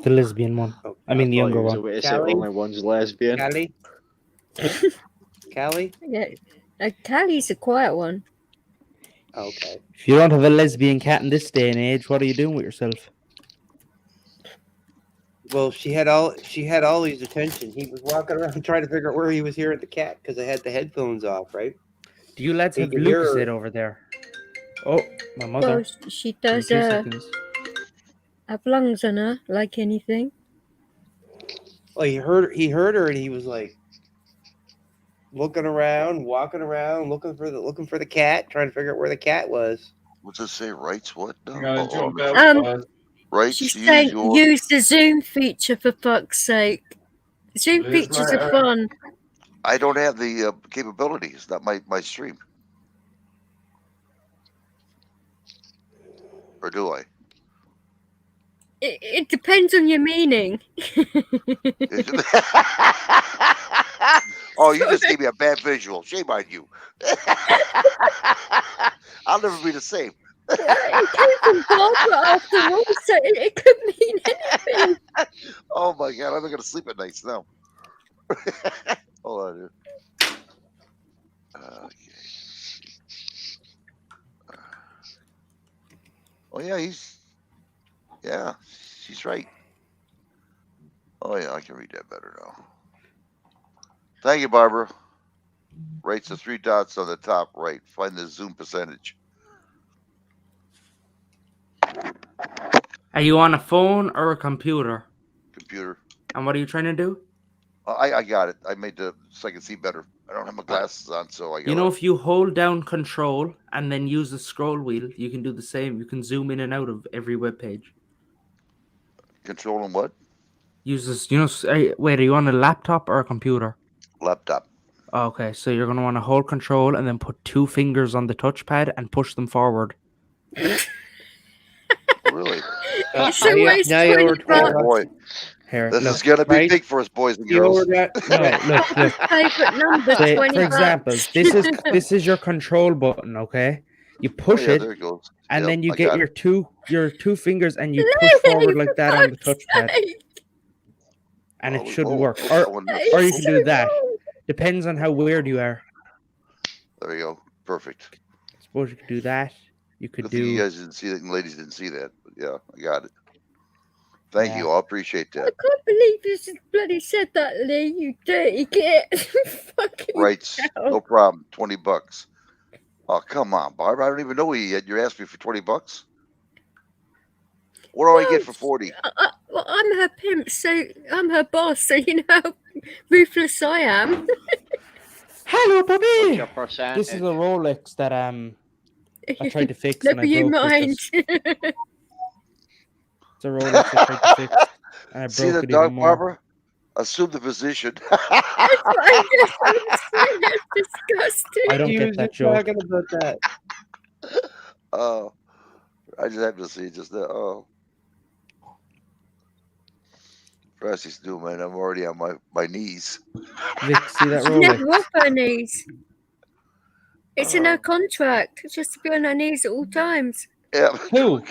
The lesbian one. I mean the younger one. Only one's lesbian. Callie? Callie? Yeah. Callie's a quiet one. Okay. If you don't have a lesbian cat in this day and age, what are you doing with yourself? Well, she had Ollie's attention. He was walking around trying to figure out where he was hearing the cat because I had the headphones off, right? Do you lads He have could hear Lucas her. Head over there? Oh, my mother. Well, she does Give me 2 seconds. have lungs on her, like anything. Well, he heard her, and he was like looking around, walking around, looking for the cat, trying to figure out where the cat was. What's it say? Rights? What? No. Rights? She's saying use the Zoom feature for fuck's sake. Zoom features are fun. I don't have the capability. It's not my stream. Or do I? It depends on your meaning. Oh, you just gave me a bad visual. Shame on you. I'll never be the same. It came from Barbara after all, so it could mean anything. Oh my god, I'm not gonna sleep at nights now. Hold on, dude. Okay. Oh yeah, she's right. Oh yeah, I can read that better now. Thank you, Barbara. Rates the 3 dots on the top right. Find the zoom percentage. Are you on a phone or a computer? Computer. And what are you trying to do? I got it. I made so I can see better. I don't have my glasses on, so I got You know, if you hold down Control and then use the scroll wheel, you can do the same. You can zoom in and out of every web page. Control and what? Use this. You know, wait, are you on a laptop or a computer? Laptop. Okay, so you're going to want to hold Control and then put 2 fingers on the touchpad and push them forward. Really? It's always now you're Oh boy. Here, This look, is gonna be right? big for us, boys and You girls. order that? No, look. Favorite number, Say, 20 for example, bucks. this is your control button, okay? You Oh push yeah, it, there it goes. and Yep, then you I get got your two fingers and you push forward like that on the touchpad, and it should work. Or you can do that. Depends on how weird you are. There we go. Perfect. Suppose you could do that. You could Good thing you do. guys didn't see that, and ladies didn't see that. But yeah, I got it. Thank you. I appreciate I that. can't believe you just bloody said that, Lee. You dirty git. Fucking Rights, hell. no problem. $20. Oh, come on, Barbara. I don't even know what you had. You're asking me for $20. What do I get for 40? Well, I'm her pimp, so I'm her boss, so you know how ruthless I am. Hello, What's Bobby. your percentage? This is a Rolex that I tried to fix and Never I you broke mind. It's a Rolex I tried to fix and I See broke the it even dog, more. Barbara? Assume the position. That's what I just was saying. That's disgusting. I don't He get was that just joke. talking about that. Oh, I just happened to see it just now. Oh. Fastest do, man. I'm already on my knees. Vic, see that She's Rolex? never off her knees. It's in her contract. It's just to be on her knees at all times. Yeah. Who?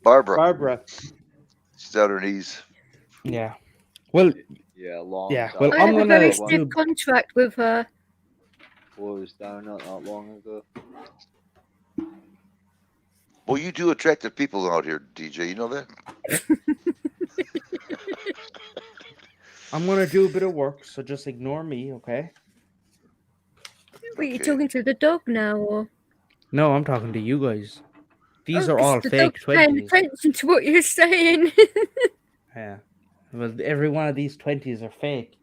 Barbara. She's on her knees. Yeah. Well. Yeah, long Yeah. time. Well, I I'm had a gonna very do. stiff contract with her. Closed down not that long ago. Well, you do attractive people out here, DJ. You know that? I'm gonna do a bit of work, so just ignore me, okay? Were you talking to the dog now, or? No, I'm talking to you guys. These are 'cause all the fake dog's paying 20s. attention to what you're saying. Yeah. Well, every one of these 20s are fake.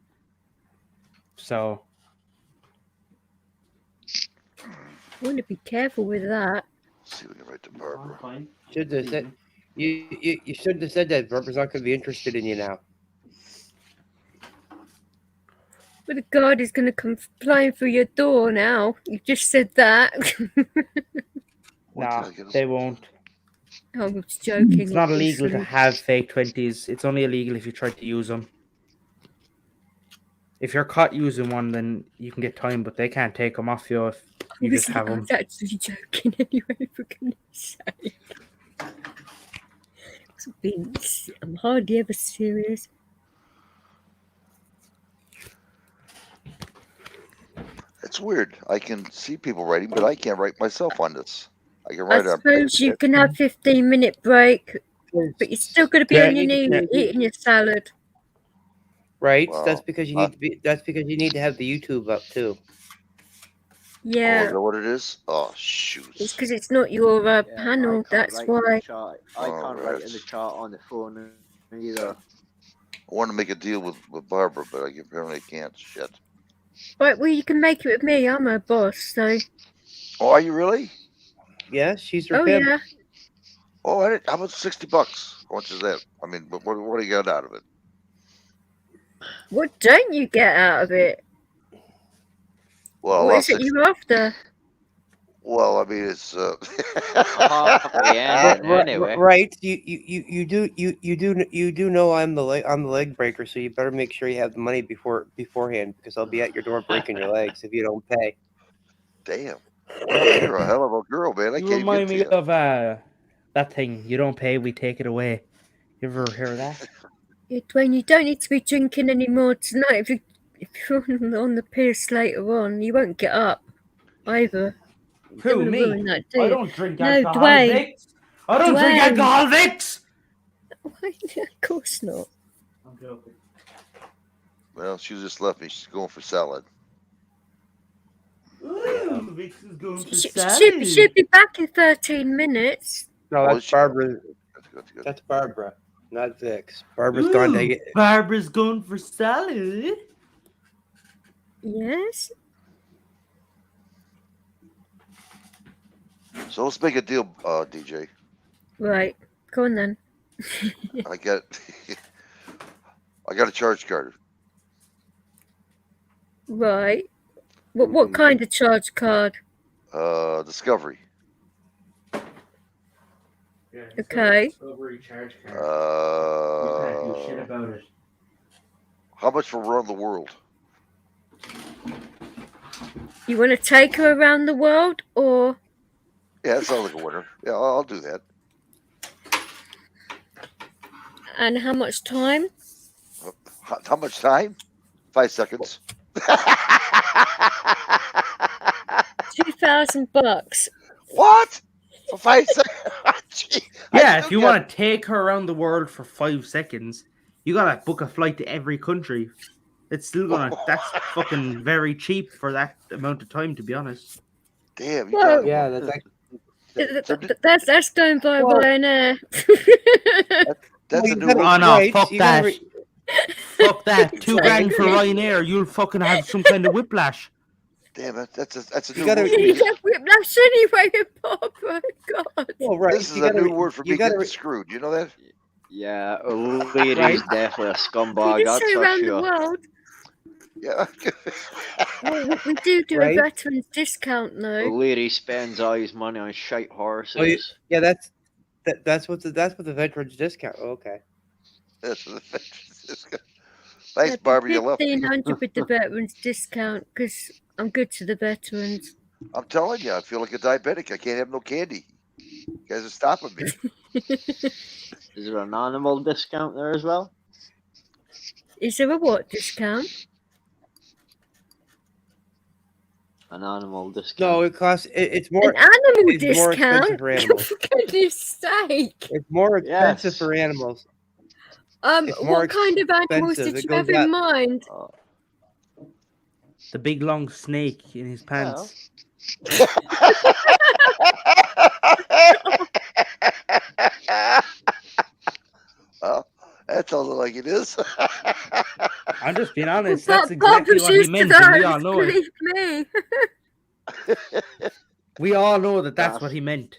So. I want to be careful with that. Let's see if we can write to Barbara. Should have said you shouldn't have said that. Barbara's not going to be interested in you now. But the guard is going to come flying through your door now. You just said that. Nah, they won't. I was joking. It's not illegal to obviously. have fake 20s. It's only illegal if you try to use them. If you're caught using one, then you can get time, but they can't take them off you if you just have I them. was actually joking anyway, for goodness sake. I'm hardly ever serious. It's weird. I can see people writing, but I can't write myself on this. I can I write on suppose you can have 15-minute break, but you're still going to be on your knees eating your salad. Right? Wow. That's because you need to be. That's because you need to have the YouTube up too. Oh, Yeah. is that what it is? Oh, shoot. It's because it's not your panel. That's why. I can't write in the chat on the phone either. I want to make a deal with Barbara, but I apparently can't. Shit. Right, well, you can make it with me. I'm her boss, so. Oh, are you really? Yeah, she's her Oh, pimp. yeah. Oh, how about $60? How much is that? I mean, what do you got out of it? What don't you get out of it? Well, What is it you're after? Well, I mean, it's anyway. Right? You do know I'm the leg breaker, so you better make sure you have the money beforehand because I'll be at your door breaking your legs if you don't pay. Damn. You're a hell of a girl, man. I You can't remind even me get to you. of that thing. You don't pay, we take it away. You ever hear of that? Yeah, Dwayne, you don't need to be drinking anymore tonight. If you're on the piss later on, you won't get up either. You Who, don't want to me? ruin that, do I you? don't drink No, alcohol, Dwayne. Vicks. I don't drink Dwayne. alcohol, Vicks. Of course not. I'm joking. Well, she just left me. She's going for salad. Ooh, Vicks is going for She'll be back in 13 minutes. No, Oh, that's Barbara. That's Barbara, not Vix. Barbara's gone to get. Barbara's going for salad. Yes. So let's make a deal, DJ. Right. Go on then. I got a charge card. Right. What kind of charge card? Discovery. Okay. How much for around the world? You want to take her around the world, or? Yeah, that sounds like a winner. Yeah, I'll do that. And how much time? How much time? 5 seconds. $2,000. What? For 5 seconds? Yeah, if you want to take her around the world for 5 seconds, you gotta book a flight to every country. It's still gonna. That's fucking very cheap for that amount of time, to be honest. Damn, you Well, Yeah, that's going by Ryanair. That's a new Oh word. no, fuck that. Fuck that. $2,000 for Ryanair, you'll fucking have some kind of whiplash. Damn, that's a new You word. get whiplash anyway, Bob. Oh, God. Well, right. This is a new word for me getting screwed. You know that? Yeah, O'Leary's definitely a You scumbag, can that's say for around the sure. world. Yeah. Well, we do a Right. veterans discount, though. O'Leary spends all his money on shite horses. Oh, yeah, that's what the veterans discount. Oh, okay. Thanks, Barbara. You left me. 1,500 with the veterans discount because I'm good to the veterans. I'm telling you, I feel like a diabetic. I can't have no candy. You guys are stopping me. Is there an animal discount there as well? Is there a what discount? An animal discount. No, it costs. It's more. An animal it's more expensive discount? for animals. For goodness sake. It's more expensive Yes. for animals. It's more What kind of animals expensive. did It you have goes in out- mind? The big long snake in his pants. Well, that sounds like it is. I'm just being honest. Well, That's exactly what he used to meant, and we all those, know it. believe me. We all know that that's what he meant.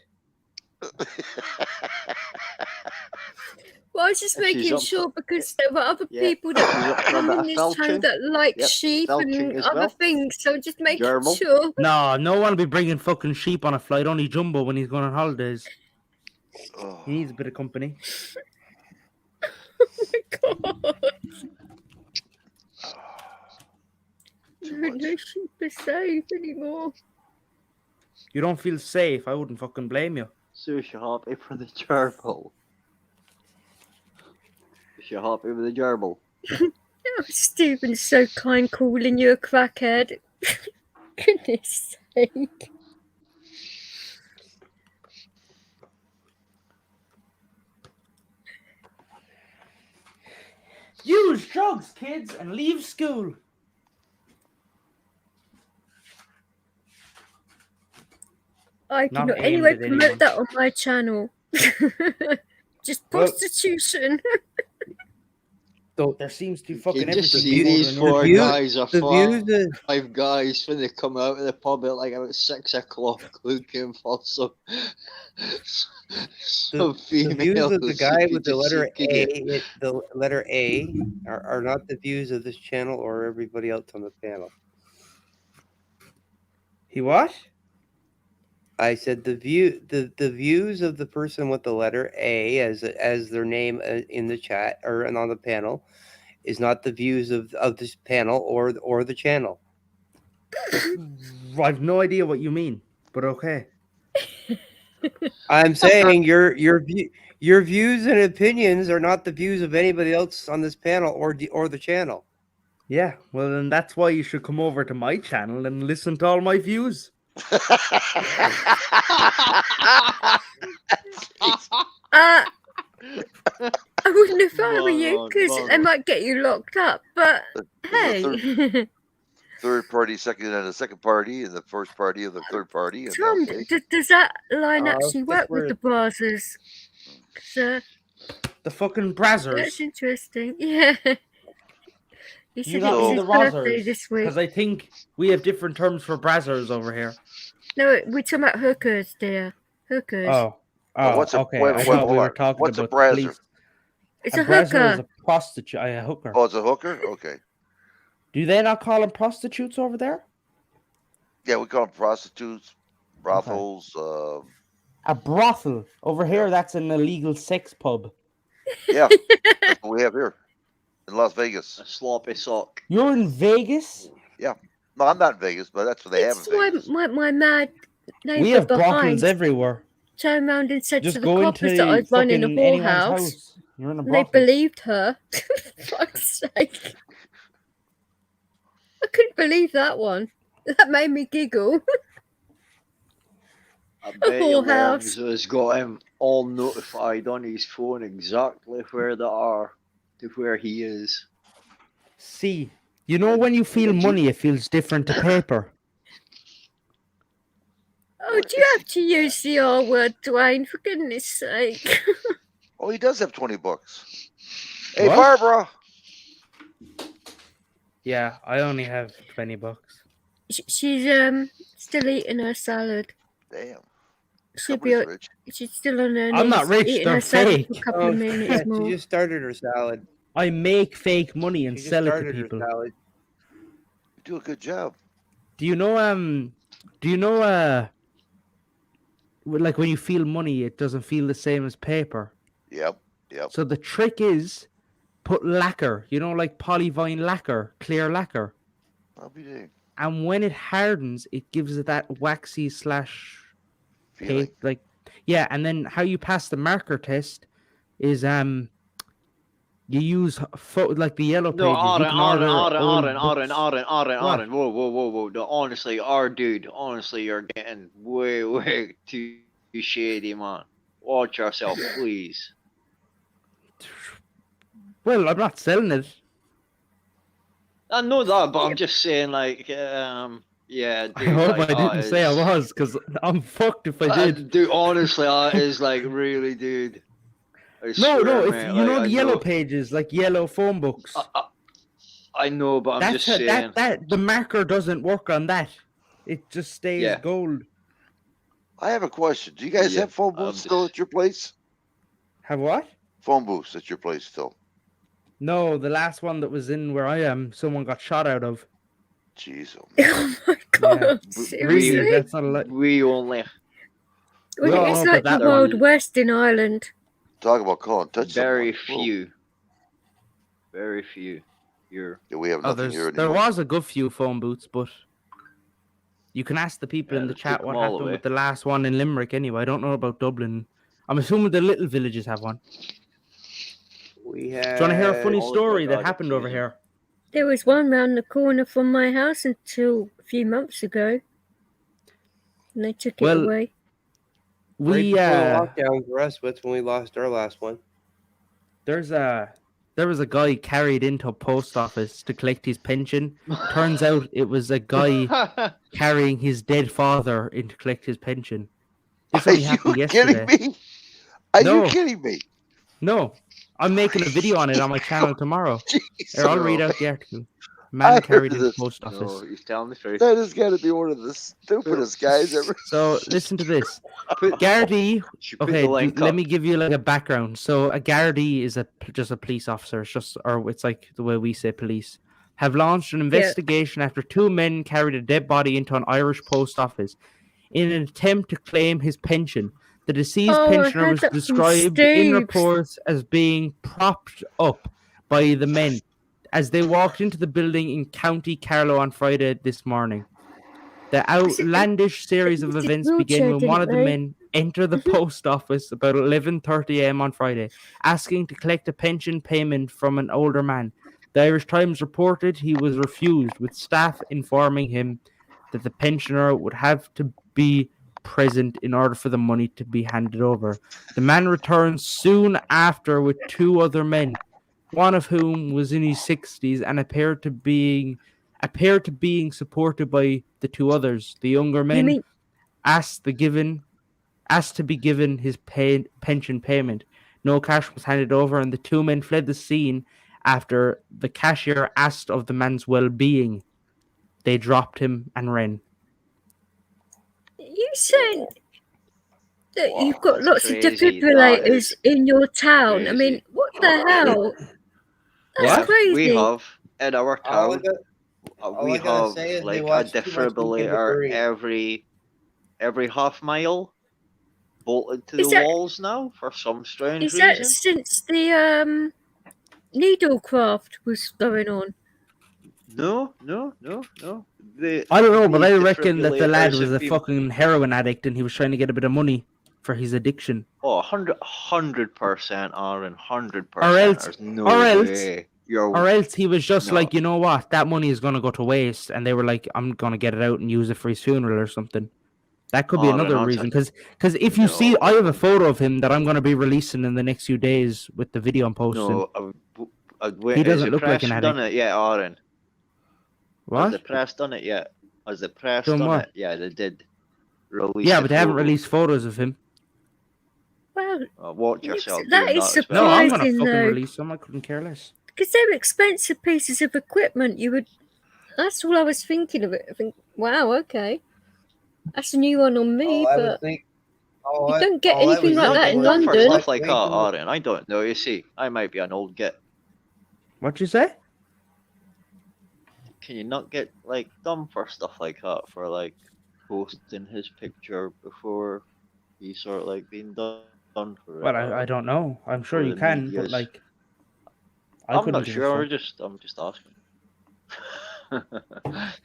Well, I was just If she's making up sure because there were other Yeah, people she's up that for a come bit in of this channel felching. that like Yep, sheep felching and as other well. things. So just making Gerbil. sure. No, no one will be bringing fucking sheep on a flight. Only Jumbo when he's going on holidays. He needs a bit of company. God. No sheep are safe anymore. You don't feel safe. I wouldn't fucking blame you. Sushi happy for the gerbil. Is she happy with the gerbil? Oh, Stephen's so kind calling you a crackhead. Goodness sake. Use drugs, kids, and leave school. I do Not not aimed anyway at promote anyone. that on my channel. Just Well- prostitution. There seems to be fucking You just everything. see going these on four over there. guys or the views of- five guys when they come out of the pub at like about 6 o'clock looking for some The female. views of the guy with the letter A, are not the views of this channel or everybody else on the panel. He what? I said the views of the person with the letter A as their name in the chat or and on the panel is not the views of this panel or the channel. I've no idea what you mean, but okay. I'm saying your views and opinions are not the views of anybody else on this panel or the channel. Yeah, well then that's why you should come over to my channel and listen to all my views. I wouldn't if I were you Lord, because Lord. they might get you locked up. But hey, Third party, second and a second party, and the first party of the third party. And Tom, okay. does that line Oh, actually that's work with weird. the Brazzers? 'Cause, The fucking Brazzers. that's interesting. Yeah. He You said not it was mean his the birthday Rozzers? this week. Because I think we have different terms for Brazzers over here. No, we're talking about hookers, dear. Hookers. Oh, what's a- okay. wait, I wait, thought hold we were on. talking What's a about the Brazzer? police. It's a a Brazzer hooker. is a prostitute, a hooker. Oh, it's a hooker? Okay. Do they not call them prostitutes over there? Yeah, we call them prostitutes, brothels, A brothel. Over here, that's an illegal sex pub. Yeah, that's what we have here in Las Vegas. A sloppy sock. You're in Vegas? Yeah. No, I'm not in Vegas, but that's what they have in It's why Vegas. my mad We neighbour have behind brothels everywhere. turned around and said Just to the go coppers into that I'd run in a fucking anyone's whorehouse. house. You're in a And they brothel. believed her. For fuck's sake. I couldn't believe that one. That made me giggle. I A bet your whorehouse. Worms has got him all notified on his phone exactly where they are to where he is. See, you know when you feel money, it feels different to paper. Oh, do you have to use the R word, Dwayne? For goodness sake. Oh, he does have $20. Hey, What? Barbara. Yeah, I only have $20. She's still eating her salad. Damn. She'll be. Rich. She's still on her knees. I'm not rich, Eating they're her salad fake. for a couple of minutes shit, more. she just started her salad. I make fake money and She just sell it to started her people. salad. You do a good job. Do you know like when you feel money, it doesn't feel the same as paper. Yep. Yep. So the trick is put lacquer, like polyvinyl lacquer, clear lacquer. I'll be there. And when it hardens, it gives it that waxy slash Feeling. paint, yeah. And then how you pass the marker test is you use like the yellow pages. No, You can order old books. Aaron. Whoa. No, honestly, our dude, you're getting way too shady, man. Watch yourself, please. Well, I'm not selling it. I know that, but I'm just saying, yeah, dude. I hope like, I didn't say I was, because I'm fucked if I did. Dude, honestly, that is really, dude. No, swear, if mate, you know I the yellow know. pages, like yellow phone books. I know, but I'm just saying. That the marker doesn't work on that. It just stays gold. I have a question. Do you guys have phone booths still at your place? Have what? Phone booths at your place still? No, the last one that was in where I am, someone got shot out of. Jeez, oh my god! Seriously? Really, that's not a lot. We only. Well, it's like the Wild West in Ireland. Talk about calling touch. Very few. Very few. Here. Yeah, we have nothing here There anymore. was a good few phone booths, but you can ask the people in the chat what happened with the last one in Limerick. Anyway, I don't know about Dublin. I'm assuming the little villages have one. We Do you want to hear a funny story that happened over here? There was one round the corner from my house until a few months ago. And they took it away. Right before the lockdown for us, that's when we lost our last one. There was a guy carried into a post office to collect his pension. Turns out it was a guy carrying his dead father in to collect his pension. This only happened yesterday. Kidding me? Are you kidding me? No. I'm making a video on it on my channel tomorrow. Jeez, I'll read out the article. Man carried into the post office. No, he's telling the truth. That has got to be one of the stupidest guys ever. So listen to this. Gardaí. Okay, let me give you like a background. So a Gardaí is just a police officer. It's like the way we say police. Have launched an investigation after two men carried a dead body into an Irish post office in an attempt to claim his pension. The deceased pensioner was described in reports as being propped up by the men as they walked into the building in County Carlow on Friday this morning. The outlandish series of events began when one of the men entered the post office about 11:30 a.m. on Friday, asking to collect a pension payment from an older man. The Irish Times reported he was refused, with staff informing him that the pensioner would have to be present in order for the money to be handed over. The man returned soon after with two other men, one of whom was in his 60s and appeared to being supported by the two others. The younger men asked to be given his pension payment. No cash was handed over, and the two men fled the scene after the cashier asked of the man's well-being. They dropped him and ran. You said that you've got lots of defibrillators in your town. Crazy. I mean, what the hell? That's crazy. We have in our town. We I gotta have say is they like a watch too much Weekend at defibrillator Bernie's. every half mile. bolted to the walls now for some strange Is that reason. since the needlecraft was going on? No. I don't know, but I the reckon that the lad defibrillators was have a been- fucking heroin addict and he was trying to get a bit of money for his addiction. Oh, 100%, Aaron, 100%. Or else, There's no or else, way. or else he was just No. like, you know what, that money is gonna go to waste, and they were like, I'm gonna get it out and use it for his funeral or something. That could be Aaron, another I'll reason. tell- Because if you see, I have a photo of him that I'm gonna be releasing in the next few days with the video I'm posting. No, He doesn't look like press an done addict. it yet, Aaron? What? Has the press done it yet? Has the press Done done what? it? Yeah, they did. Release Yeah, the but they haven't photo. released photos of him. Well, Watch yourself. that doing is as well. No, I'm gonna surprising, fucking though. release them. I couldn't care less. Because they're expensive pieces of equipment. You would. That's all I was thinking of it. I think, wow, okay, that's a new one on me, I but would think. you don't get I anything was like that thinking in Done for London. stuff like that, Aaron. I don't know. You see, I might be an old git. What'd you say? Can you not get like done for stuff like that for like posting his picture before he's sort of like being done for it? Well, I don't know. I'm sure for you the can, but medias? like, I'm couldn't not give a sure. fuck. I'm just asking.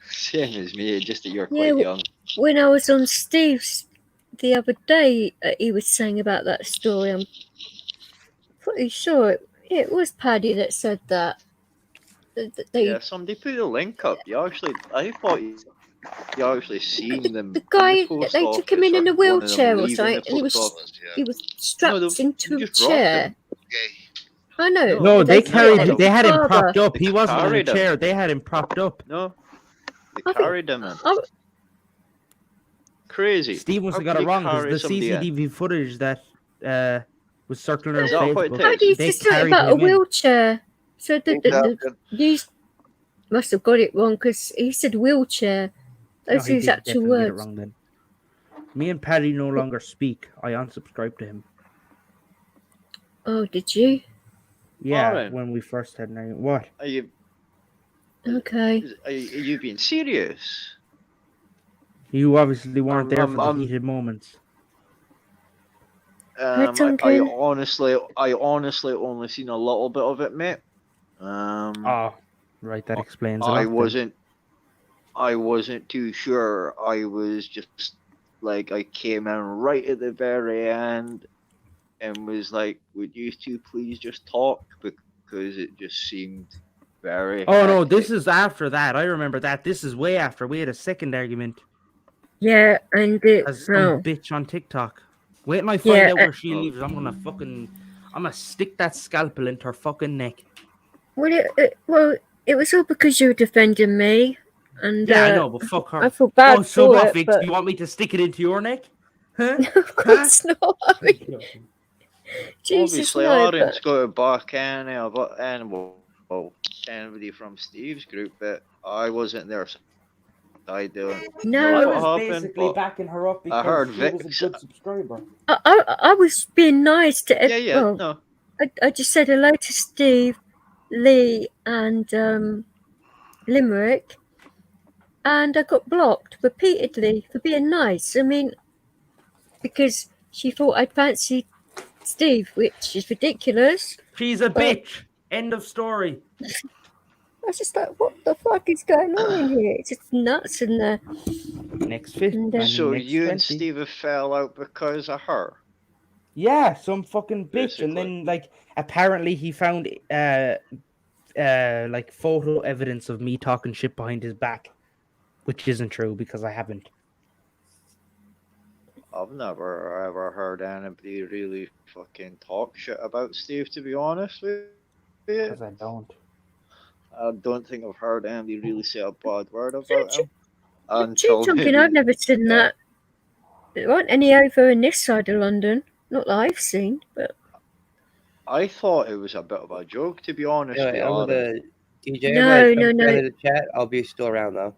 Same as me, just that you're Yeah, quite young. when I was on Steve's the other day, he was saying about that story. I'm pretty sure it was Paddy that said that. Yeah, somebody put a link up. I thought you actually seen them. The guy, in the post they took him in office a or one of them wheelchair or leaving something, the and post office. he was strapped into a just dropped chair. him. I know. No, they carried him. him. They had him propped Father. up. He wasn't in a carried him. chair. They had him propped up. No, they I think- carried him in. Crazy. Steve must How have got could it you wrong carry because the somebody in? CCTV footage that was circulating Is on that what it Facebook, is? Paddy's they just talking carried about a him in. wheelchair. So you must have got it wrong because he said wheelchair. No, Those he are his did actual definitely get it words. wrong then. Me and Paddy no longer speak. I unsubscribed to him. Oh, did you? Yeah, Alright. when we first had an argument. What? Are you Okay. are you being serious? You obviously weren't there for the I'm- heated moments. I Duncan. honestly only seen a little bit of it, mate. Oh, right. That explains a lot. I wasn't too sure. I was just like, I came in right at the very end and was like, would you two please just talk? Because it just seemed very. Oh no, hectic. this is after that. I remember that. This is way after. We had a second argument. Yeah, and As no. some bitch on TikTok. Wait till I find Yeah, out where she lives. I'm gonna stick that scalpel into her fucking neck. Well, it was all because you were defending me, and Yeah, I know, but fuck her. I feel bad Oh, so for what, it, Vix? but You want me to stick it into your neck? Huh? of course not. I mean, Jesus, Obviously, no, Aaron's but got to back anybody from Steve's group, but I wasn't there. So I don't No. know I what was happened. basically but backing her up I heard because she was Vix. a good subscriber. I was being nice to Yeah, yeah, well, no. I just said hello to Steve, Lee, and Limerick, and I got blocked repeatedly for being nice. I mean, because she thought I'd fancy Steve, which is ridiculous. She's a bitch. End of story. I was just like, what the fuck is going on in here? It's just nuts in there. Next 50. So next you 20. and Steve have fell out because of her. Yeah, some fucking bitch. And then, like, apparently he found, like, photo evidence of me talking shit behind his back, which isn't true because I haven't. I've never ever heard anybody really fucking talk shit about Steve, to be honest with you. Because I don't. I don't think I've heard anybody really say a bad word about him. Gee, Duncan, I've never seen that. There aren't any over in this side of London. Not that I've seen, but I thought it was a bit of a joke, to be honest with you. I'm gonna Aaron. DJ. No, I'm gonna no, jump no. into the chat. I'll be still around though.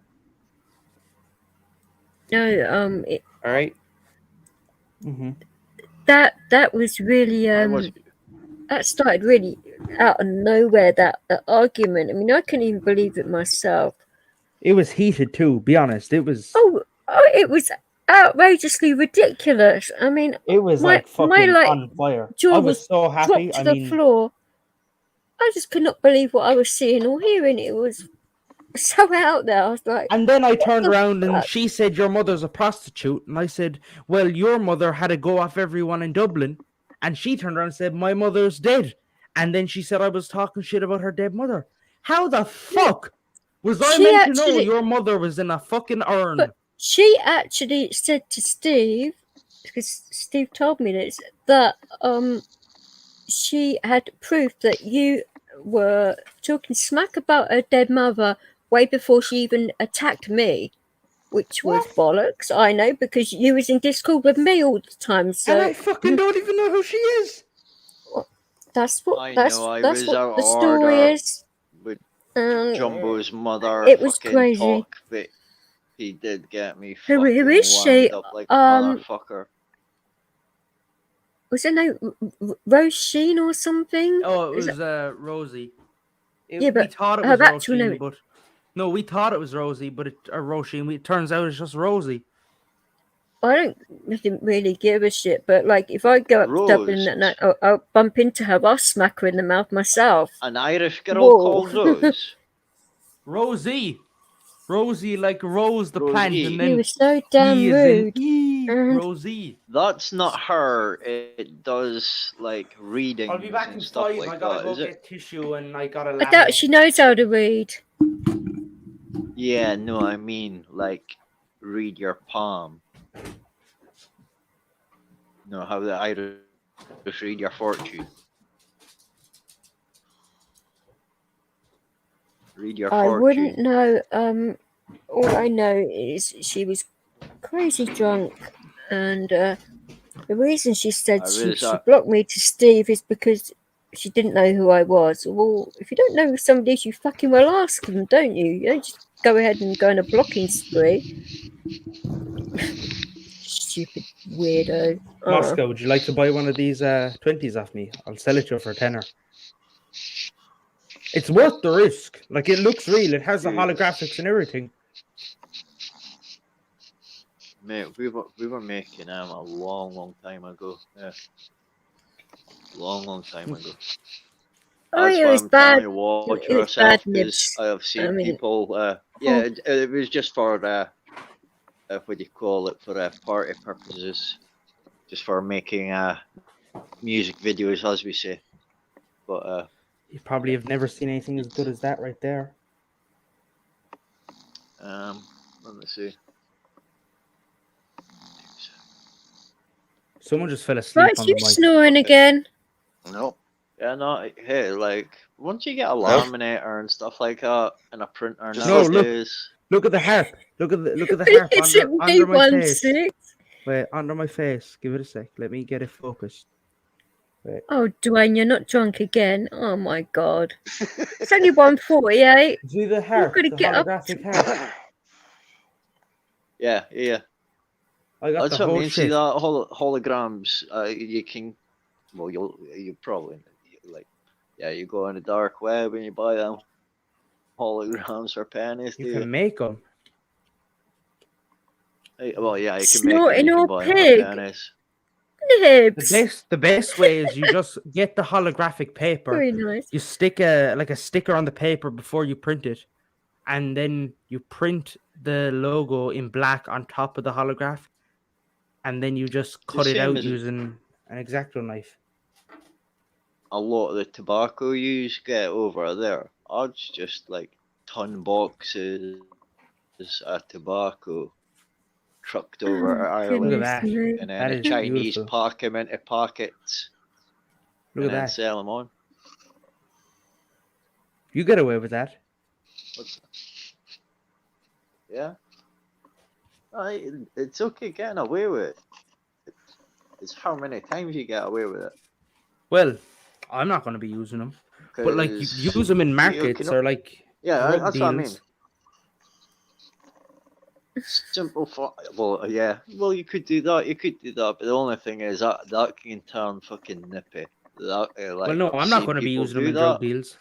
no, All right. that was really that started really out of nowhere. That argument. I mean, I couldn't even believe it myself. It was heated too, be honest. It was. Oh, it was outrageously ridiculous. I mean, It was my like fucking like on fire. jaw I was was so happy. dropped to I the mean, floor. I just could not believe what I was seeing or hearing. It was so out there. I was like, and then I what turned the around and fuck? she said, "Your mother's a prostitute," and I said, "Well, your mother had to go off everyone in Dublin," and she turned around and said, "My mother's dead," and then she said I was talking shit about her dead mother. How the fuck was I She meant to know actually, your mother was in a fucking urn? but she actually said to Steve, because Steve told me this, that she had proof that you were talking smack about her dead mother way before she even attacked me, which was bollocks. I know, because you was in Discord with me all the time. So And I fucking don't even know who she is. That's what I that's know I that's was what out the of story order is. with Jumbo's mother It was fucking crazy. talk, but he did get me Who fucking is she? wound up like a motherfucker. Was her name Rose Sheen or something? Oh, it Is was that- Rosie. Yeah, We but thought it her was actual name. Roisin, but no, we thought it was Rosie, but Roisin. It turns out it's just Rosie. I didn't really give a shit, but like if I go up to Dublin and I'll bump into her, I'll smack her in the mouth myself. An Irish girl Whoa. called Rose. Rosie. Rosie, like Rose the plant, Rosie. and then You were so damn E is in rude. E. Rosie. That's not her. It does like readings I'll be back in and stuff 5. like I gotta that, go is it? get tissue and I gotta I doubt she knows how to read. Yeah, no, I mean like read your palm. No, how the Irish read your fortune. Read your I fortune. wouldn't know. All I know is she was crazy drunk, and the reason she said I she really blocked me to Steve is because she didn't know who I was. Well, if you don't know who somebody is, you fucking well ask them, don't you? You don't just go ahead and go on a blocking spree. Stupid weirdo. Moscow, would you like to buy one of these 20s off me? I'll sell it to you for a tenner. It's worth the risk. Like, it looks real. It has the holographics and everything. Mate, we were making them a long time ago. Yeah. Long time ago. Oh, That's yeah, why it's I'm bad. trying to watch It was yourself, bad because nibs. I have seen I mean, people. Yeah, it was just for what do you call it, for party purposes, just for making music videos, as we say. But you probably have never seen anything as good as that right there. let me see. Someone just fell asleep right, on you the mic. snoring again. Nope. Yeah, no, hey, like, once you get a laminator and stuff like that, and a printer No, nowadays. look at the harp. Look at the harp Is it under my me face. 1-6? Wait, under my face. Give it a sec. Let me get it focused. Wait. Oh, Dwayne, you're not drunk again. Oh my god. It's only 1:48. See the harp, You've got to the get up. holographic harp. Yeah. I got That's the what I whole mean. See shit. that holograms? You can, well, you probably like, yeah. You go on the dark web and you buy them holograms for pennies. You can make them. Well, yeah, you can make them. Snorting You can or buy them for pig? pennies. The best way is you just get the holographic paper. Very nice. You stick a sticker on the paper before you print it, and then you print the logo in black on top of the holograph, and then you just cut it same out as- using an X-Acto knife. A lot of the tobacco you get over there, it's just like ton boxes of tobacco trucked over to Ireland, Look at that. and then That the is Chinese beautiful. pack them into packets Look and at then that. sell them on. You get away with that. Yeah. It's okay getting away with it. It's how many times you get away with it. Well, I'm not going to be using them, but like you 'Cause use them in you markets can- or like Yeah, drug that's what I mean. deals. Simple well, yeah. Well, you could do that. But the only thing is that can turn fucking nippy. That, like, Well, no, I'm not see going to be people using them do in drug that. deals.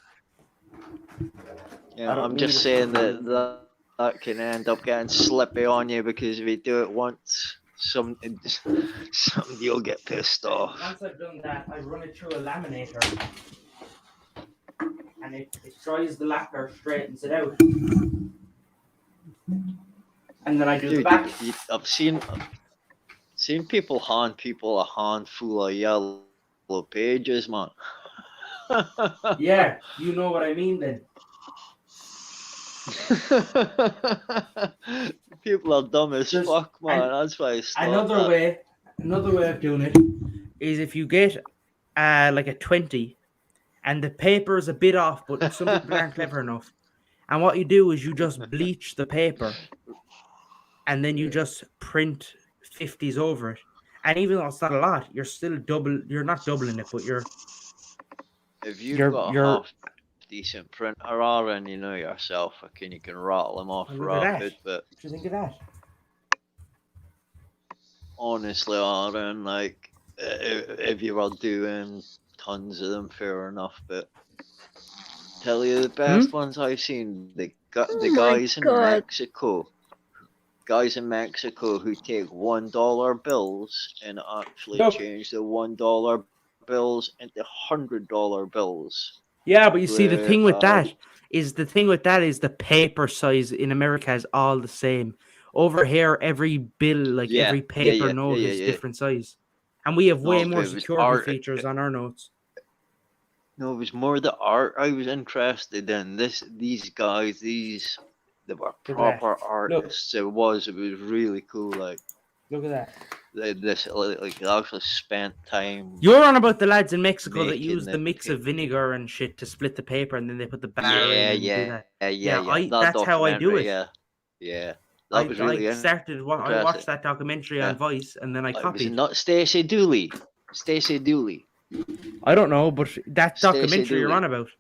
Yeah, I don't I'm just need saying it. that can end up getting slippy on you because if you do it once, somebody will get pissed off. Once I've done that, I run it through a laminator, and it dries the lacquer, straightens it out, and then I do the back. I've seen people hand people a handful of yellow pages, man. Yeah, you know what I mean then. People are dumb as fuck, man. That's why I stopped Another way of doing it is if you get like a 20 and the paper is a bit off, but some people aren't clever enough. And what you do is you just bleach the paper and then you just print 50s over it. And even though it's not a lot, you're not doubling it, but If you've got a half decent printer, Aaron, you know yourself, you can rattle them off rapid. But what do you think of that? Honestly, Aaron, like if you were doing tons of them, fair enough. But tell you the best ones I've seen, the guys in Mexico. Guys in Mexico who take $1 bills and actually change the $1 bills into $100 bills. Yeah, but you see, the thing with that is the paper size in America is all the same. Over here, every bill, every paper note is different size, and we have way more security features on our notes. No, it was more the art I was interested in. These guys, they were proper artists. It was really cool. Like, look at that. They actually spent time. You're on about the lads in Mexico that use the mix of vinegar and shit to split the paper, and then they put the bar in and do that. That's how I do it. Yeah. That was really I watched that documentary on Vice, and then I copied. Was it not Stacey Dooley? Stacey Dooley. I don't know, but that documentary you're on about.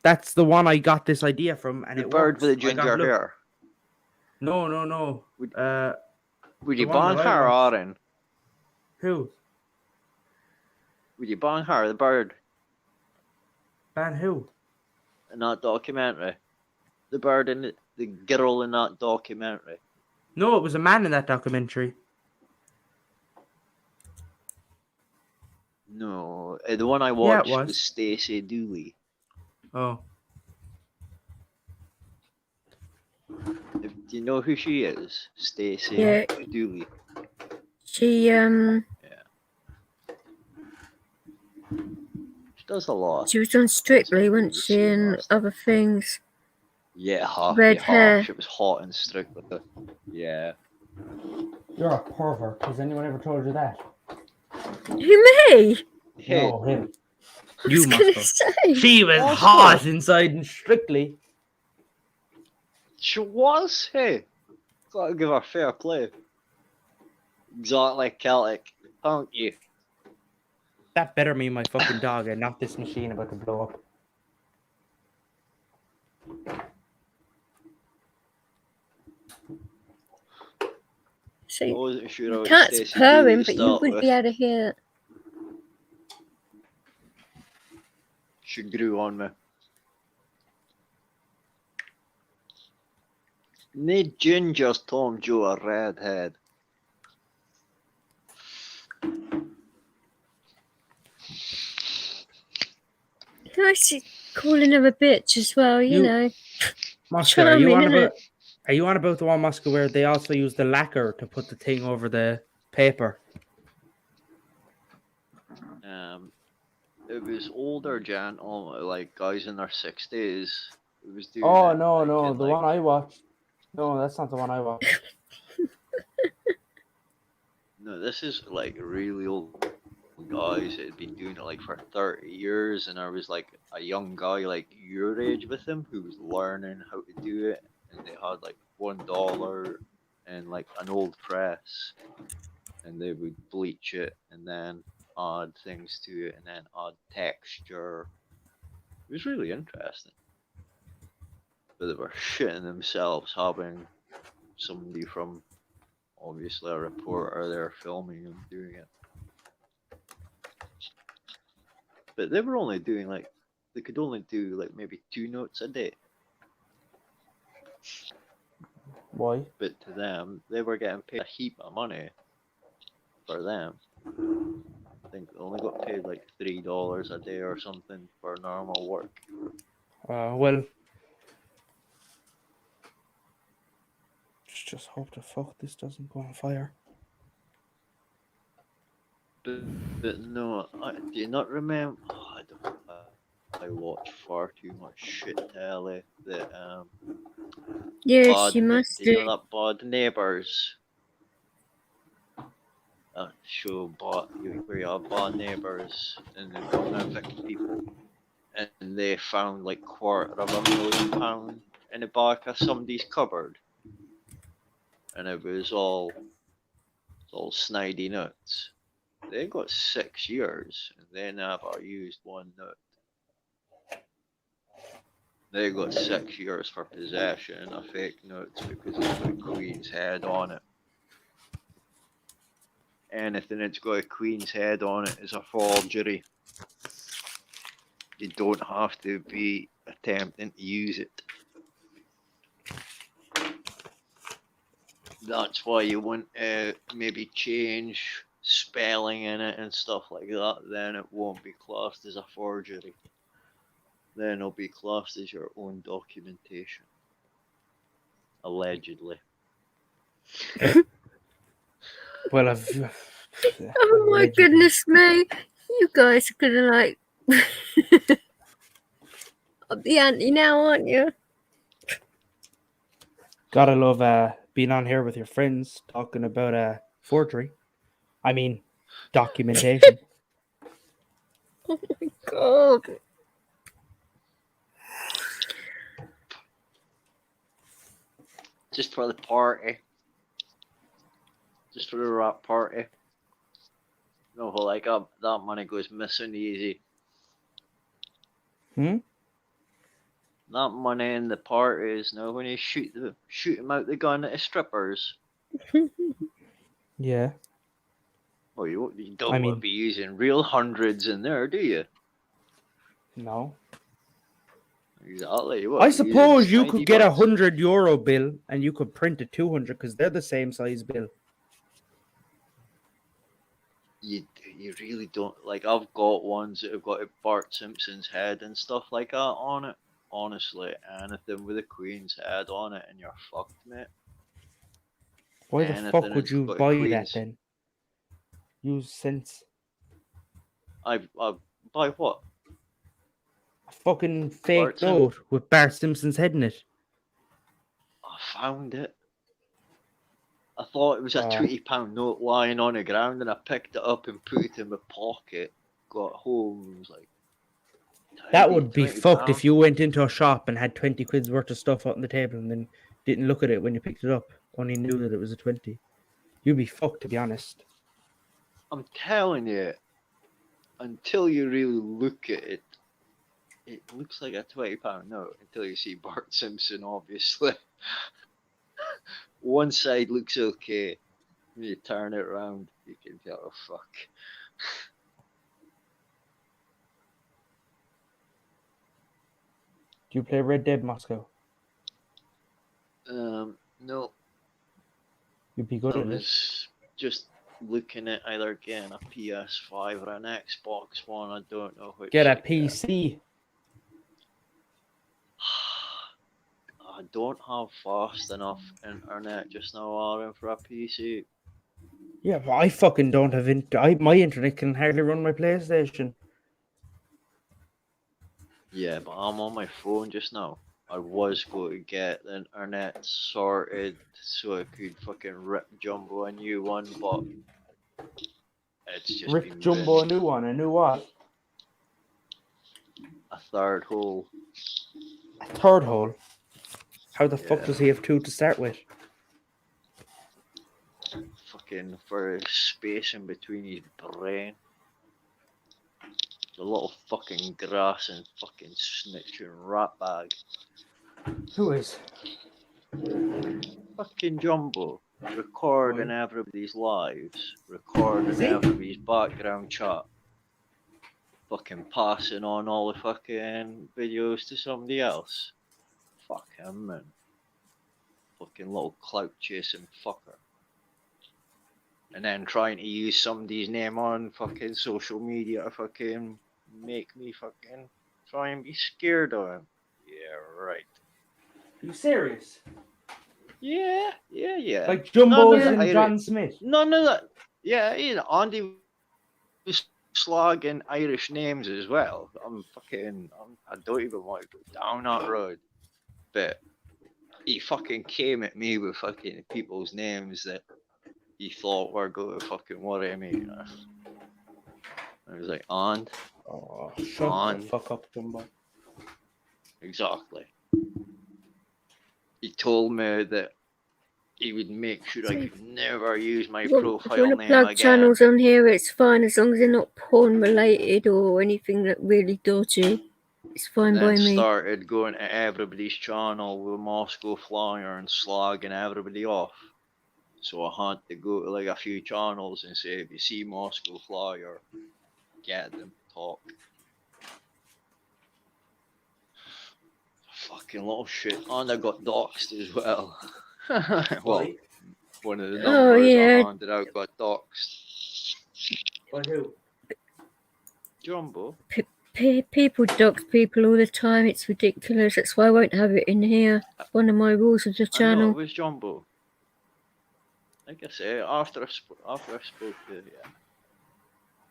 That's the one I got this idea from, and the bird with the ginger hair. No. Would you ban her, Aaron? Who? Would you ban her, the bird? Ban who? In that documentary. The bird and the girl in that documentary. No, it was a man in that documentary. No, the one I watched was Stacey Dooley. Oh. Do you know who she is? Stacey Dooley. She She does a lot. She was on Strictly, wasn't she, and other things. Yeah, red hair. She was hot and Strictly. Yeah. You're a pervert. Has anyone ever told you that? Who, me? Hey. No, him. You must have. She was hot inside and Strictly. She was? Hey. Gotta give her fair play. Exactly Celtic. Thank you. That better mean my fucking dog and not this machine about to blow up. See, the cat's purring, but you wouldn't be able to hear it. She grew on me. Need Ginger's Tom Joe a redhead. Nice calling her a bitch as well, you know. Moscow, are you on about the one, Moscow, where they also use the lacquer to put the thing over the paper? It was older gentlemen, like guys in their 60s. It was doing no, the one I watched. No, that's not the one I watched. No, this is like really old guys that had been doing it like for 30 years, and there was like a young guy like your age with him who was learning how to do it, and they had like $1 and like an old press, and they would bleach it and then add things to it and then add texture. It was really interesting. But they were shitting themselves having somebody from obviously a reporter there filming them doing it. But they were only doing like, they could only do like maybe 2 notes a day. Why? But to them, they were getting paid a heap of money for them. I think they only got paid like $3 a day or something for normal work. Well, just hope the fuck this doesn't go on fire. But no, do you not remember? Oh, I watch far too much shit telly. That Yes, you must do you do. know that Bad Neighbors? That show where you have bad neighbors and they're going to evict people, and they found like £250,000 in the back of somebody's cupboard, and it was all snidey nuts. They got 6 years and they never used one nut. They got 6 years for possession of fake notes because it's got a queen's head on it. Anything that's got a queen's head on it is a forgery. You don't have to be attempting to use it. That's why you want to maybe change spelling in it and stuff like that. Then it won't be classed as a forgery. Then it'll be classed as your own documentation. Allegedly. Well, Oh my goodness me. You guys are gonna like up the ante now, aren't you? Gotta love being on here with your friends talking about forgery. I mean, documentation. Oh my god. Just for the party. Just for the rap party. No, like that money goes missing easy. Hmm? That money in the parties, no, when you shoot them out the gun at the strippers. Yeah. Well, you don't want to be using real hundreds in there, do you? No. Exactly. I suppose you could get €100 bill and you could print a 200 because they're the same size bill. You really don't, like, I've got ones that have got Bart Simpson's head and stuff like that on it. Honestly, anything with a Queen's head on it and you're fucked, mate. Why the fuck would you buy that then? Use sense. I buy what? A fucking fake note with Bart Simpson's head in it. I found it. I thought it was a £20 note lying on the ground, and I picked it up and put it in my pocket. Got home and was like, that would be fucked if you went into a shop and had 20 quid's worth of stuff on the table and then didn't look at it when you picked it up. Only knew that it was a 20. You'd be fucked, to be honest. I'm telling you, until you really look at it, it looks like a £20 note until you see Bart Simpson, obviously. One side looks okay. When you turn it around, you can tell, oh, fuck. Do you play Red Dead Moscow? No. You'd be good I at it. was just looking at either getting a PS5 or an Xbox One. I don't know which. Get a PC. I don't have fast enough internet just now, Aaron, for a PC. Yeah, but I fucking don't have my internet can hardly run my PlayStation. Yeah, but I'm on my phone just now. I was going to get the internet sorted so I could fucking rip Jumbo a new one, but it's just Rip Jumbo a new one, a new what? A third hole. A third hole? How the fuck does he have two to start with? Fucking for space in between his brain. The little fucking grass and fucking snitching rat bag. Who is? Fucking Jumbo. Recording everybody's lives. Recording everybody's background chat. Fucking passing on all the fucking videos to somebody else. Fuck him, man. fucking little clout chasing fucker. And then trying to use somebody's name on fucking social media to fucking make me fucking try and be scared of him. Yeah, right. Are you serious? Yeah. Like Jumbos None of and the John Smith. None of that. Yeah, Andy was slogging Irish names as well. I don't even want to go down that road. But he fucking came at me with fucking people's names that he thought were going to fucking worry me. I was like, and? Oh, shut the fuck up, Jumbo. Exactly. He told me that he would make sure I could never use my If you profile want to name plug again. channels on here, it's fine as long as they're not porn related or anything that really dodgy. It's fine by Then me. started going to everybody's channel with Moscow Flyer and slagging everybody off. So I had to go to like a few channels and say, if you see Moscow Flyer, get them to talk. Fucking little shit. And I got doxed as well. Well, one of the numbers I handed out got doxed. By who? Jumbo. People dox people all the time. It's ridiculous. That's why I won't have it in here. It's one of my rules of the I know, channel. it was Jumbo. Like I say, after I spoke to you,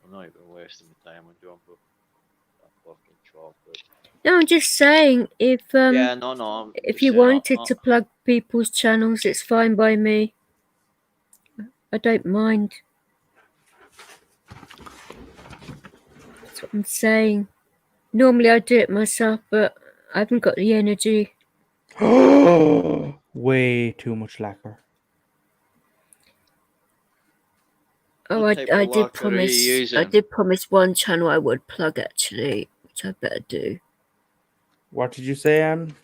I'm not even wasting my time on Jumbo. That fucking chocolate. No, I'm just saying, if Yeah, no, if you wanted to plug people's channels, it's fine by me. I don't mind. That's what I'm saying. Normally I do it myself, but I haven't got the energy. Way too much lacquer. Oh, I did promise. I did promise one channel I would plug actually, which I better do. What did you say, Anne?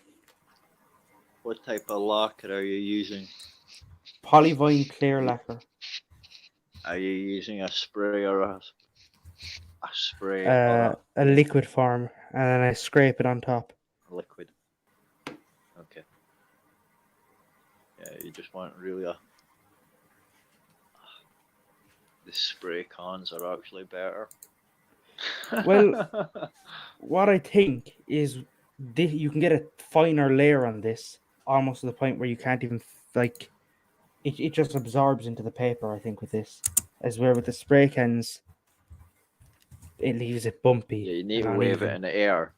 What type of lacquer are you using? Polyvine clear lacquer. Are you using a spray or a spray? A liquid form, and then I scrape it on top. Liquid. Okay. Yeah, you just want really the spray cans are actually better. Well, what I think is you can get a finer layer on this, almost to the point where you can't even like it just absorbs into the paper. I think with this, as where with the spray cans, it leaves it bumpy. Yeah, you need to wave it in the air.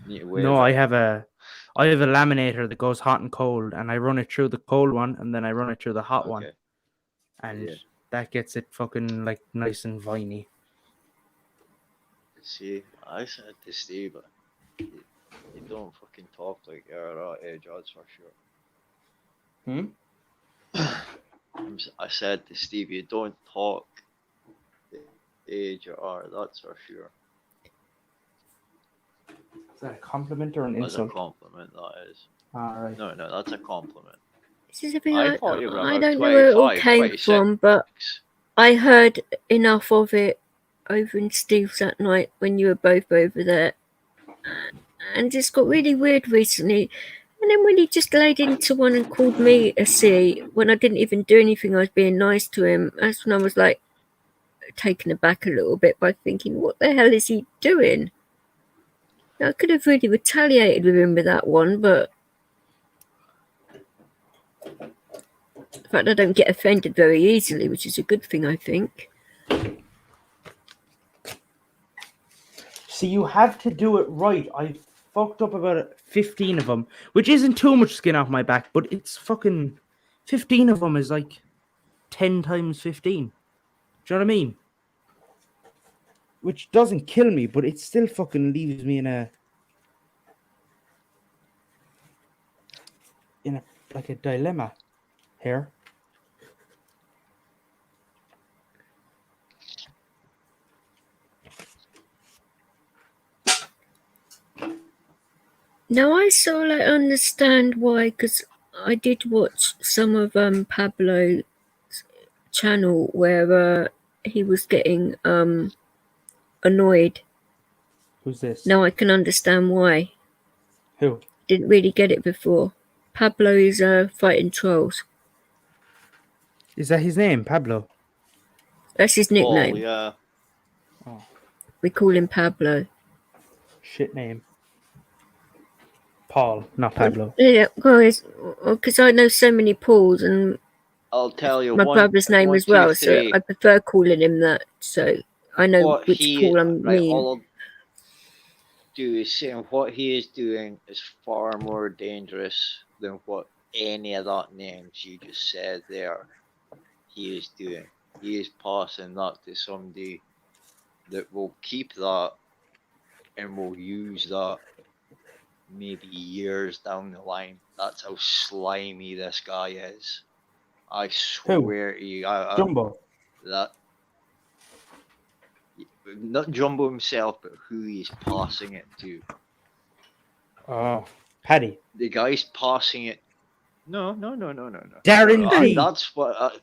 No, I have a laminator that goes hot and cold, and I run it through the cold one, and then I run it through the hot one, and that gets it fucking like nice and viney. See, I said to Steve, you don't fucking talk like you're at age odds for sure. I said to Steve, you don't talk the age you are, that's for sure. Is that a compliment or an insult? That's a compliment, that is. Alright. No, that's a compliment. This is a thing I thought you were don't about know where it all 25, came 26. from, but I heard enough of it over in Steve's that night when you were both over there, and just got really weird recently. And then when he just laid into one and called me a C when I didn't even do anything, I was being nice to him. That's when I was like taken aback a little bit by thinking, what the hell is he doing? Now, I could have really retaliated with him with that one, but in fact, I don't get offended very easily, which is a good thing, I think. See, you have to do it right. I fucked up about 15 of them, which isn't too much skin off my back, but it's fucking 15 of them is like 10 times 15. Do you know what I mean? Which doesn't kill me, but it still fucking leaves me in a like a dilemma here. Now I sort of understand why, because I did watch some of Pablo's channel where he was getting annoyed. Who's this? Now I can understand why. Who? Didn't really get it before. Pablo is fighting trolls. Is that his name, Pablo? That's his nickname. Yeah. Oh, We call him Pablo. shit name. Paul, not Pablo. Yeah, guys, because I know so many Pauls, and I'll tell you my brother's name 1, as 2, well, so 3. I prefer calling him that. So I know What which he Paul I right, mean. all I'll do is saying what he is doing is far more dangerous than what any of that names you just said there he is doing. He is passing that to somebody that will keep that and will use that maybe years down the line. That's how slimy this guy is. I swear to you, Jumbo. that not Jumbo himself, but who he's passing it to. Oh, Paddy. The guy's passing it. No. Darren G. That's what.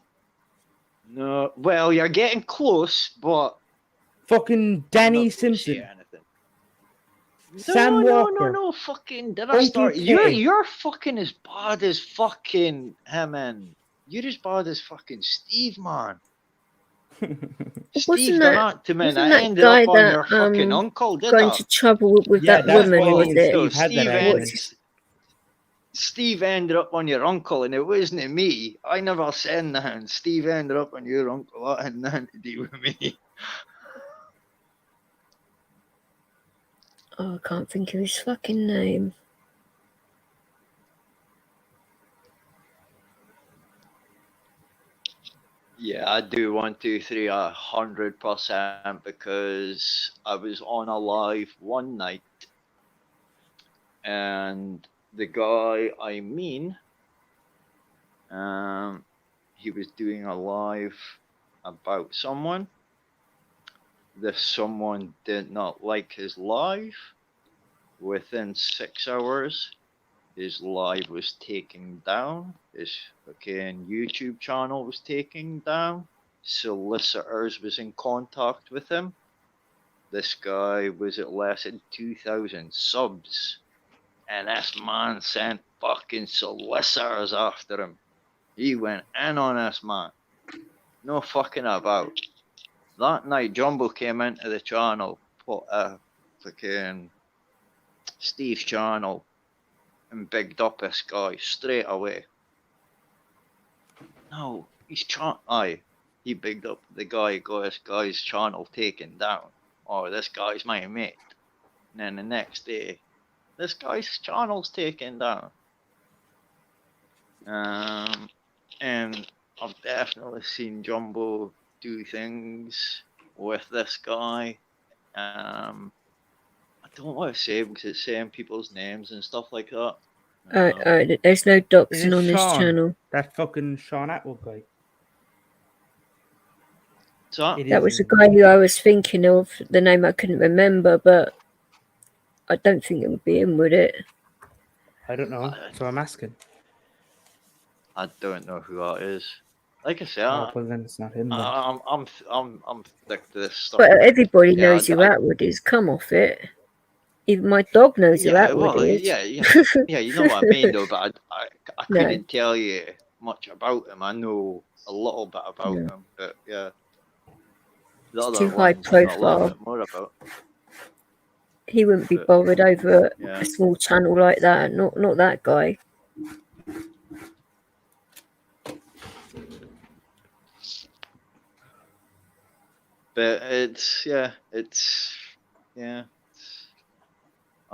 No, well, you're getting close, but fucking Danny Simpson. Sam Walker. No, fucking. Did I Uncle start? K. You're fucking as bad as fucking him, and you're as bad as fucking Steve, man. Steve done that to me, and I ended up on your fucking uncle, did got I? into trouble with Yeah, that that's woman, why was me and it? Steve had that argument. Steve ended up on your uncle, and it wasn't me. I never said nothing. Steve ended up on your uncle. That had nothing to do with me. Oh, I can't think of his fucking name. Yeah, I do 1, 2, 3, 100% because I was on a live one night, and the guy I mean, he was doing a live about someone. This someone did not like his live. Within 6 hours, his live was taken down. His fucking YouTube channel was taken down. Solicitors was in contact with him. This guy was at less than 2,000 subs. And this man sent fucking solicitors after him. He went in on this man. No fucking about. That night, Jumbo came into the channel, put a fucking Steve's channel, and bigged up this guy straight away. No, he's he bigged up the guy, got this guy's channel taken down. Oh, this guy's my mate. And then the next day, this guy's channel's taken down. And I've definitely seen Jumbo do things with this guy. I don't want to say because it's saying people's names and stuff like that. There's no Is doxing it on this Sean? channel. That fucking Sean Atwood guy. That was the guy who I was thinking of. The name I couldn't remember, but I don't think it would be him, would it? I don't know, so I'm asking. I don't know who that is. Like I said, Oh, well, then it's not him. Then. I'm thick to this stuff. But everybody knows who Atwood is. Come off it. Even my dog knows who Atwood is. Yeah, you know what I mean, though. But I couldn't tell you much about him. I know a little bit about him, but yeah, the It's other too high ones I know a little profile. bit more about. He wouldn't be bothered over a small channel like that. Not that guy. But I've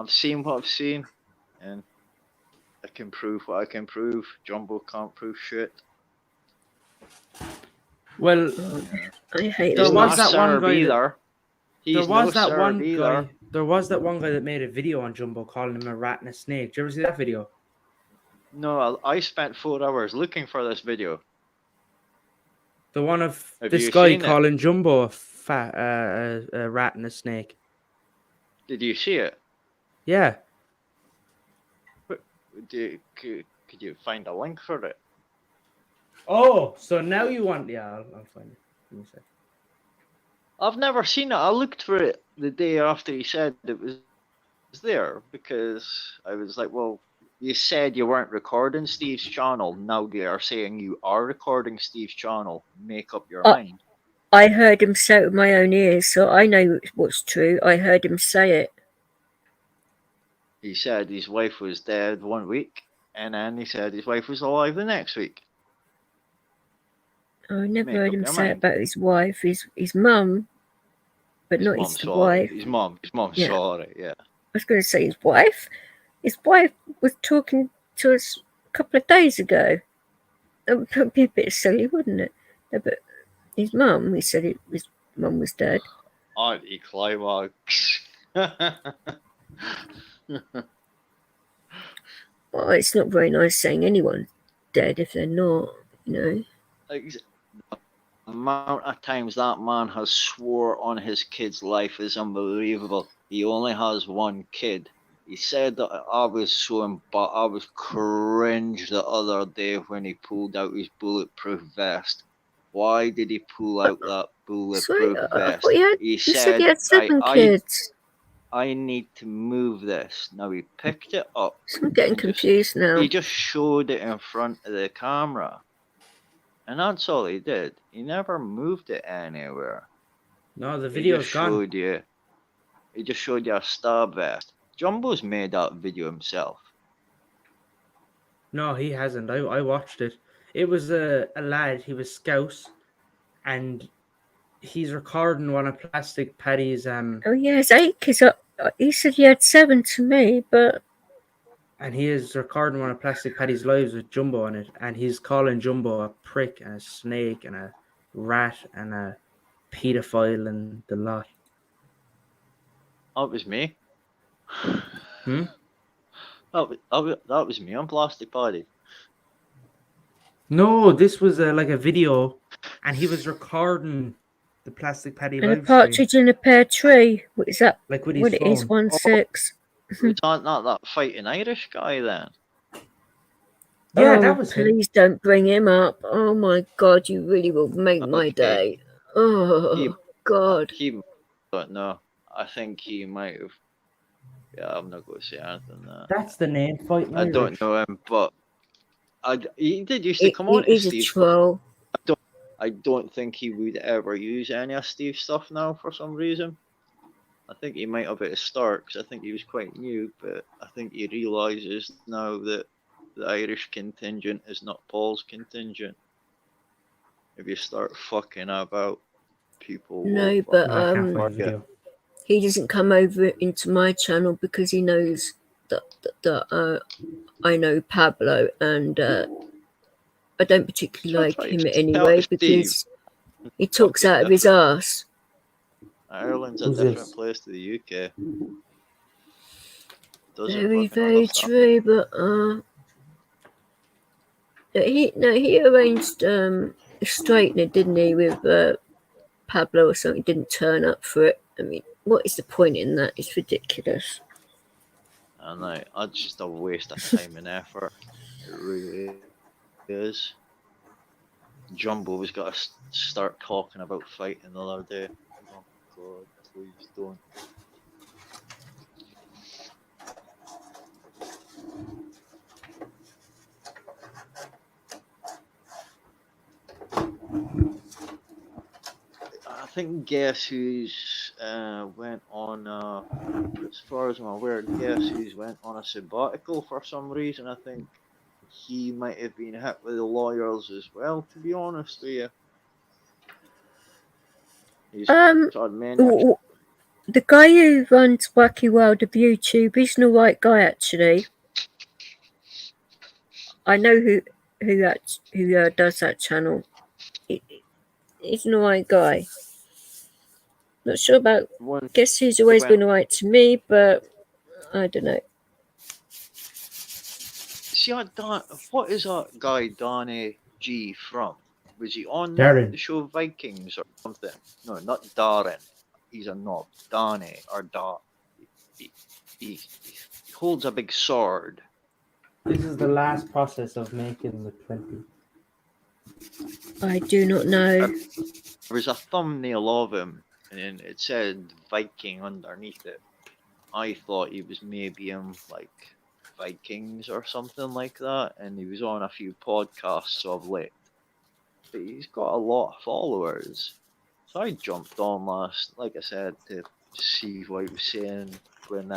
seen what I've seen, and I can prove what I can prove. Jumbo can't prove shit. Well, I hate there him. was that one guy. Either. There was that one guy. There was that one guy that made a video on Jumbo calling him a rat and a snake. Did you ever see that video? No, I spent 4 hours looking for this video. The one of Have this you guy seen it? calling Jumbo a rat and a snake. Did you see it? Yeah. Could you find a link for it? Oh, so now you want? Yeah, I'll find it. Give me a sec. I've never seen it. I looked for it the day after he said it was there because I was like, well, You said you weren't recording Steve's channel. Now they are saying you are recording Steve's channel. Make up your mind. I heard him say it with my own ears, so I know what's true. I heard him say it. He said his wife was dead 1 week, and then he said his wife was alive the next week. I never heard him say it about his wife, his mum, but not his wife. His mum Yeah. saw it, yeah. I was going to say his wife. His wife was talking to us a couple of days ago. That would be a bit silly, wouldn't it? No, but his mum, he said his mum was dead. Anti-climax. Well, it's not very nice saying anyone's dead if they're not, you know. Like, the amount of times that man has swore on his kid's life is unbelievable. He only has one kid. He said that I was cringe the other day when he pulled out his bulletproof vest. Why did he pull out that bulletproof vest? He said he had 7 kids. I need to move this. Now he picked it up. I'm getting confused now. He just showed it in front of the camera. And that's all he did. He never moved it anywhere. No, the video's gone. He just showed you a stab vest. Jumbo's made that video himself. No, he hasn't. I watched it. It was a lad. He was Scouse, and he's recording one of Plastic Paddy's. Oh yeah, his 8 kids. He said he had 7 to me, but. And he is recording one of Plastic Paddy's lives with Jumbo on it, and he's calling Jumbo a prick and a snake and a rat and a pedophile and the lot. That was me. Hmm? That was me on Plastic Paddy. No, this was like a video, and he was recording the Plastic Paddy and a live partridge stream. in a pear tree. What is that? Like with his what it is? phone. 1-6. Was that not that fighting Irish guy then? Yeah, oh, that was him. Please don't bring him up. Oh my God, you really will make my day. Oh God. He don't know. I think he might have. Yeah, I'm not going to say anything. That's the name, fighting I Irish. don't know him, but he did used to come on. He's Steve, a troll. I don't think he would ever use any of Steve's stuff now for some reason. I think he might have at the start because I think he was quite new, but I think he realizes now that the Irish contingent is not Paul's contingent. If you start fucking about, people No, will but fucking he doesn't come over into my channel because he knows that I know Pablo, and I don't particularly like him anyway because he talks out of his ass. Ireland's a Who's different this? place to the UK. Very, very true, but he arranged a straightener, didn't he, with Pablo or something? Didn't turn up for it. I mean, what is the point in that? It's ridiculous. And that's just a waste of time and effort. It really is. Jumbo's got to start talking about fighting the other day. Oh God, please don't. I think Guess Who's went on, as far as I'm aware, Guess Who's went on a sabbatical for some reason. I think he might have been hit with the lawyers as well, to be honest with you. He's the guy who runs Wacky World of YouTube, he's an alright guy actually. I know who does that channel. He's an alright guy. Not sure about. Guess Who's always been alright to me, but I don't know. See, what is that guy Donny G from? Was he on Darren. the show Vikings or something? No, not Darren. He's a knob. Donny or Dar. He holds a big sword. This is the last process of making the 20. I do not know. There was a thumbnail of him, and it said Viking underneath it. I thought he was maybe in like Vikings or something like that, and he was on a few podcasts of late. But he's got a lot of followers. So I jumped on last, like I said, to see what he was saying when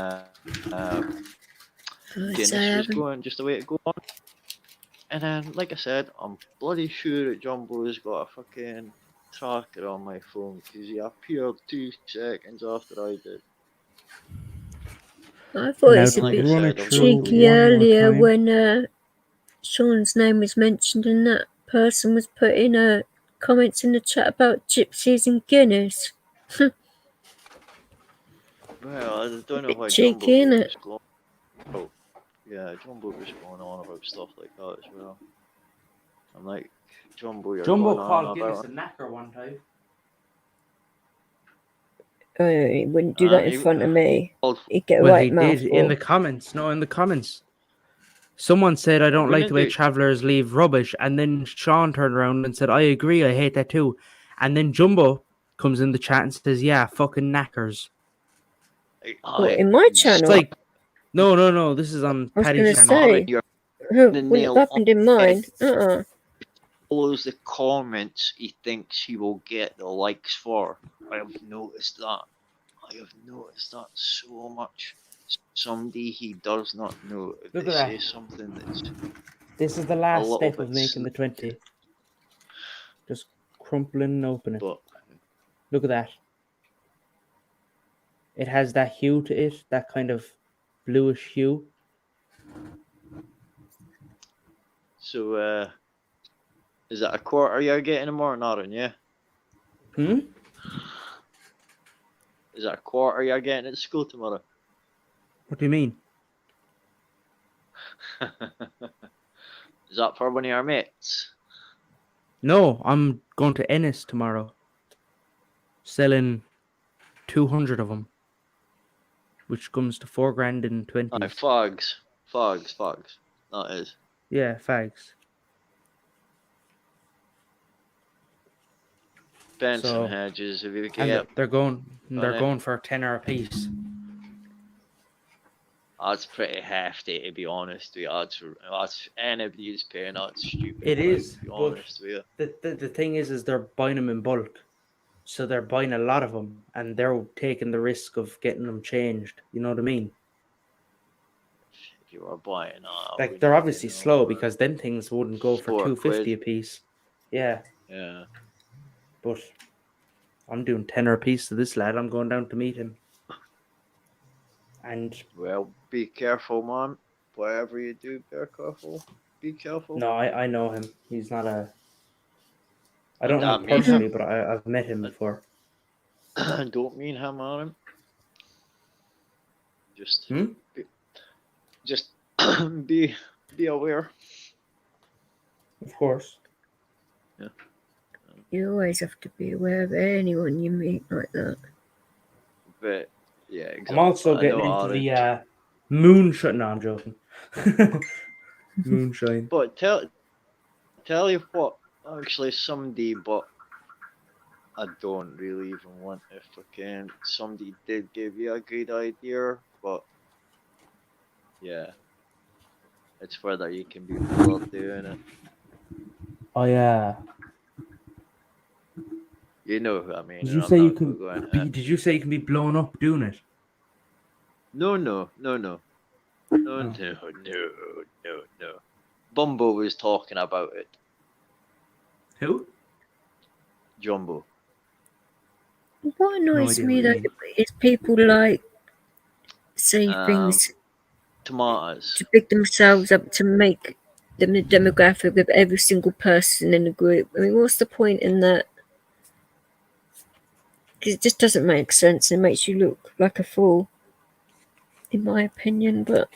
Guinness was going, just the way it go on. And then, like I said, I'm bloody sure that Jumbo's got a fucking tracker on my phone because he appeared 2 seconds after I did. I thought it was a Like bit I said, I've cheeky earlier when Sean's name was mentioned and that person was putting comments in the chat about gypsies and Guinness. Well, I don't know why cheeky, Jumbo innit? was going. Oh, yeah, Jumbo was going on about stuff like that as well. I'm like, Jumbo, you're Jumbo going on called Guinness about. a knacker one time. He wouldn't do that in front of me. He'd get a Well, right he did mouthful. in the comments. No, in the comments. Someone said, I don't like the way travellers leave rubbish. And then Sean turned around and said, I agree, I hate that too. And then Jumbo comes in the chat and says, yeah, fucking knackers. In my channel? It's like, no, this is on I was Paddy's going to channel. say, wouldn't have happened in mine. Follows the comments he thinks he will get the likes for. I have noticed that. I have noticed that so much. Somebody he does not know, if Look they at say that. something that's This is the a last little step bit of making the 20. Just crumpling and open it. Look at that. It has that hue to it, that kind of bluish hue. So, is that a quarter you're getting tomorrow, Norin, yeah? Hmm? Is that a quarter you're getting at school tomorrow? What do you mean? Is that for one of your mates? No, I'm going to Ennis tomorrow. Selling 200 of them. Which comes to 4 grand in 20. Aye, fogs. That is. Yeah, fags. Benson hedges, if you And get. they're going for a tenner a piece. That's pretty hefty, to be honest with you. That's anybody's paying that stupid. It is. To be But honest with you. the thing is they're buying them in bulk. So they're buying a lot of them and they're taking the risk of getting them changed. You know what I mean? If you were buying, Like they're obviously slow because then things wouldn't go for £2.50 a piece. Yeah. Yeah. But I'm doing tenner a piece to this lad. I'm going down to meet him. And well, be careful, man. Whatever you do, be careful. Be careful. No, I know him. He's not a. I don't know Don't him mean personally, him. but I've met him before. Don't mean him on him. Just, be aware. Of course. Yeah. You always have to be aware of anyone you meet like that. But yeah, exactly. I'm also getting into the moonshine. No, I'm joking. Moonshine. But tell you what, actually, someday, but I don't really even want if fucking somebody did give you a good idea, but yeah, it's whether you can be bothered doing it. Oh yeah. You know who I mean. Did you say you can? Did you say you can be blown up doing it? No. Bumbo was talking about it. Who? Jumbo. What annoys me though is people like say things tomatoes to pick themselves up to make them the demographic of every single person in the group. I mean, what's the point in that? Because it just doesn't make sense. It makes you look like a fool, in my opinion. But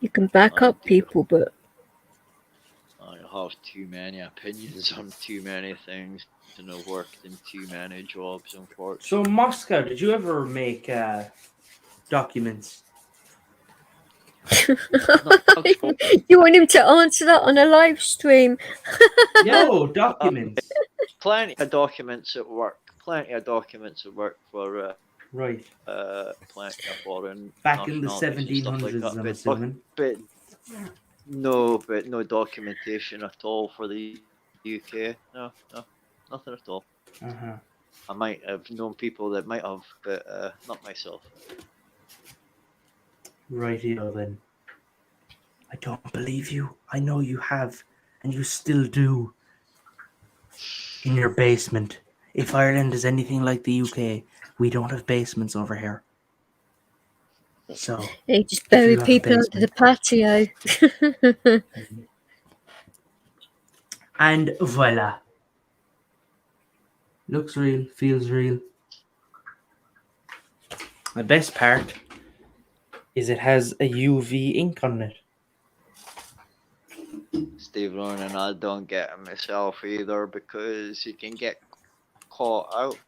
you can back up people, but I have too many opinions on too many things, and I've worked in too many jobs, unfortunately. So Moscow, did you ever make documents? You want him to answer that on a live stream? Yo, documents. Plenty of documents at work. For Right. Plenty of foreign Back in the nationalities and stuff like 1700s, that. I'm assuming. But no documentation at all for the UK. No, nothing at all. Uh-huh. I might have known people that might have, but not myself. Rightio then. I don't believe you. I know you have, and you still do. In your basement. If Ireland is anything like the UK, we don't have basements over here. So they just bury people under the patio. And voila. Looks real, feels real. The best part is it has a UV ink on it. Steve Ronan, I don't get it myself either because you can get caught out,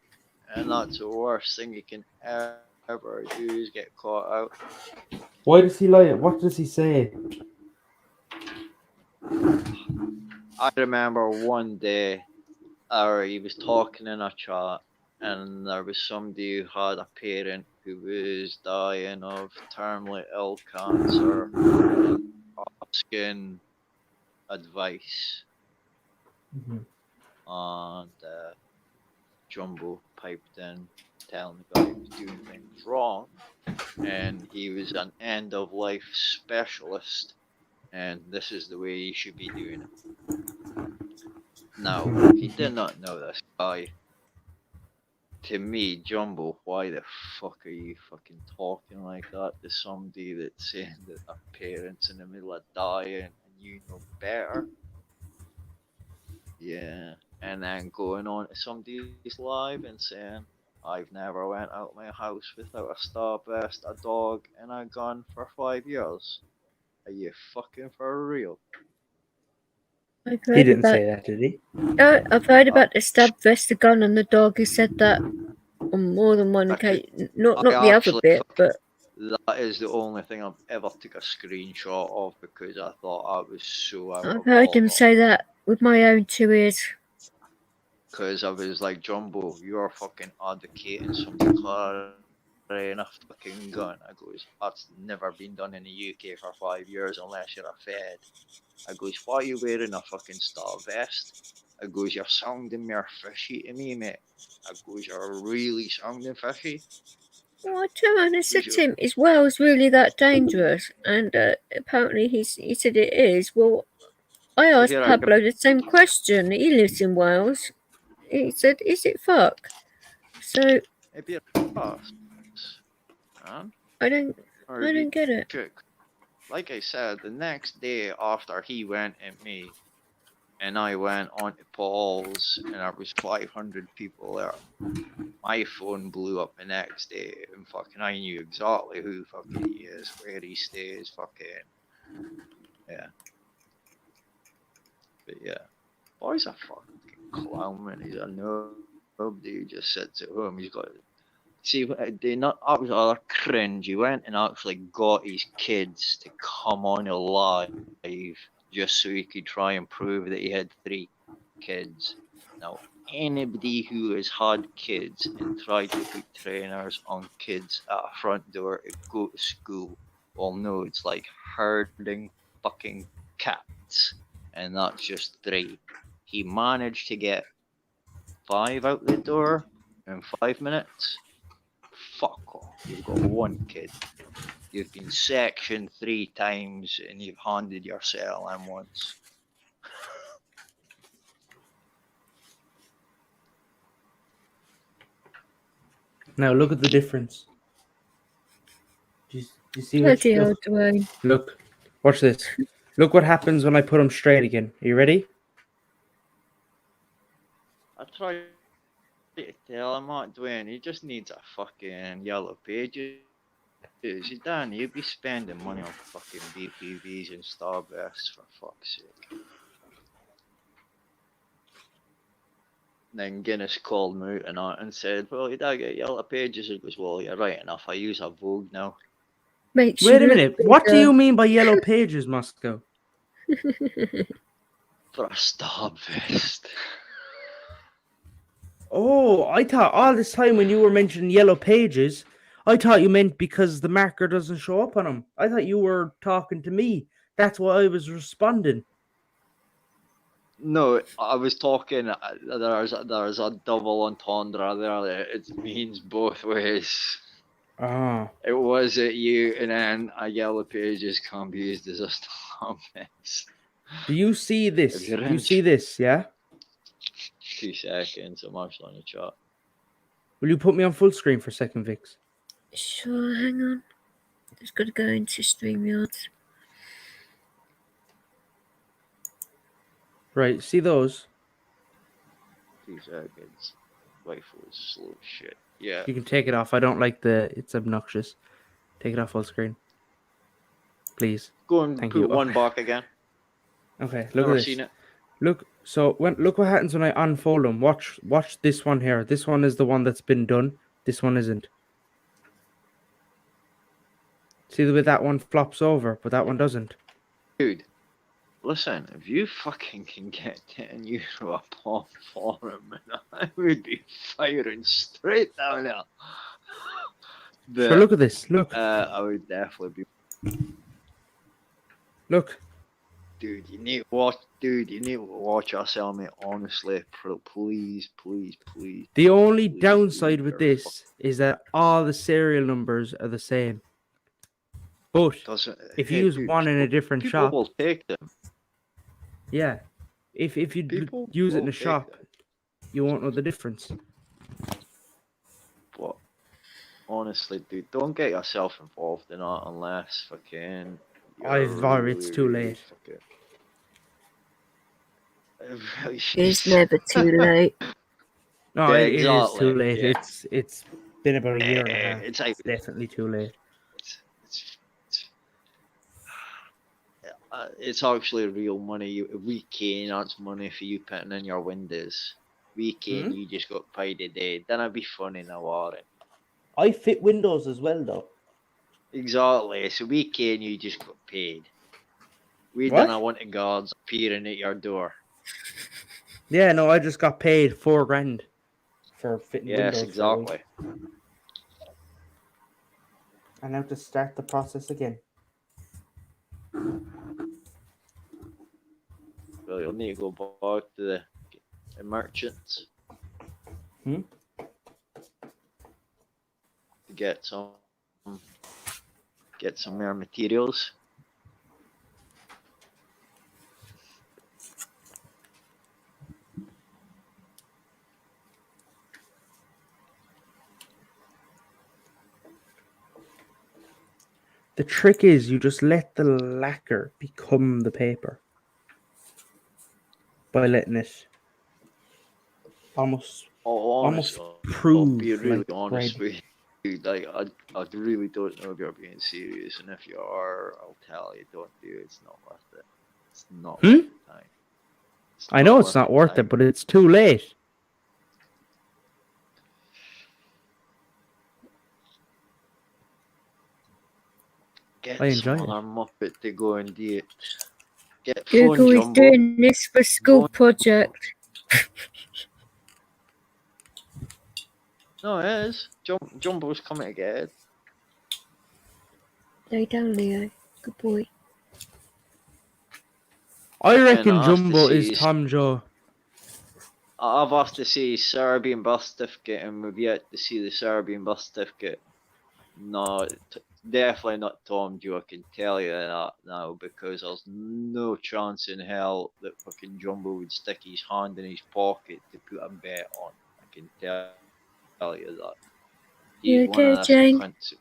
and that's the worst thing you can ever do is get caught out. Why does he lie? What does he say? I remember one day, he was talking in a chat, and there was somebody who had a parent who was dying of terminally ill cancer, asking advice, and Jumbo piped in, telling the guy he was doing things wrong, and he was an end-of-life specialist, and this is the way he should be doing it. Now, he did not know this guy. To me, Jumbo, why the fuck are you fucking talking like that to somebody that's saying that their parents in the middle of dying and you know better? Yeah, and then going on to somebody's live and saying, I've never went out my house without a starburst, a dog, and a gun for 5 years. Are you fucking for real? He didn't say that, did he? I've heard about the stab vest, the gun, and the dog. He said that on more than one occasion. Not the other bit, but that is the only thing I've ever took a screenshot of because I thought I was so out I've of heard order. him say that with my own 2 ears. Because I was like, Jumbo, you're fucking advocating something carrying a fucking gun. I goes, that's never been done in the UK for 5 years unless you're a Fed. I goes, why are you wearing a fucking star vest? I goes, you're sounding more fishy to me, mate. I goes, you're really sounding fishy. Well, I turned around and said to him, is Wales really that dangerous? And apparently he said it is. Well, I asked Pablo the same question. He lives in Wales. He said, is it fuck? So It'd be a pass, man. I don't get it. Like I said, the next day after he went at me, and I went on to Paul's, and there was 500 people there. My phone blew up the next day, and fucking I knew exactly who fucking he is, where he stays, fucking yeah. But yeah, boy's a fucking clown, man. He's a nobody who just sits at home. He's got. See, they not that was other cringe. He went and actually got his kids to come on live just so he could try and prove that he had 3 kids. Now, anybody who has had kids and tried to put trainers on kids at a front door to go to school will know it's like herding fucking cats, and that's just 3. He managed to get 5 out the door in 5 minutes. Fuck off. You've got 1 kid. You've been sectioned 3 times and you've handed your cell in once. Now look at the difference. Do you see what? Look, watch this. Look what happens when I put him straight again. Are you ready? I tried to tell him what, Dwayne, he just needs a fucking yellow pages. You Dan, you'd be spending money on fucking BPVs and Starbursts for fuck's sake. Then Guinness called me out and said, well, you don't get yellow pages. He goes, well, you're right enough. I use a Vogue now. Wait a minute. What do you mean by yellow pages, Moscow? For a Starburst. Oh, I thought all this time when you were mentioning yellow pages, I thought you meant because the marker doesn't show up on them. I thought you were talking to me. That's why I was responding. No, I was talking. There's a double entendre there. It means both ways. Ah. It was at you, and then a yellow pages can be used as a stamp. Do you see this? If you're Do you in- see this? Yeah. 2 seconds. I'm actually on the chat. Will you put me on full screen for a second, Vix? Sure, hang on. Just got to go into StreamYard. Right. See those? 2 seconds. Rifle is slow shit. Yeah. You can take it off. I don't like the. It's obnoxious. Take it off full screen, please. Go and Thank put you. one back again. Okay. Look Never at this. seen it. Look. So look what happens when I unfold them. Watch this one here. This one is the one that's been done. This one isn't. See the way that one flops over, but that one doesn't. Dude, listen, if you fucking can get 10 euro a pop for him, I would be firing straight down there. Sure, look at this. Look. I would definitely be. Look. Dude, you need to watch. Dude, you need to watch us sell me. Honestly, please, please, please. The only downside with this is that all the serial numbers are the same. But if you use one in a different people shop, will take them. yeah. If you use it in a shop, you won't know the difference. But honestly, dude, don't get yourself involved in that unless fucking. It's too late. It's never too late. No, Yeah, it is exactly, too late. yeah. It's been about a year and a half. It's It's definitely too late. It's actually real money. Weekend, that's money for you putting in your windows. Weekend, you just got paid a day. Then it'd be funny now, alright. I fit windows as well, though. Exactly. So weekend, you just got paid. We What? done want guards appearing at your door. Yeah, no, I just got paid $4,000 for fitting Yes, windows. For a week. exactly. And now to start the process again. Well, you'll need to go back to the merchants. Hmm? To get some more materials. The trick is you just let the lacquer become the paper by letting it almost prove be really like honest bread. with you. Like I really don't know if you're being serious, and if you are, I'll tell you, don't do it. It's not worth it. It's not worth the time. I know it's not worth it, but it's too late. Get I enjoy some it. other muppet to go and do it. Get Google phone is Jumbo. doing this for school project. No, it is. Jumbo's coming to get it. Lay down, Leo. Good boy. I reckon And I have to Jumbo see is his- Tom Joe. I've asked to see his Serbian birth certificate, and we've yet to see the Serbian birth certificate. No, definitely not Tom Joe. I can tell you that now, because there's no chance in hell that fucking Jumbo would stick his hand in his pocket to put a bet on. I can tell you that. You He's one okay, of those Jane? cunts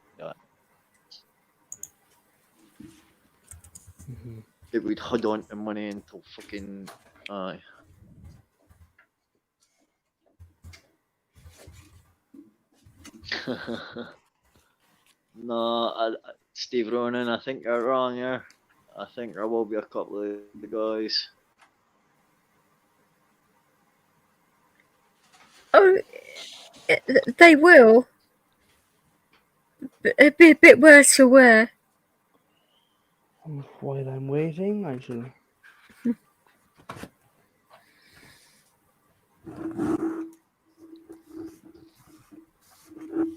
that would hold on to money until fucking aye. No, Steve Ronan, I think you're wrong here. I think there will be a couple of the guys. Oh, they will. But it'd be a bit worse for wear. While I'm waiting, I shall.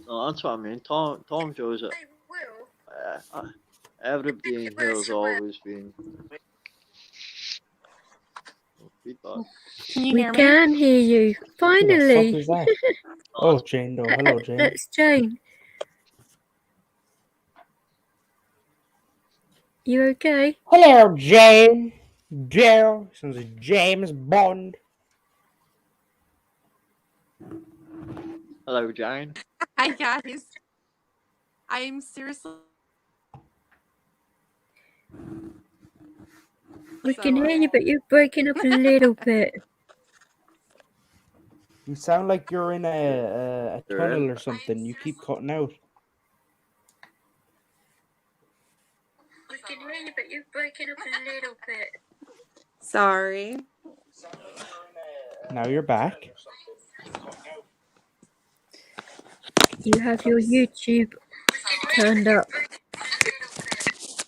No, that's what I mean. Tom shows it. Everybody in here has always been. Feedback. Can you We hear me? can hear you. Who the fuck Finally. is that? Oh, Jane, though. Hello, Jane. That's Jane. You okay? Hello, Jane. Jill. Sounds like James Bond. Hello, Jane. Hi guys. I'm seriously. We can hear you, but you're breaking up a little bit. You sound like you're in a tunnel or something. You keep cutting out. We can hear you, but you're breaking up a little bit. Sorry. Now you're back. You have your YouTube turned up.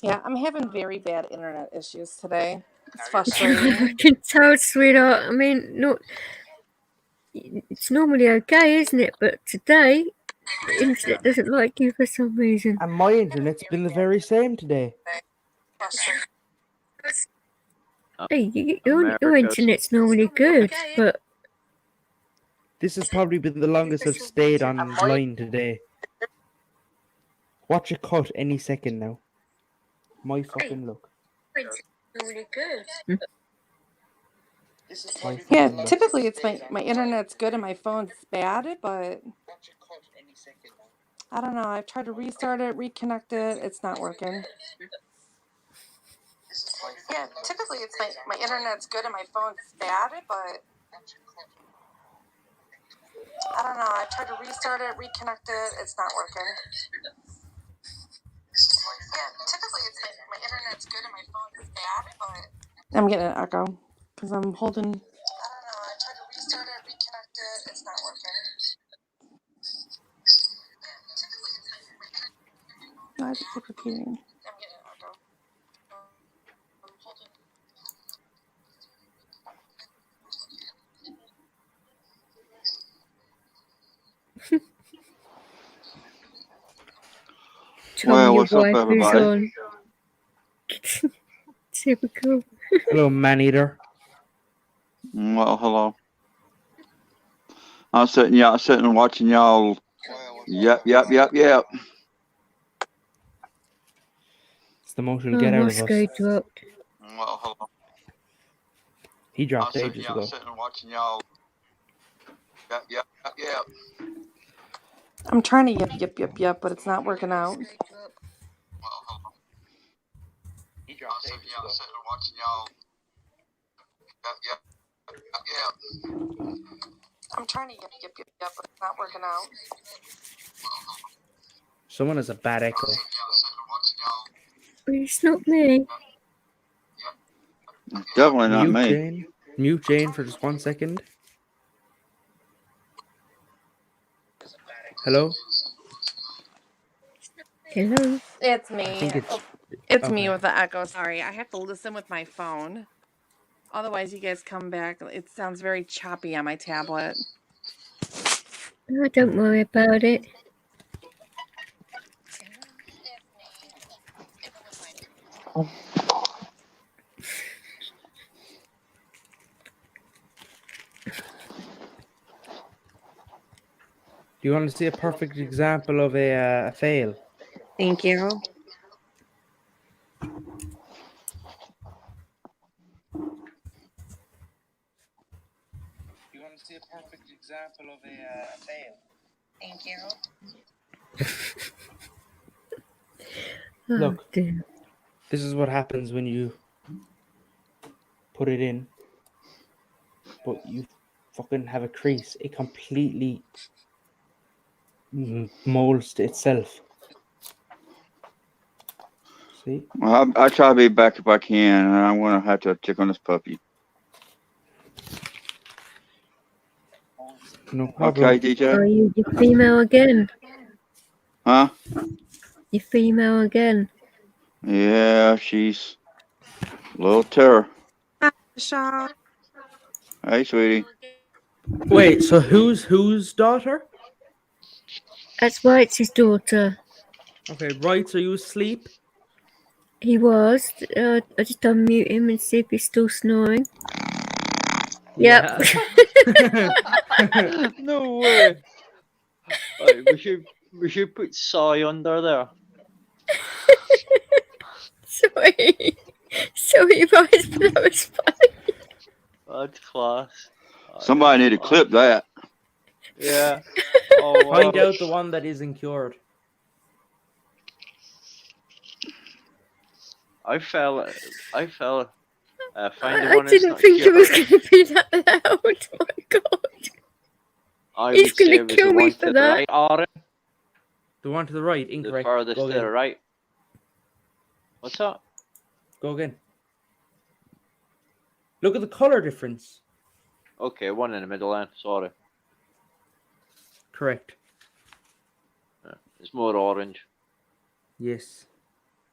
Yeah, I'm having very bad internet issues today. It's frustrating. I can tell, sweetheart. I mean, it's normally okay, isn't it? But today, the internet doesn't like you for some reason. And my internet's been the very same today. Hey, your internet's normally good, but This has probably been the longest I've stayed online today. Watch it cut any second now. My fucking luck. normally good. Yeah, typically it's my internet's good and my phone's bad, but I don't know. I've tried to restart it, reconnect it. It's not working. Yeah, typically it's my internet's good and my phone's bad, but I don't know. I've tried to restart it, reconnect it. It's not working. Yeah, typically it's my internet's good and my phone's bad, but I'm getting an echo because I'm holding. I don't know. I tried to restart it, reconnect it. It's not working. Why does it keep repeating? I'm getting an echo. I'm holding. Well, what's up, everybody? Typical. Hello, man-eater. Well, hello. I'm sitting and watching y'all. Yep. It's the most you'll get out of us. Moscow dropped. Well, hello. He dropped ages ago. I'm sitting and watching y'all. Yep. I'm trying to yep, but it's not working out. He dropped ages ago. I'm sitting and watching y'all. Yep. I'm trying to yep, but it's not working out. Someone has a bad echo. It's not me. Definitely not me. Mute Jane for just 1 second. Hello? Hello? It's me. I think It's me with the echo. Sorry, I have to listen with my phone. Otherwise, you guys come back. It sounds very choppy on my tablet. Oh, don't worry about it. Do you want to see a perfect example of a fail? Thank you. You want to see a perfect example of a fail? Thank you. Look, dear. This is what happens when you put it in, but you fucking have a crease. It completely molds to itself. See? Well, I try to be back if I can, and I'm gonna have to check on this puppy. No problem. Okay, DJ. Are you female again? Huh? You female again? Yeah, she's a little terror. Hi, Michelle. Hey, sweetie. Wait, so whose daughter? That's right, it's his daughter. Okay, right, are you asleep? He was. I just unmute him and see if he's still snoring. Yep. Yeah. No way. Right, we should put Sai under there. Sorry, guys, but that was funny. That's class. Somebody need to clip that. Yeah. Oh, Find out the one that isn't cured. I fell. Find the I one that's didn't not think cured. it was going to be that loud. Oh my god. I He's would say going it to was kill the me one for to the that. right, Aaron. The one to the right, The incorrect. furthest Go to again. the right. What's that? Go again. Look at the color difference. Okay, one in the middle then. Sorry. Correct. Yeah, it's more orange. Yes.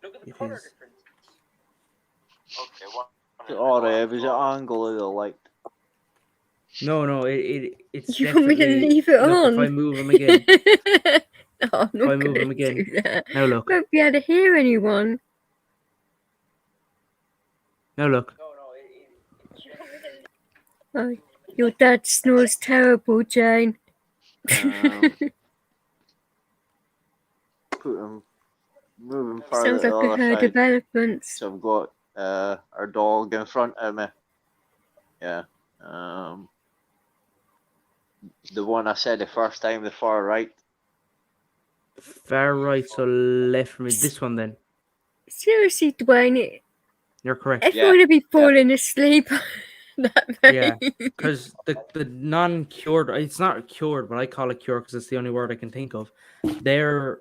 Look at the color difference. Okay, one. Sorry, it was the angle of the light. No, it's You want me to definitely. leave it Look, on? if I move him again. No, I'm If I not move going him to again. do that. Now look. Won't be able to hear anyone. Now look. Oh, your dad snores terrible, Jane. Move him further Sounds to like the a other herd side. of elephants. So I've got our dog in front of me. Yeah. The one I said the first time, the far right. Far right, so left from me. This one then. Seriously, Dwayne, You're correct. everyone would be falling asleep. That Yeah, very. because the non-cured, it's not cured, but I call it cured because it's the only word I can think of. They're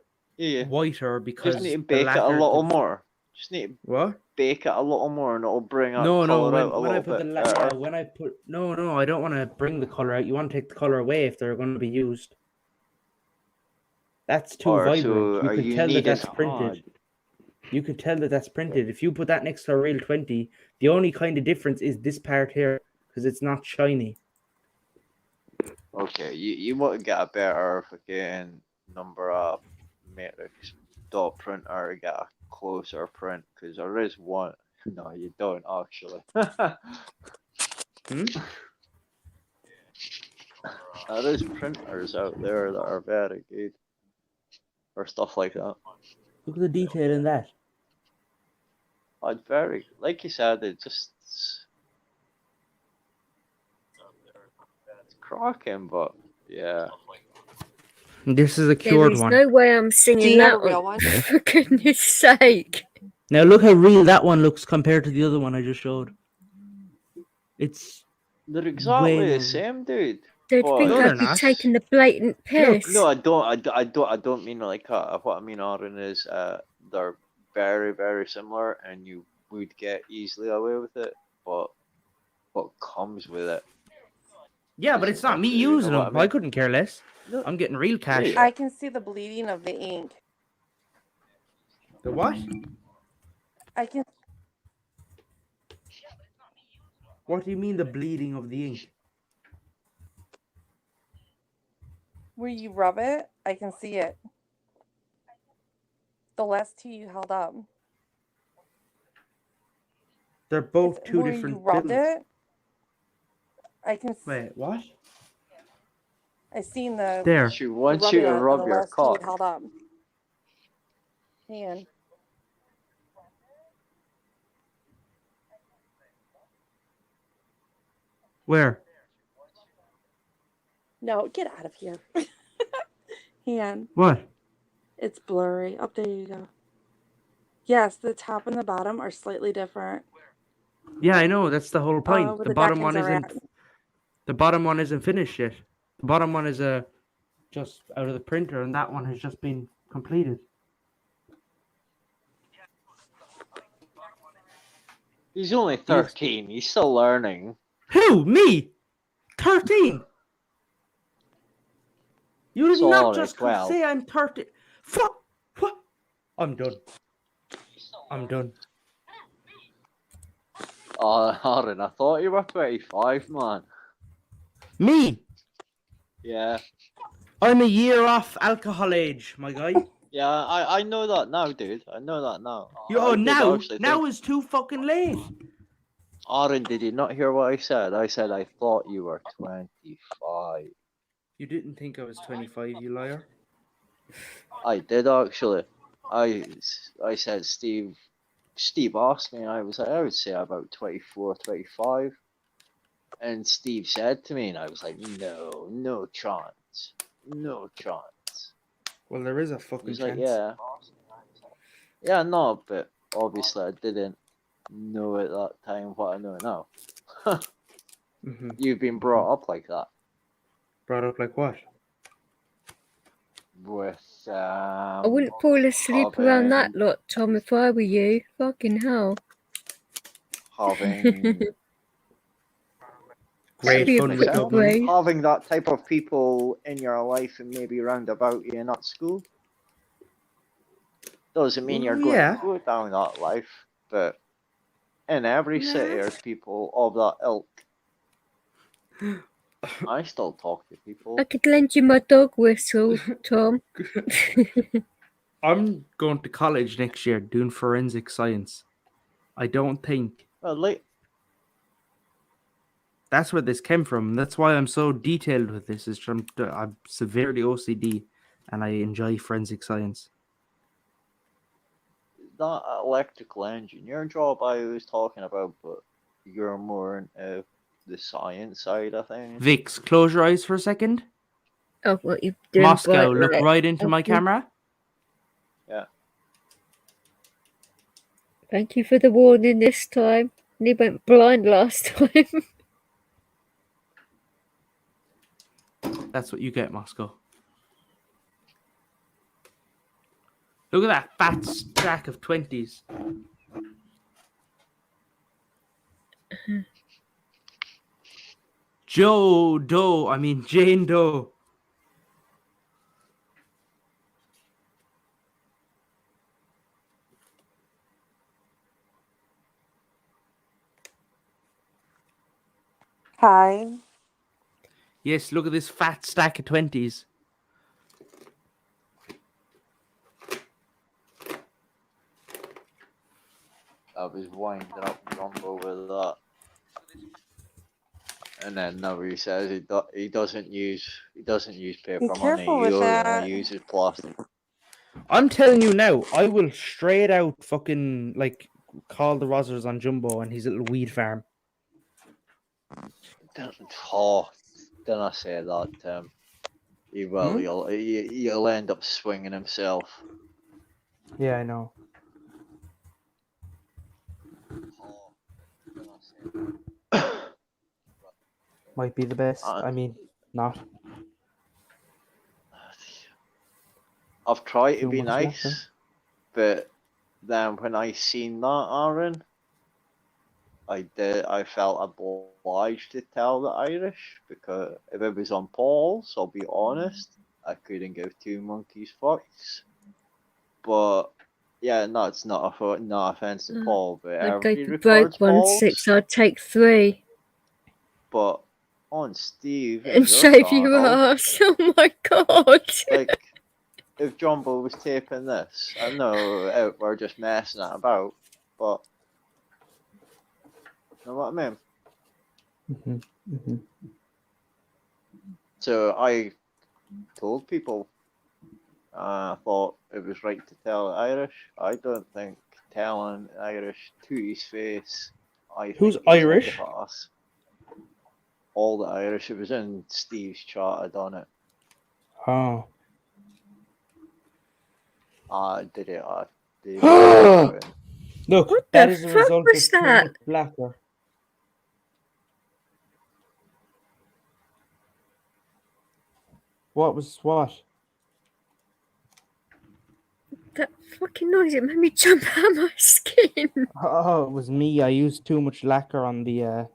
whiter because Just need to the bake it a latter little more. Just need to What? bake it a little more, and it'll bring out No, color out a when I little put bit. when I put no, I don't want to bring the color out. You want to take the color away if they're going to be used. That's too Or vibrant. so You are can you tell that needing that's printed. You can tell that that's printed. If you put that next to a real 20, the only kind of difference is this part here because it's not shiny. Okay, you want to get a better fucking number of matrix dot printer to get a closer print because there is one. No, you don't actually. There is printers out there that are very good for stuff like that. Look at the detail in that. I'd very, like you said, it's cracking, but yeah. This is a There cured is one. no way I'm Do singing you have that a real one? For goodness sake. Now look how real that one looks compared to the other one I just showed. It's They're exactly way the more- same, dude. They'd But- think I'd be taking the blatant piss. No, I don't mean like what I mean, Aaron, is they're very, very similar, and you would get easily away with it. But what comes with it? Yeah, but it's not me You know using what them. I mean? I couldn't care less. No. I'm getting real cash. I can see the bleeding of the ink. The what? I can. What do you mean the bleeding of the ink? Where you rub it, I can see it. The last two you held up. They're both two where different you rubbed pills. it, I can. Wait, what? I seen the. There. She wants the you to rubbing on rub the your last two you cock. held up. Hand. Where? No, get out of here. Hand. What? It's blurry. Up there you go. Yes, the top and the bottom are slightly different. Yeah, I know. That's the whole point. where The the bottom deckings one are isn't. at. The bottom one isn't finished yet. The bottom one is just out of the printer, and that one has just been completed. He's only 13. He's still learning. Who? Me? 13. You did not Sorry, just 12. say I'm 13. Fuck. What? I'm done. I'm done. Oh, Aaron, I thought you were 25, man. Me? Yeah. I'm a year off alcohol age, my guy. Yeah, I know that now, dude. I know that now. Yo, now is too fucking late. Aaron, did you not hear what I said? I said I thought you were 25. You didn't think I was 25, you liar. I did actually. I said Steve asked me, and I would say about 24, 25. And Steve said to me, and I was like, no chance. No chance. Well, there is a fucking He's chance. like, yeah. Yeah, no, but obviously I didn't know at that time what I know now. Mm-hmm. You've been brought up like that. Brought up like what? With, I wouldn't fall asleep around that lot, Tom, if I were you. Fucking hell. Having great fun with Dublin. having that type of people in your life and maybe round about you in that school doesn't mean you're going to go down that life, but in every city there's people of that ilk. I still talk to people. I could lend you my dog whistle, Tom. I'm going to college next year doing forensic science. I don't think. Well, that's where this came from. That's why I'm so detailed with this. I'm severely OCD, and I enjoy forensic science. That electrical engineer job I was talking about, but you're more into the science side of things. Vix, close your eyes for a second. Oh, what you've done. Moscow, look right into my camera. Yeah. Thank you for the warning this time. And he went blind last time. That's what you get, Moscow. Look at that fat stack of 20s. Jane Doe. Hi. Yes, look at this fat stack of 20s. I was winding up Jumbo with that. And then now he says he doesn't use paper money. He only uses plastic. I'm telling you now, I will straight out fucking like call the Rozzers on Jumbo and his little weed farm. Then I say that he will. He'll end up swinging himself. Yeah, I know. Might be the best. I mean, not. I've tried to be nice, but then when I seen that, Aaron, I felt obliged to tell the Irish, because if it was on Paul's, I'll be honest, I couldn't give two monkeys fucks. But yeah, no, it's not offense to Paul, but I'd go every for broke Paul's, 1-6. I'd take 3. But on Steve And shave your ass. Oh my god. Like, if Jumbo was taping this, I know we're just messing it about, but you know what I mean? Mm-hmm. So I told people I thought it was right to tell the Irish. I don't think telling Irish to his face. Who's Irish? All the Irish. It was in Steve's chat. I done it. Oh. I did it. Look, what that the is a fuck result was of too that? much blacker. What was what? That fucking noise, it made me jump out of my skin. Oh, it was me. I used too much lacquer on the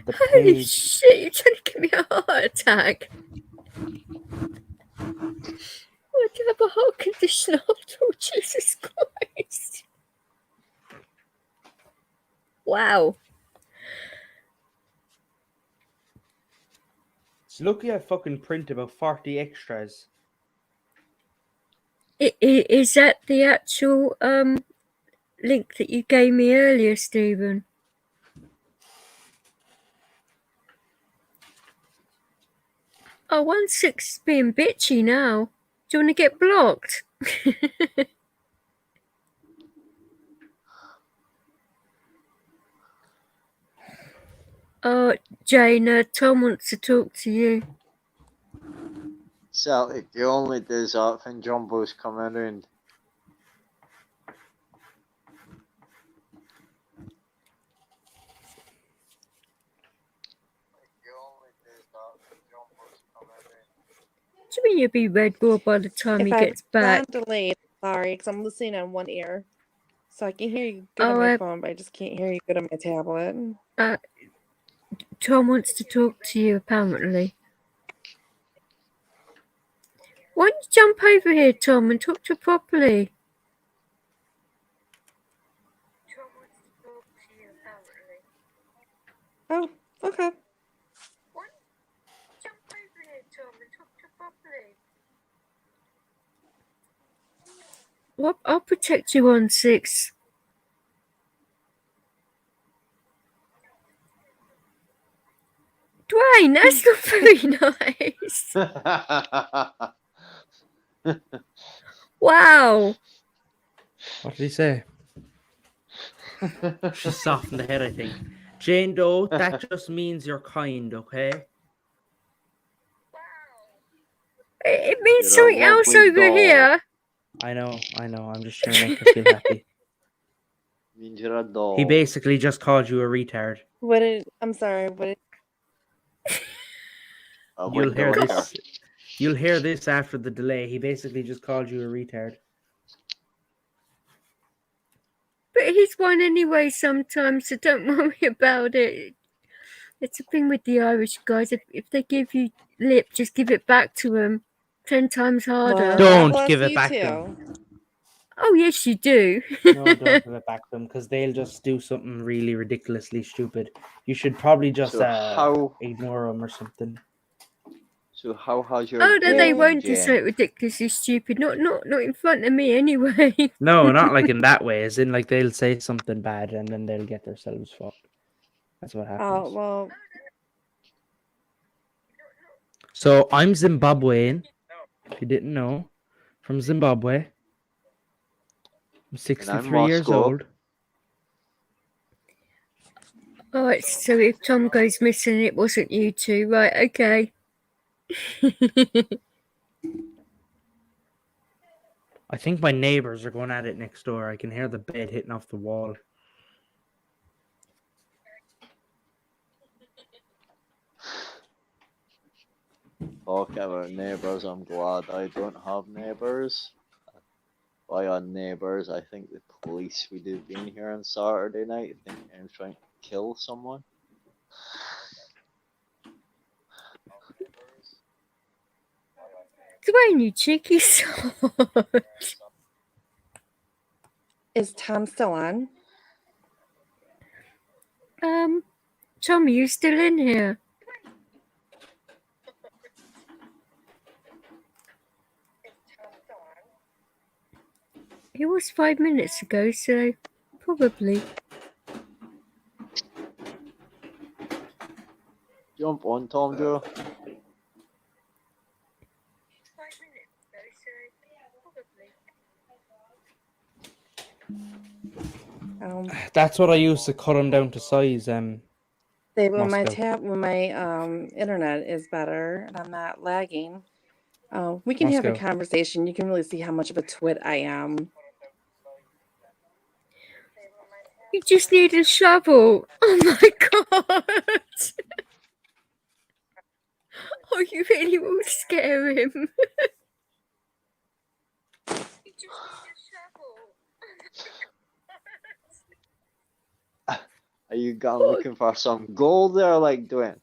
Holy page. shit, you're trying to give me a heart attack. I do have a heart condition after all, Jesus Christ. Wow. It's lucky I fucking print about 40 extras. Is that the actual link that you gave me earlier, Stephen? Oh, 1.6 is being bitchy now. Do you want to get blocked? Oh, Jane, Tom wants to talk to you. Celtic, you only do that when Jumbo's come around. Do you mean you'll be Red Bull by the time he gets back? If I'm delayed, sorry, because I'm listening on one ear. So I can hear you good on my phone, but I just can't hear you good on my tablet. Tom wants to talk to you, apparently. Why don't you jump over here, Tom, and talk to her properly? Oh, okay. Well, I'll protect you on 6. Dwayne, that's not very nice. Wow. What did he say? She's soft in the head, I think. Jane Doe, that just means you're kind, okay? It means something else over here. I know. I'm just trying to make her feel happy. Means you're a doll. He basically just called you a retard. I'm sorry, what did... You'll hear this. You'll hear this after the delay. He basically just called you a retard. But he's one anyway sometimes, so don't worry about it. It's a thing with the Irish guys. If they give you lip, just give it back to them 10 times harder. Don't give it back to them. Oh, yes, you do. No, don't give it back to them, because they'll just do something really ridiculously stupid. You should probably just ignore them or something. So how has your Oh, no, they won't Jane? do something ridiculously stupid. Not in front of me, anyway. No, not like in that way. As in, like, they'll say something bad and then they'll get themselves fucked. That's what happens. Oh, well... So, I'm Zimbabwean, if you didn't know. From Zimbabwe. I'm 63 years old. Alright, so if Tom goes missing, it wasn't you two. Right, okay. I think my neighbors are going at it next door. I can hear the bed hitting off the wall. Talk about neighbours, I'm glad I don't have neighbours. By on neighbours, I think the police would have been here on Saturday night thinking I was trying to kill someone. Dwayne, you cheeky sod. Is Tom still on? Tom, are you still in here? It was 5 minutes ago, so probably. Jump on, Tom Joe. That's what I use to cut them down to size. When my internet is better and I'm not lagging, we can have a conversation. You can really see how much of a twit I am. You just need a shovel. Oh my god. Oh, you really will scare him. You just need a shovel. Are you gone looking for some gold there, like Dwayne?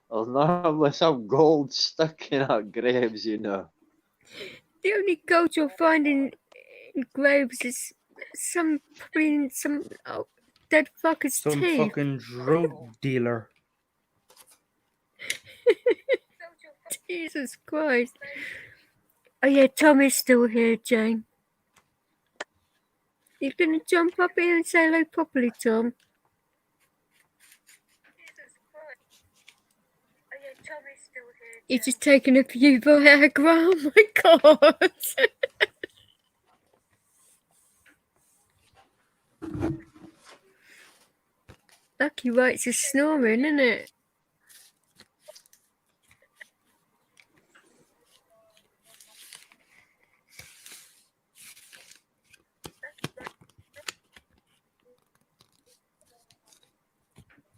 There's normally some gold stuck in our graves, you know. The only gold you'll find in graves is probably in some dead fucker's Some teeth. fucking drug dealer. Jesus Christ. Oh yeah, Tom is still here, Jane. You're gonna jump up here and say hello properly, Tom? He's just taking a few Viagra. Oh my God. Lucky Wright's is snoring, isn't it?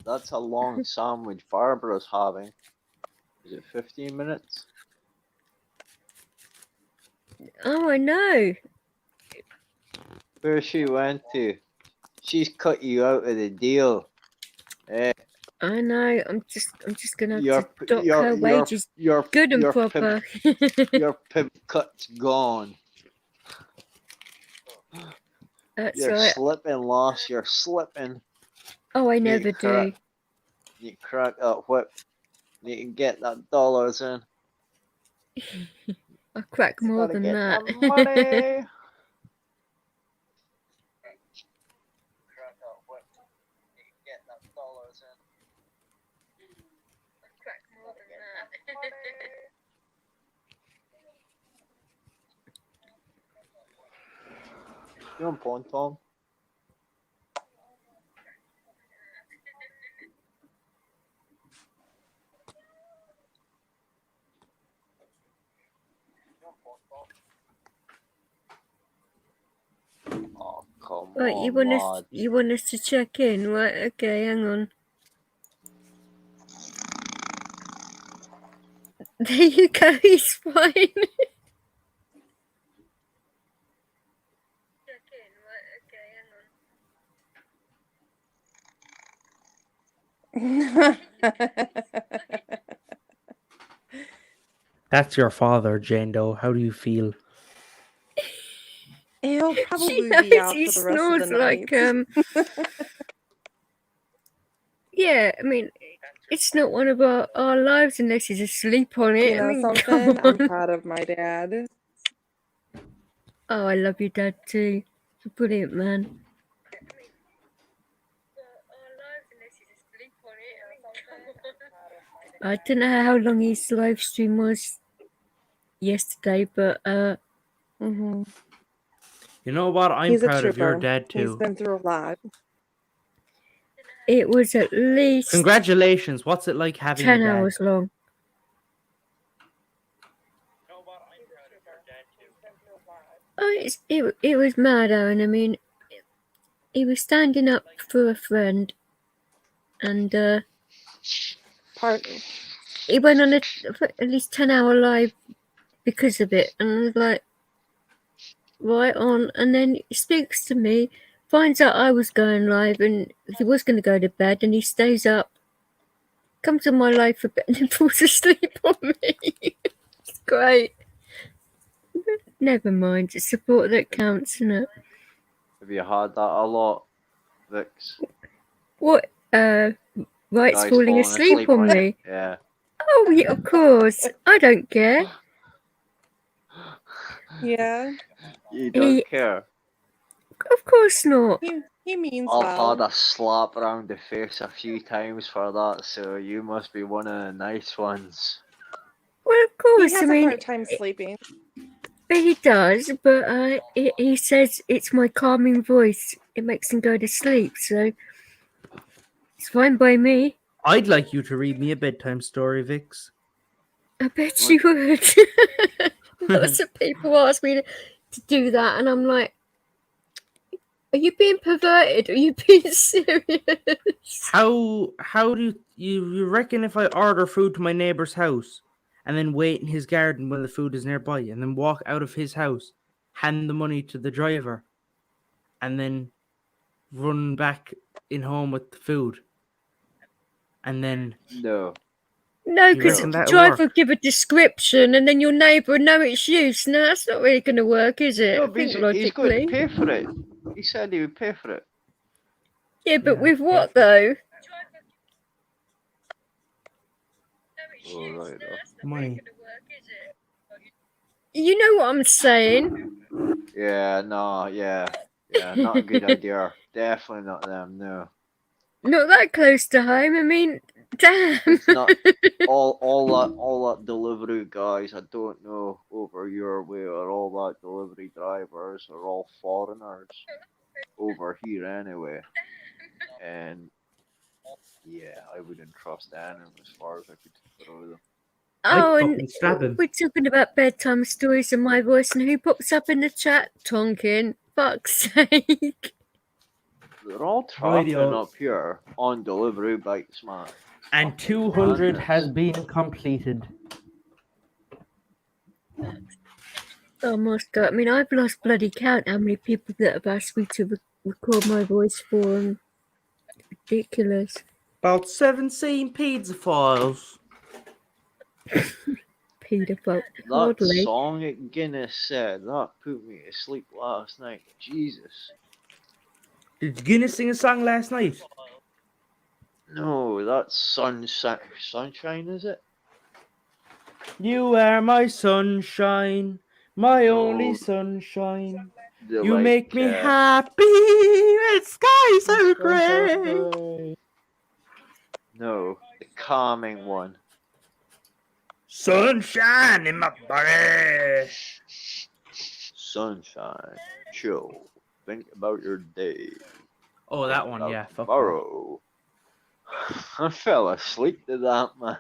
That's a long sandwich Barbara's having. Is it 15 minutes? Oh, I know. Where she went to? She's cut you out of the deal. Eh? I know. I'm just gonna have to dock her wages good and proper. Your pimp cut's gone. That's You're right. slipping, Loss. You're slipping. Oh, I never do. You crack that whip. You can get that dollars in. I crack more than that. Money. You on point, Tom? Oh, come Right, on, you want us to check in? Right, okay, hang on. There you go, he's fine. That's your father, Jane Doe. How do you feel? He'll probably She be out he for the rest of the snores night. like yeah, I mean, it's not one of our lives unless he's asleep on it. You know I mean, something? come I'm on. proud of my dad. Oh, I love your dad too. He's a brilliant man. I don't know how long his live stream was yesterday, but Mm-hmm. You know what? I'm He's a proud of your trooper. dad He's too. been through a lot. it was at least Congratulations. What's it like having 10 a dad? hours long. Oh, it was mad, Aaron. I mean, he was standing up for a friend, and he went on at least 10-hour live because of it, and I was like, right on. And then he speaks to me, finds out I was going live, and he was going to go to bed, and he stays up, comes on my live for bed, and then falls asleep on me. It's great. Never mind, it's support that counts, isn't it? Have you had that a lot, Vix? What? Right, Guys falling asleep on you? me. Yeah. Oh, yeah, of course. I don't care. Yeah. You don't care. Of course not. He means I've well. had a slap around the face a few times for that, so you must be one of the nice ones. Well, of course. He has a hard time sleeping. But he does. But he says it's my calming voice. It makes him go to sleep. So it's fine by me. I'd like you to read me a bedtime story, Vix. I bet you would. Lots of people ask me to do that, and I'm like, are you being perverted? Are you being serious? How do you reckon if I order food to my neighbor's house and then wait in his garden when the food is nearby and then walk out of his house, hand the money to the driver, and then run back in home with the food, and then no, because the driver will give a description and then your neighbour will know it's you. So no, that's not really going to work, is it? No, I think he's going to logically. pay for it. He said he would pay for it. Yeah, but with what though? Oh, right. Money. You know what I'm saying? Yeah, no, yeah, not a good idea. Definitely not them. No, Not that close to home. I mean, damn. it's not all that delivery guys. I don't know over your way, or all that delivery drivers are all foreigners over here anyway. And yeah, I wouldn't trust anyone as far as I could throw them. Oh, I'd and fucking stab him. we're talking about bedtime stories and my voice, and who pops up in the chat? Tonkin. Fuck's sake. They're all trapping up here on delivery bikes, man. And 200 has been completed. Oh my God. I mean, I've lost bloody count how many people that have asked me to record my voice for them. Ridiculous. About 17 pizza files. Pedophile. That Hardly. song at Guinness said, that put me to sleep last night. Jesus. Did Guinness sing a song last night? No, that's Sunshine, is it? You are my sunshine, my No, only sunshine. they're You like, make me happy when skies are gray. No, the calming one. Sunshine in my body. Sunshine, chill, think about your day. Oh, that one, yeah. Fuck tomorrow. I fell asleep to that, man.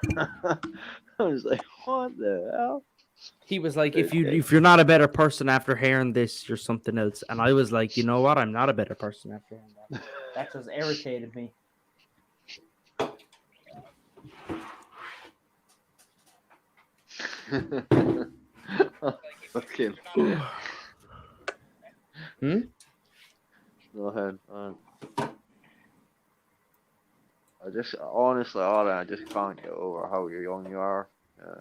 I was like, what the hell? He was like, if you're not a better person after hearing this, you're something else. And I was like, you know what? I'm not a better person after hearing that. That just irritated me. Fucking. Go ahead. I just honestly, I just can't get over how young you are. Yeah.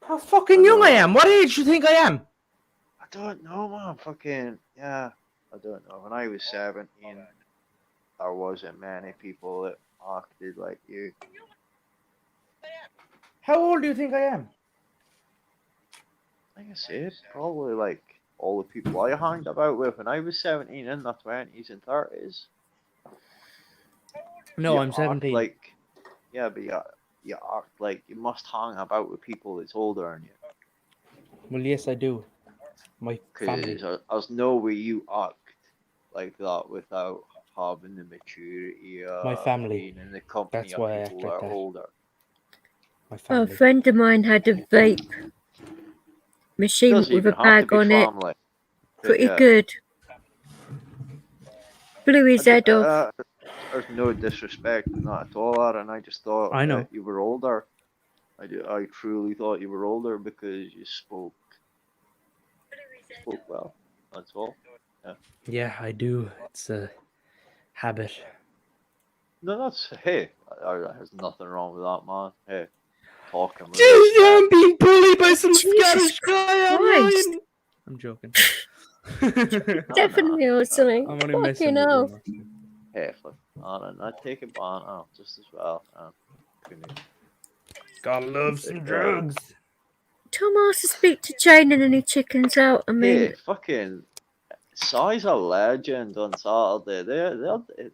How fucking young I am? What age do you think I am? I don't know, man. Fucking yeah. I don't know. When I was 17, there wasn't many people that acted like you. How old do you think I am? Like I said, probably like all the people I hung about with when I was 17 in the 20s and 30s. No, You I'm act 17. Like, yeah, but you act like you must hang about with people that's older than you. Well, yes, I do. My family. Because there's no way you act like that without having the maturity My family. being in the company That's of why I people act that like are that. older. My A family. friend of mine had a vape machine Doesn't with a even have to bag be on it. family. Pretty Yeah. good. Blew his head off. There's no disrespect in that at all, Aaron. I just thought I know. that you were older. I truly thought you were older because you spoke well. That's all. Yeah. Yeah, I do. It's a habit. No, hey. There's nothing wrong with that, man. Hey, talking with Jesus, respect. I'm being bullied by some Jesus Scottish guy Christ. online. I'm joking. Definitely or something. I'm only messing Fucking with hell. you. Hey, flip. I take a ban out just as well. Gotta love some drugs. Tom asked to speak to Jane and any chickens out. I mean, Hey, fucking Si's a legend on Saturday. They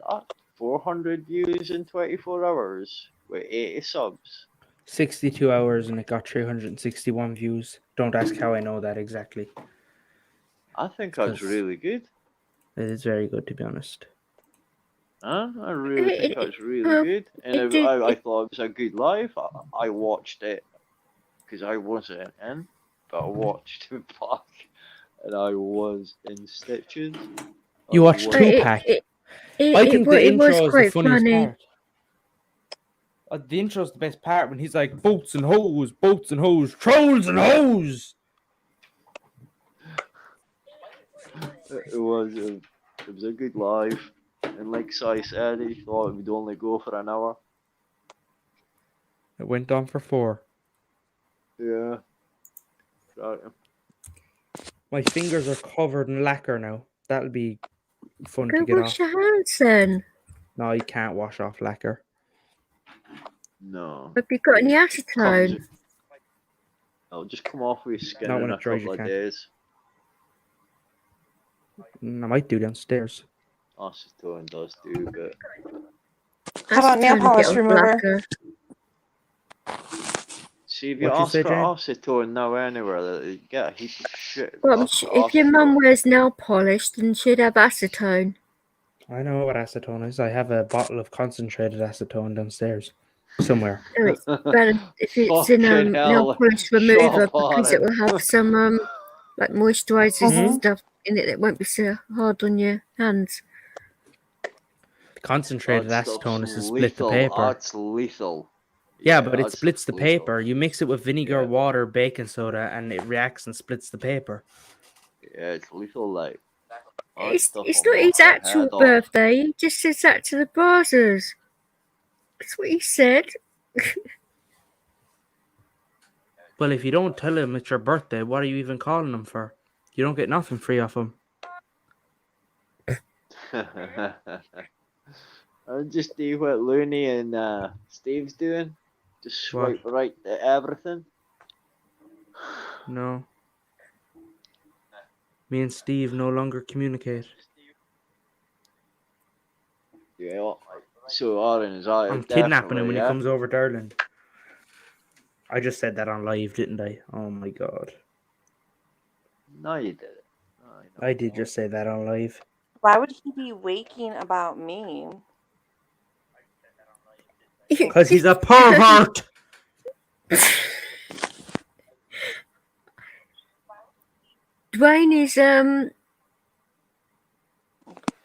400 views in 24 hours with 80 subs. 62 hours and it got 361 views. Don't ask how I know that exactly. I think that's really good. It is very good, to be honest. Huh? I really think that's really good. And I thought it was a good live. I watched it because I wasn't in, but I watched it back and I was in stitches. You watched Tupac. I think the intro is the funniest part. The intro is the best part when he's like, boats and hoes, trolls and hoes. It was a good live. And like Si said, he thought it would only go for an hour. It went on for 4. Yeah. Right. My fingers are covered in lacquer now. That'll be fun go to get wash off. your hands then. No, you can't wash off lacquer. No. Have you got any Comes, acetone? it'll just come off with your skin Not in when a it dries, couple you of can't. days. I might do downstairs. Acetone does do, but How about nail Acetone to polish get off remover? lacquer. see if you What'd you ask say, for Jane? acetone now anywhere, you get a heap of shit. Well, if your mum acetone. wears nail polish, then she'd have acetone. I know what acetone is. I have a bottle of concentrated acetone downstairs somewhere. No, it's better if it's in Fucking nail hell. polish Shut remover up on because it will have some like moisturisers and Mhm. stuff in it that won't be so hard on your hands. Concentrated That stuff's acetone is to split the lethal. paper. That's lethal. Yeah, but it that splits the stuff's lethal. paper. You mix it with vinegar, Yeah. water, baking soda, and it reacts and splits the paper. Yeah, it's lethal, like. That It's stuff it's will not knock his your actual head off. birthday. He just says that to the Brazzers. That's what he said. Well, if you don't tell him it's your birthday, what are you even calling him for? You don't get nothing free off him. I'm just see what Looney and Steve's doing. Just What? swipe right to everything. No. Me and Steve no longer communicate. Yeah, well, so Aaron is out. I'm kidnapping him definitely, when he yeah? comes over to Ireland. I just said that on live, didn't I? Oh my god. No, you didn't. I did just say that on live. Why would he be waking about me? Because he's a pervert! Dwayne is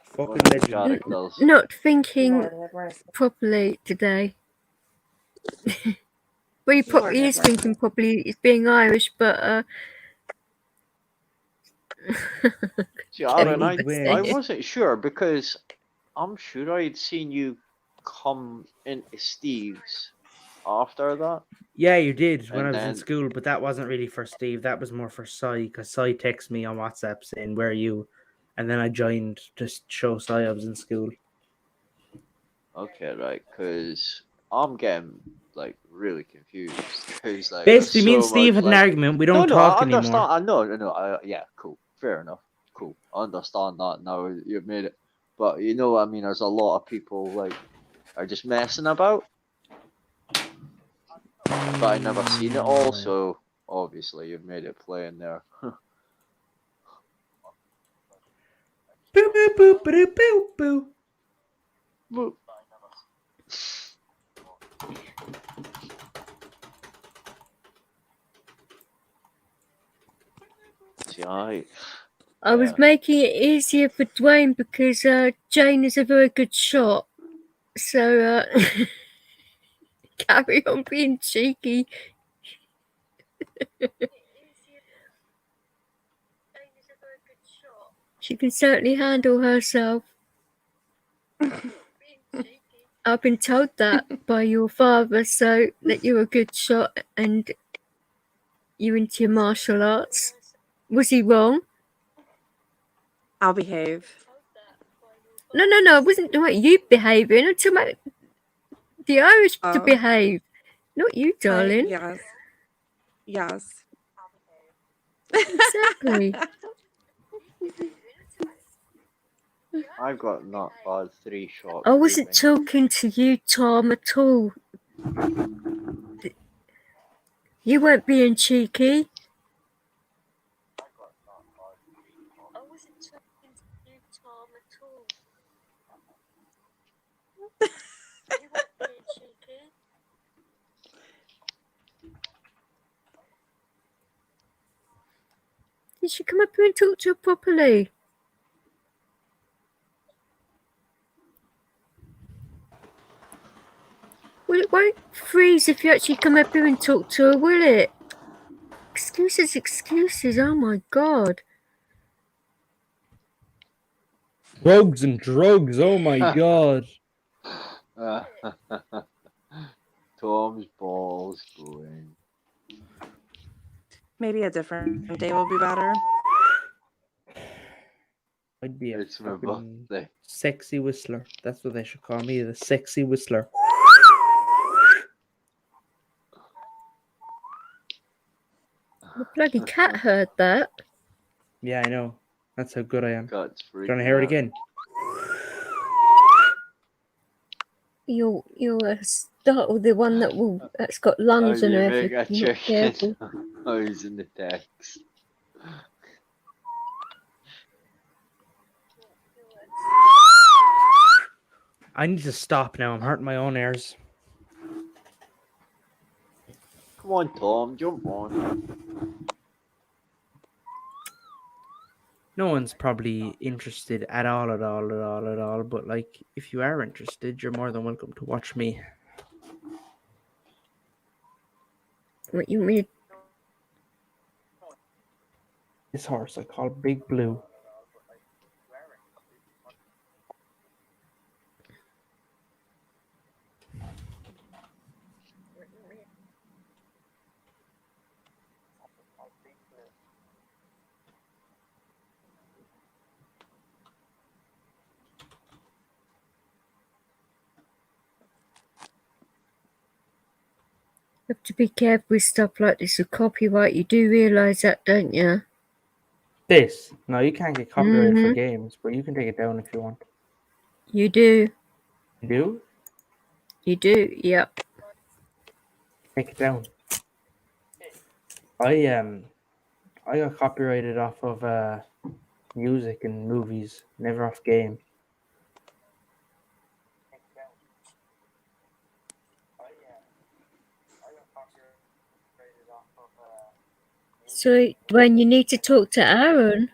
Fucking legend. not thinking properly today. Well, he is thinking properly. He's being Irish, but See, Aaron, Can't even say I it. wasn't sure because I'm sure I'd seen you come into Steve's after that. Yeah, you did when And I was in then- school, but that wasn't really for Steve. That was more for Sai, because Sai texted me on WhatsApp saying, "Where are you?" And then I joined to show Sai I was in school. Okay, right, because I'm getting like really confused. Cause, like, Basically, there's me and so Steve much, had an argument. We don't no, talk I understand. anymore. I know. Yeah, cool, fair enough. Cool, I understand that now. You've made it, but you know, what I mean, there's a lot of people like are just messing about. But I never seen it all, so obviously you've made it plain there. Boo boo boo boo boo boo. Boop. See, I was making it easier for Dwayne because Jane is a very good shot. So carry on being cheeky. She can certainly handle herself. I've been told that by your father, so that you're a good shot and you're into your martial arts. Was he wrong? I'll behave. No, I wasn't talking about you behaving. I'm talking about the Irish to behave. Not you, darling. Yes. Exactly. I've got not bad 3 shots. I wasn't talking to you, Tom, at all. You weren't being cheeky. You should come up here and talk to her properly. Well, it won't freeze if you actually come up here and talk to her, will it? Excuses, oh my god. Drugs and drugs, oh my god. Tom's balls going. Maybe a different day will be better. I'd be a It's my fucking birthday. sexy whistler. That's what they should call me, the sexy whistler. The bloody cat heard that. Yeah, I know. That's how good I am. God's Do you want to hear it again? You'll startle the one that's got lungs and you everything. make a You're not chicken careful. noise in the text. I need to stop now. I'm hurting my own ears. Come on, Tom, jump on. No one's probably interested at all. But like, if you are interested, you're more than welcome to watch me. What you mean? This horse I call Big Blue. You have to be careful with stuff like this with copyright. You do realise that, don't you? This? No, you can't get copyrighted for games, but you can take it down if you want. You do. You do? You do, yep. Take it down. I got copyrighted off of music and movies, never off game. So when you need to talk to Aaron.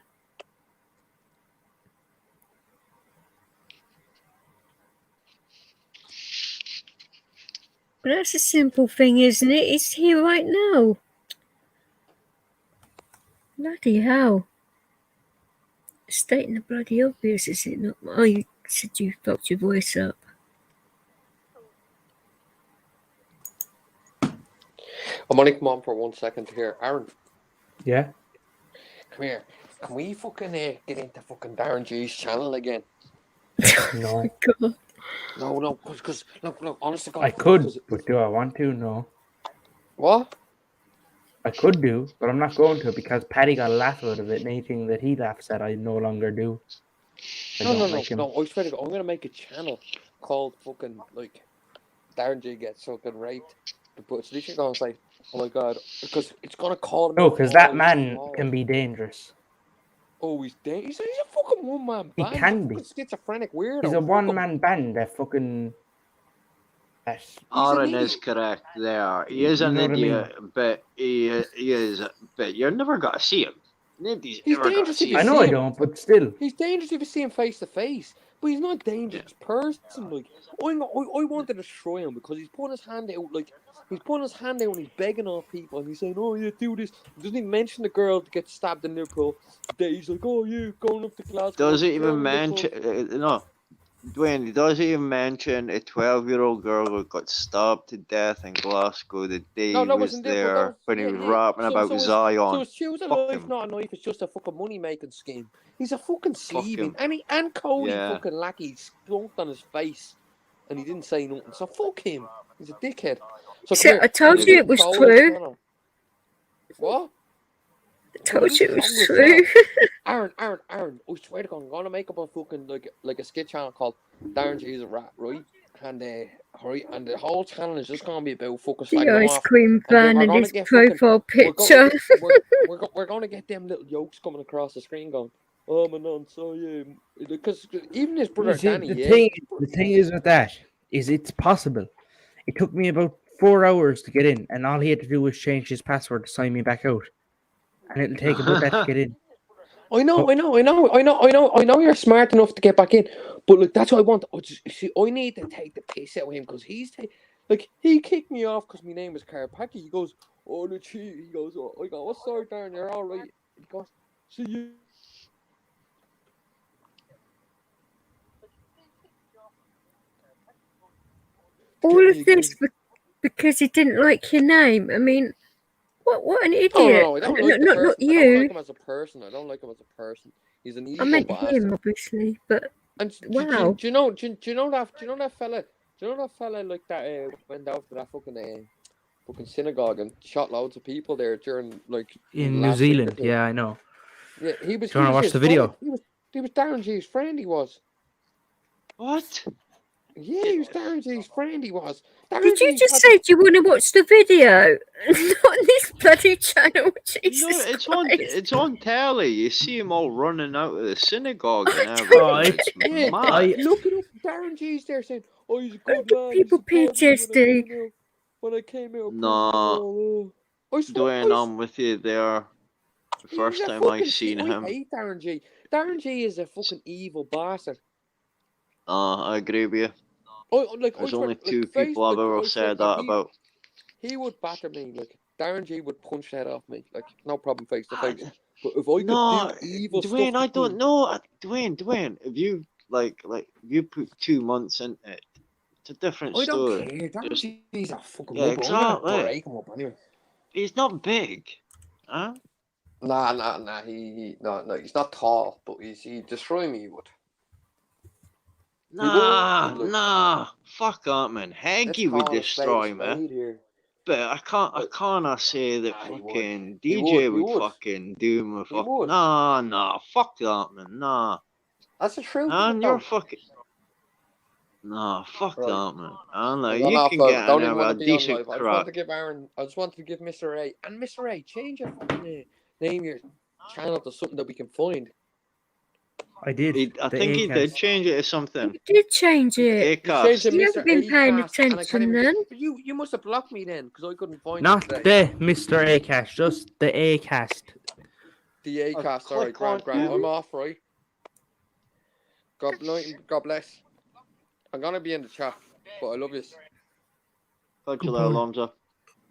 But that's a simple thing, isn't it? It's here right now. Bloody hell. Stating the bloody obvious, is it not? Oh, you said you felt your voice up. I'm only come on for 1 second here. Aaron. Yeah? Come here. Can we fucking get into fucking Darren G's channel again? No. God. No, because look, honestly, God, I could, but do I want to? No. What? I could do, but I'm not going to because Paddy got a laugh out of it, and anything that he laughs at, I no longer do. No, I swear to God, I'm gonna make a channel called fucking like Darren G gets fucking raped. But it's literally gonna say, oh my God, because it's gonna call him. No, because that man can be dangerous. Oh, he's dangerous. He's a fucking one-man He band. can He's a be. fucking schizophrenic weirdo. He's a one-man band that fucking... Aaron is correct there. He is an idiot, but he is. But you're never gonna see him. He's dangerous if you I know see I him. don't, but still. He's dangerous if you see him face to face, but he's not a dangerous person. Like I want to destroy him because he's putting his hand out, like he's putting his hand out and he's begging off people and he's saying, "Oh yeah, do this." He doesn't even mention the girl that gets stabbed in Liverpool. He's like, "Oh yeah, going up to Glasgow." Does it even mention? No, Dwayne. He doesn't even mention a 12-year-old girl who got stabbed to death in Glasgow the day he was there when he was rapping about Zion. So choose a life, not a knife. It's just a fucking money-making scheme. He's a fucking sleeving, and Cody fucking lackey skunked on his face, and he didn't say nothing. So fuck him. He's a dickhead. So I told you it was true. What? I told you it was true. Aaron, I swear to God, I'm gonna make up a fucking like a skit channel called Darren G's a Rat, right? And the whole channel is just gonna be about fucking The ice cream van and his profile picture. We're gonna get them little yolks coming across the screen going, "Oh my nonce, oh yeah," because even his brother Danny. The thing is with that is it's possible. It took me about 4 hours to get in, and all he had to do was change his password to sign me back out. And it'll take about that to get in. I know. You're smart enough to get back in, but like that's what I want. I need to take the piss out of him because he kicked me off because my name was Carpacchi. He goes, "Oh the cheat." He goes, "Oh, I go, what's sorry, Darren? You're all right." He goes, "See you." All of this because he didn't like your name. I mean, What an idiot! No, I don't like the person. Not I don't like you. him as a person. I don't like him as a person. He's an I evil meant bastard. him, obviously, but And wow. do you know that fella? Do you know that fella like that went out to that fucking synagogue and shot loads of people there during like In the New last week or Zealand, two? yeah, I know. Yeah, he was. Do you want to watch his the video? friend. He was Darren G's friend. He was. What? Yeah, he was Darren G's friend. He was. Darren Did you G's just had- say you want to watch the video? Not on this bloody channel, Jesus No, Christ. it's on telly. You see him all running out of the synagogue and Oh, everything. it's Yeah, mad. look it up. Darren G's there saying, "Oh, he's a good man. People He supported me PTSD. when I came out of prison." Nah, Oh, I swear, Dwayne, I'm with you there. The he's first a time I fucking- seen I him. hate Darren G. Darren G is a fucking evil bastard. I agree with you. There's only two people I've ever said that about. He would batter me. Like Darren G would punch that off me. Like no problem, face to face. But if I could do evil Dwayne, stuff, I don't know. Dwayne, if you like if you put 2 months into it, it's a different I don't story. care. Darren G's a fucking Yeah, rubber. I'm gonna exactly. break him up anyway. He's not big, huh? Nah. No. He's not tall, but he destroy me. He would. Nah. Fuck that, man. Heggy would destroy me. Here. But I can't say that He fucking would. He DJ would. would fucking do my He fucking. would. Nah. Fuck that, man. Nah. That's the truth. And though. you're fucking. Nah, fuck Right. that, man. I don't know. I'm gone You off, can folks. get Don't an even hour, want a to be on decent live. I just crack. wanted to give Aaron. I just wanted to give Mr. A and Mr. A change your fucking name your channel to something that we can find. I did. I think he did change it to something. You did change it. Acast. You haven't been paying attention then. But you must have blocked me then because I couldn't find Not it today. the Mr. Acast, just the Acast. The Acast. All right, grand. I'm off, right? God bless. I'm gonna be in the chat, but I love you. Thank you, Alonso.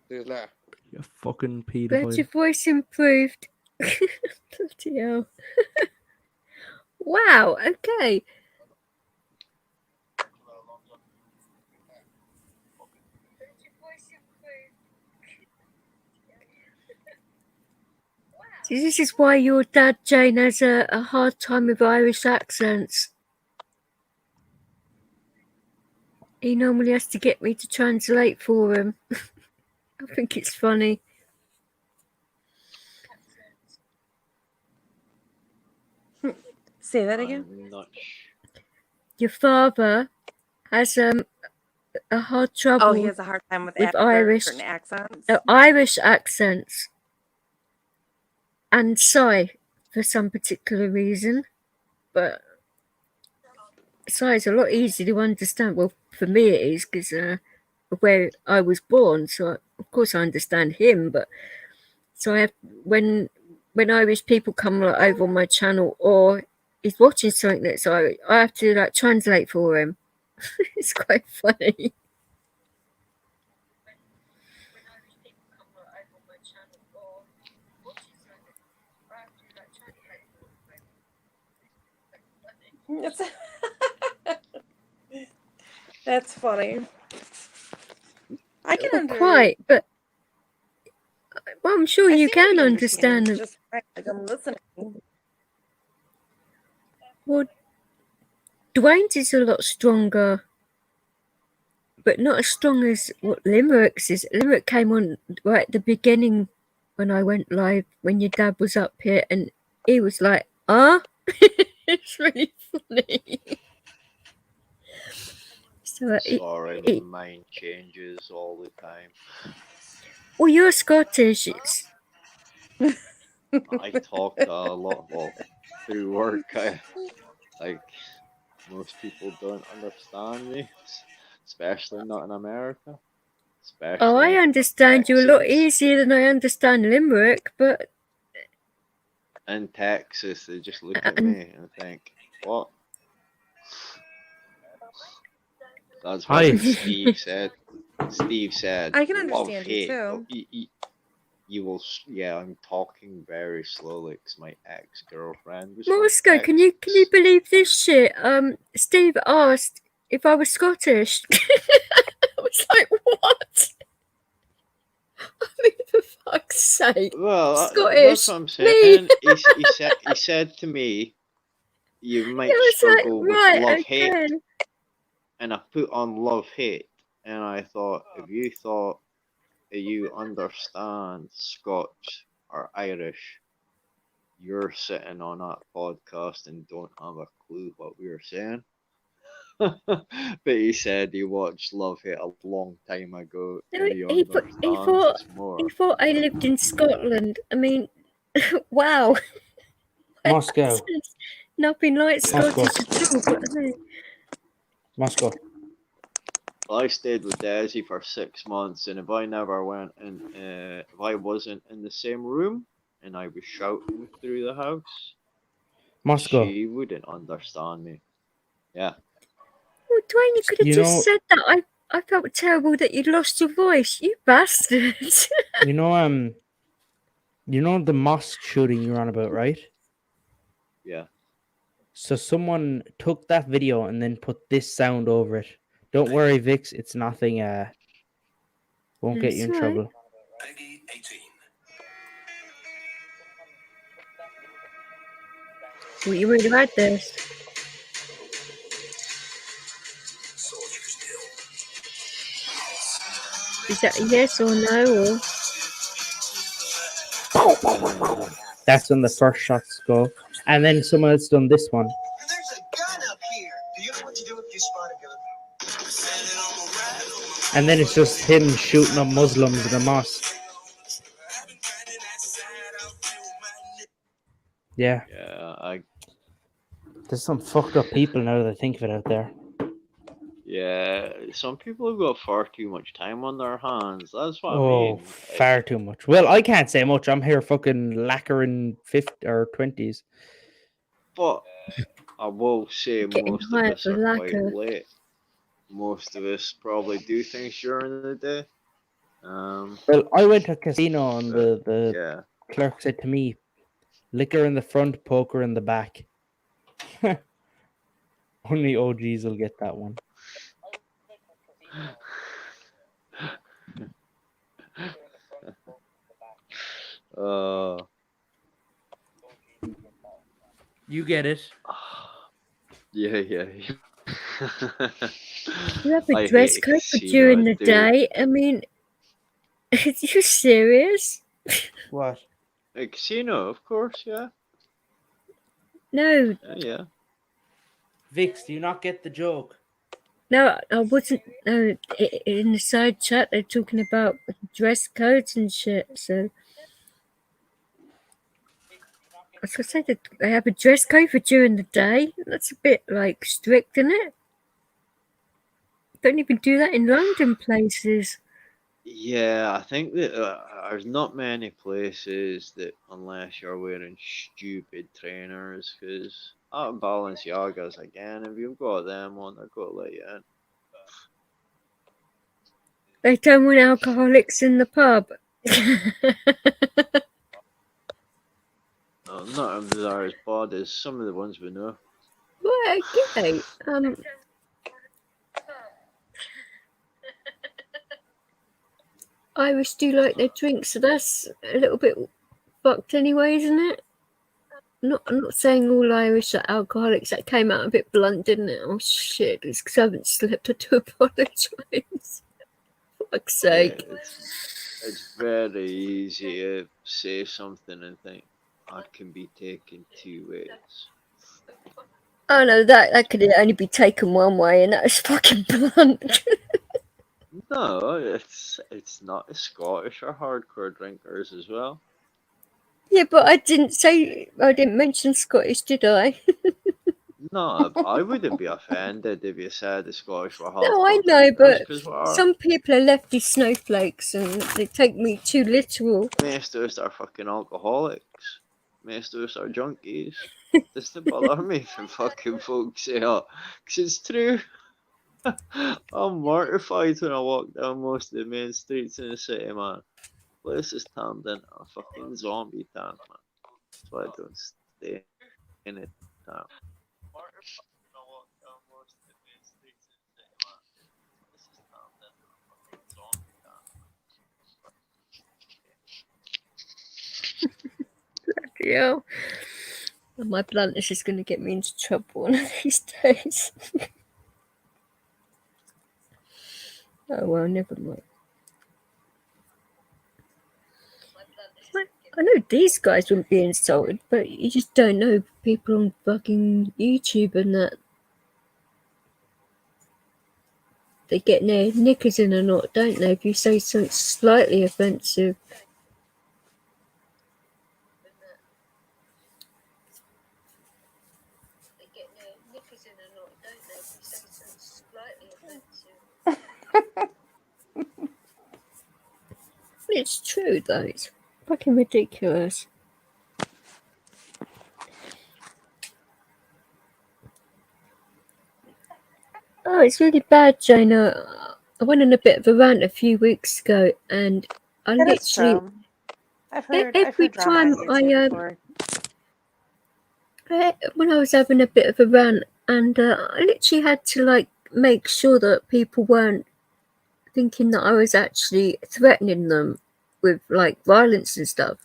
See you later. You fucking Glad your pedophile. voice improved. Bloody hell. Wow, okay. See, this is why your dad, Jane, has a hard time with Irish accents. He normally has to get me to translate for him. I think it's funny. Say that again. Your father has a hard trouble. Oh, he has a hard time with Irish certain accents. Irish accents and Psy for some particular reason, but Psy is a lot easier to understand. Well, for me it is because of where I was born, so of course I understand him. But so I have when Irish people come over on my channel or he's watching something that's I have to translate for him. It's quite funny. That's funny. I can Not quite, but well, I'm sure you can understand it. Just like I'm listening. Well, Dwayne's is a lot stronger, but not as strong as what Limerick's is. Limerick came on right at the beginning when I went live, when your dad was up here, and he was like, it's really funny. So, Sorry, my mind changes all the time. well, you're Scottish. I talk a lot through work. Like most people don't understand me, especially not in America. Oh, I understand you a lot easier than I understand Limerick, but in Texas, they just look at me and think, "What?" That's what Steve said. Steve said, I can "Love, understand you hate." too. You will, yeah. I'm talking very slowly because my ex-girlfriend was. Moscow, can you believe this shit? Steve asked if I was Scottish. I was like, what? I mean, for fuck's sake. Well, Scottish. that's what I'm saying. He said to me, "You might struggle with love hate," and I put on love hate, and I thought, if you thought that you understand Scots or Irish, you're sitting on that podcast and don't have a clue what we were saying. But he said he watched Love Hate a long time ago, and he understands us more. He thought I lived in Scotland. I mean, wow. Moscow. Nothing like Moscow. Scottish at all. But Moscow. I stayed with Desi for 6 months, and if I never went and if I wasn't in the same room and I was shouting through the house, Moscow. she wouldn't understand me. Yeah. Well, Dwayne, you could have just said that. I felt terrible that you'd lost your voice. You bastard. You know the mosque shooting you're on about, right? Yeah. So someone took that video and then put this sound over it. Don't worry, Vix, it's nothing won't get you in trouble. Peggy 18. What are you worried about this? Is that a yes or no? Or? That's when the first shots go. And then someone else done this one. There's a gun up here. Do you know what to do if you spot a gun? And then it's just him shooting at Muslims in a mosque. Yeah. Yeah, There's some fucked up people now that I think of it out there. Yeah, some people have got far too much time on their hands. That's what I Oh, mean. far too much. Well, I can't say much. I'm here fucking lacquering 50 or 20s. But I will say most of us are quite late. Most of us probably do things during the day. Well, I went to a casino and the clerk said to me, liquor in the front, poker in the back. Only OGs will get that one. You get it. Yeah. You have a dress code for during the day? I mean, are you serious? What? A casino, of course, yeah. No. Yeah. Vix, do you not get the joke? No, I wasn't. No, in the side chat, they're talking about dress codes and shit. So I was gonna say that they have a dress code for during the day. That's a bit like strict, isn't it? Don't even do that in London places. Yeah, I think that there's not many places that, unless you're wearing stupid trainers, because Balenciagas, again, if you've got them on, they're going to let you in. They don't want alcoholics in the pub. Not if they're as bad as some of the ones we know. Well, okay. Irish do like their drinks, so that's a little bit fucked anyway, isn't it? I'm not saying all Irish are alcoholics. That came out a bit blunt, didn't it? Oh shit, it's because I haven't slept. I do apologise. Fuck's sake. Yeah, it's very easy to say something and think that can be taken two ways. Oh no, that could only be taken one way, and that's fucking blunt. No, it's not. Scottish or hardcore drinkers as well. Yeah, but I didn't mention Scottish, did I? No, I wouldn't be offended if you said the Scottish were hardcore. No, I know, but drinkers, some people are lefty snowflakes and they take me too literal. Most of us are fucking alcoholics. Most of us are junkies. Doesn't bother me if fucking folks say, oh, because it's true. I'm mortified when I walk down most of the main streets in the city, man. Place is turned into a fucking zombie town, man. That's why I don't stay in it town. hell. And my bluntness is going to get me into trouble one of these days. Oh, well, never mind. I know these guys wouldn't be insulted, but you just don't know people on fucking YouTube and that. They get their knickers in a knot, don't they, if you say something slightly offensive. It's true, though. It's fucking ridiculous. Oh, it's really bad, Jana. I went on a bit of a rant a few weeks ago, and I That is literally true. I've heard every drama time on YouTube before. when I was having a bit of a rant, and I literally had to like make sure that people weren't thinking that I was actually threatening them with like violence and stuff,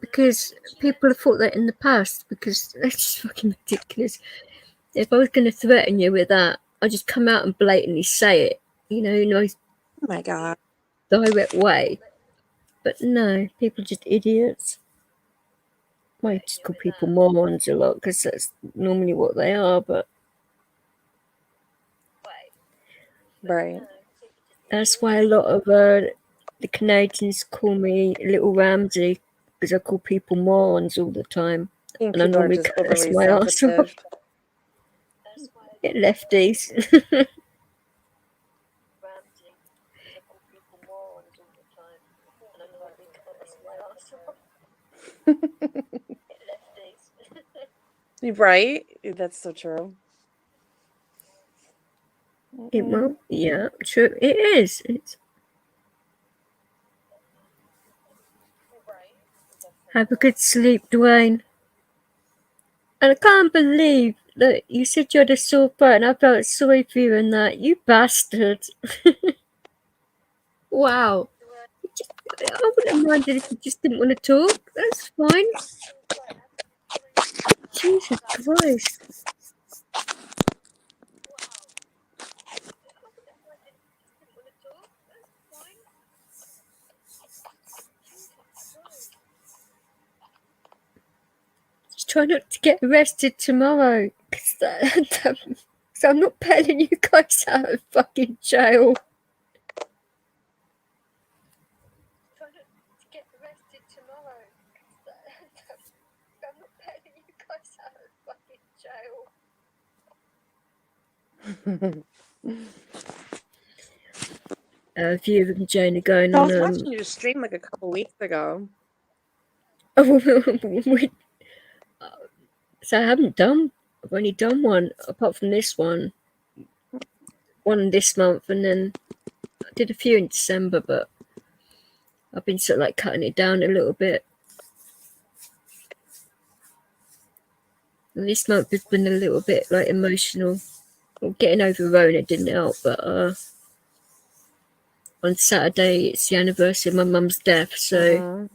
because people have thought that in the past, because that's just fucking ridiculous. If I was going to threaten you with that, I'd just come out and blatantly say it, in a nice, oh my god, direct way. But no, people are just idiots. I just call people morons a lot because that's normally what they are, but right. that's why a lot of the Canadians call me Little Ramsey, because I call people morons all the time. I think And I people are normally just curse overly my ass off. sensitive. Get lefties. Right? That's so true. Well, yeah, true. It is. It's... Have a good sleep, Dwayne. And I can't believe that you said you had a sore throat and I felt sorry for you and that. You bastard. Wow. I wouldn't have minded if you just didn't want to talk. That's fine. Jesus Christ. Just try not to get arrested tomorrow. So I'm not bailing you guys out of fucking jail. A few of them, Jane, are going I on. was watching your stream like a couple weeks ago. So I haven't done. I've only done one, apart from this one. One this month, and then I did a few in December, but I've been sort of like cutting it down a little bit. And this month has been a little bit like emotional. Well, getting over Rona didn't help, but on Saturday it's the anniversary of my mum's death, so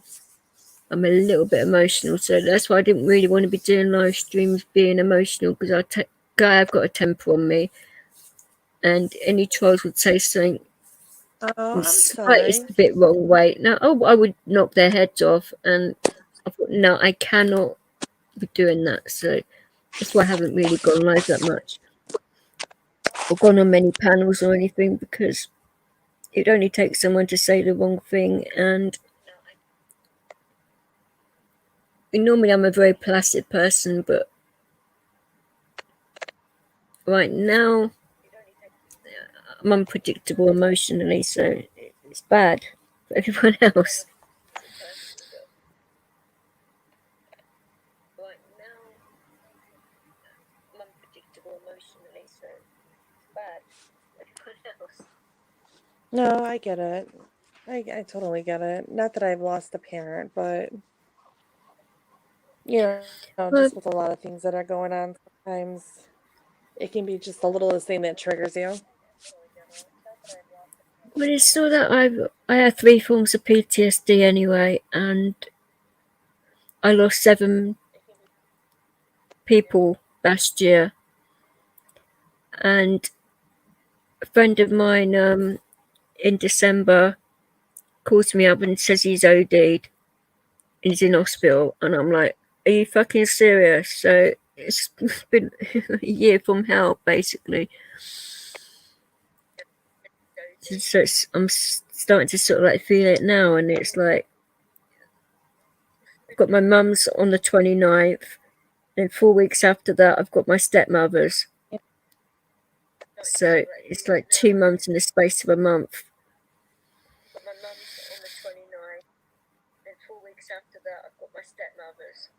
I'm a little bit emotional. So that's why I didn't really want to be doing live streams being emotional, because I've got a temper on me, and any trolls would say something Oh, I'm slightest sorry. bit wrong way. Now, I would knock their heads off, and I thought, no, I cannot be doing that. So that's why I haven't really gone live that much or gone on many panels or anything, because it only takes someone to say the wrong thing. And normally I'm a very placid person, but right now I'm unpredictable emotionally, so it's bad for everyone else. No, I get it. I totally get it. Not that I've lost a parent, but just with a lot of things that are going on, sometimes it can be just the littlest thing that triggers you. But it's so that I have 3 forms of PTSD anyway, and I lost 7 people last year, and a friend of mine in December calls me up and says he's OD'd and he's in hospital, and I'm like, are you fucking serious? So it's been a year from hell, basically. So I'm starting to sort of like feel it now, and it's like I've got my mum's on the 29th, and 4 weeks after that I've got my stepmother's. So it's like 2 months in the space of a month. My mum's on the 29th, and 4 weeks after that I've got my stepmother's.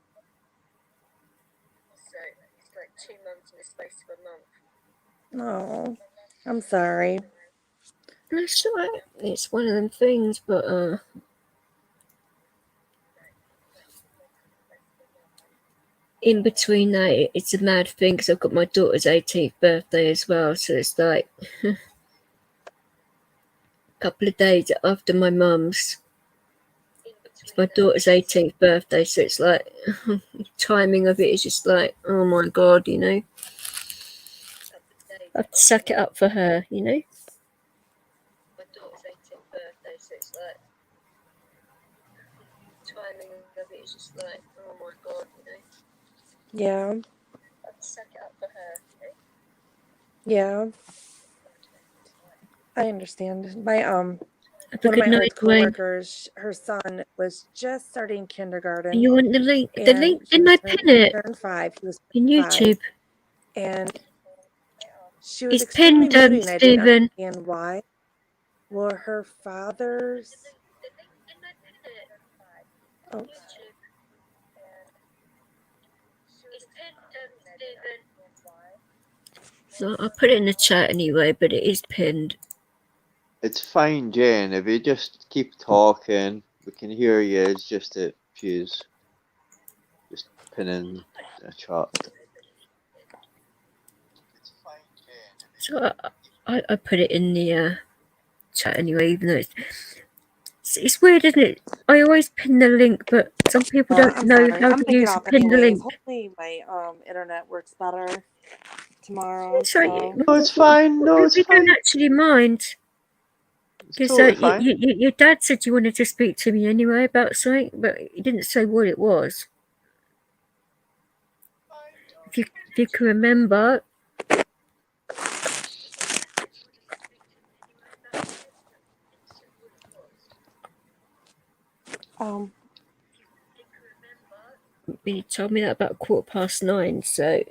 So it's like 2 months in the space of a month. No, I'm sorry. That's right. It's one of them things, but in between that, it's a mad thing because I've got my daughter's 18th birthday as well. So it's like a couple of days after my mum's. It's my daughter's 18th birthday, so it's like timing of it is just like, oh my god, you know. I have to suck it up for her, you know. My daughter's 18th birthday, so it's like timing of it is just like, oh my god, you know. Yeah. I have to suck it up for her, you know. Yeah. I understand. My Have a one of good my old night, Dwayne. coworkers, her son was just starting kindergarten. You want the link? The and link? he Didn't was I pin it? turned 5. He was In 5, YouTube. and she was It's extremely pinned, moody, and I didn't Stephen. understand why. Well, her father's. Oh. So I'll put it in the chat anyway, but it is pinned. It's fine, Jane. If you just keep talking, we can hear you. It's just that she's just pinning a chat. So I put it in the chat anyway, even though it's weird, isn't it? I always pin the link, but some people don't I'm know sorry. how I'm to gonna get use the off pin the anyways. link. Hopefully my internet works better tomorrow. It's right. So. No, it's fine. No, it's we fine. don't actually mind. Because totally fine. your dad said you wanted to speak to me anyway about something, but he didn't say what it was. If you can remember. He told me that about 9:15, so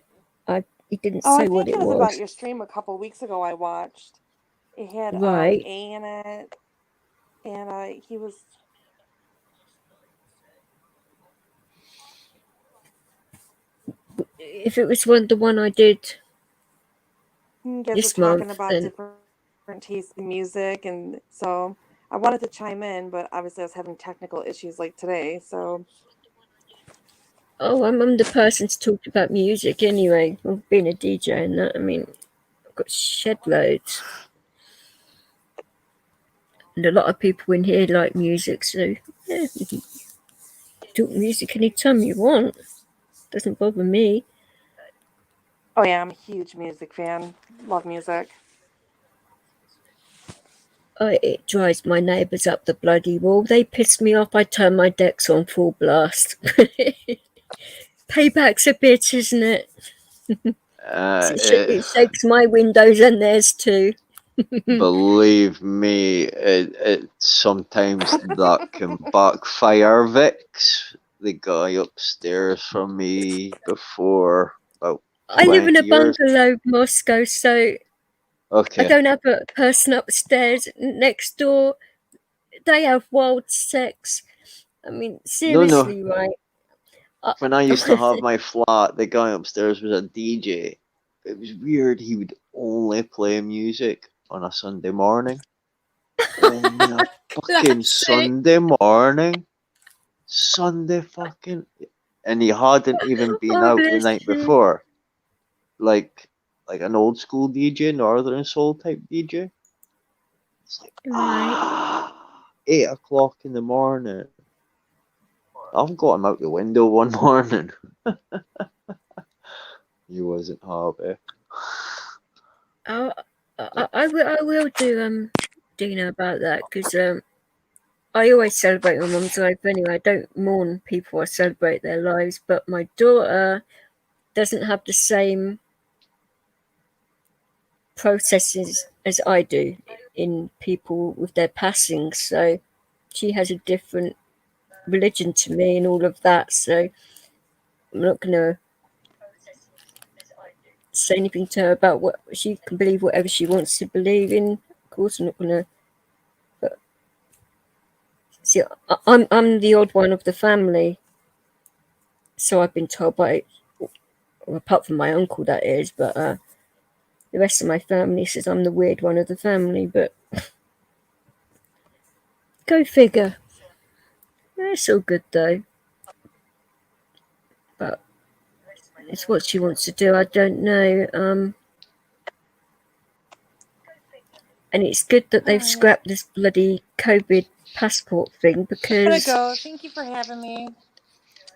he didn't Oh, I say what think it it was about was. your stream a couple weeks ago. I watched. It had Right. A in it, and he was. If it was the one I did You guys this were talking month, about then different tastes in music, and so I wanted to chime in, but obviously I was having technical issues like today. So. oh, I'm the person to talk about music anyway. I've been a DJ and that. I mean, I've got shed loads. And a lot of people in here like music, so yeah, you can talk music anytime you want. Doesn't bother me. Oh yeah, I'm a huge music fan. Love music. It drives my neighbours up the bloody wall. They piss me off. I turn my decks on full blast. Payback's a bitch, isn't it? It shakes my windows and theirs too. Believe me, it sometimes that can backfire, Vix. The guy upstairs from me before about I live in 20 a years. bungalow, Moscow, so Okay. I don't have a person upstairs. Next door, they have wild sex. I mean, seriously, No. right? When I used to have my flat, the guy upstairs was a DJ. It was weird. He would only play music on a Sunday morning. On a fucking Sunday morning. Sunday fucking. And he hadn't even been out the night before. Like an old school DJ, Northern Soul type DJ. It's like 8 o'clock in the morning. I've got him out the window one morning. He wasn't happy. I will do Dina about that, because I always celebrate my mum's life anyway. I don't mourn people, I celebrate their lives, but my daughter doesn't have the same processes as I do in people with their passing, so she has a different religion to me and all of that, so I'm not going to say anything to her about what she can believe, whatever she wants to believe in. Of course, I'm not going to. But see, I'm the odd one of the family, so I've been told by, well, apart from my uncle, that is. But the rest of my family says I'm the weird one of the family. But go figure. It's all good though. But it's what she wants to do. I don't know. And it's good that they've scrapped this bloody COVID passport thing, because... Gotta go. Thank you for having me.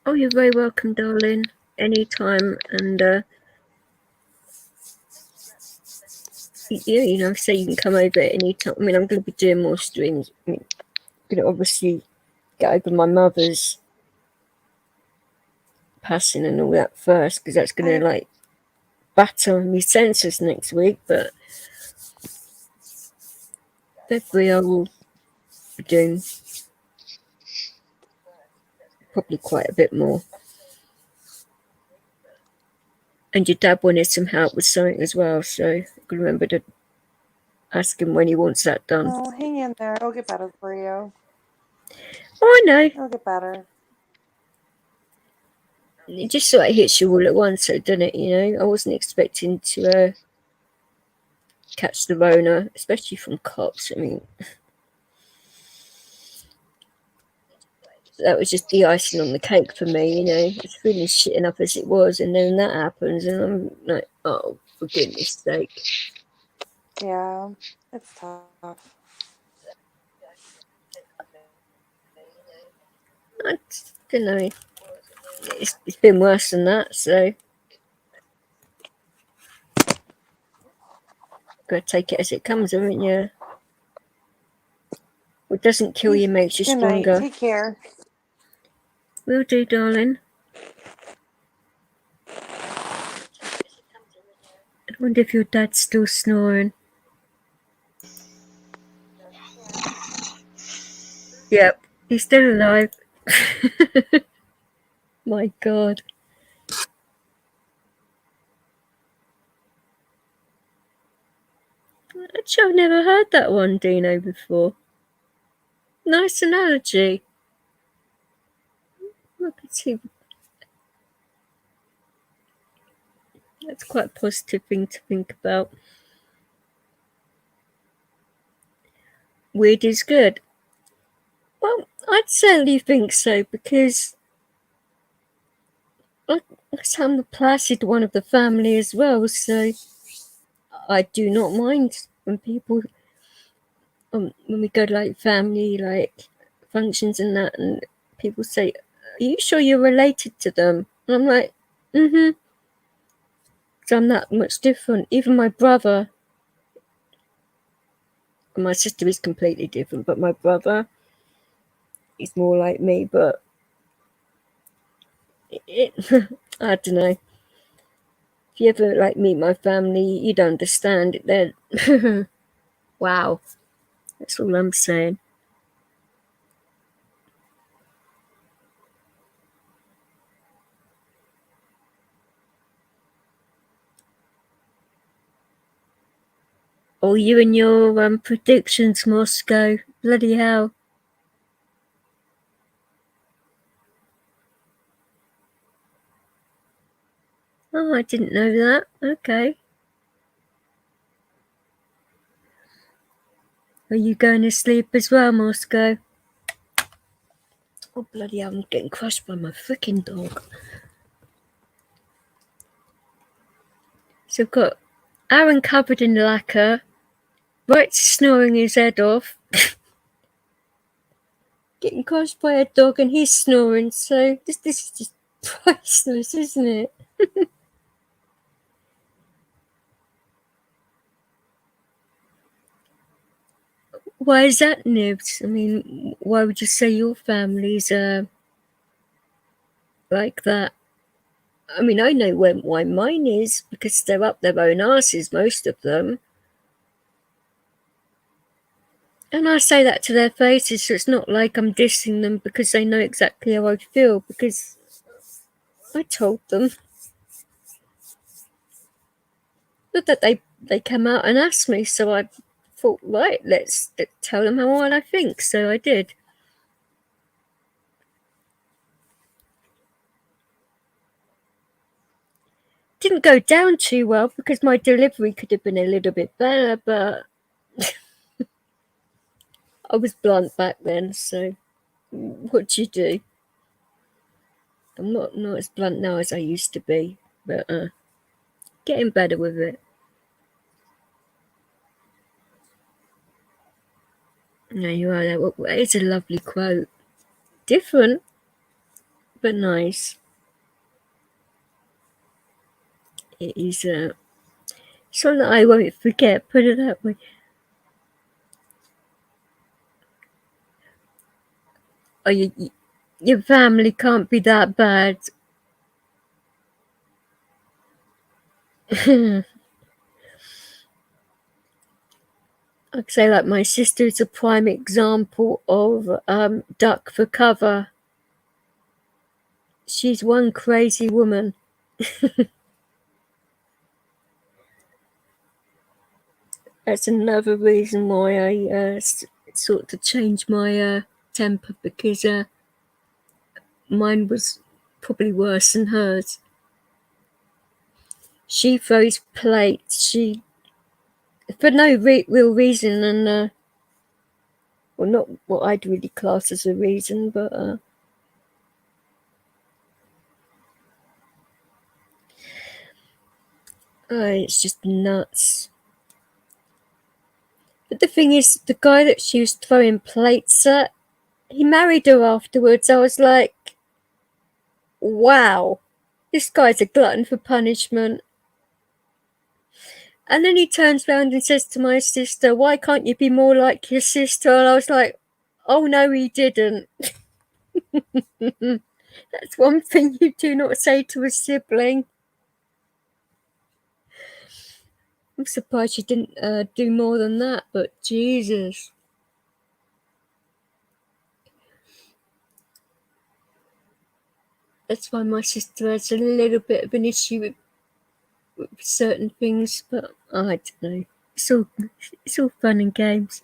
Oh, you're very welcome, darling. Anytime. And you know, say you can come over at any time. I mean, I'm going to be doing more streams. I mean, I'm going to obviously get over my mother's passing and all that first, because that's going to like batter me senses next week. But February I will be doing probably quite a bit more. And your dad wanted some help with something as well, so I can remember to ask him when he wants that done. Oh, hang in there. It'll get better for you. Oh, I know. It'll get better. It just sort of hits you all at once, so doesn't it? You know, I wasn't expecting to catch the Rona, especially from cops. I mean, that was just the icing on the cake for me. You know, it's feeling shit enough as it was, and then that happens, and I'm like, oh, for goodness sake. Yeah, it's tough. I don't know. It's been worse than that, so gotta take it as it comes, haven't you? What doesn't kill you makes you stronger. Take care. Will do, darling. I wonder if your dad's still snoring. Yep, he's still alive. My God. Actually, I've never heard that one, Dino, before. Nice analogy. I could see. That's quite a positive thing to think about. Weird is good. Well, I'd certainly think so, because I'm the placid one of the family as well, so I do not mind when people, when we go to like family like functions and that, and people say, "Are you sure you're related to them?" And I'm like, "Mm-hmm." So I'm that much different. Even my brother, and my sister is completely different, but my brother is more like me. But I don't know. If you ever like meet my family, you'd understand it then. Wow. That's all I'm saying. Oh, you and your predictions, Moscow. Bloody hell. Oh, I didn't know that. Okay. Are you going to sleep as well, Moscow? Oh, bloody hell, I'm getting crushed by my freaking dog. So I've got Aaron covered in lacquer, right snoring his head off. getting crossed by a dog and he's snoring. So this is just priceless, isn't it? Why is that, Nibs? I mean, why would you say your family's like that? I mean, I know why mine is, because they're up their own asses, most of them. And I say that to their faces, so it's not like I'm dissing them because they know exactly how I feel, because I told them. But that they came out and asked me, so I thought, right, let's tell them how I think, so I did. Didn't go down too well because my delivery could have been a little bit better, but I was blunt back then, so what do you do? I'm not as blunt now as I used to be, but getting better with it. There you are. That is a lovely quote. Different, but nice. It is something that I won't forget, put it that way. Oh, your family can't be that bad. I'd say, like, my sister is a prime example of duck for cover. She's one crazy woman. That's another reason why I sort of changed my temper, because mine was probably worse than hers. She throws plates. She, for no real reason, and well, not what I'd really class as a reason, but it's just nuts. But the thing is, the guy that she was throwing plates at, he married her afterwards. I was like, wow, this guy's a glutton for punishment. And then he turns around and says to my sister, why can't you be more like your sister? And I was like, oh no, he didn't. That's one thing you do not say to a sibling. I'm surprised she didn't do more than that, but Jesus. That's why my sister has a little bit of an issue with certain things, but I don't know. It's all fun and games.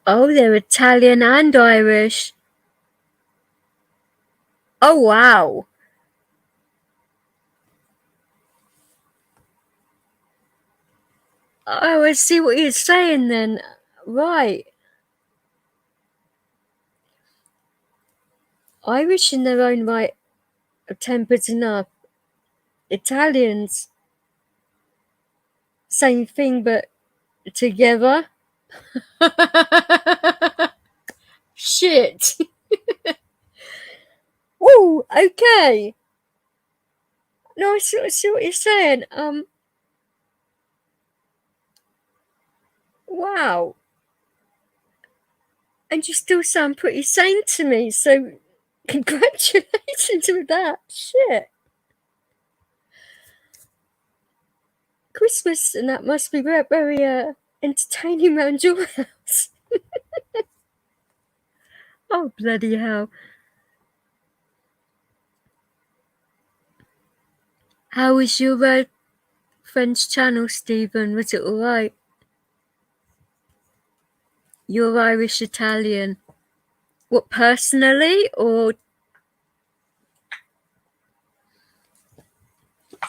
Oh, they're Italian and Irish. Oh, wow. Oh, I see what you're saying then. Right. Irish in their own right are tempered enough. Italians, same thing, but together. Shit. Woo, okay. No, I see what you're saying. Wow. And you still sound pretty sane to me, so congratulations with that. Shit. Christmas and that must be very, very entertaining around your house. Oh, bloody hell. How was your French channel, Stephen? Was it alright? You're Irish Italian. What, personally, or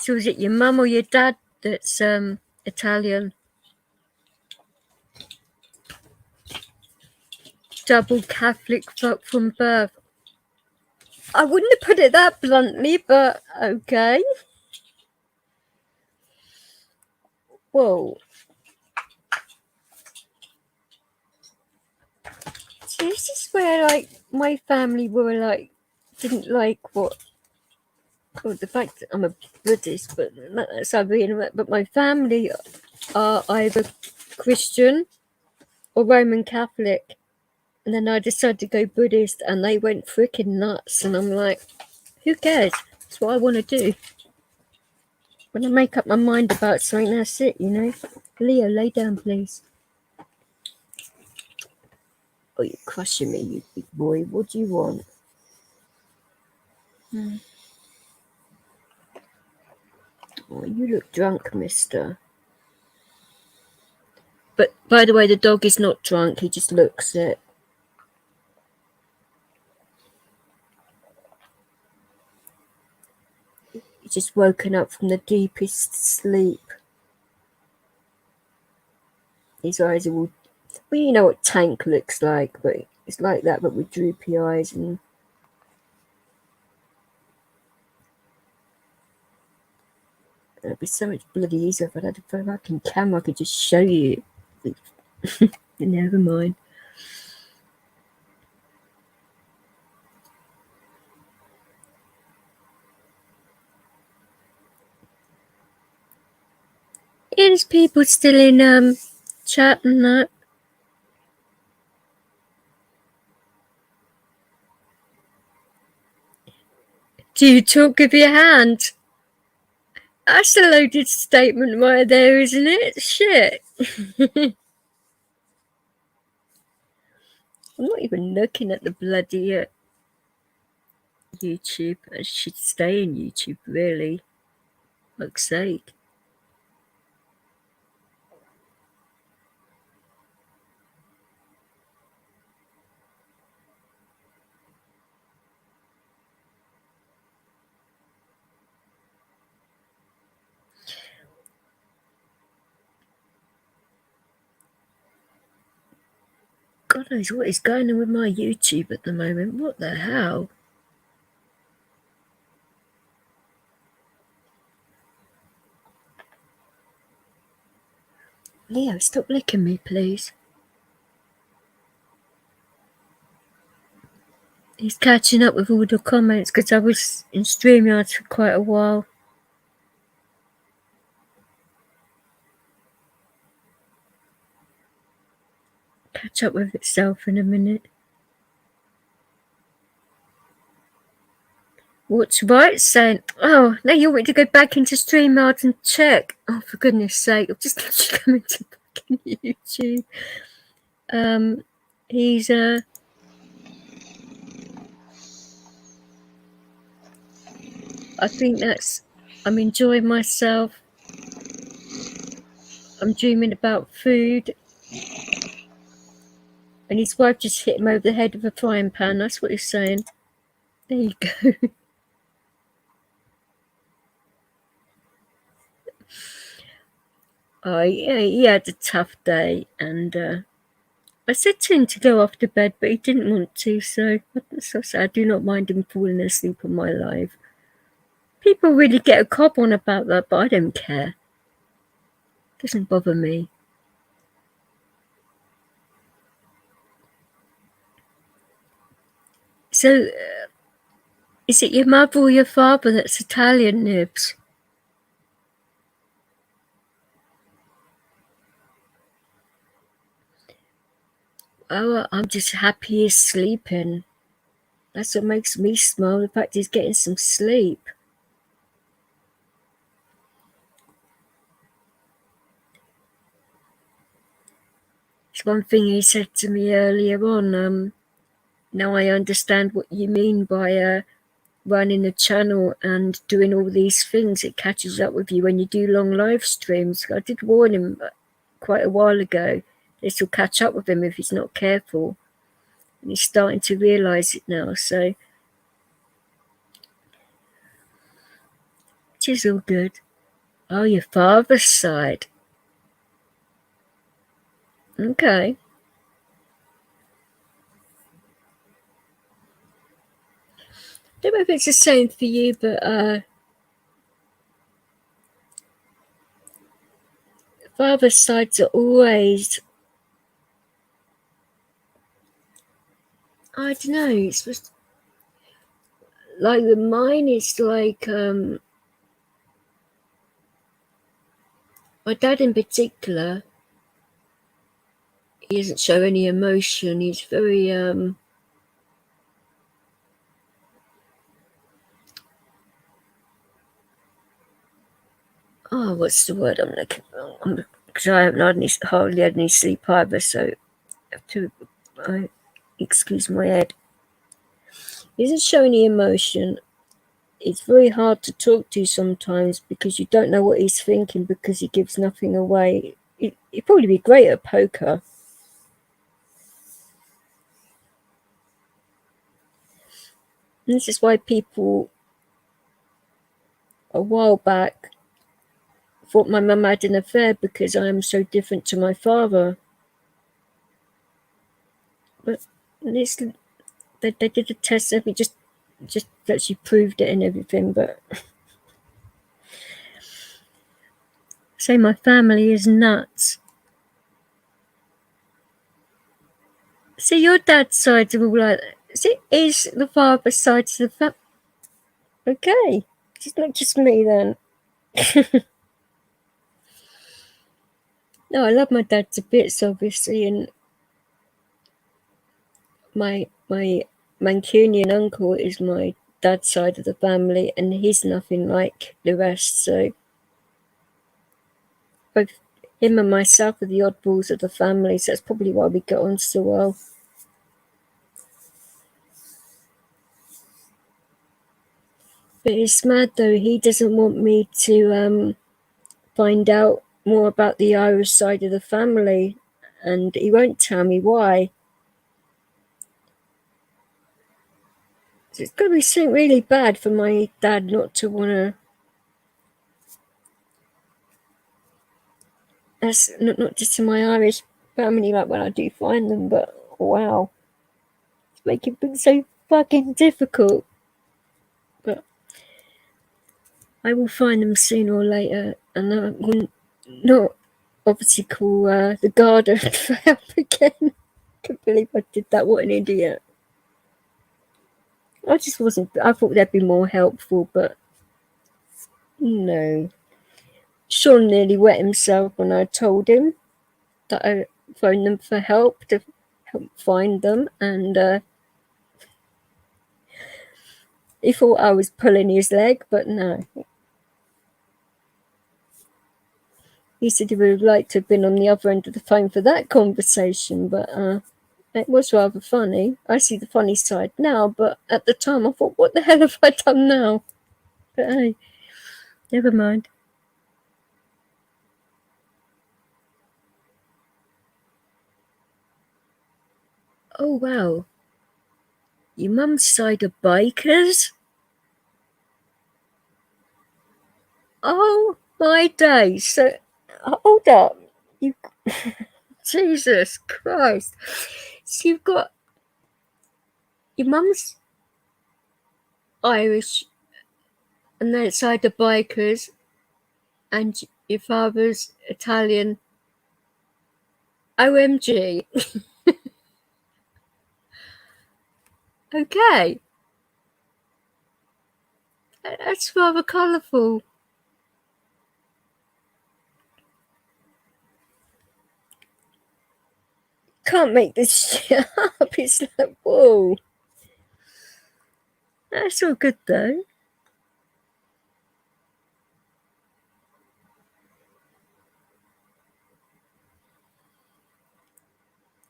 so is it your mum or your dad that's Italian? Double Catholic from birth. I wouldn't have put it that bluntly, but okay. Whoa. See, this is where, like, my family were, like, didn't like what, well, the fact that I'm a Buddhist, but that's how being, but my family are either Christian or Roman Catholic. And then I decided to go Buddhist, and they went freaking nuts. And I'm like, who cares? That's what I want to do. When I make up my mind about something, that's it, you know. Leo, lay down, please. Oh, you're crushing me, you big boy. What do you want? Oh, you look drunk, mister. But, by the way, the dog is not drunk. He just looks it. He's just woken up from the deepest sleep. His eyes are all... Well, you know what Tank looks like, but it's like that, but with droopy eyes and... It'd be so much bloody easier if I had a fucking camera I could just show you. Never mind. Yeah, there's people still in chat and that. Do you talk with your hand? That's a loaded statement right there, isn't it? Shit. I'm not even looking at the bloody YouTube. I should stay in YouTube, really. Fuck's sake. God knows what is going on with my YouTube at the moment. What the hell? Leo, stop licking me, please. He's catching up with all the comments because I was in StreamYard for quite a while. Catch up with itself in a minute. What's right saying? Oh, now you want me to go back into StreamYard and check. Oh, for goodness sake, I've just literally come into fucking YouTube. He's I think that's, I'm enjoying myself. I'm dreaming about food. And his wife just hit him over the head with a frying pan. That's what he's saying. There you go. Oh, yeah, he had a tough day, and I said to him to go off to bed, but he didn't want to, so I do not mind him falling asleep on my live. People really get a cob on about that, but I don't care. It doesn't bother me. So, is it your mother or your father that's Italian, Nibs? Oh, I'm just happy he's sleeping. That's what makes me smile, the fact he's getting some sleep. It's one thing he said to me earlier on. Now I understand what you mean by running a channel and doing all these things. It catches up with you when you do long live streams. I did warn him quite a while ago. This will catch up with him if he's not careful. And he's starting to realise it now, so... Which is all good. Oh, your father's side. Okay. I don't know if it's the same for you, but father's sides are always I don't know. It's just like mine is like my dad in particular. He doesn't show any emotion. He's very what's the word I'm looking for? Because I haven't hardly had any sleep either, so I have to excuse my head. He doesn't show any emotion. It's very hard to talk to sometimes because you don't know what he's thinking because he gives nothing away. He'd probably be great at poker. And this is why people a while back thought my mum had an affair because I am so different to my father. But this, they did a test of me, just that she proved it and everything. But say my family is nuts. See, your dad's side are all like that. See, is the father's side of the family? Okay, it's not just me then. No, I love my dad to bits, obviously, and my Mancunian uncle is my dad's side of the family, and he's nothing like the rest. So both him and myself are the oddballs of the family. So that's probably why we get on so well. But it's mad though. He doesn't want me to find out more about the Irish side of the family, and he won't tell me why. So it's got to be something really bad for my dad not to want to. That's not just in my Irish family, like when I do find them, but wow, it's making things so fucking difficult. But I will find them sooner or later, and I will not obviously call the garden for help again. I can't believe I did that. What an idiot. I just wasn't. I thought they'd be more helpful, but no. Sean nearly wet himself when I told him that I phoned them for help to help find them, and he thought I was pulling his leg, but no. He said he would have liked to have been on the other end of the phone for that conversation, but it was rather funny. I see the funny side now, but at the time I thought, what the hell have I done now? But hey, never mind. Oh wow. Your mum's side of bikers? Oh my days. So hold up. You Jesus Christ. So you've got your mum's Irish and then side the bikers and your father's Italian. OMG. Okay. That's rather colourful. Can't make this shit up. It's like, whoa. That's all good though.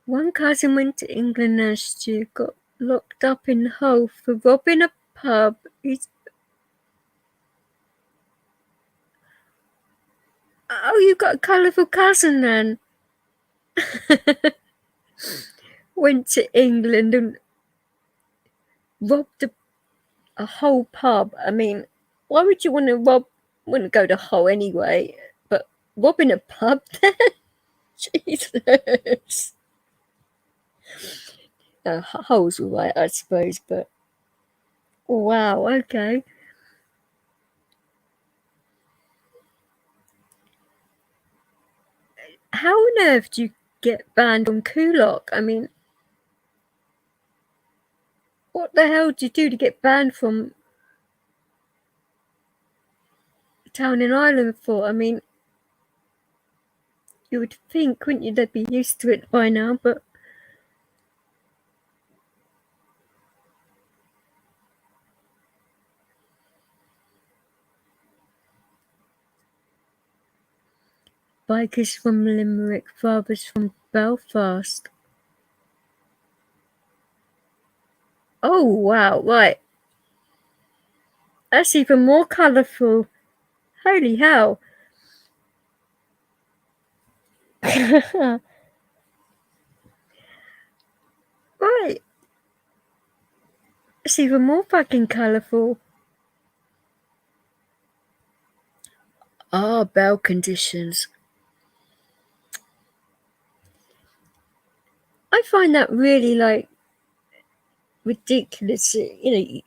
One cousin went to England last year, got locked up in Hull for robbing a pub. Oh, you've got a colourful cousin then. Went to England and robbed a whole pub. I mean, why would you want to rob? Wouldn't go to Hull anyway, but robbing a pub there? Jesus. Hull's all right, I suppose, but wow, okay. How on earth do you get banned on Kulok? I mean, What the hell did you do to get banned from Town and Island for? I mean, you would think, wouldn't you, they'd be used to it by now, but... Bikers from Limerick, fathers from Belfast. Oh, wow, right. That's even more colourful. Holy hell. Right. It's even more fucking colourful. Ah, bell conditions. I find that really, like, ridiculous. You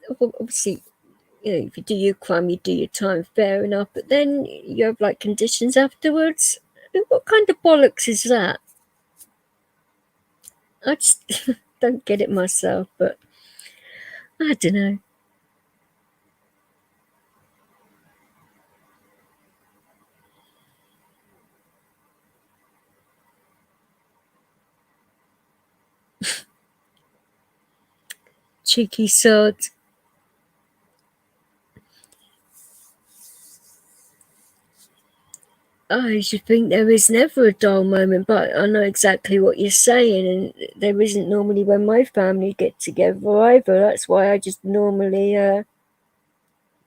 know, obviously, you know, if you do your crime, you do your time, fair enough. But then you have, like, conditions afterwards. What kind of bollocks is that? I just don't get it myself, but I don't know. Cheeky sods. I should think there is never a dull moment, but I know exactly what you're saying, and there isn't normally when my family get together either. That's why I just normally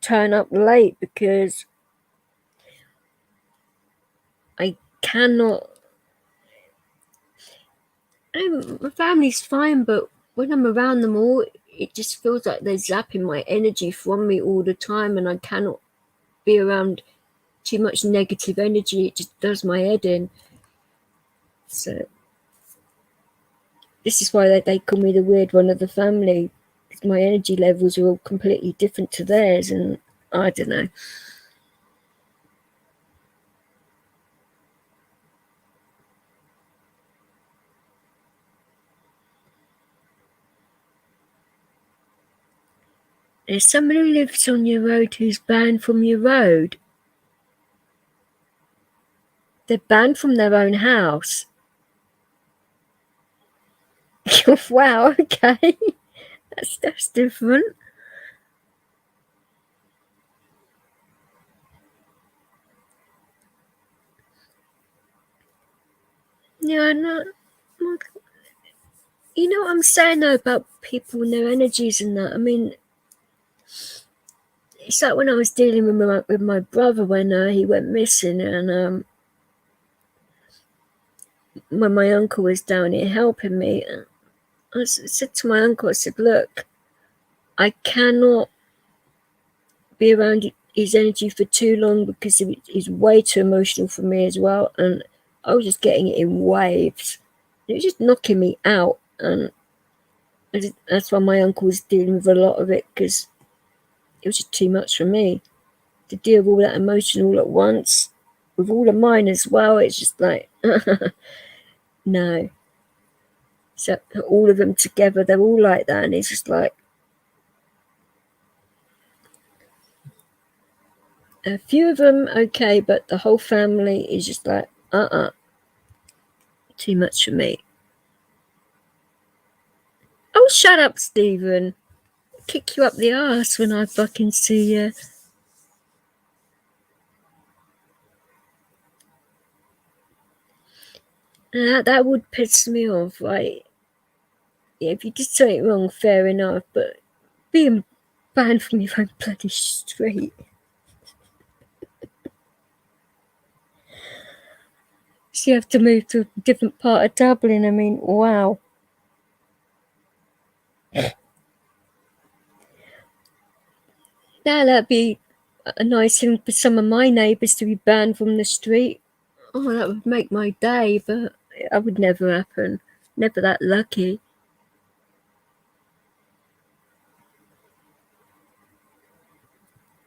turn up late, because I cannot... my family's fine, but when I'm around them all, it just feels like they're zapping my energy from me all the time, and I cannot be around too much negative energy. It just does my head in. So this is why they call me the weird one of the family, because my energy levels are all completely different to theirs, and I don't know. There's someone who lives on your road who's banned from your road. They're banned from their own house. Wow, okay. That's different. Yeah, no. You know what I'm saying though about people and their energies and that? I mean, it's like when I was dealing with my brother when he went missing, and when my uncle was down here helping me, I said to my uncle, I said, look, I cannot be around his energy for too long, because he's way too emotional for me as well, and I was just getting it in waves. It was just knocking me out, and that's why my uncle was dealing with a lot of it, because it was just too much for me to deal with all that emotion all at once, with all of mine as well. It's just like, no. So all of them together, they're all like that, and it's just like, a few of them okay, but the whole family is just like, too much for me. Oh, shut up, Stephen. I'll kick you up the arse when I fucking see you. That would piss me off, right? Yeah, if you did something wrong, fair enough, but being banned from your own bloody street. So you have to move to a different part of Dublin. I mean, wow. Now that'd be a nice thing for some of my neighbours to be banned from the street. Oh, that would make my day, but that would never happen. Never that lucky.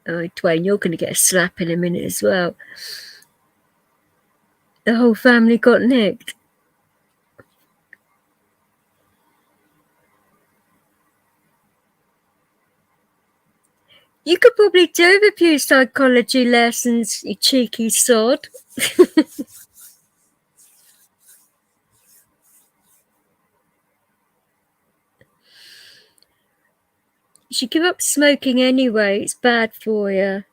Oh, Dwayne, you're going to get a slap in a minute as well. The whole family got nicked. You could probably do with a few psychology lessons, you cheeky sod. You should give up smoking anyway. It's bad for you.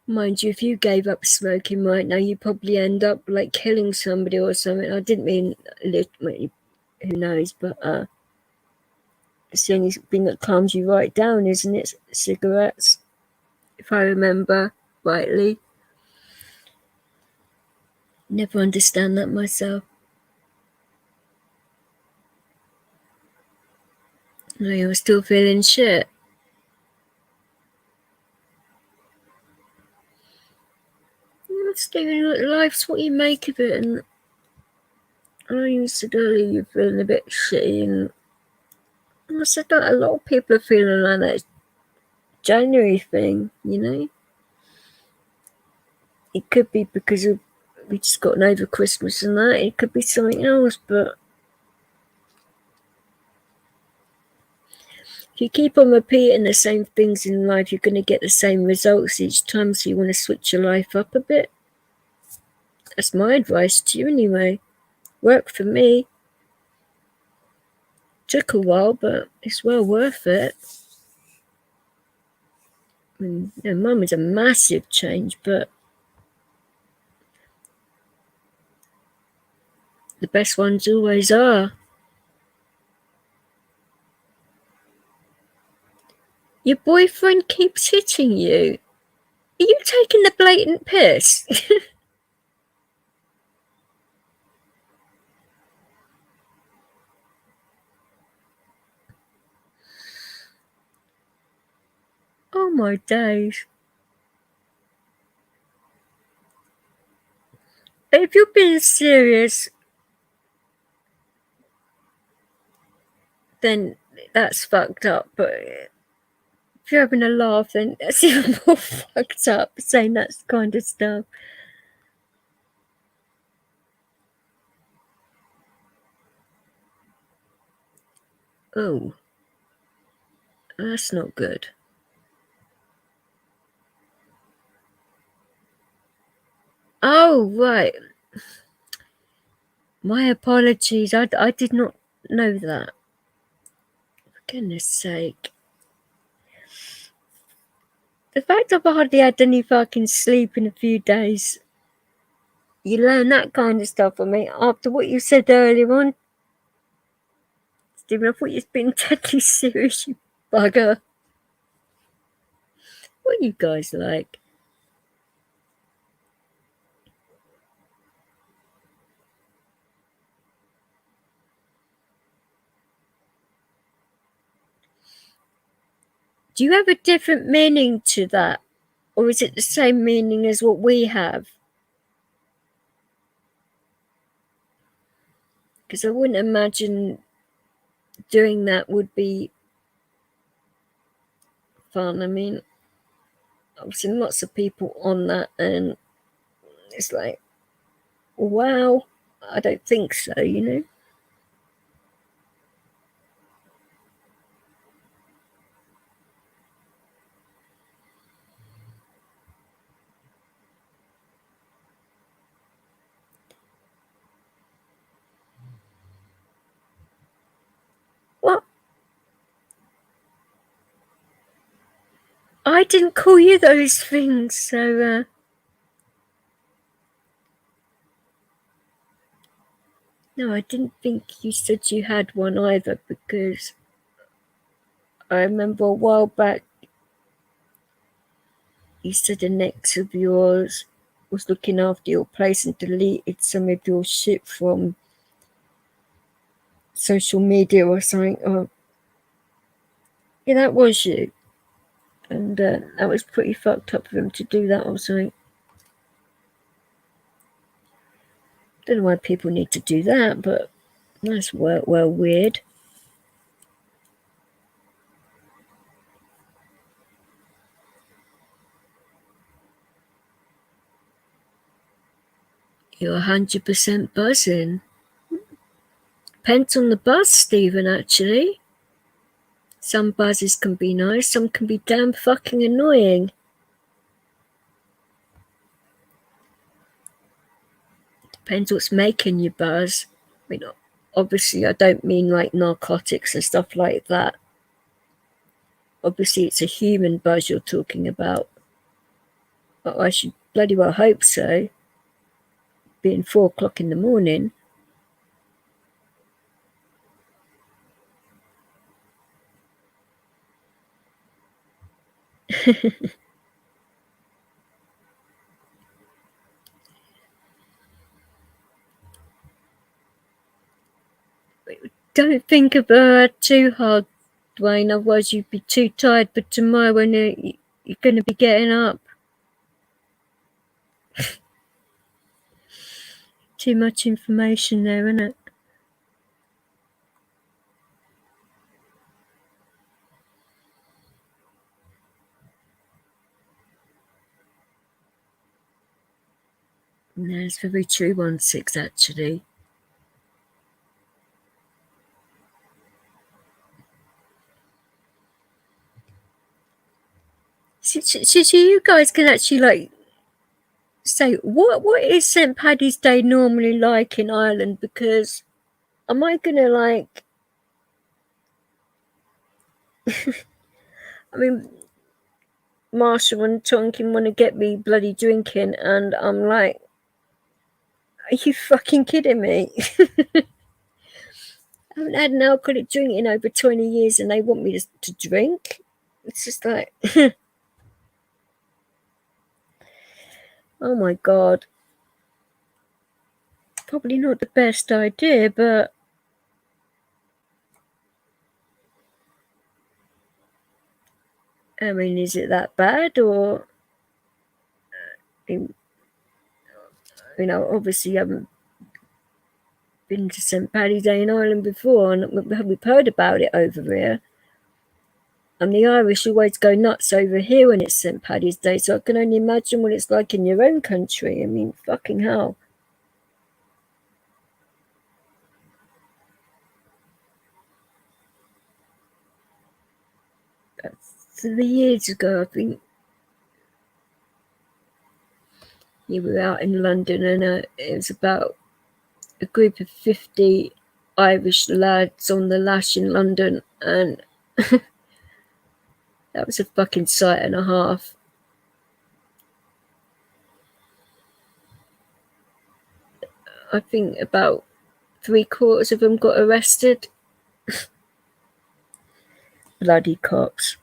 Mind you, if you gave up smoking right now, you'd probably end up like killing somebody or something. I didn't mean literally, who knows, but it's the only thing that calms you right down, isn't it? Cigarettes, if I remember rightly. Never understand that myself. No, you're still feeling shit. Life's what you make of it, and I know you said earlier you're feeling a bit shitty, and I said that a lot of people are feeling like that January thing, you know. It could be because of we just gotten over Christmas and that. It could be something else, but if you keep on repeating the same things in life, you're going to get the same results each time. So you want to switch your life up a bit. That's my advice to you anyway. Worked for me. Took a while, but it's well worth it. I mean, mine was a massive change, but the best ones always are. Your boyfriend keeps hitting you. Are you taking the blatant piss? Oh my days. If you're being serious, then that's fucked up. But if you're having a laugh, then that's even more fucked up, saying that kind of stuff. Oh, that's not good. Oh, right. My apologies. I did not know that. For goodness sake. The fact I've hardly had any fucking sleep in a few days. You learn that kind of stuff from me after what you said earlier on. Stephen, I thought you'd been deadly serious, you bugger. What are you guys like? Do you have a different meaning to that? Or is it the same meaning as what we have? Because I wouldn't imagine doing that would be fun. I mean, I've seen lots of people on that and it's like, wow, I don't think so, you know? What? I didn't call you those things, so no, I didn't think you said you had one either, because I remember a while back you said an ex of yours was looking after your place and deleted some of your shit from social media or something. Oh, yeah, that was you. And that was pretty fucked up for him to do that or something. Don't know why people need to do that, but that's well weird. You're 100% buzzing. Depends on the buzz, Stephen, actually. Some buzzes can be nice, some can be damn fucking annoying. Depends what's making you buzz. I mean, obviously, I don't mean like narcotics and stuff like that. Obviously, it's a human buzz you're talking about. But I should bloody well hope so. Being 4 o'clock in the morning. Don't think about it too hard, Dwayne, otherwise you'd be too tired for tomorrow when you're going to be getting up. Too much information there, isn't it? No, it's very true, 1-6, actually. So you guys can actually, like, say, what is St. Paddy's Day normally like in Ireland? Because am I going to, like... I mean, Marshall and Tonkin want to get me bloody drinking, and I'm like, are you fucking kidding me? I haven't had an alcoholic drink in over 20 years and they want me to drink? It's just like... oh my God. Probably not the best idea, but... I mean, is it that bad, or... you know, obviously I haven't been to St. Paddy's Day in Ireland before, and we've heard about it over here. And the Irish always go nuts over here when it's St. Paddy's Day, so I can only imagine what it's like in your own country. I mean, fucking hell. But 3 years ago, I think, we were out in London, and it was about a group of 50 Irish lads on the lash in London, and that was a fucking sight and a half. I think about 3/4 of them got arrested. Bloody cops.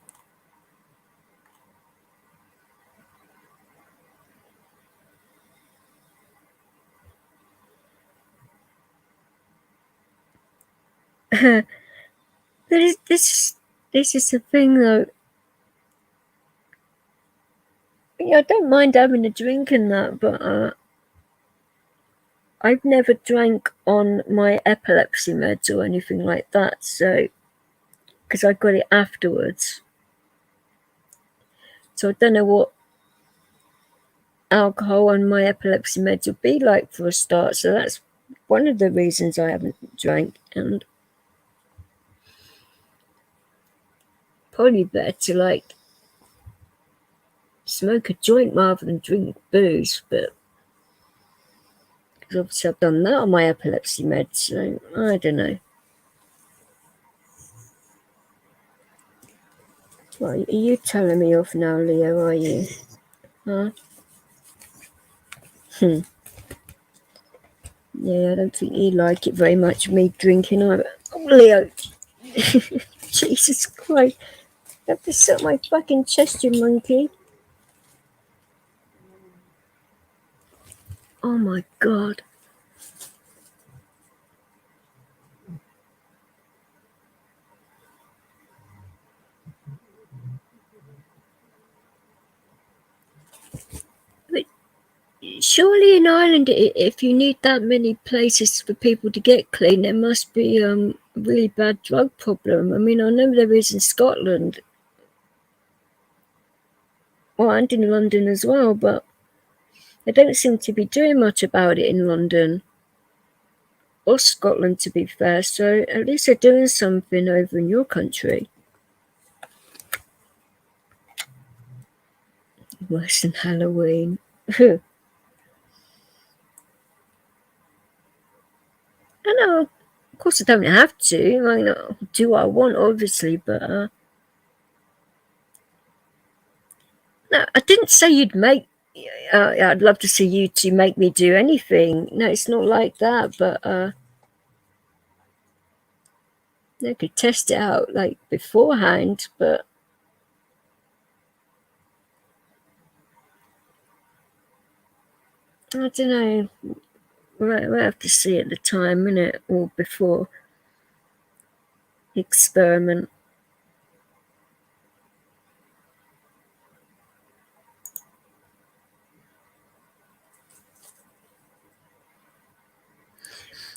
This is the thing, though. Yeah, I don't mind having a drink and that, but I've never drank on my epilepsy meds or anything like that, so, because I got it afterwards. So I don't know what alcohol on my epilepsy meds would be like for a start, so that's one of the reasons I haven't drank, and probably better to, like, smoke a joint rather than drink booze, but because obviously I've done that on my epilepsy meds, so I don't know. Well, are you telling me off now, Leo, are you? Huh? Yeah, I don't think you like it very much, me drinking either. Oh, Leo! Jesus Christ. You have to sit on my fucking chest, you monkey. Oh my God. But surely in Ireland, if you need that many places for people to get clean, there must be a really bad drug problem. I mean, I know there is in Scotland. Well, and in London as well, but they don't seem to be doing much about it in London. or Scotland, to be fair. So at least they're doing something over in your country. Worse than Halloween. I know, of course I don't have to. I mean, I'll do what I want, obviously, but no, I didn't say you'd make. I'd love to see you two make me do anything. No, it's not like that, but I could test it out like beforehand, but I don't know. We'll have to see at the time, innit, or before experiment.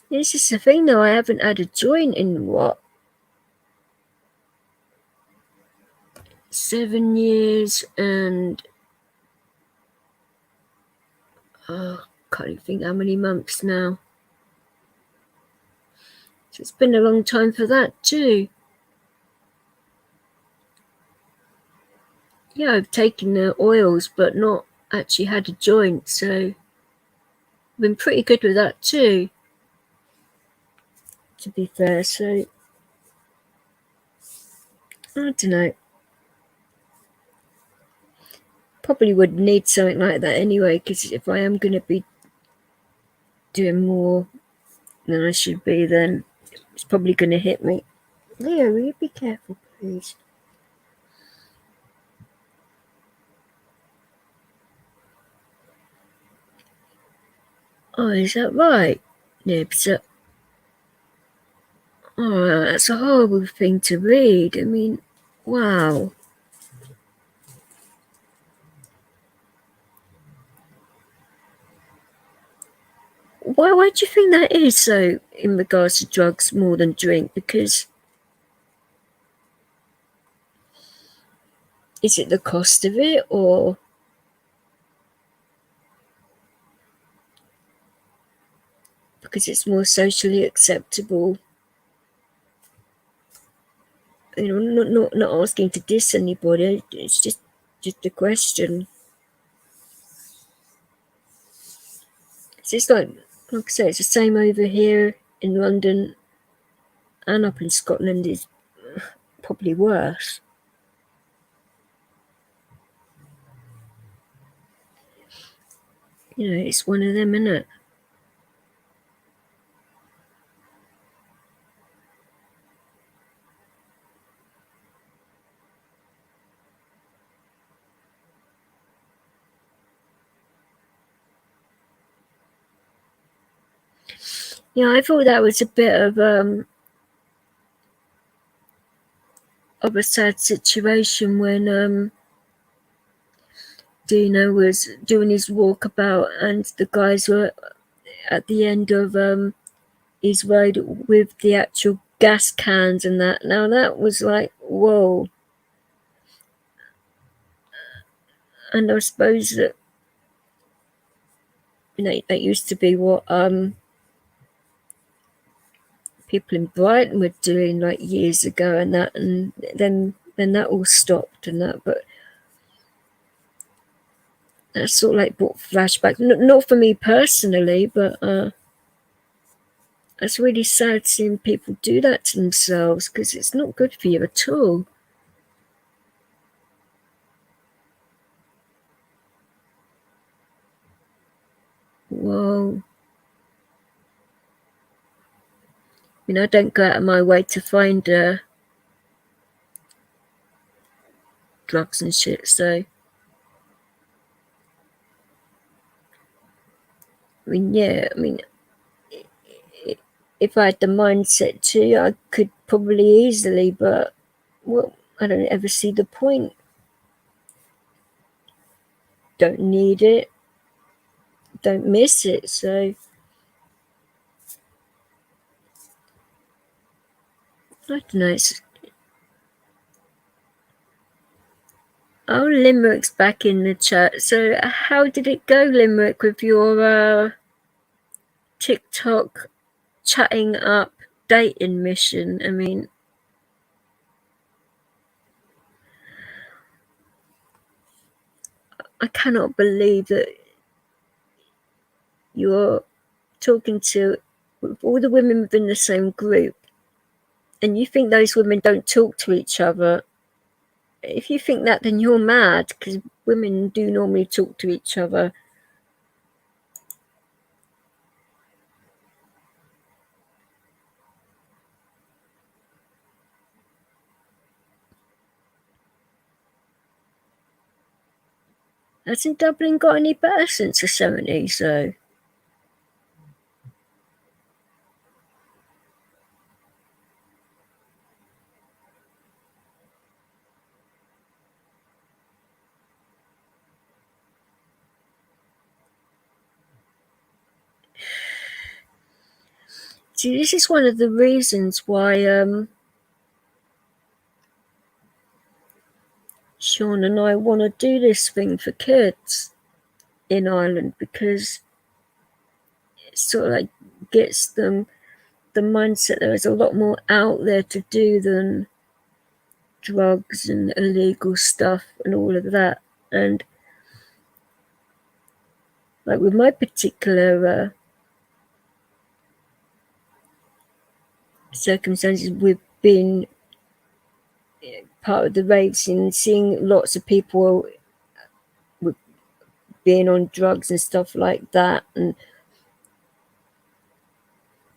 This is the thing, though. I haven't had a joint in what, 7 years, and can't even think how many months now. So it's been a long time for that too. Yeah, I've taken the oils, but not actually had a joint, so I've been pretty good with that too, to be fair. So I don't know. Probably would need something like that anyway, because if I am going to be doing more than I should be, then it's probably going to hit me. Leo, will you be careful, please? Oh, is that right, Nibs? Oh, that's a horrible thing to read. I mean, wow. Why do you think that is so in regards to drugs more than drink? Because is it the cost of it, or because it's more socially acceptable? You know, not asking to diss anybody. It's just a question. It's like I say, it's the same over here in London and up in Scotland. Is probably worse. You know, it's one of them, innit? Yeah, I thought that was a bit of a sad situation when Dino was doing his walkabout and the guys were at the end of his road with the actual gas cans and that. Now that was like, whoa. And I suppose that, you know, that used to be what people in Brighton were doing like years ago, and that, and then that all stopped and that. But that's sort of like brought flashback, not for me personally, but it's really sad seeing people do that to themselves, because it's not good for you at all. Whoa. I mean, I don't go out of my way to find drugs and shit, so I mean, yeah, I mean, if I had the mindset to, I could probably easily, but well, I don't ever see the point. Don't need it, don't miss it, so I don't know. Oh, Limerick's back in the chat. So how did it go, Limerick, with your TikTok chatting up dating mission. I mean, I cannot believe that you're talking to all the women within the same group and you think those women don't talk to each other. If you think that, then you're mad, because women do normally talk to each other. Hasn't Dublin got any better since the 70s, though? See, this is one of the reasons why Sean and I want to do this thing for kids in Ireland, because it sort of like gets them the mindset there is a lot more out there to do than drugs and illegal stuff and all of that. And like with my particular circumstances, we've been part of the raves and seeing lots of people being on drugs and stuff like that, and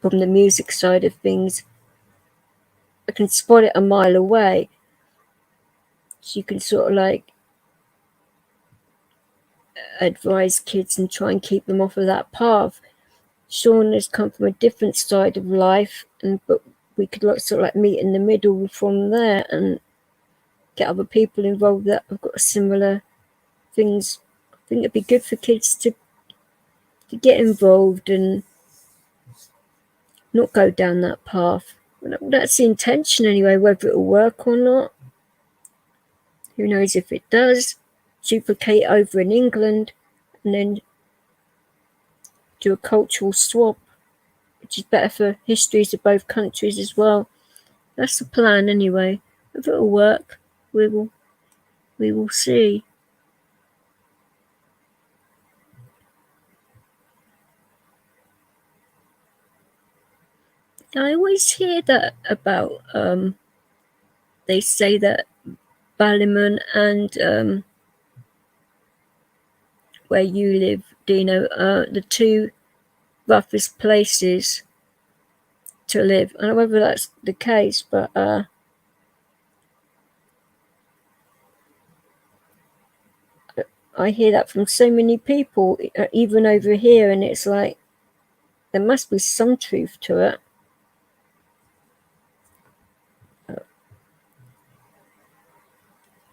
from the music side of things, I can spot it a mile away. So you can sort of like advise kids and try and keep them off of that path. Sean has come from a different side of life, but we could like sort of like meet in the middle from there and get other people involved that have got similar things. I think it'd be good for kids to get involved and not go down that path. That's the intention anyway. Whether it'll work or not, who knows if it does. Duplicate over in England and then do a cultural swap, which is better for histories of both countries as well. That's the plan anyway. If it'll work, we will see. I always hear that about they say that Ballymun and where you live, Dino, are the two roughest places to live. I don't know whether that's the case, but I hear that from so many people, even over here, and it's like there must be some truth to it.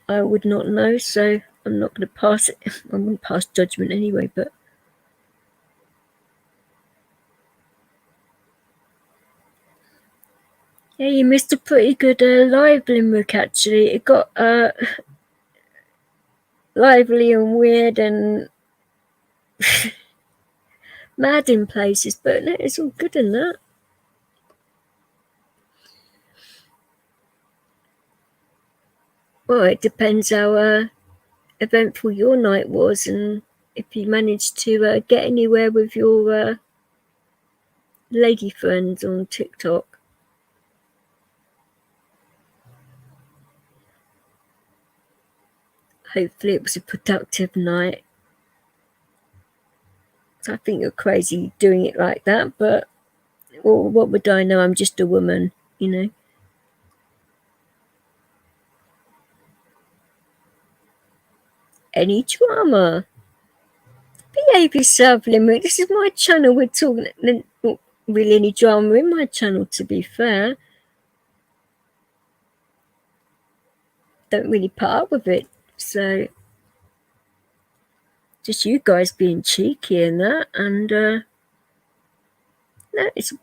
I would not know, so I'm not going to pass it. I wouldn't pass judgment anyway, but yeah, you missed a pretty good live limerick actually. It got lively and weird and mad in places, but no, it's all good in that. Well, it depends how eventful your night was and if you managed to get anywhere with your lady friends on TikTok. Hopefully it was a productive night. I think you're crazy doing it like that, but well, what would I know? I'm just a woman, you know. Any drama? Behave yourself, Limerick. This is my channel. We're talking. Not really any drama in my channel, to be fair. Don't really put up with it, so just you guys being cheeky and that, and no, it's a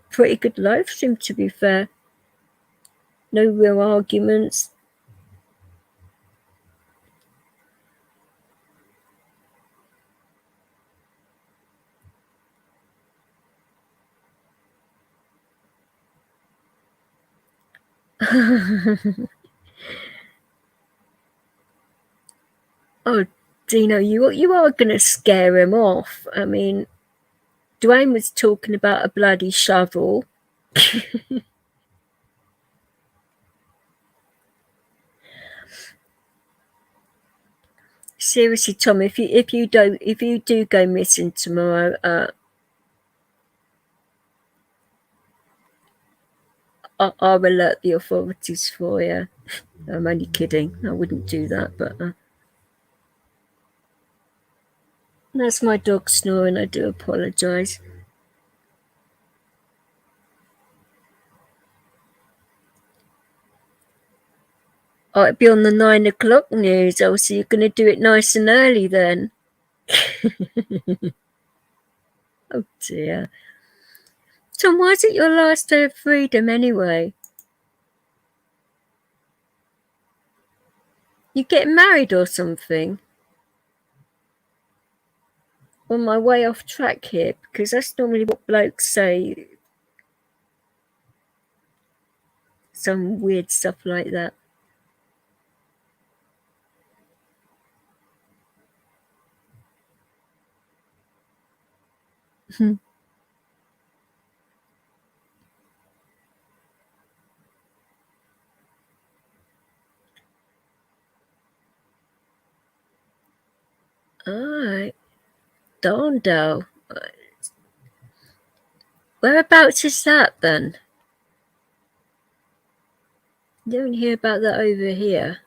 pretty good live stream, to be fair. No real arguments. Oh, Dino, you are going to scare him off. I mean, Dwayne was talking about a bloody shovel. Seriously, Tom, if you do go missing tomorrow, I'll alert the authorities for you. I'm only kidding. I wouldn't do that, but that's my dog snoring. I do apologise. Oh, it'll be on the 9 o'clock news. Oh, so you're going to do it nice and early then? Oh dear. Tom, why is it your last day of freedom anyway? You getting married or something? On my way off track here, because that's normally what blokes say. Some weird stuff like that. Alright. Dorndale. Whereabouts is that then? You don't hear about that over here.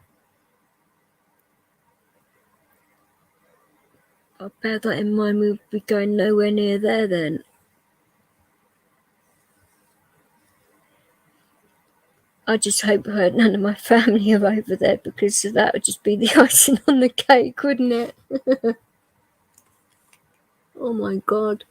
I'll bear that in mind. We'll be going nowhere near there then. I just hope none of my family are over there, because that would just be the icing on the cake, wouldn't it? Oh my God.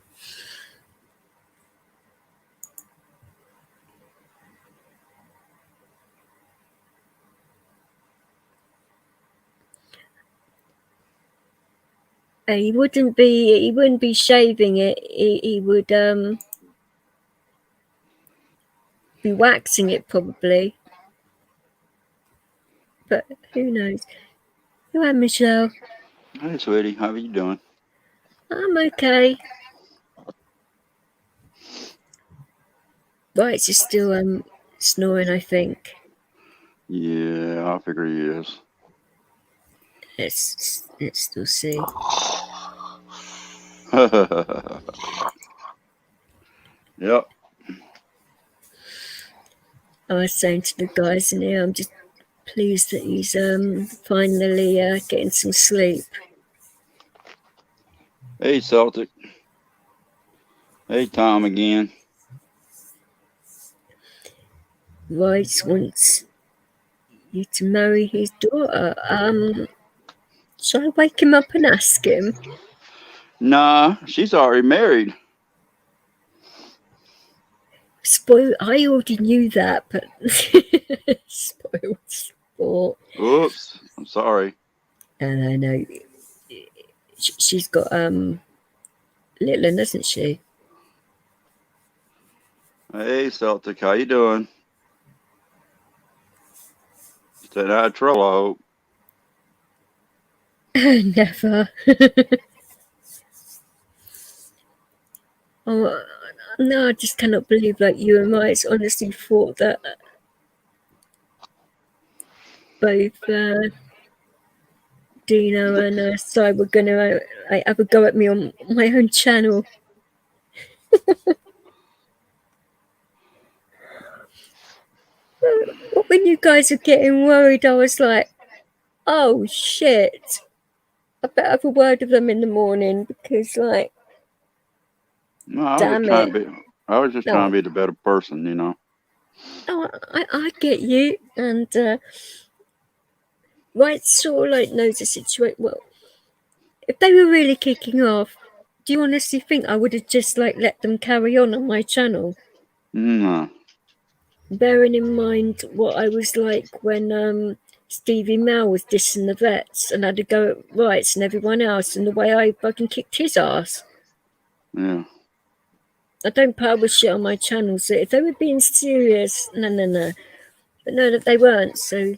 He wouldn't be shaving it. He would be waxing it probably. But who knows? Hello, Michelle. Hey, sweetie, how are you doing? I'm okay. Right, she's still snoring, I think. Yeah, I figure he is. Let's still see. Yep. I was saying to the guys in here, I'm just pleased that he's finally getting some sleep. Hey, Celtic. Hey, Tom again. Royce wants you to marry his daughter. Shall I wake him up and ask him? Nah, she's already married. Spoil. I already knew that, but spoiled sport. Oops, I'm sorry. And I know she's got little one, doesn't she? Hey, Celtic, how you doing? Staying out of trouble, I hope. Never. Oh no, I just cannot believe like you and I honestly thought that both Dino and Sai were gonna have a go at me on my own channel. When you guys are getting worried, I was like, oh shit, I better have a word with them in the morning, because like, No, I damn was just trying to be the better person, you know. Oh, I get you, and White sort of like knows the situation. Well, if they were really kicking off, do you honestly think I would have just like let them carry on my channel? No. Bearing in mind what I was like when Stevie Mao was dissing the vets and had to go at Rights and everyone else, and the way I fucking kicked his ass. Yeah. I don't put up with shit on my channel, so if they were being serious, no. But no, they weren't. So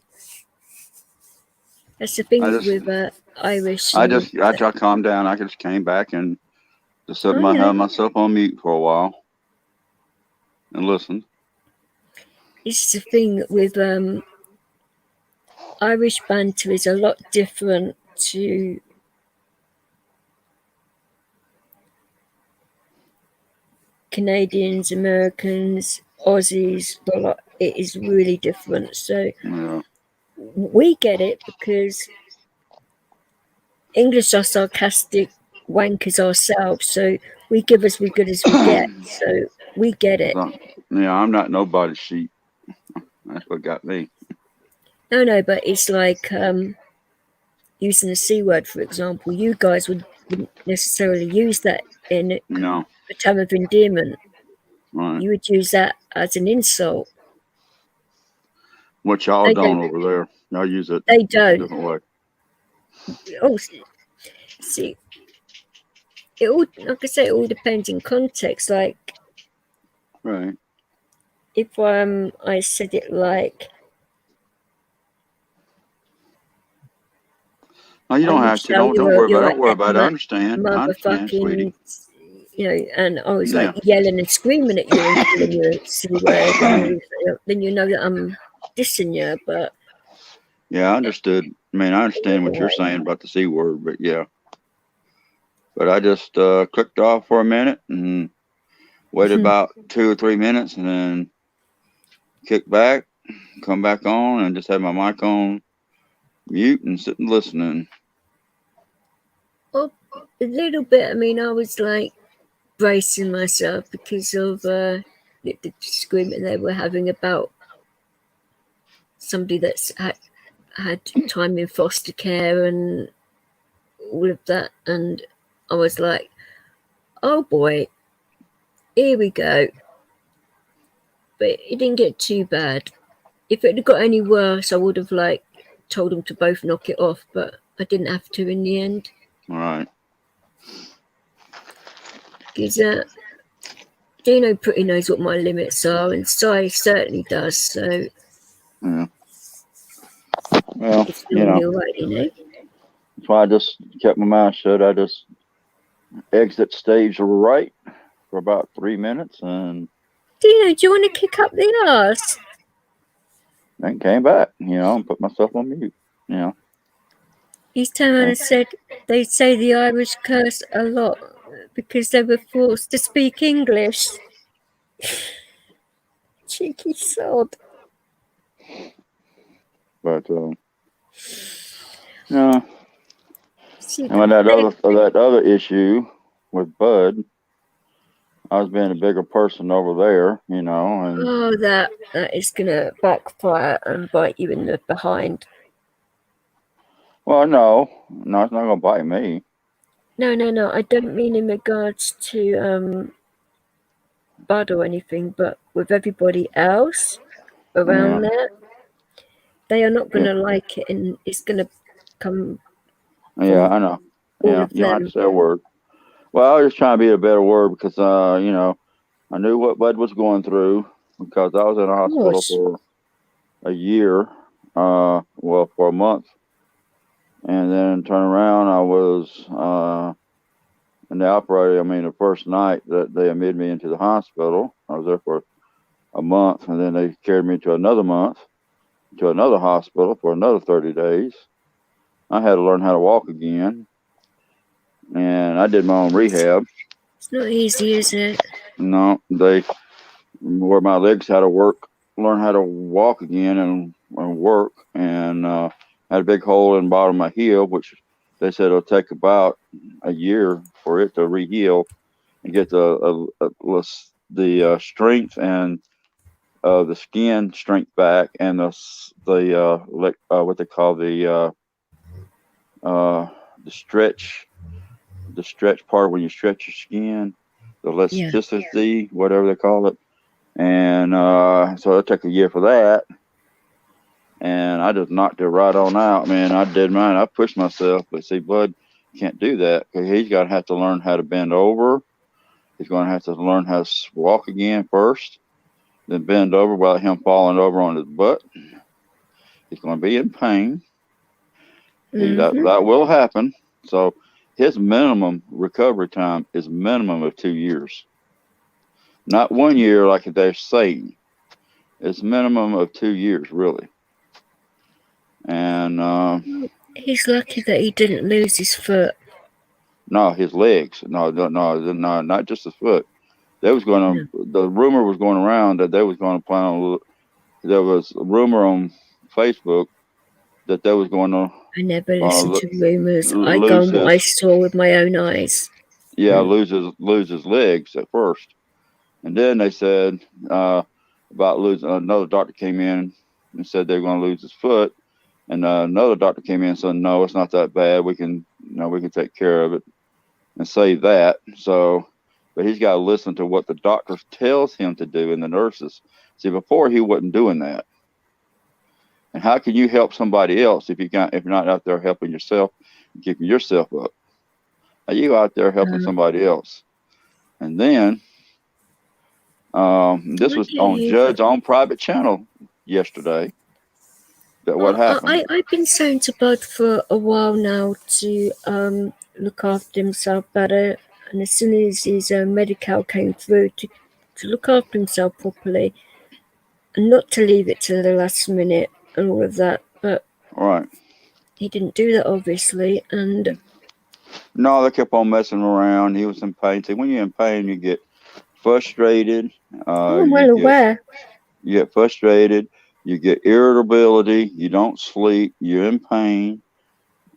that's the thing with Irish. I just calmed down. I just came back and just had myself on mute for a while and listened. It's the thing with Irish banter is a lot different to Canadians, Americans, Aussies. It is really different. So we get it because English are sarcastic wankers ourselves. So we give as good as we get. So we get it. Yeah, I'm not nobody's sheep. That's what got me. No, but it's like using the C word, for example. You guys wouldn't necessarily use that in a term of endearment. Right. You would use that as an insult. What y'all don't over there. Y'all use it they don't. a different way. Oh, see, it all, like I say, it all depends in context. Like, right. If I said it like, no, you don't have to. Don't worry about it. Don't worry about it. I understand. I understand, sweetie. You know, and I was like yelling and screaming at you and calling you a C word, then you know that I'm dissing you. But yeah, I understood. I mean, I understand what you're saying about the C word, but yeah. But I just clicked off for a minute and waited about 2 or 3 minutes and then kicked back, come back on, and just had my mic on mute and sitting listening. Well, a little bit. I mean, I was like bracing myself because of the disagreement they were having about somebody that's had time in foster care and all of that, and I was like, oh boy, here we go. But it didn't get too bad. If it had got any worse, I would have like told them to both knock it off, but I didn't have to in the end. All right. Because Dino pretty knows what my limits are, and Si certainly does. So yeah. Well, it's normally all right, you know. That's why I just kept my mouth shut. I just exit stage right for about 3 minutes and Dino, do you want to kick up the arse? then came back, and put myself on mute, He's turned around and said they say the Irish curse a lot because they were forced to speak English. Cheeky sod. But no. See, and that other issue with Bud, I was being a bigger person over there, and that is gonna backfire and bite you in the behind. Well, no, it's not gonna bite me. No. I don't mean in regards to Bud or anything, but with everybody else around there, they are not gonna like it, and it's gonna come. Yeah, I know. Yeah, you don't have to say a word. Well, I was just trying to be a better word because I knew what Bud was going through because I was in a hospital for a year, for a month. And then turn around, I was in the operating. The first night that they admitted me into the hospital, I was there for a month, and then they carried me to another month to another hospital for another 30 days. I had to learn how to walk again, and I did my own rehab. It's not easy, is it? No, where my legs had to learn how to walk again and work, and had a big hole in the bottom of my heel, which they said it'll take about a year for it to reheal and get the strength and the skin strength back, and what they call the stretch part when you stretch your skin, the elasticity, whatever they call it. And so it took a year for that. And I just knocked it right on out, man. I did mine. I pushed myself. But see, Bud can't do that because he's going to have to learn how to bend over. He's going to have to learn how to walk again first. then bend over without him falling over on his butt. He's going to be in pain. That will happen. So his minimum recovery time is minimum of 2 years. Not 1 year like they're saying. It's minimum of 2 years, really. And he's lucky that he didn't lose his foot. No, his legs. No, not just his foot. They was going to. The rumor was going around that they was going to plan on. There was a rumor on Facebook that they was going to. I never listen to rumors. I go on what I saw with my own eyes. Yeah, lose his legs at first, and then they said about losing. Another doctor came in and said they were going to lose his foot, and another doctor came in and said, "No, it's not that bad. We can take care of it and save that." So, but he's got to listen to what the doctor tells him to do and the nurses. See, before he wasn't doing that. And how can you help somebody else if you're not out there helping yourself and keeping yourself up? Are you out there helping somebody else? And then this was on Jud's own private channel yesterday. That what happened? I've been saying to Bud for a while now to look after himself better, and as soon as his medical came through, to look after himself properly, and not to leave it to the last minute and all of that. But he didn't do that, obviously, and no, they kept on messing around. He was in pain. See, when you're in pain, you get frustrated. I'm well aware. You get frustrated. You get irritability. You don't sleep. You're in pain,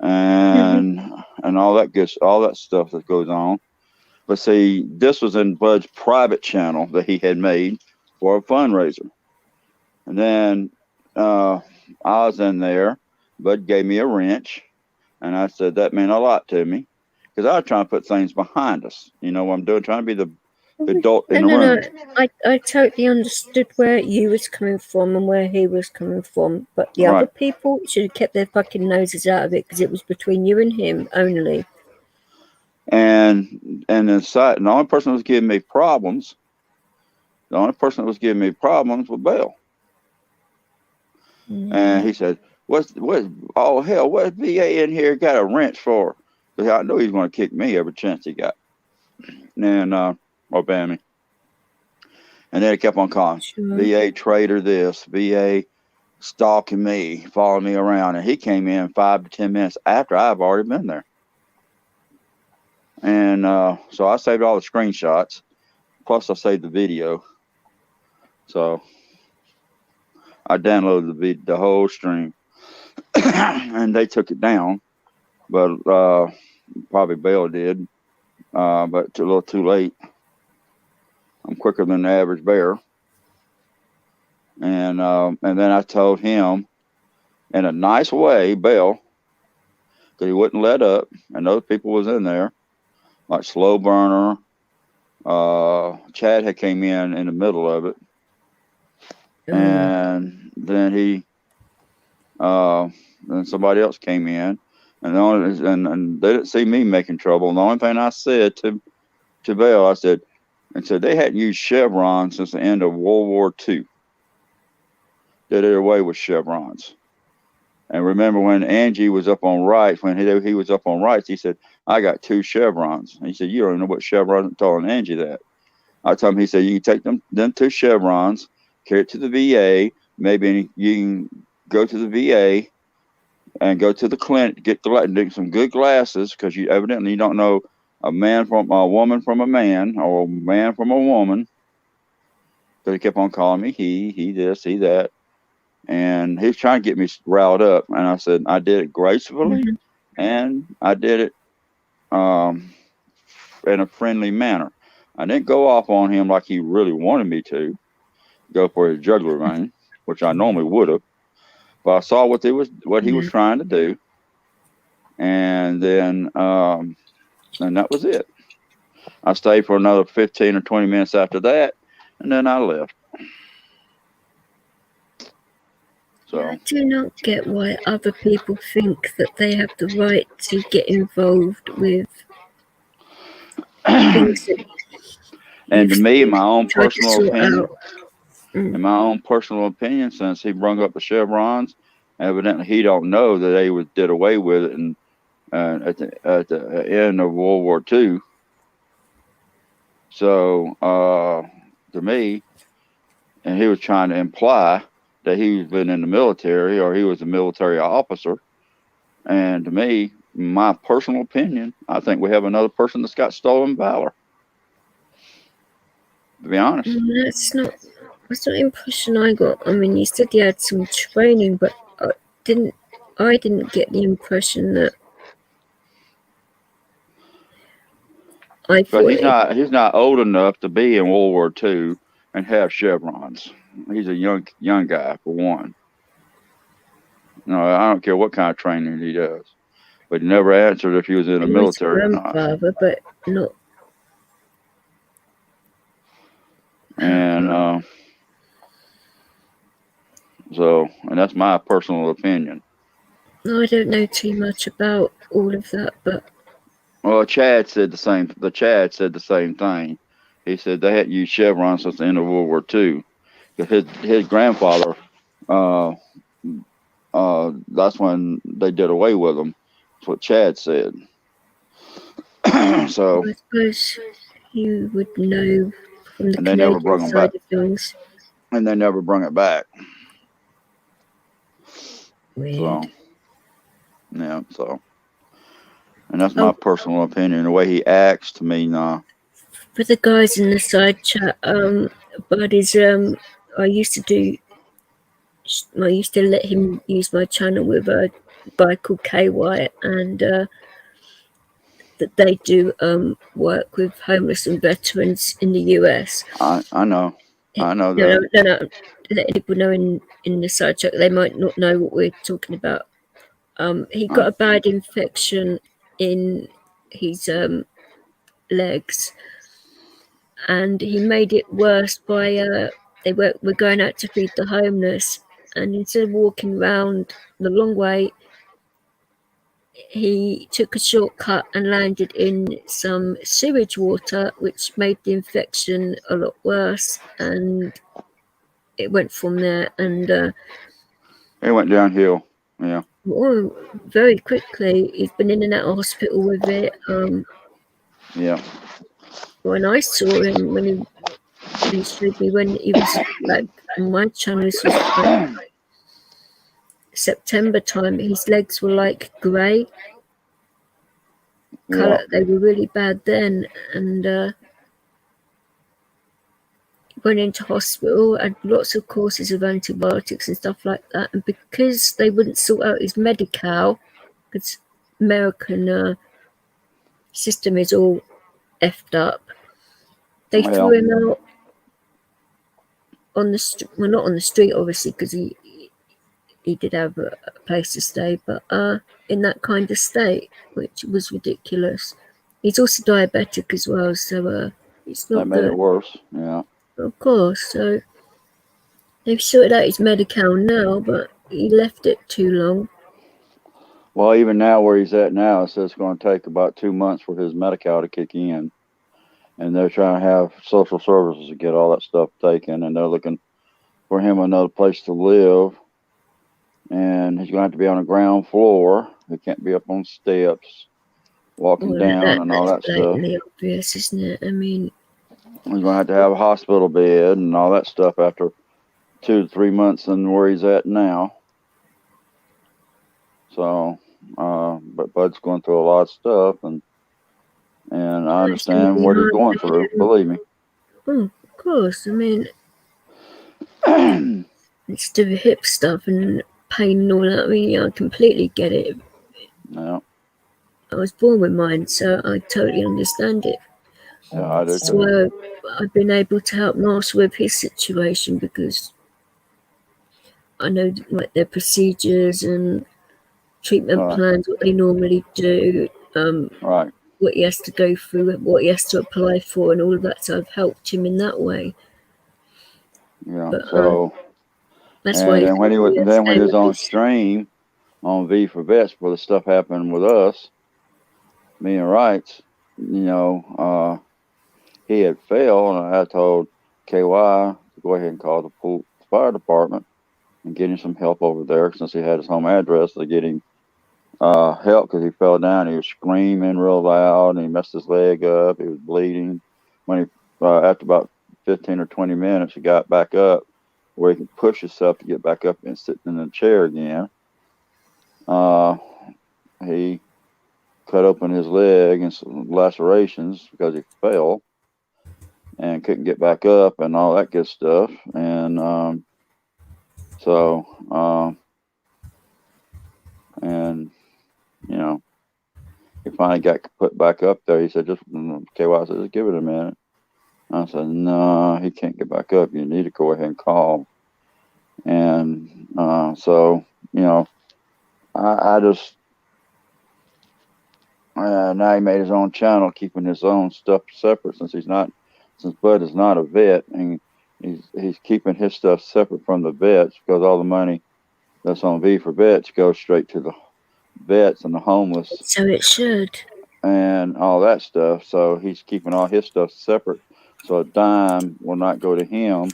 and all that stuff that goes on. But see, this was in Bud's private channel that he had made for a fundraiser, and then I was in there. Bud gave me a wrench, and I said that meant a lot to me because I was trying to put things behind us. You know what I'm doing? Trying to be the adult in the room. I totally understood where you was coming from and where he was coming from, but the other people should have kept their fucking noses out of it because it was between you and him only. And inside, the only person that was giving me problems, was Bill. And he said, "What? Oh hell! What VA in here got a wrench for?" Because I knew he was going to kick me every chance he got. And or ban me. And then he kept on calling VA traitor, this VA stalking me, following me around, and he came in 5 to 10 minutes after I've already been there. And so I saved all the screenshots, plus I saved the video. So I downloaded the whole stream, and they took it down, but probably Bill did, but a little too late. I'm quicker than the average bear. And then I told him in a nice way, Bill, because he wouldn't let up, and other people was in there, like Slow Burner. Chad had came in the middle of it. And then then somebody else came in, and they didn't see me making trouble. And the only thing I said to Bill, I said they hadn't used chevrons since the end of World War II. Did it away with chevrons. And remember when Angie was up on rights, when he was up on rights, he said, "I got 2 chevrons." And he said, "You don't even know what chevrons." I'm telling Angie that. I told him, he said, "You can take them 2 chevrons, carry it to the VA. Maybe you can go to the VA and go to the clinic, get some good glasses, because you evidently don't know a man from a woman from a man, or a man from a woman." So he kept on calling me he this, he that. And he was trying to get me riled up. And I said, I did it gracefully, and I did it in a friendly manner. I didn't go off on him like he really wanted me to, go for his jugular vein, which I normally would have. But I saw what he was trying to do. And then and that was it. I stayed for another 15 or 20 minutes after that, and then I left. So I do not get why other people think that they have the right to get involved with things that and to me, in my own personal opinion, In my own personal opinion, since he brung up the chevrons, evidently he don't know that they did away with it and at the end of World War II. So to me, and he was trying to imply that he's been in the military or he was a military officer. And to me, my personal opinion, I think we have another person that's got stolen valor. To be honest, that's not the impression I got. I mean, he said he had some training, but I didn't get the impression that. But he's not old enough to be in World War II and have chevrons. He's a young guy for one. No, I don't care what kind of training he does. But he never answered if he was in the military or not. But not. And and that's my personal opinion. I don't know too much about all of that, but well, Chad said the same. Chad said the same thing. He said they hadn't used chevrons since the end of World War II. His grandfather, that's when they did away with them. That's what Chad said. So I suppose you would know from the and they never brought them back. Of things. And they never brought it back. Weird. So, yeah, so. And that's my personal opinion. The way he acts to me, nah. For the guys in the side chat, about his, I used to let him use my channel with a guy called KY, and that they do work with homeless and veterans in the US. I know that. No, letting people know in the side chat, they might not know what we're talking about. He got a bad infection in his legs, and he made it worse by they were going out to feed the homeless, and instead of walking around the long way, he took a shortcut and landed in some sewage water, which made the infection a lot worse, and it went from there. And it went downhill. Yeah. Oh, very quickly. He's been in and out of hospital with it. Yeah. When I saw him, when he showed me when he was like on my channel, this was like September time. His legs were like grey color. They were really bad then, and went into hospital, had lots of courses of antibiotics and stuff like that. And because they wouldn't sort out his Medi-Cal, because American system is all effed up, they threw him out on the street. Well, not on the street, obviously, because he did have a place to stay, but in that kind of state, which was ridiculous. He's also diabetic as well, so it's not. That made it worse. Yeah. Of course, so they've sorted out his Medi-Cal now, but he left it too long. Well, even now where he's at now, it says it's going to take about 2 months for his Medi-Cal to kick in. And they're trying to have social services to get all that stuff taken, and they're looking for him another place to live. And he's going to have to be on the ground floor. He can't be up on steps, walking down and all that stuff. That's blatantly obvious, isn't it? I mean, he's going to have a hospital bed and all that stuff after 2 to 3 months than where he's at now. So, but Bud's going through a lot of stuff, and I understand what he's going through. Believe me. Oh, of course. I mean, it's the hip stuff and pain and all that. I mean, I completely get it. Yeah. I was born with mine, so I totally understand it. Yeah, I do too. So I've been able to help Marsh with his situation because I know like their procedures and treatment plans, what they normally do, right, what he has to go through, what he has to apply for, and all of that. So I've helped him in that way. Yeah. But, so that's and why then when he was on stream on V for Vets, where the stuff happened with us, me and Rights, you know, he had failed, and I told KY to go ahead and call the fire department and get him some help over there, since he had his home address, to get him help, because he fell down. He was screaming real loud, and he messed his leg up. He was bleeding. When he after about 15 or 20 minutes, he got back up where he could push himself to get back up and sit in the chair again. He cut open his leg and some lacerations because he fell and couldn't get back up and all that good stuff. And and you know, he finally got put back up there. He said, KY said, just give it a minute. I said, no, he can't get back up. You need to go ahead and call. And so, you know, I just, now he made his own channel, keeping his own stuff separate, since Bud is not a vet, and he's keeping his stuff separate from the vets, because all the money that's on V for Vets goes straight to the vets and the homeless. So it should. And all that stuff. So he's keeping all his stuff separate, so a dime will not go to him,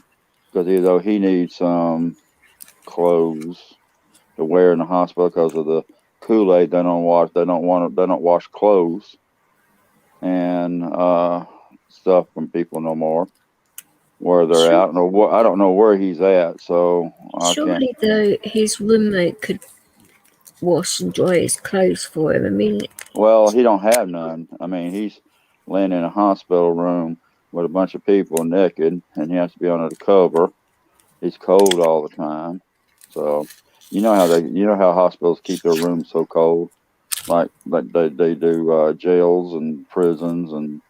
because either he needs some clothes to wear in the hospital because of the Kool-Aid. They don't wash clothes and stuff from people no more where they're at. I don't know where he's at, so surely though his roommate could wash and dry his clothes for him. I mean, well, he don't have none. I mean, he's laying in a hospital room with a bunch of people naked, and he has to be under the cover. He's cold all the time. So you know how hospitals keep their rooms so cold, like they do jails and prisons. And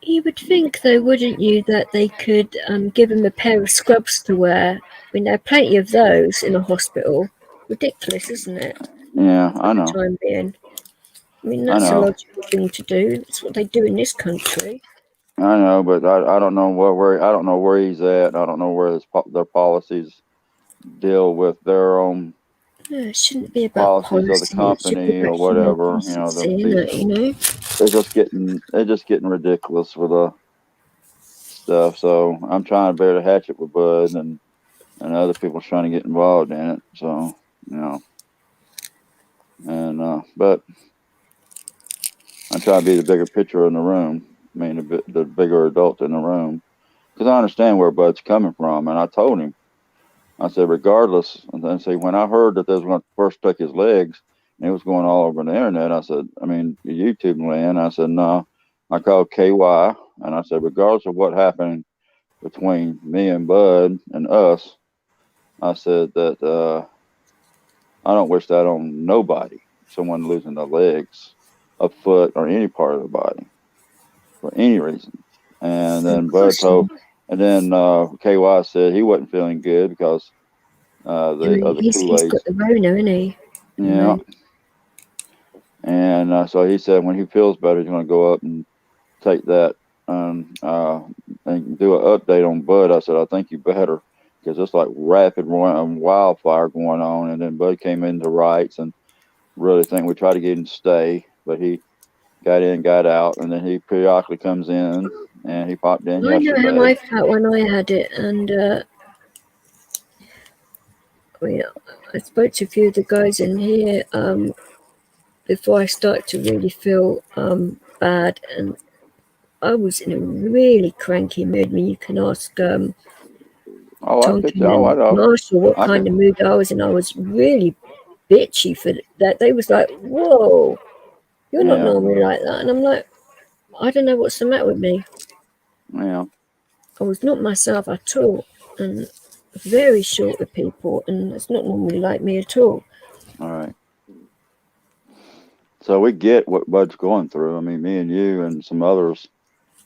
you would think though, wouldn't you, that they could give him a pair of scrubs to wear? I mean, there are plenty of those in a hospital. Ridiculous, isn't it? Yeah, I know. For the time being. I mean, that's a logical thing to do. That's what they do in this country. I know, but I don't know where he's at. I don't know where their policies deal with their own. Yeah, it shouldn't be about policies of the company or whatever. You know, they're just getting ridiculous with the stuff. So I'm trying to bear the hatchet with Bud, and other people trying to get involved in it. So, you know, and but I try to be the bigger picture in the room. I mean, the bigger adult in the room, because I understand where Bud's coming from, and I told him. I said, regardless, and then see, when I heard that they was going to first take his legs, and it was going all over the internet, I said, I mean, YouTube land, I said, no. I called KY, and I said, regardless of what happened between me and Bud and us, I said that I don't wish that on nobody, someone losing their legs, a foot, or any part of the body for any reason. And then Bud told, and then KY said he wasn't feeling good because he's got the Rona, isn't he? Yeah. And so he said when he feels better, he's going to go up and take that and do an update on Bud. I said, I think you better, because it's like rapid wildfire going on. And then Bud came into rights, and really think we tried to get him to stay, but he got in, got out, and then he periodically comes in, and he popped in yesterday. I know how I felt when I had it, and I spoke to a few of the guys in here before I started to really feel bad, and I was in a really cranky mood. I mean, you can ask Tonkin and Marshall what kind of mood I was in. I was really bitchy for that. They was like, whoa, you're not normally like that. And I'm like, I don't know what's the matter with me. Yeah. I was not myself at all, and very short with people, and it's not normally like me at all. All right. So we get what Bud's going through. I mean, me and you and some others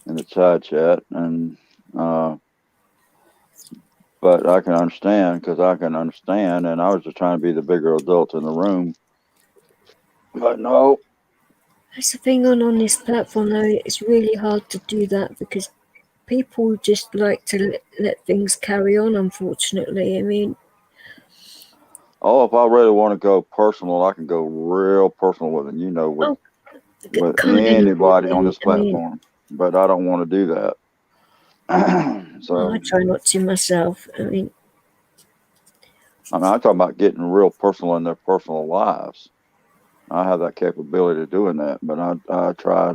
in the side chat, and but I can understand, because I can understand, and I was just trying to be the bigger adult in the room. But no. That's the thing on this platform, though. It's really hard to do that because people just like to let things carry on, unfortunately. I mean... Oh, if I really want to go personal, I can go real personal with it, with anybody on this platform. But I don't want to do that. So I try not to myself. I mean, I'm talking about getting real personal in their personal lives. I have that capability of doing that, but I try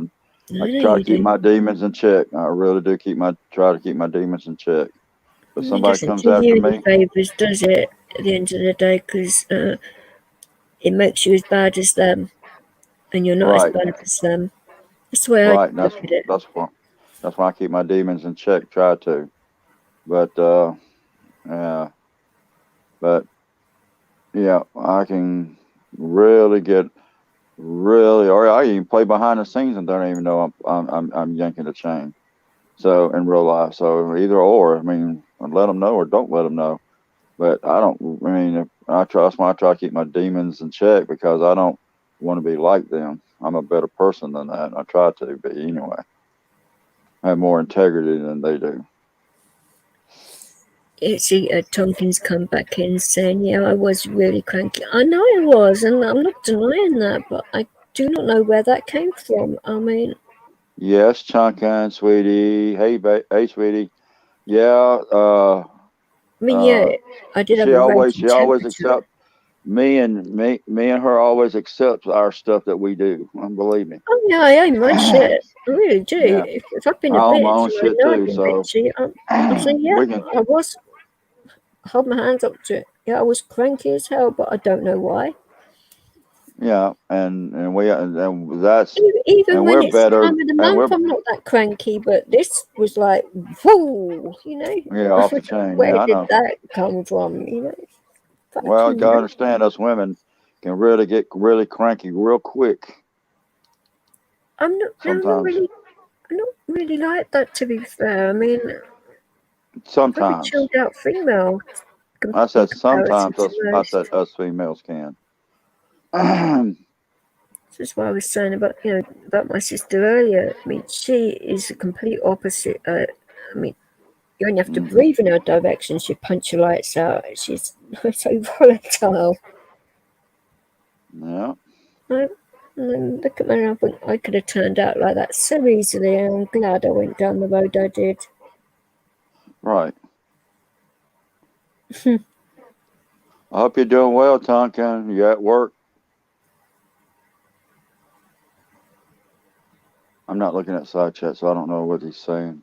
to keep my demons in check. I really do try to keep my demons in check. But it somebody doesn't comes do after you me, any favours, does it? At the end of the day, because it makes you as bad as them, and you're not as right, bad as them. That's the way I right. And look at it. that's why I keep my demons in check. Try to, but yeah, but yeah, I can really get really, or I even play behind the scenes and don't even know I'm yanking the chain. So in real life, so either or. I mean, let them know or don't let them know. But I don't. I mean, if that's why I try to keep my demons in check, because I don't want to be like them. I'm a better person than that. I try to be anyway. I have more integrity than they do. See, Tompkins come back in saying, yeah, I was really cranky. I know I was, and I'm not denying that, but I do not know where that came from. I mean... Yes, Chunkin, sweetie. Hey, sweetie. Yeah, I mean, yeah, I did have a raging she always temperature. accepts me and her always accepts our stuff that we do. Believe me. Oh, yeah, I own my shit. I really do. Yeah. If I've been I a own my bitch, own I shit know I've too, been so bitchy. I'm saying, yeah, we can. I was... Hold my hands up to it. Yeah, I was cranky as hell, but I don't know why. Yeah, and that's Even and when we're it's better, time of the and month, we're I'm not that cranky, but this was like, whoo, you know? yeah off the chain. Where Yeah, I did know. that come from, you know? Well, you Fucking gotta understand, us women can really get really cranky real quick I'm not sometimes. really like that, to be fair. I mean, very Sometimes chilled out female I in said comparison sometimes to I most. said us females can. This is what I was saying about about my sister earlier. I mean, she is the complete opposite. I mean, you only have to breathe in her direction. She punch your lights out. She's so volatile. Yeah. And then look at me, and I think I could have turned out like that so easily, and I'm glad I went down the road I did. Right. I hope you're doing well, Tonkin. You at work? I'm not looking at side chat, so I don't know what he's saying.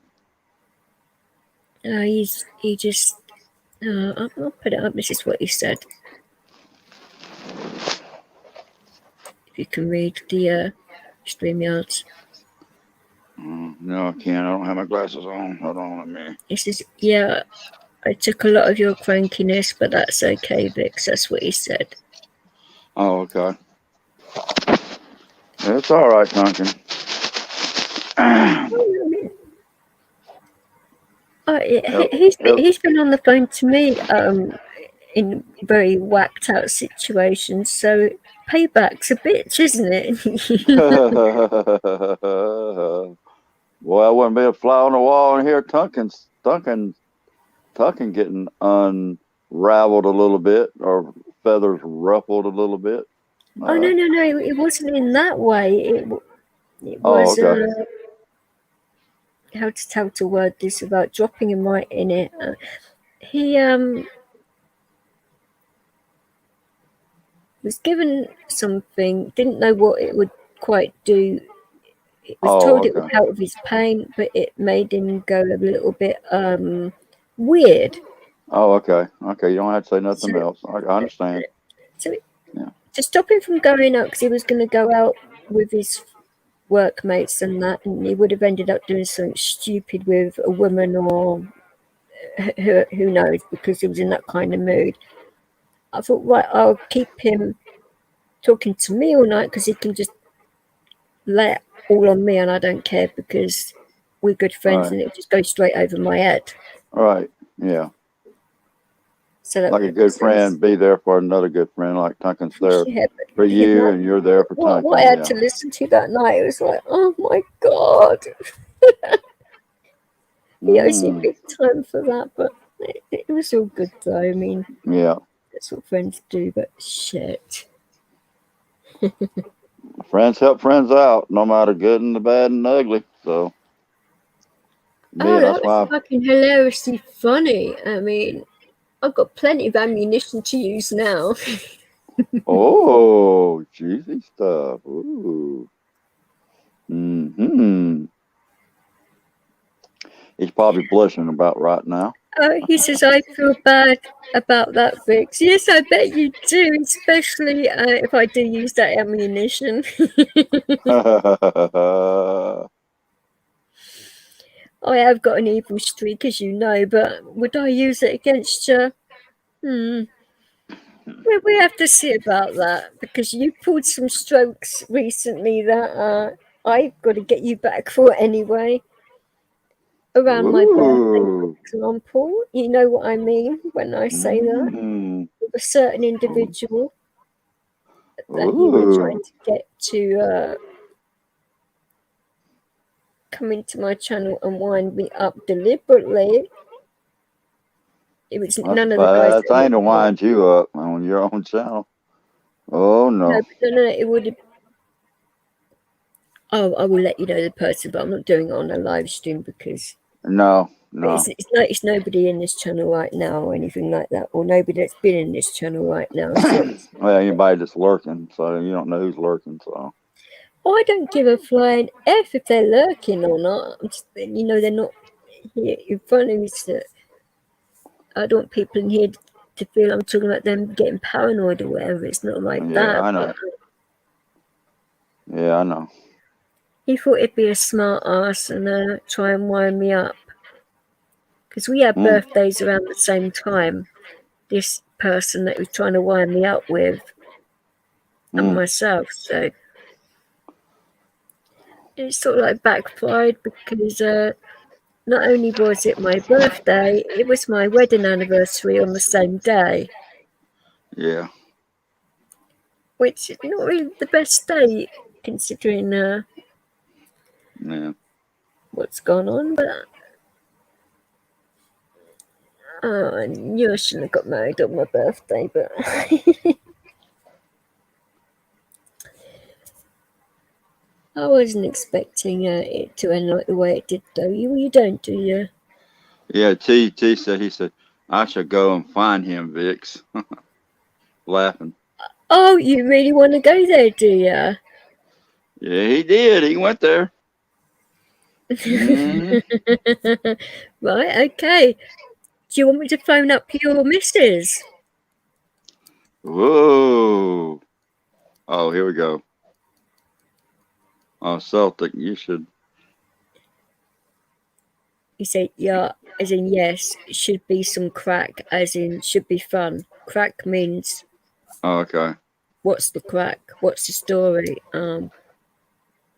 He just... I'll put it up. This is what he said. If you can read the StreamYards. No, I can't. I don't have my glasses on. Hold on a minute. He says, yeah, I took a lot of your crankiness, but that's okay, Vix. That's what he said. Oh, okay. It's all right, Duncan. He's been on the phone to me in very whacked out situations, so payback's a bitch, isn't it? Boy, I wouldn't be a fly on the wall in here. Duncan getting unraveled a little bit, or feathers ruffled a little bit. Oh no, it wasn't in that way. It was okay. How to word this without dropping him right in it. He was given something, didn't know what it would quite do. It was told it would help with his pain, but it made him go a little bit weird. Oh, okay. Okay, you don't have to say nothing else. I understand. So to stop him from going out, because he was going to go out with his workmates and that, and he would have ended up doing something stupid with a woman, or who knows, because he was in that kind of mood. I thought, right, I'll keep him talking to me all night, because he can just lay it all on me and I don't care, because we're good friends, and it just goes straight over my head. Right. Yeah. So that like a good friend, be there for another good friend, like Duncan's there for you, and you're there for Duncan. What I had to listen to that night, it was like, oh my god. He owes me big time for that, but it was all good though. I mean, yeah, that's what friends do, but shit. Friends help friends out, no matter good and the bad and ugly. So Oh, that's that why. was fucking hilariously funny. I mean, I've got plenty of ammunition to use now. Oh, juicy stuff. Ooh. Mm-hmm. He's probably blushing about right now. He says, I feel bad about that, Vix. Yes, I bet you do, especially if I do use that ammunition. I have got an evil streak, as you know, but would I use it against you? We have to see about that, because you pulled some strokes recently that I've got to get you back for anyway. Around my birthday, for example. You know what I mean when I say that. With a certain individual that you were trying to get to come into my channel and wind me up deliberately. It was none of the guys. That's trying to wind you up on your own channel. Oh no. No, it would have. Oh, I will let you know the person, but I'm not doing it on a live stream because no. It's nobody in this channel right now or anything like that, or nobody that's been in this channel right now. So well, anybody that's lurking, so you don't know who's lurking. So I don't give a flying F if they're lurking or not. I'm just, you know, they're not here in front of me. So I don't want people in here to feel I'm talking about them getting paranoid or whatever. It's not like that. I know. Yeah, I know. He thought it'd be a smart ass and try and wind me up. Because we had birthdays around the same time. This person that was trying to wind me up with and myself. So it sort of like backfired because not only was it my birthday, it was my wedding anniversary on the same day. Yeah. Which is not really the best day considering what's gone on, but I knew I shouldn't have got married on my birthday, but I wasn't expecting it to end like the way it did, though. You don't, do you? Yeah, T said, he said, I should go and find him, Vix. Laughing. Oh, you really want to go there, do you? Yeah, he did. He went there. Right, okay. Do you want me to phone up your missus? Whoa. Oh, here we go. Oh, Celtic, you should. You say, yeah, as in yes, it should be some crack, as in should be fun. Crack means... Oh, okay. What's the crack? What's the story? Oh,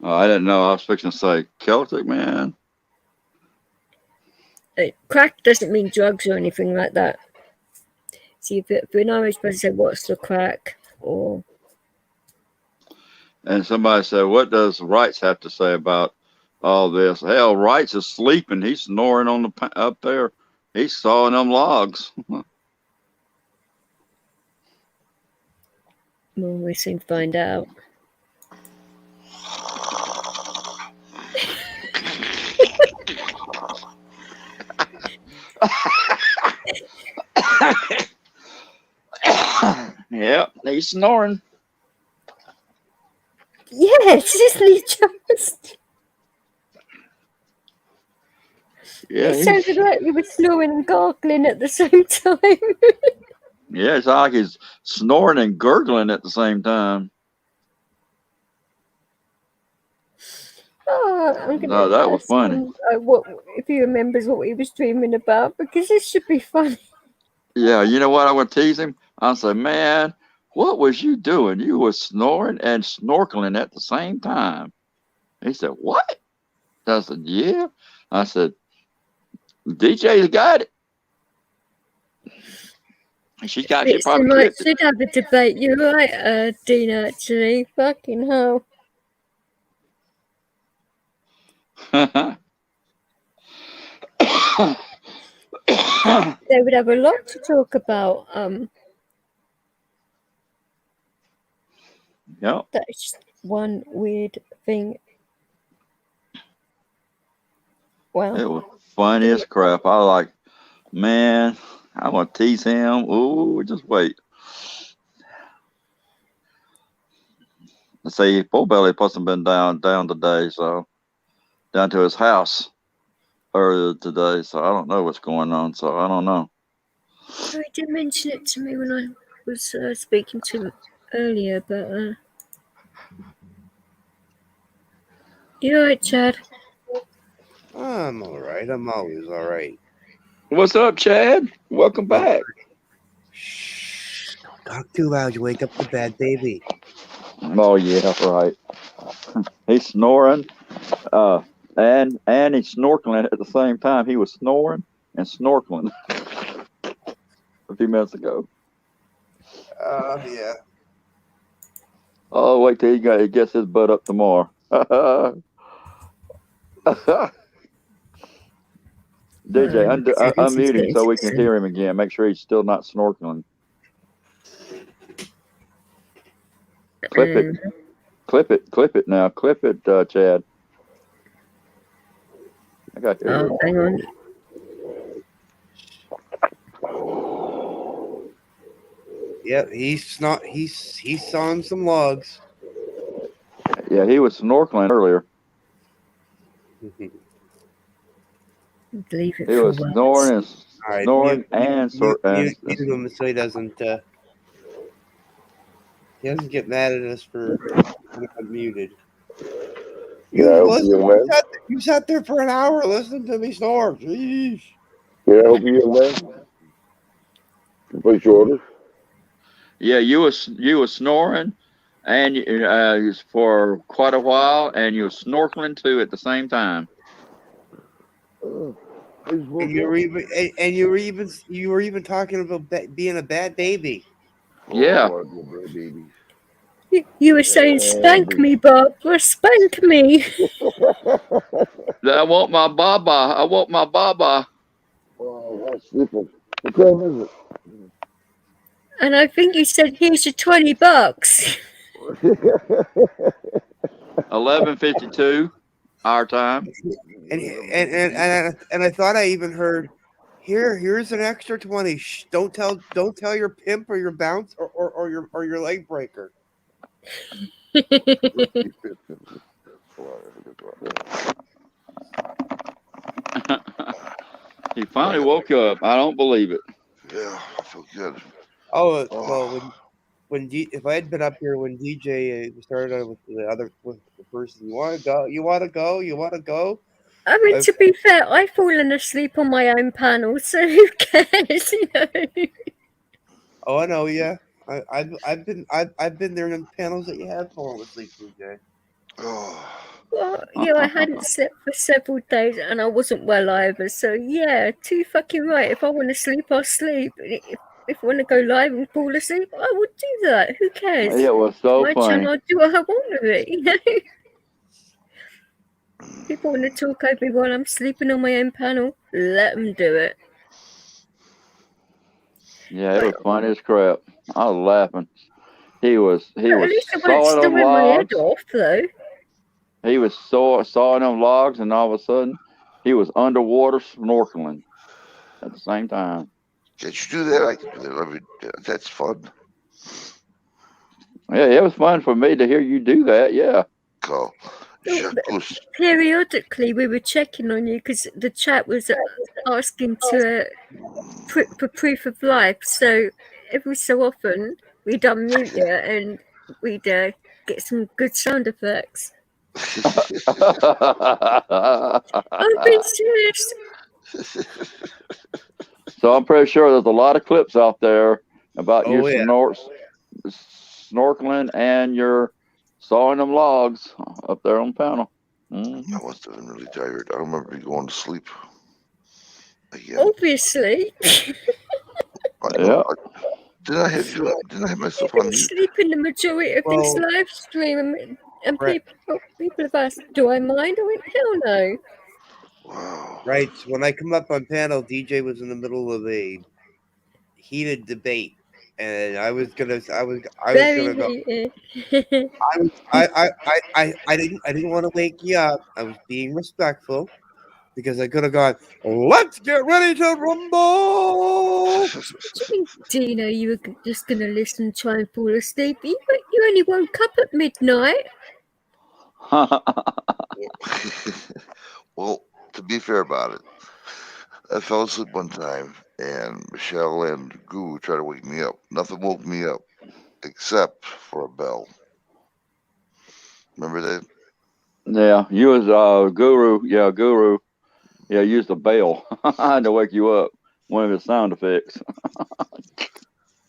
I didn't know. I was fixing to say Celtic, man. Crack doesn't mean drugs or anything like that. See, if an Irish person say, what's the crack? Or... And somebody said, what does Wrights have to say about all this? Hell, Wrights is sleeping. He's snoring on the up there. He's sawing them logs. Well, we soon find out. Yep, he's snoring. Yes, isn't he just? Yeah, it sounded like he was snoring and gargling at the same time. Yeah, it's like he's snoring and gurgling at the same time. Oh, I'm gonna that was funny. What if he remembers what he was dreaming about? Because this should be funny. Yeah, you know what? I would tease him. I'll say, man, what was you doing? You were snoring and snorkeling at the same time. He said, what? I said, yeah. I said, DJ's got it. She probably should have a debate. You're right, Dean, actually. Fucking hell. They would have a lot to talk about. Yep. That's just one weird thing. Well, funny as crap. I like, man, I want to tease him. Ooh, just wait. Let's see, poor Belly must have been down today, so down to his house earlier today. So I don't know what's going on. So I don't know. Oh, he did mention it to me when I was speaking to him earlier, but you all right, Chad? I'm all right. I'm always all right. What's up, Chad? Welcome back. Shh, don't talk too loud. You wake up the bad baby. Oh yeah, right. He's snoring, and he's snorkeling at the same time. He was snoring and snorkeling a few minutes ago. Yeah. Oh, wait till he gets his butt up tomorrow. DJ, unmute him so we can hear him again. Make sure he's still not snorkeling. Clip it now. Clip it, Chad. I got to hear hang on. Yep, he's sawing some logs. Yeah, he was snorkeling earlier. Leave it he was snoring and snoring and mute him so he doesn't get mad at us for being unmuted. You sat there for an hour listening to me snore. Jeez. Can I help you, young man? Can place your order? Yeah, you was snoring, and for quite a while, and you were snorkeling too at the same time. And you were even talking about being a bad baby. Yeah. You were saying, "Spank me, Bob. Spank me." I want my baba. I want my baba. Oh, I'm sleeping. What time is it? And I think you said, "Here's your $20." 11:52 our time. And I thought I even heard, here's an extra 20. Shh, don't tell your pimp or your bounce or your leg breaker. He finally woke up. I don't believe it. Yeah, I feel good. Oh well, if I had been up here when DJ started with the person, you want to go. I mean, to be fair, I've fallen asleep on my own panel, so who cares? You know? Oh, I know, yeah. I've been there in the panels that you have fallen asleep, DJ. Well, yeah, I hadn't slept for several days, and I wasn't well either. So yeah, too fucking right. If I want to sleep, I'll sleep. If I want to go live and fall asleep, I would do that. Who cares? It was so my funny. channel, I'll do what I want with it. You know. People want to talk over me while I'm sleeping on my own panel. Let them do it. Yeah, it was funny as crap. I was laughing. He was At least I wasn't sawing them snoring my head logs. off, though. He was sawing them logs, and all of a sudden, he was underwater snorkeling at the same time. Can't you do that? I can do that. I mean, that's fun. Yeah, it was fun for me to hear you do that. Yeah. Cool. Periodically, we were checking on you because the chat was asking to for proof of life. So every so often, we'd unmute you and we'd get some good sound effects. I'm being serious. So I'm pretty sure there's a lot of clips out there about you snorkeling and you're sawing them logs up there on the panel. I must have been really tired. I remember going to sleep again. Obviously. Yeah. Didn't I have myself on mute? Sleeping the majority of this live stream, and people have asked, "Do I mind?" I went, "Hell no." Wow. Right. So when I come up on panel, DJ was in the middle of a heated debate, and I was gonna go. I didn't want to wake you up. I was being respectful, because I could have gone, let's get ready to rumble. What do you mean, Dino? You were just going to listen and try and fall asleep? You only woke up at midnight. Well, to be fair about it, I fell asleep one time, and Michelle and Guru tried to wake me up. Nothing woke me up except for a bell. Remember that? Yeah, you was Guru. Yeah, Guru. Yeah, used the bell to wake you up. One of his sound effects.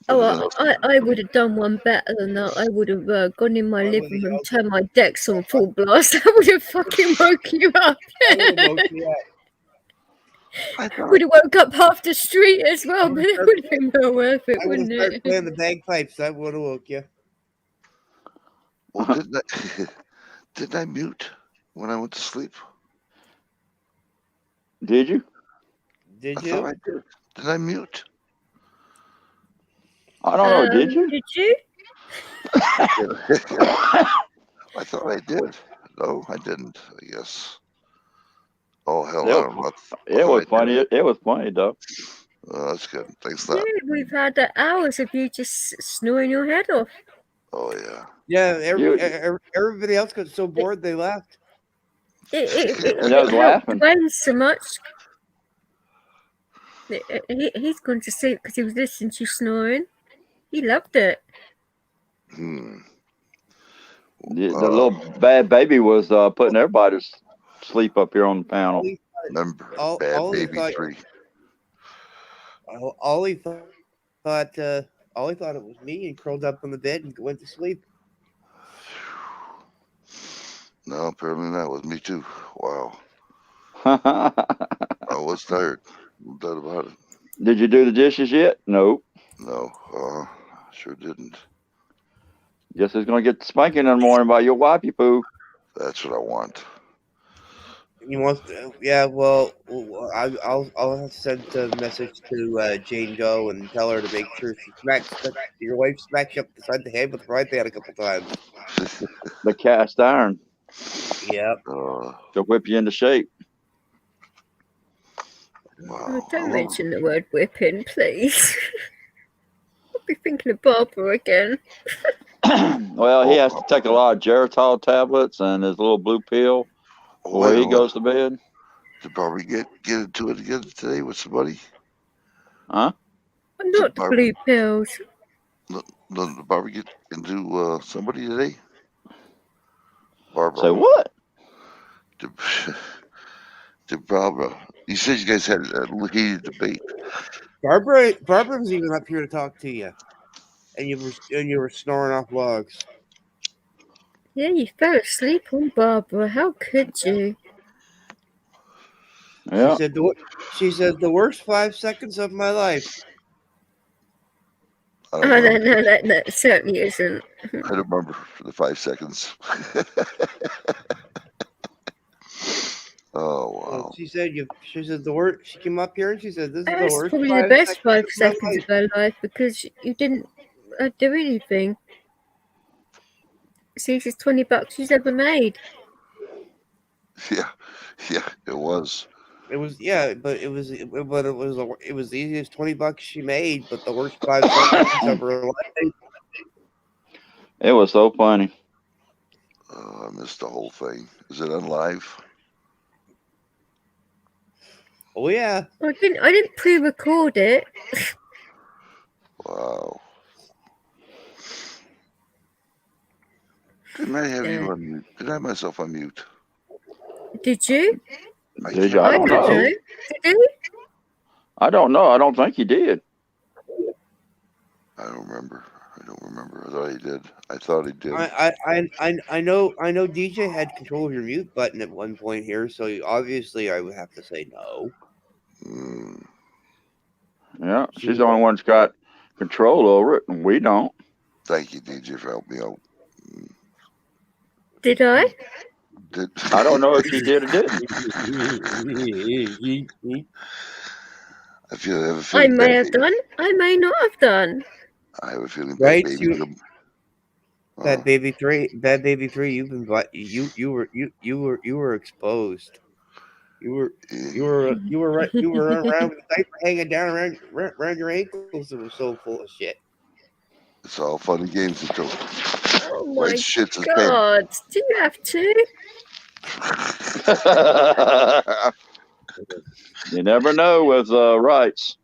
Oh, I would have done one better than that. I would have gone in my living room, turned my decks on full blast. I would have fucking woke you up. I would have woke up half the street as well, but it would have been well worth it, wouldn't it? I would have started playing the bagpipes. That would have woke you. Well, didn't I mute when I went to sleep? Did you? Did I you? thought I did. Did I mute? I don't know. Did you? Did you? I thought I did. No, I didn't. I guess. Oh hell, I don't know. It was funny. It was funny though. Oh, that's good. Thanks, Yeah, that. we've had hours of you just snoring your head off. Oh yeah. Yeah, everybody else got so bored they left. It was laughing. Dwayne so much. He's gone to sleep because he was listening to you snoring. He loved it. The little bad baby was putting everybody to sleep up here on the panel. Remember, Bad Baby 3. Ollie thought it was me and curled up on the bed and went to sleep. No, apparently that was me too. Wow. I was tired. No doubt about it. Did you do the dishes yet? No. No, sure didn't. Guess it's gonna get spanking in the morning by your wifey poo. That's what I want. You want? Yeah. Well, I'll send a message to Jane Doe and tell her to make sure she your wife smacks you up the side of the head with the frying pan a couple times. The cast iron. Yep. To whip you into shape. Oh, don't mention the word whipping, please. I'll be thinking of Barbara again. Well, he has to take a lot of Geritol tablets and his little blue pill before he goes to bed. Did Barbara get into it again today with somebody? Huh? Not the blue pills. Did Barbara get into somebody today? Barbara. Say what? Did Barbara? You said you guys had a heated debate. Barbara was even up here to talk to you, and you were snoring off logs. Yeah, you fell asleep on Barbara. How could you? Yeah. She said the worst 5 seconds of my life. No, that certainly isn't. I don't remember the 5 seconds. Oh wow! She said the worst. She came up here and she said this is the worst. Probably the best 5 seconds of her life because you didn't do anything. It's the easiest $20 she's ever made. Yeah, it was. It was but it was the easiest $20 she made, but the worst 5 seconds of her life. It was so funny. I missed the whole thing. Is it on live? Oh yeah. I didn't pre-record it. Wow. Didn't I have you on mute? Did I have myself on mute? Did you? Did you? I don't know. Did you? I don't know. I don't think you did. I don't remember. I thought he did. I thought he did. I know DJ had control of your mute button at one point here, so obviously I would have to say no. Yeah, she's the only one that's got control over it, and we don't. Thank you, DJ, for helping me out. Did I? I don't know if she did or didn't. I have a feeling. I may have done. I may not have done. I have a feeling. Right? Bad Baby 3. You've been you were exposed. You were right. You were around with the diaper hanging down around your ankles. It was so full of shit. It's all fun and games until Oh white my shits his God! Do you have to? You never know with rights.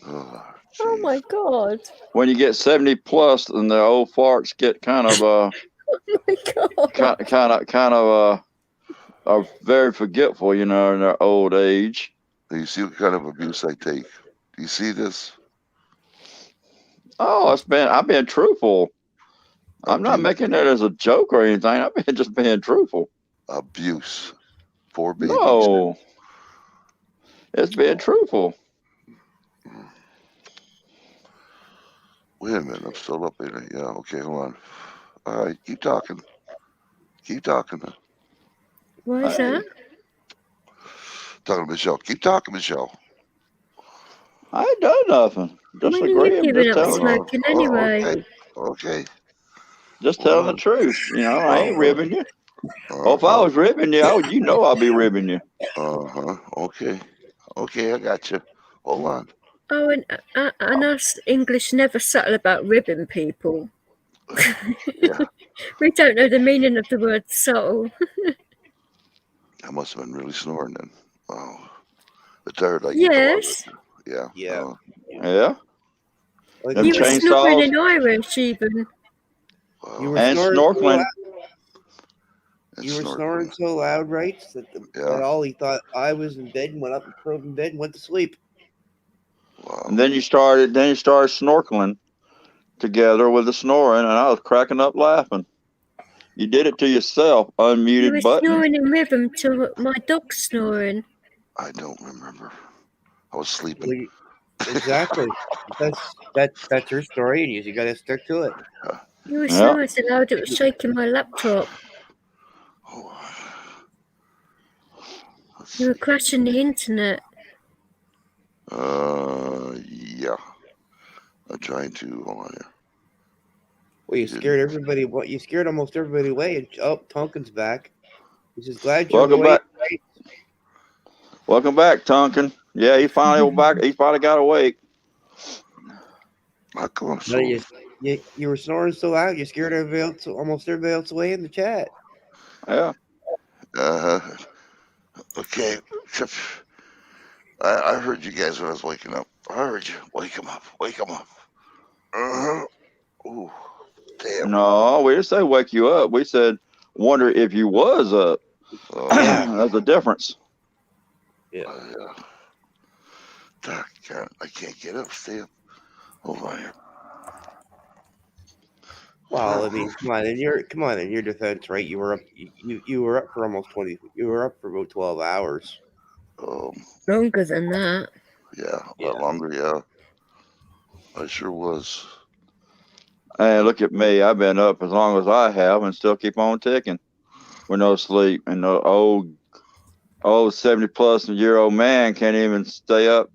Oh my God! When you get 70 plus, and the old farts get kind of Oh my God! are very forgetful, in their old age. Do you see what kind of abuse I take? Do you see this? Oh, I've been truthful. I'm not making that as a joke or anything. I've been just being truthful. Abuse. Poor babies. No, it's being truthful. Wait a minute, I'm still up in it. Yeah, okay, hold on. All right, keep talking. Keep talking. Why is that? Talking to Michelle. Keep talking, Michelle. I ain't done nothing. Just When are you agreeing. giving Just up telling. smoking anyway? Okay. Just telling the truth. I ain't ribbing you. Oh, if I Uh-huh. was ribbing you, I'll be ribbing you. Uh-huh. Okay. Okay, I got you. Hold on. Oh, and us English never subtle about ribbing people. Yeah. We don't know the meaning of the word subtle. I must have been really snoring then. Wow. The tired I get, Yes. the longer. Yeah. Yeah. Them You were snoring chainsaws in Irish even. You were and snoring so snorkeling. loud. You were snoring so loud, right? That all he thought I was in bed and went up and curled in bed and went to sleep. And then you started snorkeling together with the snoring, and I was cracking up laughing. You did it to yourself, You unmuted were button. snoring in rhythm to my dog's snoring. I don't remember. I was sleeping. Exactly. That's your story, and you got to stick to it. You were snoring so loud it was shaking my laptop. You were crashing the internet. Yeah. I'm trying to. Hold on here. Well, you scared everybody. What you scared almost everybody away. And, Tonkin's back. He's just glad you're Welcome awake. back. Welcome back, Tonkin. Yeah, he finally back. He finally got awake. How come No, you were snoring so loud you scared almost everybody else away in the chat. Yeah. Okay. I heard you guys when I was waking up. I heard you. Wake him up. Wake him up. Ooh. Damn. No, we didn't say wake you up. We said wonder if you was up. That's the difference. Yeah. I can't get up. Stay up. Hold on here. Well, I mean, come on. In your defense, right? You were up. You were up for almost 20. You were up for about 12 hours. Longer than that. Yeah, a lot longer. Yeah, I sure was. Hey, look at me. I've been up as long as I have and still keep on ticking with no sleep. And the old 70-plus-year-old man can't even stay up.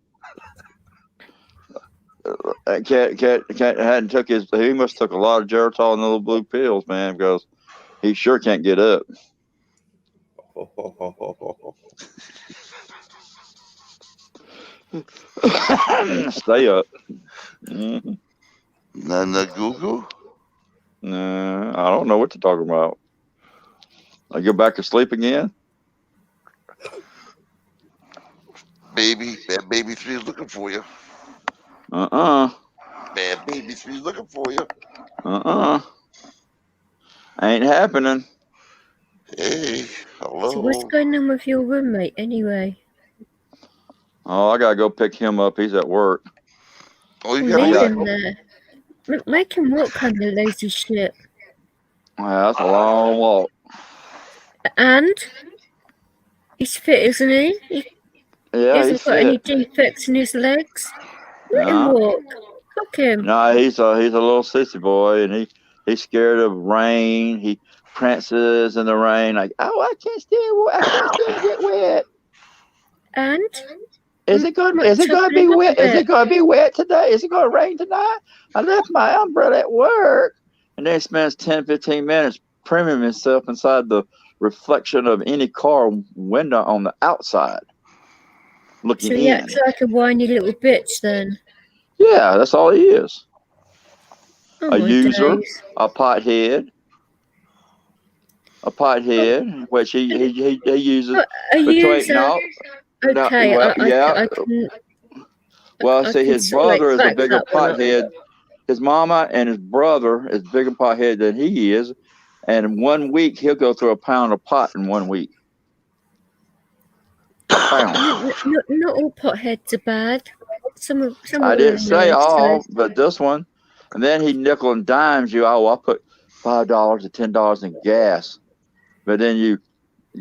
Hadn't took his. He must took a lot of Geritol and little blue pills, man, because he sure can't get up. Stay up. Mm-hmm. Nana Goo? Nah, I don't know what you're talking about. I go back to sleep again. Bad baby 3 is looking for you. Bad baby 3 is looking for you. Ain't happening. Hey, hello. So what's going on with your roommate anyway? Oh, I gotta go pick him up. He's at work. Oh, you leave him there. Make him walk, kind of lazy shit. Yeah, that's a long walk. And he's fit, isn't he? He hasn't got any defects in his legs. Let him walk. Fuck him. No, he's a little sissy boy, and he's scared of rain. He prances in the rain like, oh, I can't stand to get wet. And is it going to be wet? Is it going to be wet today? Is it going to rain tonight? I left my umbrella at work. And then he spends 10, 15 minutes priming himself inside the reflection of any car window on the outside, looking So he in. acts like a whiny little bitch then. Yeah, that's all he is. Oh, A my user, days. a pothead, which he uses A between user. Okay, well, yeah. I can. Well, I see, can his sort of, like, brother is a back bigger that one up. pothead. His mama and his brother is bigger pothead than he is, and in 1 week he'll go through a pound of pot in 1 week. A pound. Not all potheads are bad. Some I are didn't really say nice. all, but this one, and then he nickel and dimes you. Oh, I'll put $5 to $10 in gas, but then you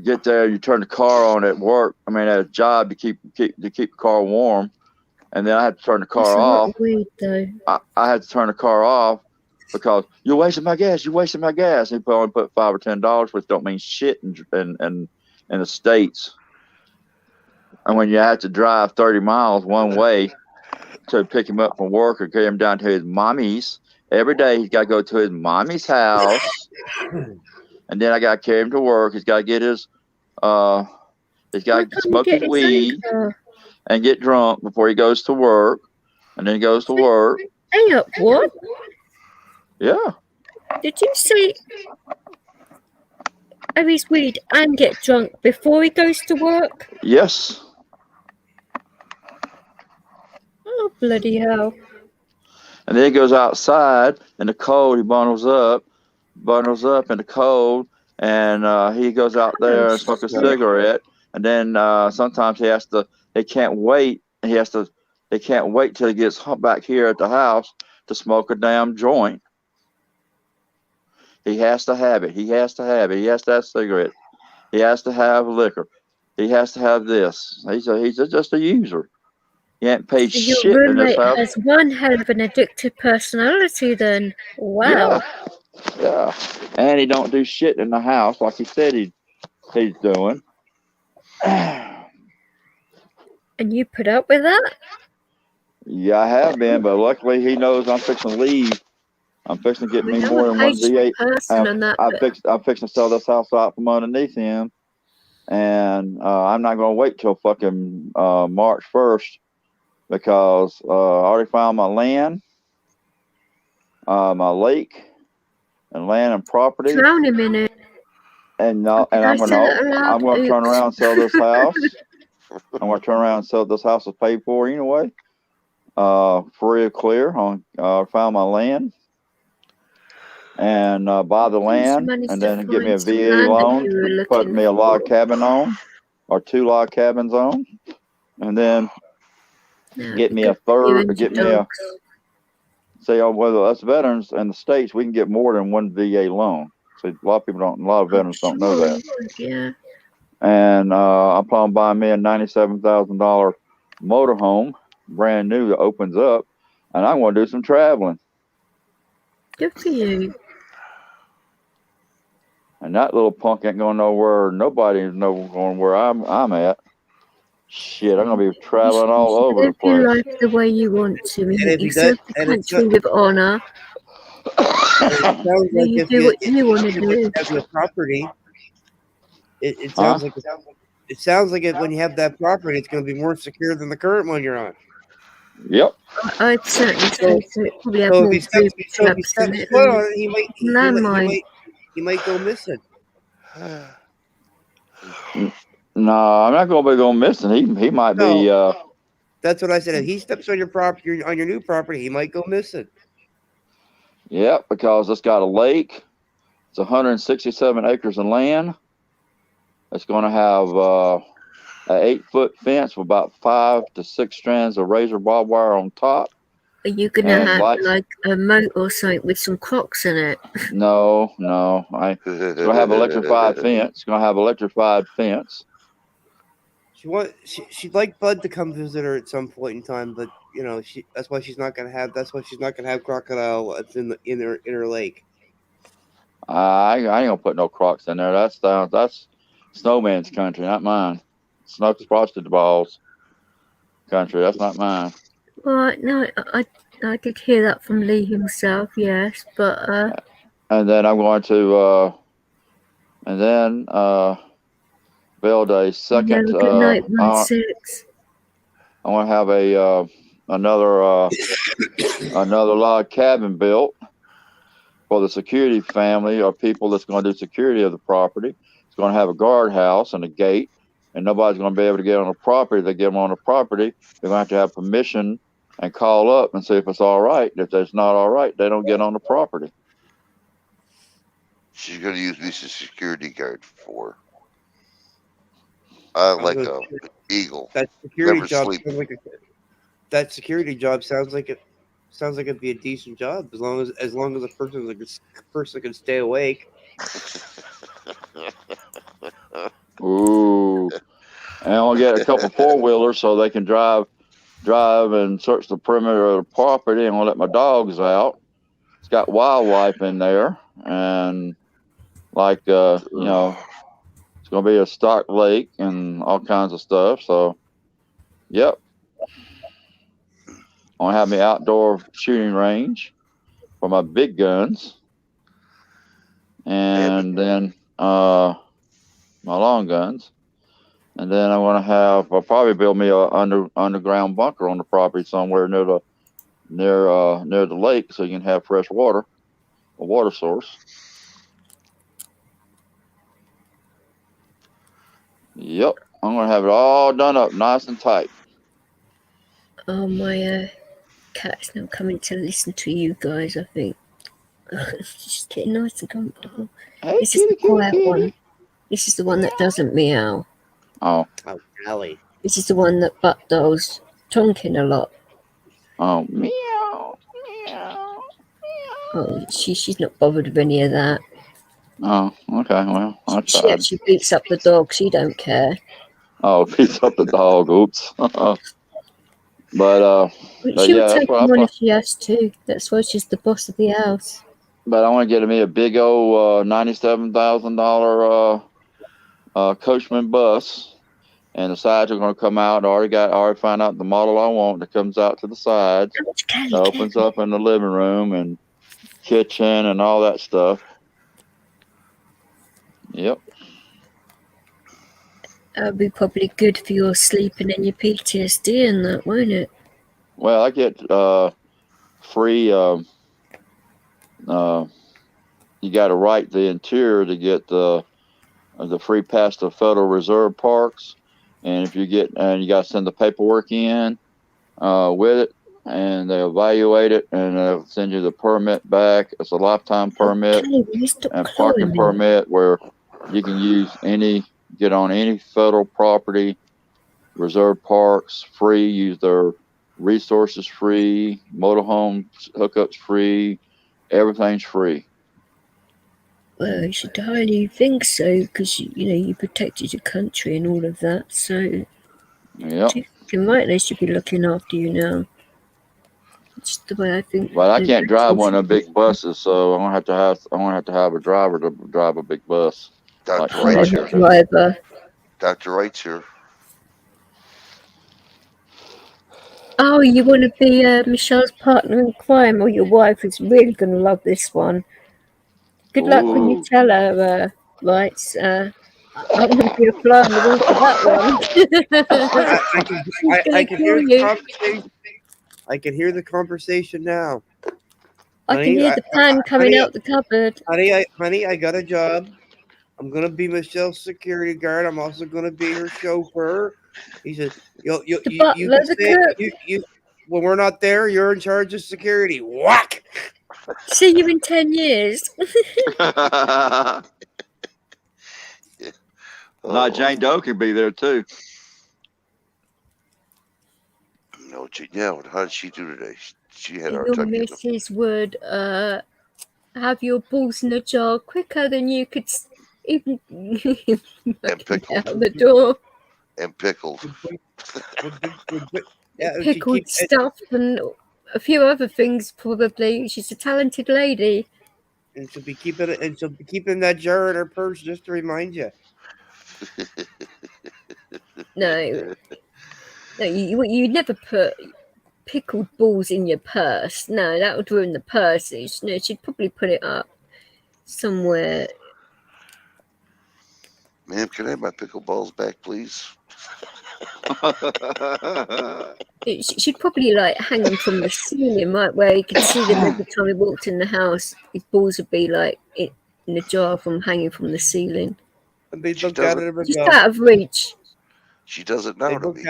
get there, you turn the car on at work. I mean, at a job to keep the car warm, and then I had to turn the car It's a lot off. of weed, though. I had to turn the car off because you're wasting my gas. You're wasting my gas. He only put $5 or $10, which don't mean shit in the States. And when you have to drive 30 miles one way to pick him up from work or carry him down to his mommy's every day, he's got to go to his mommy's house, and then I got to carry him to work. He's got to get his he's got to smoke his weed and get drunk before he goes to work, and then he goes to work. Hang up, what? Yeah. Did you say have his weed and get drunk before he goes to work? Yes. Oh, bloody hell. And then he goes outside in the cold. He bundles up in the cold, and he goes out there and smokes a cigarette. And then sometimes they can't wait till he gets back here at the house to smoke a damn joint. He has to have it. He has to have cigarettes. He has to have liquor. He has to have this. He's just a user. He ain't paid So your shit in this roommate house. has one hell of an addictive personality then. Wow. Yeah. And he don't do shit in the house like he said he's doing. And you put up with that? Yeah, I have been, but luckily he knows I'm fixing to leave. I'm fixing to get me more than one V8. I'm fixing to sell this house out from underneath him, and I'm not going to wait till fucking March 1st because I already found my land, my lake, and land and property. Drown him in it. And I'm going to turn around and sell this house. I'm going to turn around and sell this house is paid for anyway. Free or clear. I found my land and buy the land, and then get me a VA loan to put me a log cabin on, or 2 log cabins on, and then get me a third. Say, whether us veterans in the States, we can get more than 1 VA loan. So a lot of veterans don't know that. Yeah. And I plan on buying me a $97,000 motorhome, brand new, that opens up, and I'm going to do some traveling. Good for you. And that little punk ain't going nowhere. Nobody's going where I'm at. Shit, I'm going to be traveling all over the place. Live your life the way you want to. You serve the country with honor. You do what you want to do. Have the property. It sounds like it sounds like when you have that property, it's going to be more secure than the current one you're on. Yep. I'd certainly say so. It probably have more traps in it than landmine. He might go missing. No, I'm not going to be going missing. He might be. That's what I said. If he steps on your property, on your new property, he might go missing. Yep, because it's got a lake. It's 167 acres of land. It's going to have an 8-foot fence with about 5 to 6 strands of razor barbed wire on top. Are you going to have like a moat or something with some crocs in it? No. It's going to have electrified fence. It's going to have electrified fence. She'd like Bud to come visit her at some point in time, but that's why she's not gonna have crocodile in her lake. I ain't gonna put no crocs in there. That's Snowman's country, not mine. Snooks frosted balls country. That's not mine. Well, no, I did hear that from Lee himself. Yes, but and then I'm going to And then build a second. Good night, 1-6. I want to have a another log cabin built for the security family or people that's going to do security of the property. It's going to have a guardhouse and a gate, and nobody's going to be able to get on the property. If they get them on the property, they're going to have permission and call up and see if it's all right. If it's not all right, they don't get on the property. She's going to use me as a security guard for. I like a eagle. That security Never job sleep. sounds like that security job sounds like it'd be a decent job as long as a person can stay awake. Ooh, and I'll get a couple 4-wheelers so they can drive and search the perimeter of the property, and I'll let my dogs out. It's got wildlife in there, and like you know, it's gonna be a stock lake and all kinds of stuff. So, yep, I'll have me outdoor shooting range for my big guns, and then my long guns. And then I'll probably build me a underground bunker on the property somewhere near the lake, so you can have fresh water, a water source. Yep, I'm gonna have it all done up, nice and tight. Oh, my cat's now coming to listen to you guys. I think she's getting nice and comfortable. Hey, this is the quiet one. This is the one that doesn't meow. Oh, Allie. This is the one that butt does tonking a lot. Oh, meow, meow. Oh, she's not bothered with any of that. Oh, okay. Well, I tried. She actually beats up the dog. She don't care. Oh, beats up the dog. Oops. But she'll yeah, take him on if she has to. That's why she's the boss of the house. But I want to get me a big old $97,000 Coachman bus, and the sides are going to come out. I already found out the model I want that comes out to the sides. That opens up in the living room and kitchen and all that stuff. Yep. That would be probably good for your sleeping and your PTSD and that, won't it? Well, I get free. You got to write the interior to get the free pass to Federal Reserve Parks, and if you got to send the paperwork in with it, and they evaluate it, and they'll send you the permit back. It's a lifetime permit and parking permit where you can get on any federal property, reserve parks free, use their resources free, motorhome hookups free, everything's free. Well, you should highly think so, because you protected your country and all of that. So, yeah, they should be looking after you now. It's the way I think. But I can't drive one of the big buses, so I'm gonna have to have a driver to drive a big bus. Dr. Wright's here. Dr. Wright's here. Oh, you want to be Michelle's partner in crime, or your wife is really going to love this one. Good luck when you tell her, right? I'm going to be a fly on the wall for that one. I can hear the conversation now. I can hear the pan coming out the cupboard. Honey, I got a job. I'm gonna be Michelle's security guard. I'm also gonna be her chauffeur. He said, when we're not there, you're in charge of security. Whack! See you in 10 years. No, Jane Doe could be there too. No, yeah. How did she do today? She had our Your time. missus would have your balls in a jar quicker than you could even and pickled out the door. And pickled. Pickled stuff and a few other things probably. She's a talented lady. And she'll be keeping that jar in her purse just to remind you. No, you never put pickled balls in your purse. No, that would ruin the purse. No, she'd probably put it up somewhere Ma'am, can I have my pickleballs back, please? She'd probably like hang them from the ceiling, right, where you could see them every time he walked in the house. His balls would be like in a jar from hanging from the ceiling. And they'd look down at him and Just go, out of reach. She doesn't know to me.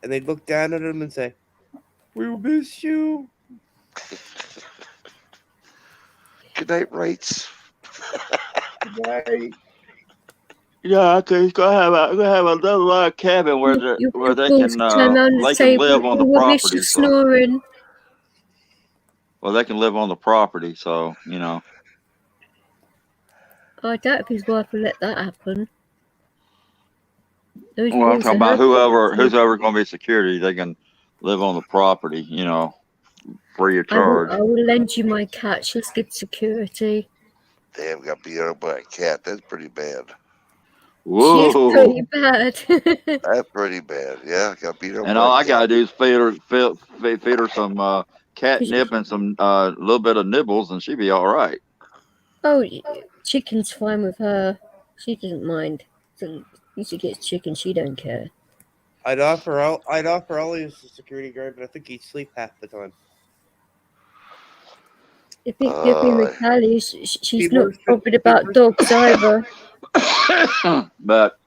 And they'd look down at him and say, "We will miss you." Good night, Rights. Good night. Yeah, okay. He's gonna have another log cabin where Your they balls can could turn around and say, live on the "We will miss property. you snoring." Well, they can live on the property, so you know. I doubt if his wife will let that happen. Those Well, I'm balls talking are about her who's property. ever going to be security. They can live on the property, you know, free of charge. I will lend you my cat. She's good security. Damn, got beat up by a cat. That's pretty bad. She's Whoa! pretty bad. That's pretty bad. Yeah, got beat up And by all a I cat. gotta do is feed her some catnip and some little bit of nibbles, and she'd be all right. Oh, chicken's fine with her. She doesn't mind. So if she gets chicken, she don't care. I'd offer Ollie as a security guard, but I think he'd sleep half the time. If it be with Callie, she's not bothered about dogs either. but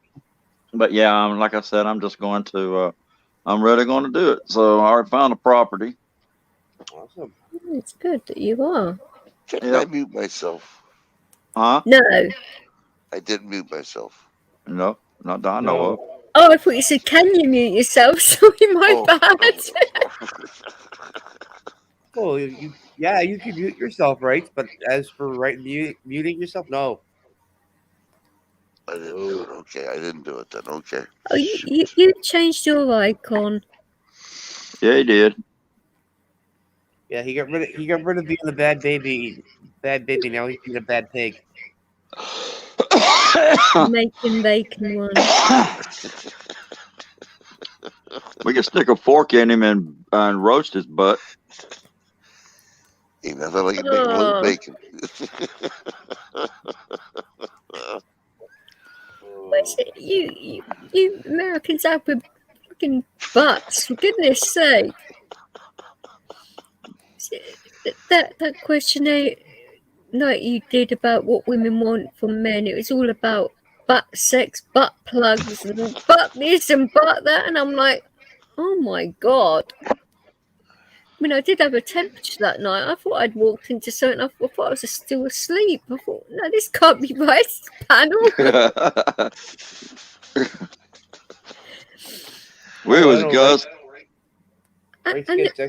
yeah, like I said, I'm just going to. I'm really going to do it. So I already found a property. Awesome. It's good that you are. Can I mute myself? Huh? No. I didn't mute myself. No, not that I know of. Oh, I thought you said, "Can you mute yourself?" Sorry, my bad. Well, you can mute yourself, right? But as for muting yourself, no. I didn't do it. Okay, I didn't do it then. Okay. Oh, you changed your icon. Yeah, he did. Yeah, he got rid of being the bad baby. Now he's being a bad pig. Making bacon one. We can stick a fork in him and roast his butt. Ain't nothing like making a little bacon. What's it? You Americans out with fucking butts, for goodness sake. That questionnaire like you did about what women want from men, it was all about butt sex, butt plugs, and butt this and butt that, and I'm like, oh my god. I mean, I did have a temperature that night. I thought I'd walked into something. I thought I was still asleep. I thought, no, this can't be right. It's panel. Where was Gus? Race gets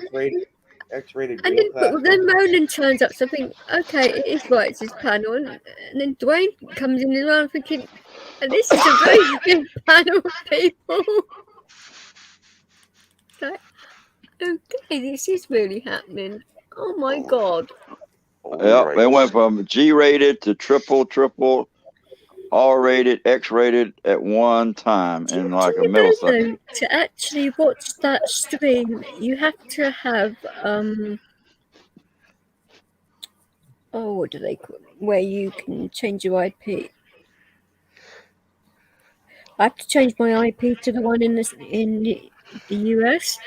X-rated. And then Ronan turns up, so I think, okay, it is right, it's his panel. And then Dwayne comes in as well. I'm thinking, and this is a very good panel of people. Like, okay, this is really happening. Oh my god. Yeah, they went from G-rated to triple, R-rated, X-rated at one time in like a millisecond. To actually watch that stream, you have to have what do they call it? Where you can change your IP. I have to change my IP to the one in the US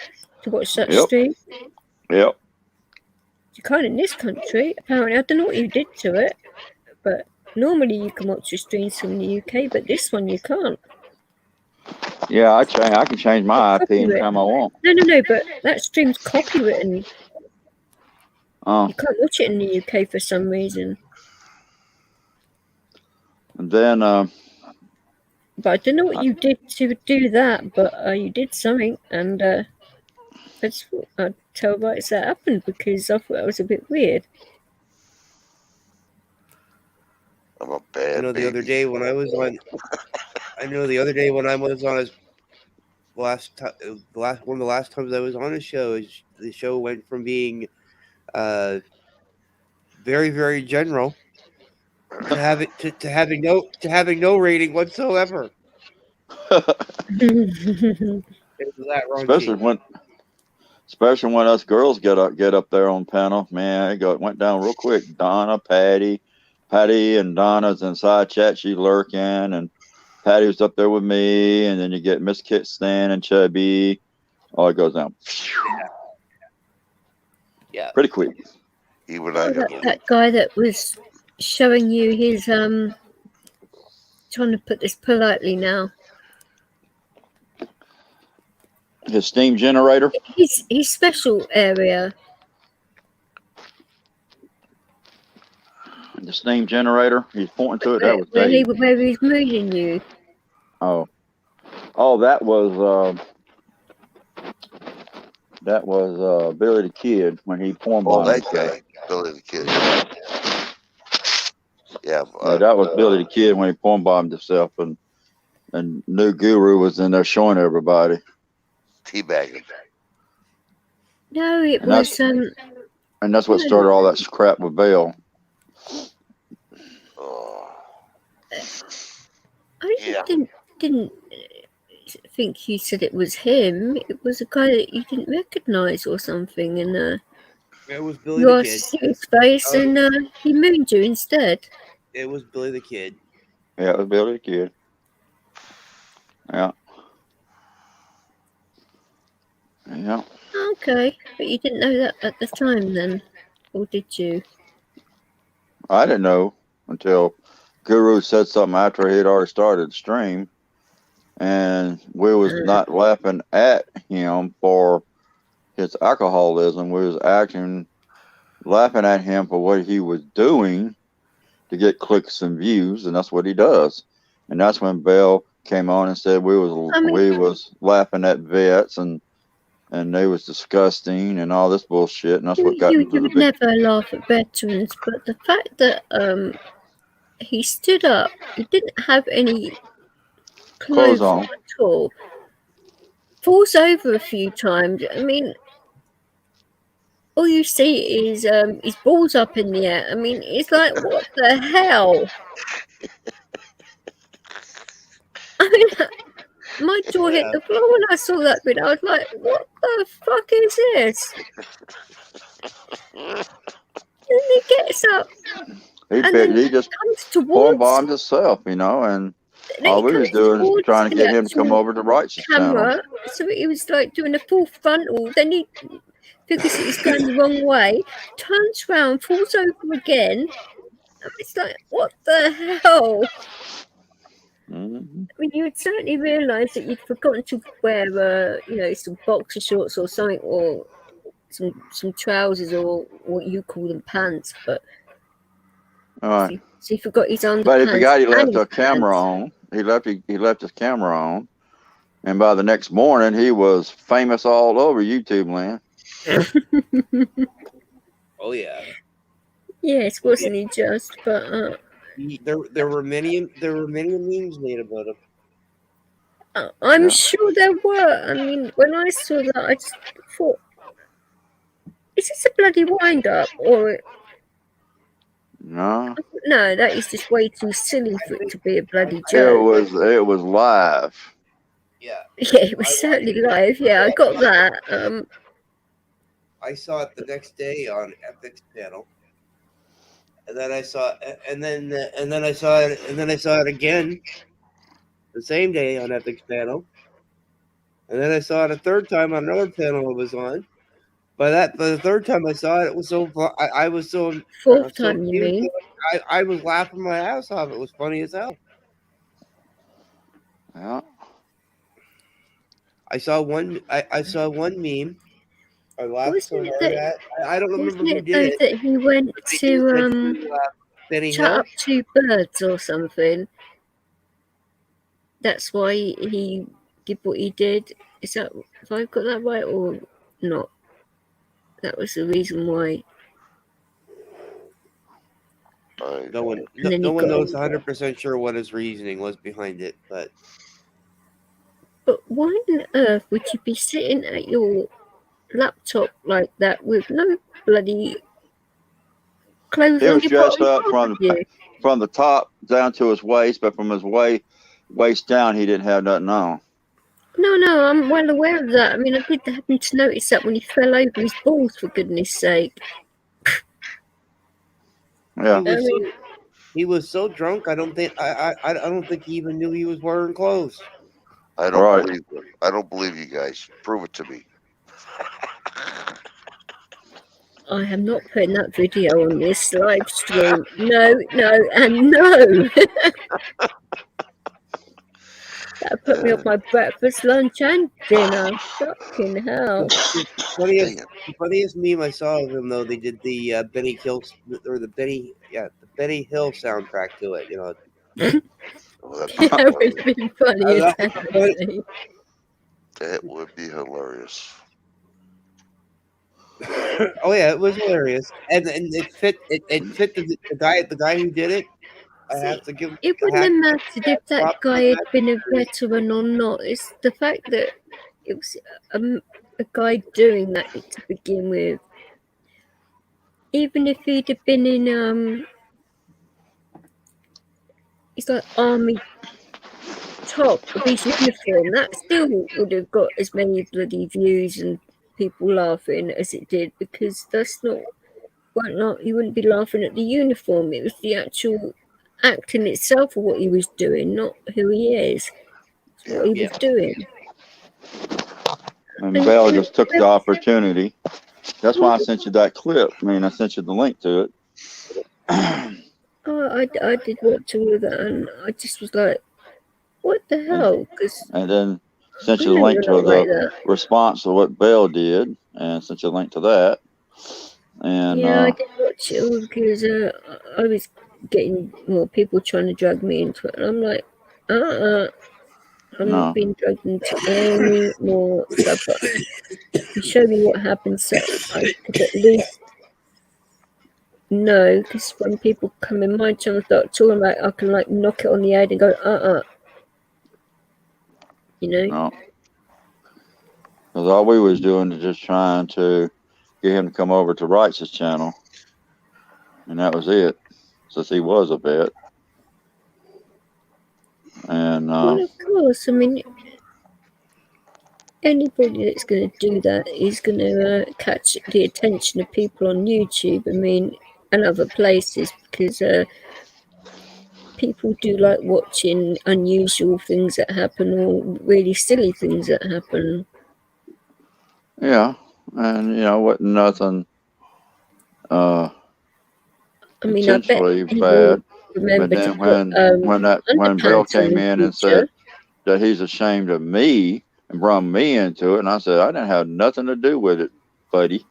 to watch that stream. Yep. You can't in this country. Apparently, I don't know what you did to it, but normally you can watch your streams from the UK, but this one you can't. Yeah, I can change my IP anytime I want. No, but that stream's copywritten. Oh. You can't watch it in the UK for some reason. And then but I don't know what you did to do that, but you did something, and I'd tell why that happened, because I thought that was a bit weird. I'm a bad the baby. other day when I was on his one of the last times I was on a show, the show went from being very, very general to having no rating whatsoever. Especially when us girls get up there on panel, man, it went down real quick. Donna, Patty, Patty and Donna's inside chat. She lurking, and Patty was up there with me, and then you get Miss Kit Stan and Chubby. Oh, it goes down. Yeah. Pretty quick. He would not have that guy that was showing you his trying to put this politely now. His steam generator. His special area. The steam generator. He's pointing to it. That was where Dave. Where he's moving you. Oh, that was Billy the Kid when he porn bombed that himself. guy, Billy the Kid. Yeah, that was Billy the Kid when he porn bombed himself, and New Guru was in there showing everybody. Teabagging. No, it was and that's what started all that crap with Bill. I didn't think you said it was him. It was a guy that you didn't recognise or something, and it was Billy you the asked Kid. to see his face, and he mooned you instead. It was Billy the Kid. Yeah, it was Billy the Kid. Yeah. Yeah. Okay, but you didn't know that at the time, then, or did you? I didn't know until Guru said something after he had already started the stream, and we was not laughing at him for his alcoholism. We was laughing at him for what he was doing to get clicks and views, and that's what he does. And that's when Bell came on and said we was laughing at vets and they was disgusting and all this bullshit, and that's what got You would never laugh at veterans, but the fact that he stood up, he didn't have any clothes on at all, falls over a few times. I mean, all you see is his balls up in the air. I mean, it's like, what the hell? I mean, my jaw hit the floor when I saw that bit. I was like, what the fuck is this? And he gets up. He just porn bombed himself, and all we was doing is trying to get him to come over to Righteous Channel. So he was like doing a full frontal. Then he, because he was going the wrong way, turns around, falls over again. It's like, what the hell? Mm-hmm. I mean, you would certainly realise that you'd forgotten to wear, some boxer shorts or something, or some trousers, or what you call them, pants. But all right. so he forgot his underpants. But he forgot he left a camera on. He left his camera on, and by the next morning, he was famous all over YouTube land. Oh yeah. Yes, wasn't he just? But there were many memes made about him. I'm sure there were. I mean, when I saw that, I just thought, is this a bloody wind-up? Or no, that is just way too silly for it to be a bloody joke. It was live. Yeah, it was certainly live. Yeah, I got that. I saw it the next day on Epic's channel, and then I saw it again the same day on Epic's channel, and then I saw it a third time on another channel it was on. By the third time I saw it, it was so I was so fourth time, you mean? I was laughing my ass off. It was funny as hell. Yeah. I saw one meme. I laughed so hard at. I don't remember who did it. That he went to chat up 2 birds or something. That's why he did what he did. Is that, if I've got that right or not? That was the reason why. No one knows 100% sure what his reasoning was behind it, but why on earth would you be sitting at your laptop like that with no bloody clothes on? He was dressed up from the top down to his waist, but from his waist down, he didn't have nothing on. No, I'm well aware of that. I mean, I did happen to notice that when he fell over his balls, for goodness sake. Yeah. He was so drunk. I don't think he even knew he was wearing clothes. I don't believe it. I don't believe you guys. Prove it to me. I am not putting that video on this live stream. No, no, and no. That put me off my breakfast, lunch, and dinner. Fucking hell. The funniest meme I saw of him, though, they did the Benny Hill or the Benny Hill soundtrack to it. You know. That would have been funny as hell. That would be hilarious. Oh yeah, it was hilarious, and it fit the guy who did it. I have to give. It wouldn't have mattered if that guy had been a veteran or not. It's the fact that it was a guy doing that to begin with. Even if he'd have been in it's like army top of his uniform, that still would have got as many bloody views and people laughing as it did, because that's not he wouldn't be laughing at the uniform. It was the actual acting itself of what he was doing, not who he is. It's what he was doing. And Bell just took the opportunity. That's why I sent you that clip. I mean, I sent you the link to it. I did watch all of that, and I just was like, what the hell? And then sent you the link to the response to what Bell did, and sent you a link to that. And yeah, I did watch it all because I was getting more people trying to drag me into it, and I'm like, I'm not being dragged into any more stuff. But you show me what happens, so I could at least know, because when people come in my channel start talking about, I can like knock it on the head and go, you know. No. Because all we was doing is just trying to get him to come over to Wright's channel, and that was it, since he was a vet. And well, of course, I mean, anybody that's going to do that is going to catch the attention of people on YouTube, I mean, and other places, because people do like watching unusual things that happen or really silly things that happen. yeah, and you know, wasn't nothing intentionally bad. But then when Bill came in and said that he's ashamed of me and brought me into it, and I said I didn't have nothing to do with it, buddy.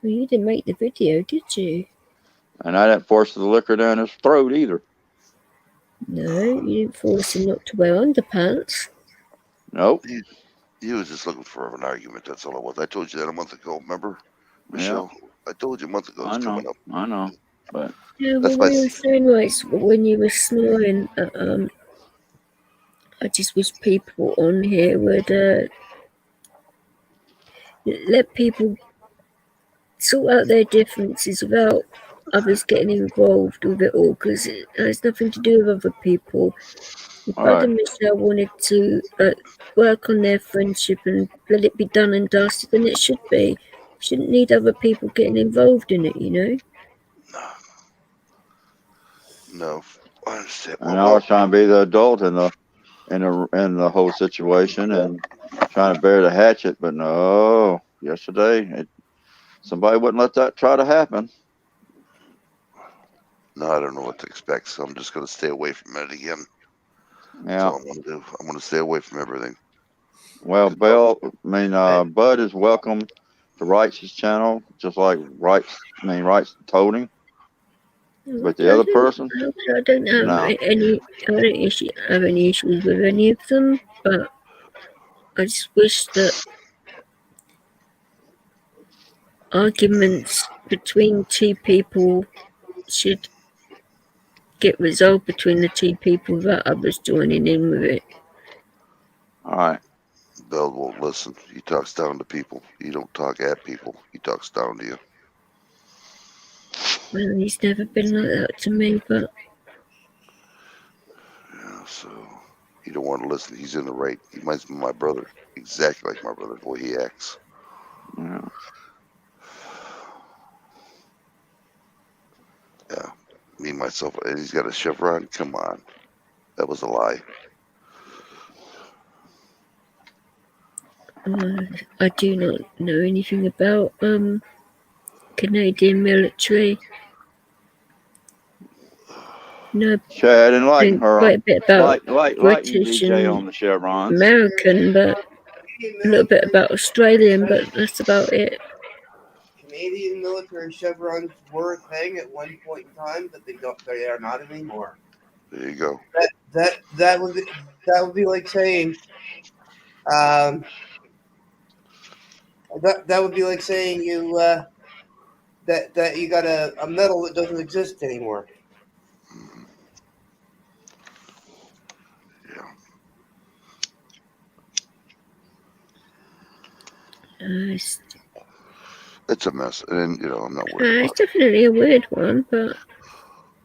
Well, you didn't make the video, did you? And I didn't force the liquor down his throat either. No, you didn't force him not to wear underpants. Nope. He was just looking for an argument. That's all it was. I told you that a month ago. Remember, Michelle? Yeah. I told you a month ago. It's coming up. I know. But yeah, when we were saying when you were snoring, I just wish people on here would let people sort out their differences without others getting involved with it all, because it has nothing to do with other people. If Bud and Michelle wanted to work on their friendship and let it be done and dusted, then it should be. Shouldn't need other people getting involved in it, you know? No, I understand. And I was trying to be the adult in the whole situation and trying to bear the hatchet, but no. Yesterday, somebody wouldn't let that try to happen. No, I don't know what to expect, so I'm just going to stay away from it again. Yeah. That's all I'm going to do. I'm going to stay away from everything. Well, Bud is welcome to Wright's channel, just like Wright's told him. But the other person, I don't have any issues with any of them, but I just wish that arguments between two people should get resolved between the two people without others joining in with it. All right. Bell won't listen. He talks down to people. He don't talk at people. He talks down to you. Well, he's never been like that to me, but... Yeah, so... He don't want to listen. He's in the right. He reminds me of my brother. Exactly like my brother, the way he acts. Yeah. Yeah. Me, myself, and he's got a Chevron. Come on. That was a lie. I do not know anything about Canadian military. No, Chad, enlighten her. quite a bit about Lighten British DJ and on the chevrons. American, but a little bit about Australian, but that's about it. Canadian military chevrons were a thing at one point in time, but they are not anymore. There you go. That would be like saying that would be like saying you that you got a medal that doesn't exist anymore. It's a mess, and I'm not worried It's about definitely a weird one, but it.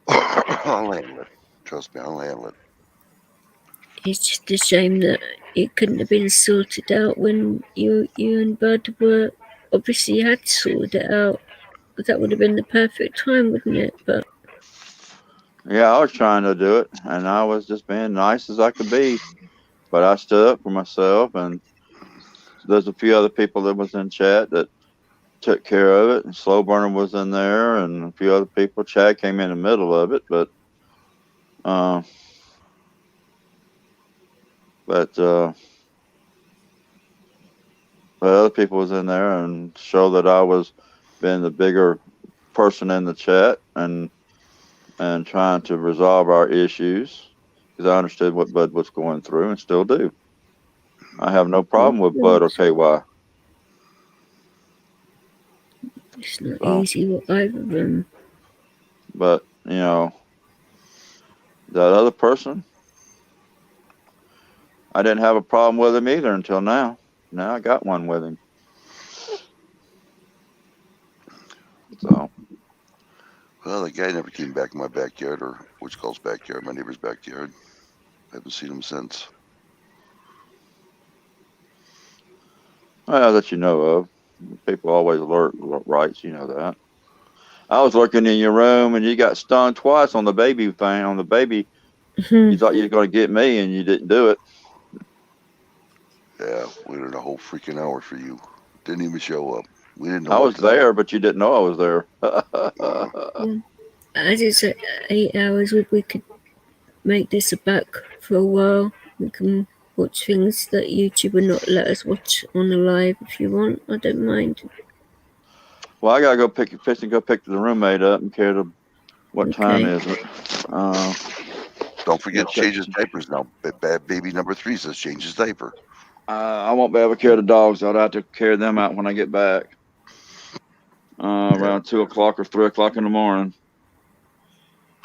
I'll handle it. Trust me, I'll handle it. it's just a shame that it couldn't have been sorted out when you and Bud were obviously had sorted it out. Because that would have been the perfect time, wouldn't it? But Yeah, I was trying to do it, and I was just being nice as I could be. But I stood up for myself, and there's a few other people that was in chat that took care of it, and Slow Burner was in there, and a few other people. Chad came in the middle of it, but other people was in there and show that I was being the bigger person in the chat and trying to resolve our issues, because I understood what Bud was going through and still do. I have no problem with Bud or KY. it's not easy with either of them. But, that other person, I didn't have a problem with him either until now. Now I got one with him. So. Well, the guy never came back in my backyard, or which calls backyard, my neighbor's backyard. I haven't seen him since. Well, that you know of. People always alert rights, you know that. I was looking in your room and you got stung twice on the baby thing. On the baby, you thought you were going to get me and you didn't do it. Yeah, waited a whole freaking hour for you. Didn't even show up. We didn't know. I was there, but you didn't know I was there. As it's at 8 hours, we could make this a back for a while. We can watch things that YouTube will not let us watch on the live if you want. I don't mind. Well, I gotta go pick the roommate up and care to what time is it. Don't forget to change his diapers now. Bad baby number 3 says change his diaper. I won't be able to carry the dogs. I'll have to carry them out when I get back. Around 2 o'clock or 3 o'clock in the morning.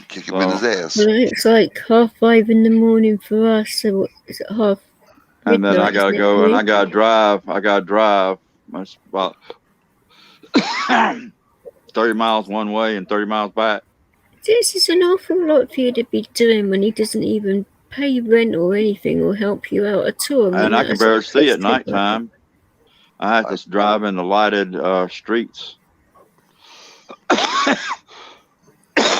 Kick him in his ass. Well, it's like 5:30 in the morning for us. So what is it, half? And then I gotta go and I gotta drive. It's about 30 miles one way and 30 miles back. This is an awful lot for you to be doing when he doesn't even pay rent or anything or help you out at all. And I can barely see at nighttime. I have to drive in the lighted streets.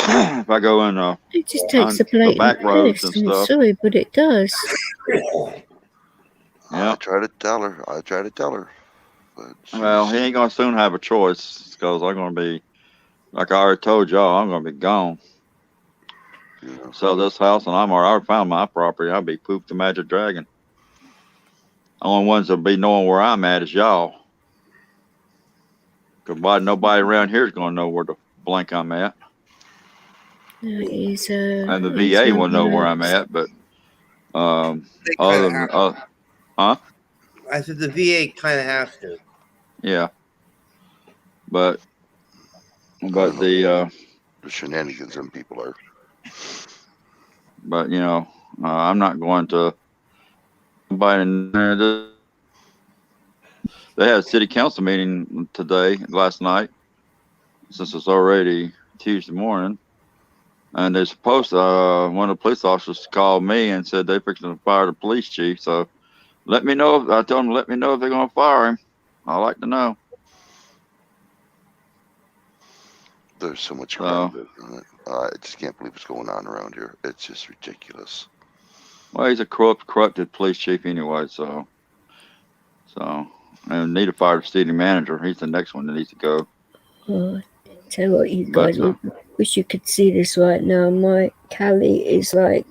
If I go in it just takes a blatant back roads and piss. I'm stuff. sorry, but it does. I try to tell her. But well, he ain't gonna soon have a choice, because I'm gonna be, like I already told y'all, I'm gonna be gone. Yeah. Sell this house, and I'm already found my property. I'll be pooped the magic dragon. Only ones that'll be knowing where I'm at is y'all. Because nobody around here is gonna know where the blank I'm at. And the VA will know where I'm at, but other than I said the VA kind of has to. Yeah, but the shenanigans them people are. But I'm not going to. They had a city council meeting last night, since it's already Tuesday morning. And they're supposed to, one of the police officers called me and said they're fixing to fire the police chief. So I told them, let me know if they're going to fire him. I'd like to know. There's so much crap. I just can't believe what's going on around here. It's just ridiculous. Well, he's a corrupted police chief anyway, so and need to fire the city manager. He's the next one that needs to go. Oh, tell you what, you guys, wish you could see this right now. My Callie is like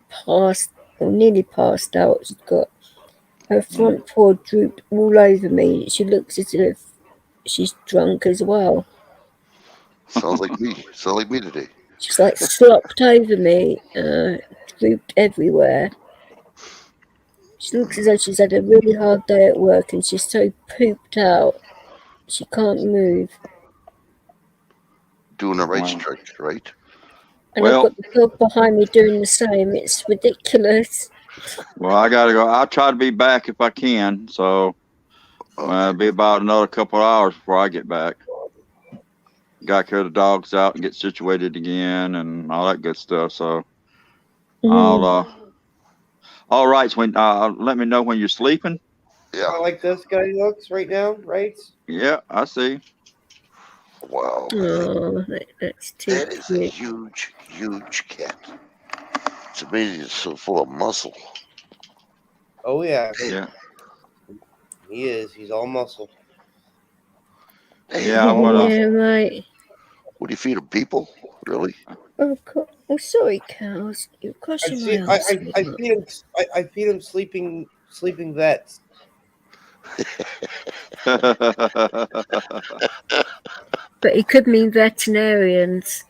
passed, or nearly passed out. She's got her front paw drooped all over me. She looks as if she's drunk as well. Sounds like me. Sounds like me today. She's like slopped over me, drooped everywhere. She looks as though she's had a really hard day at work and she's so pooped out she can't move. Doing the right trick, right? And I've got the dog behind me doing the same. It's ridiculous. Well, I gotta go. I'll try to be back if I can. So it'll be about another couple of hours before I get back. Got to carry the dogs out and get situated again and all that good stuff. So all right. So when let me know when you're sleeping. Yeah. Like this guy looks right now, right? Yeah, I see. Wow. Oh, that's too That is a huge, huge cat. It's amazing. It's so full of muscle. Oh yeah. Yeah. He is. He's all muscle. Yeah, yeah, right. What do you feed him? People? Really? Oh, sorry, cows. You're crossing my arms. I feed him sleeping vets. But it could mean veterinarians.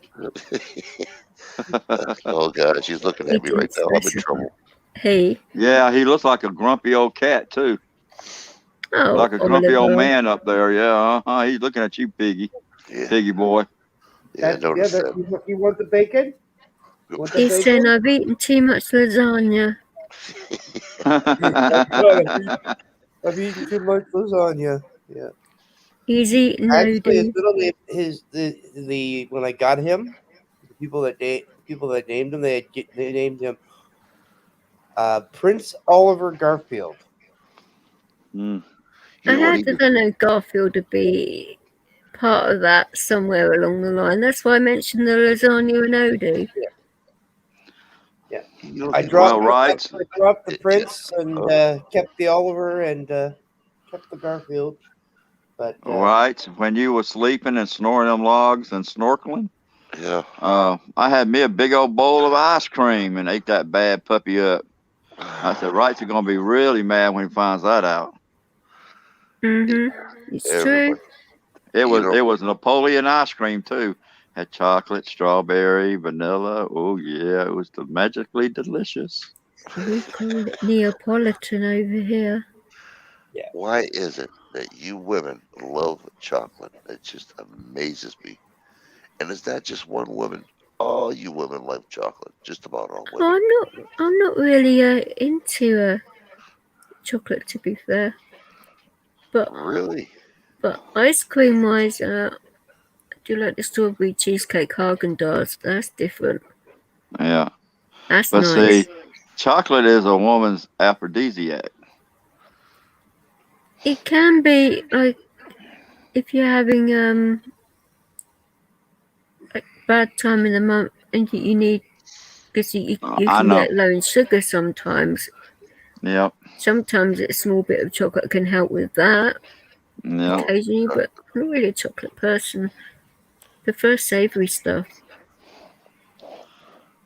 Oh God, she's looking at me right now. I'm in trouble. Hey. Yeah, he looks like a grumpy old cat too. Oh, like a grumpy old man up there. Yeah, he's looking at you, Piggy. Yeah. Piggy boy. Yeah, notice that. You want the bacon? He's saying I've eaten too much lasagna. I've eaten too much lasagna. Yeah. He's eating Actually, his middle name the when I got him, the people that named him, they named him Prince Oliver Garfield. I had to know Garfield to be part of that somewhere along the line. That's why I mentioned the lasagna and Odie. Yeah. I dropped the Prince and Oh. kept the Oliver and kept the Garfield. But right when you were sleeping and snoring them logs and snorkeling, I had me a big old bowl of ice cream and ate that bad puppy up. I said, Wright's gonna be really mad when he finds that out. It's true. It was Napoleon ice cream too. Had chocolate, strawberry, vanilla. Oh yeah, it was magically delicious. We call it Neapolitan over here. Yeah. Why is it that you women love chocolate? It just amazes me. And it's not just one woman. All you women love chocolate. Just about all women. I'm not really into chocolate, to be fair. But really, but ice cream wise, I do like the strawberry cheesecake Haagen-Dazs. That's different. Yeah, that's but nice. See, chocolate is a woman's aphrodisiac. It can be like if you're having a bad time in the month and you need, because you can get low in sugar sometimes. Yep. Sometimes a small bit of chocolate can help with that. Yep. Occasionally, but I'm not really a chocolate person. Prefer savory stuff.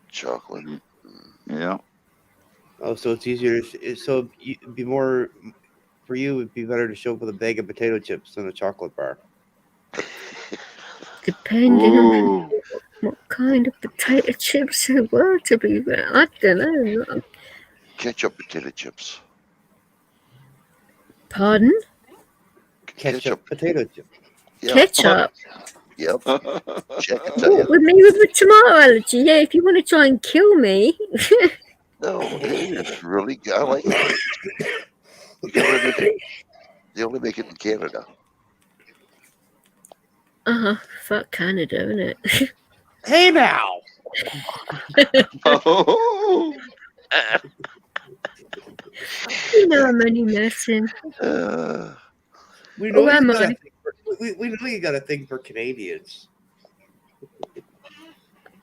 Chocolate. Yeah. Oh, so it's easier. So it'd be more for you. It'd be better to show up with a bag of potato chips than a chocolate bar. Depending on what kind of potato chips there were, to be fair. I don't know. Ketchup potato chips. Pardon? Ketchup potato chips. Yeah. Ketchup? Yep. With me with a tomato allergy, yeah, if you want to try and kill me. No, it's really good. I like it. They only make it in Canada. Fuck Canada, innit? Hey now! You know I'm only messing. We know you got a thing for Canadians.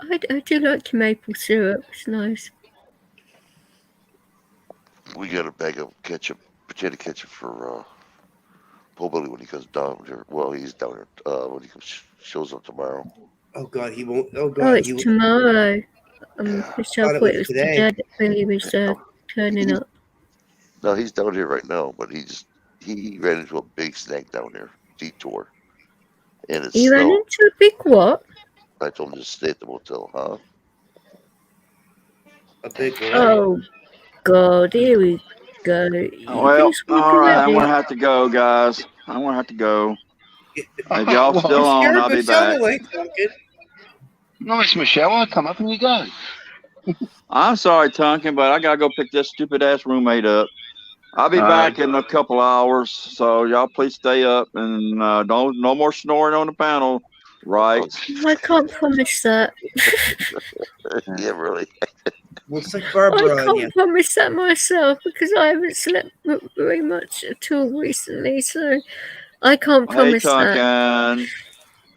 I do like your maple syrup. It's nice. We got a bag of ketchup, potato ketchup for Paul Billy when he comes down here. Well, he's down here when he shows up tomorrow. Oh God, he won't. Oh God, Oh, it's he won't. tomorrow. Michelle Thought thought it it was was today. today that Billy was turning up. No, he's down here right now, but he ran into a big snag down here, detour, and it's You ran snow. into a big what? I told him to stay at the motel, huh? A big what? Oh God, here we go. You Well, finished work all right. I'm already? gonna have to go, guys. I'm gonna have to go. If y'all Well, still on, I'll be Michelle back. away talking. No, it's Michelle. I'll come up and you go. I'm sorry, Tonkin, but I gotta go pick this stupid ass roommate up. I'll be back in a couple hours, so y'all please stay up and no more snoring on the panel, right? I can't promise that. Yeah, really. We'll stick I Barbara on you. can't promise that myself because I haven't slept very much at all recently, so I can't Hey, promise that. Tonkin,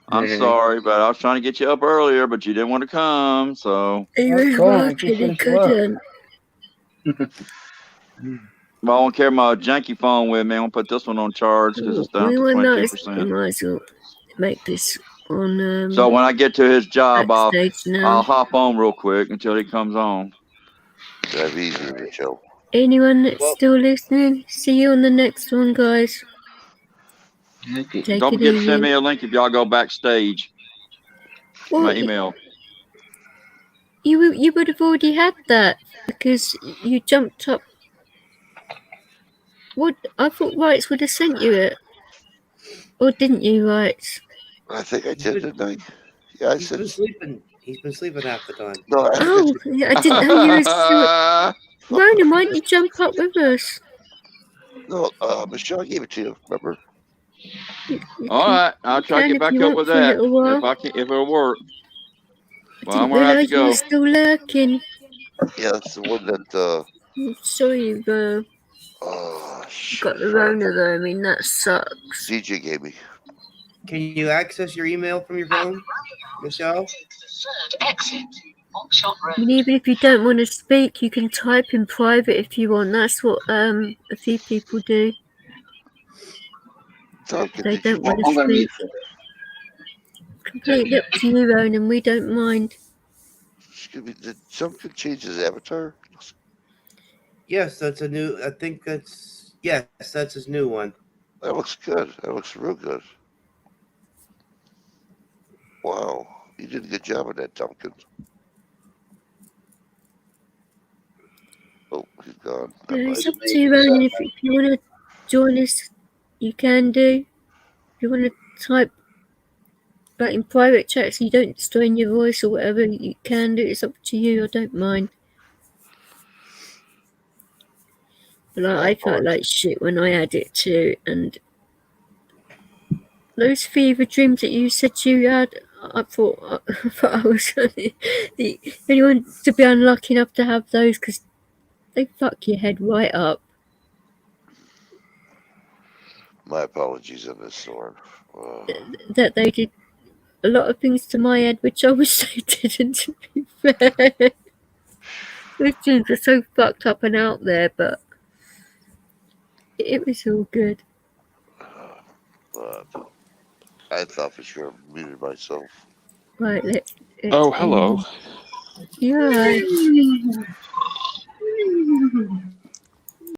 I'm sorry, but I was trying to get you up earlier, but you didn't want to come, so. He was working, he couldn't. Well, I won't carry my janky phone with me. I'm gonna put this one on charge because it's down We to might 22%. as well make this on So when I get to his job, backstage now. I'll hop on real quick until he comes on. Drive easy, Michelle. Anyone that's still listening, see you on the next one, guys. Take Don't it forget to easy. send me a link if y'all go backstage. Well, My email. You would have already had that because you jumped up. What I thought Rights would have sent you it, or didn't you, Rights? I think I did, didn't I? Yeah, I He's said. been sleeping. He's been sleeping half the time. No, Oh, I didn't know you were. Ronan, why don't you jump up with us? No, Michelle, I gave it to you. Remember? All right, I'll try to get back up with that if it'll work. Well, I'm gonna have to You go. were still lurking. Yeah, that's the one that. I'm sorry you've got the Rona though. I mean, that sucks. DJ gave me. Can you access your email from your phone, Michelle? I mean, even if you don't want to speak, you can type in private if you want. That's what a few people do. They don't want to speak. Completely up to you, Ronan. We don't mind. Did something change his avatar? Yes, that's a new. I think that's that's his new one. That looks good. That looks real good. Wow, you did a good job of that, Tompkins. Oh, he's gone. It's up to you, Ronan. If you want to join us, you can do. If you want to type back in private chat so you don't strain your voice or whatever, you can do. It's up to you. I don't mind. But I felt like shit when I had it too, and those fever dreams that you said you had, I thought I was the only one to be unlucky enough to have those because they fuck your head right up. My apologies on this, Thorn. That they did a lot of things to my head, which I wish they didn't, to be fair. Those dreams were so fucked up and out there, but it was all good. I thought for sure I muted myself. Right, let's Oh, hello. you're right.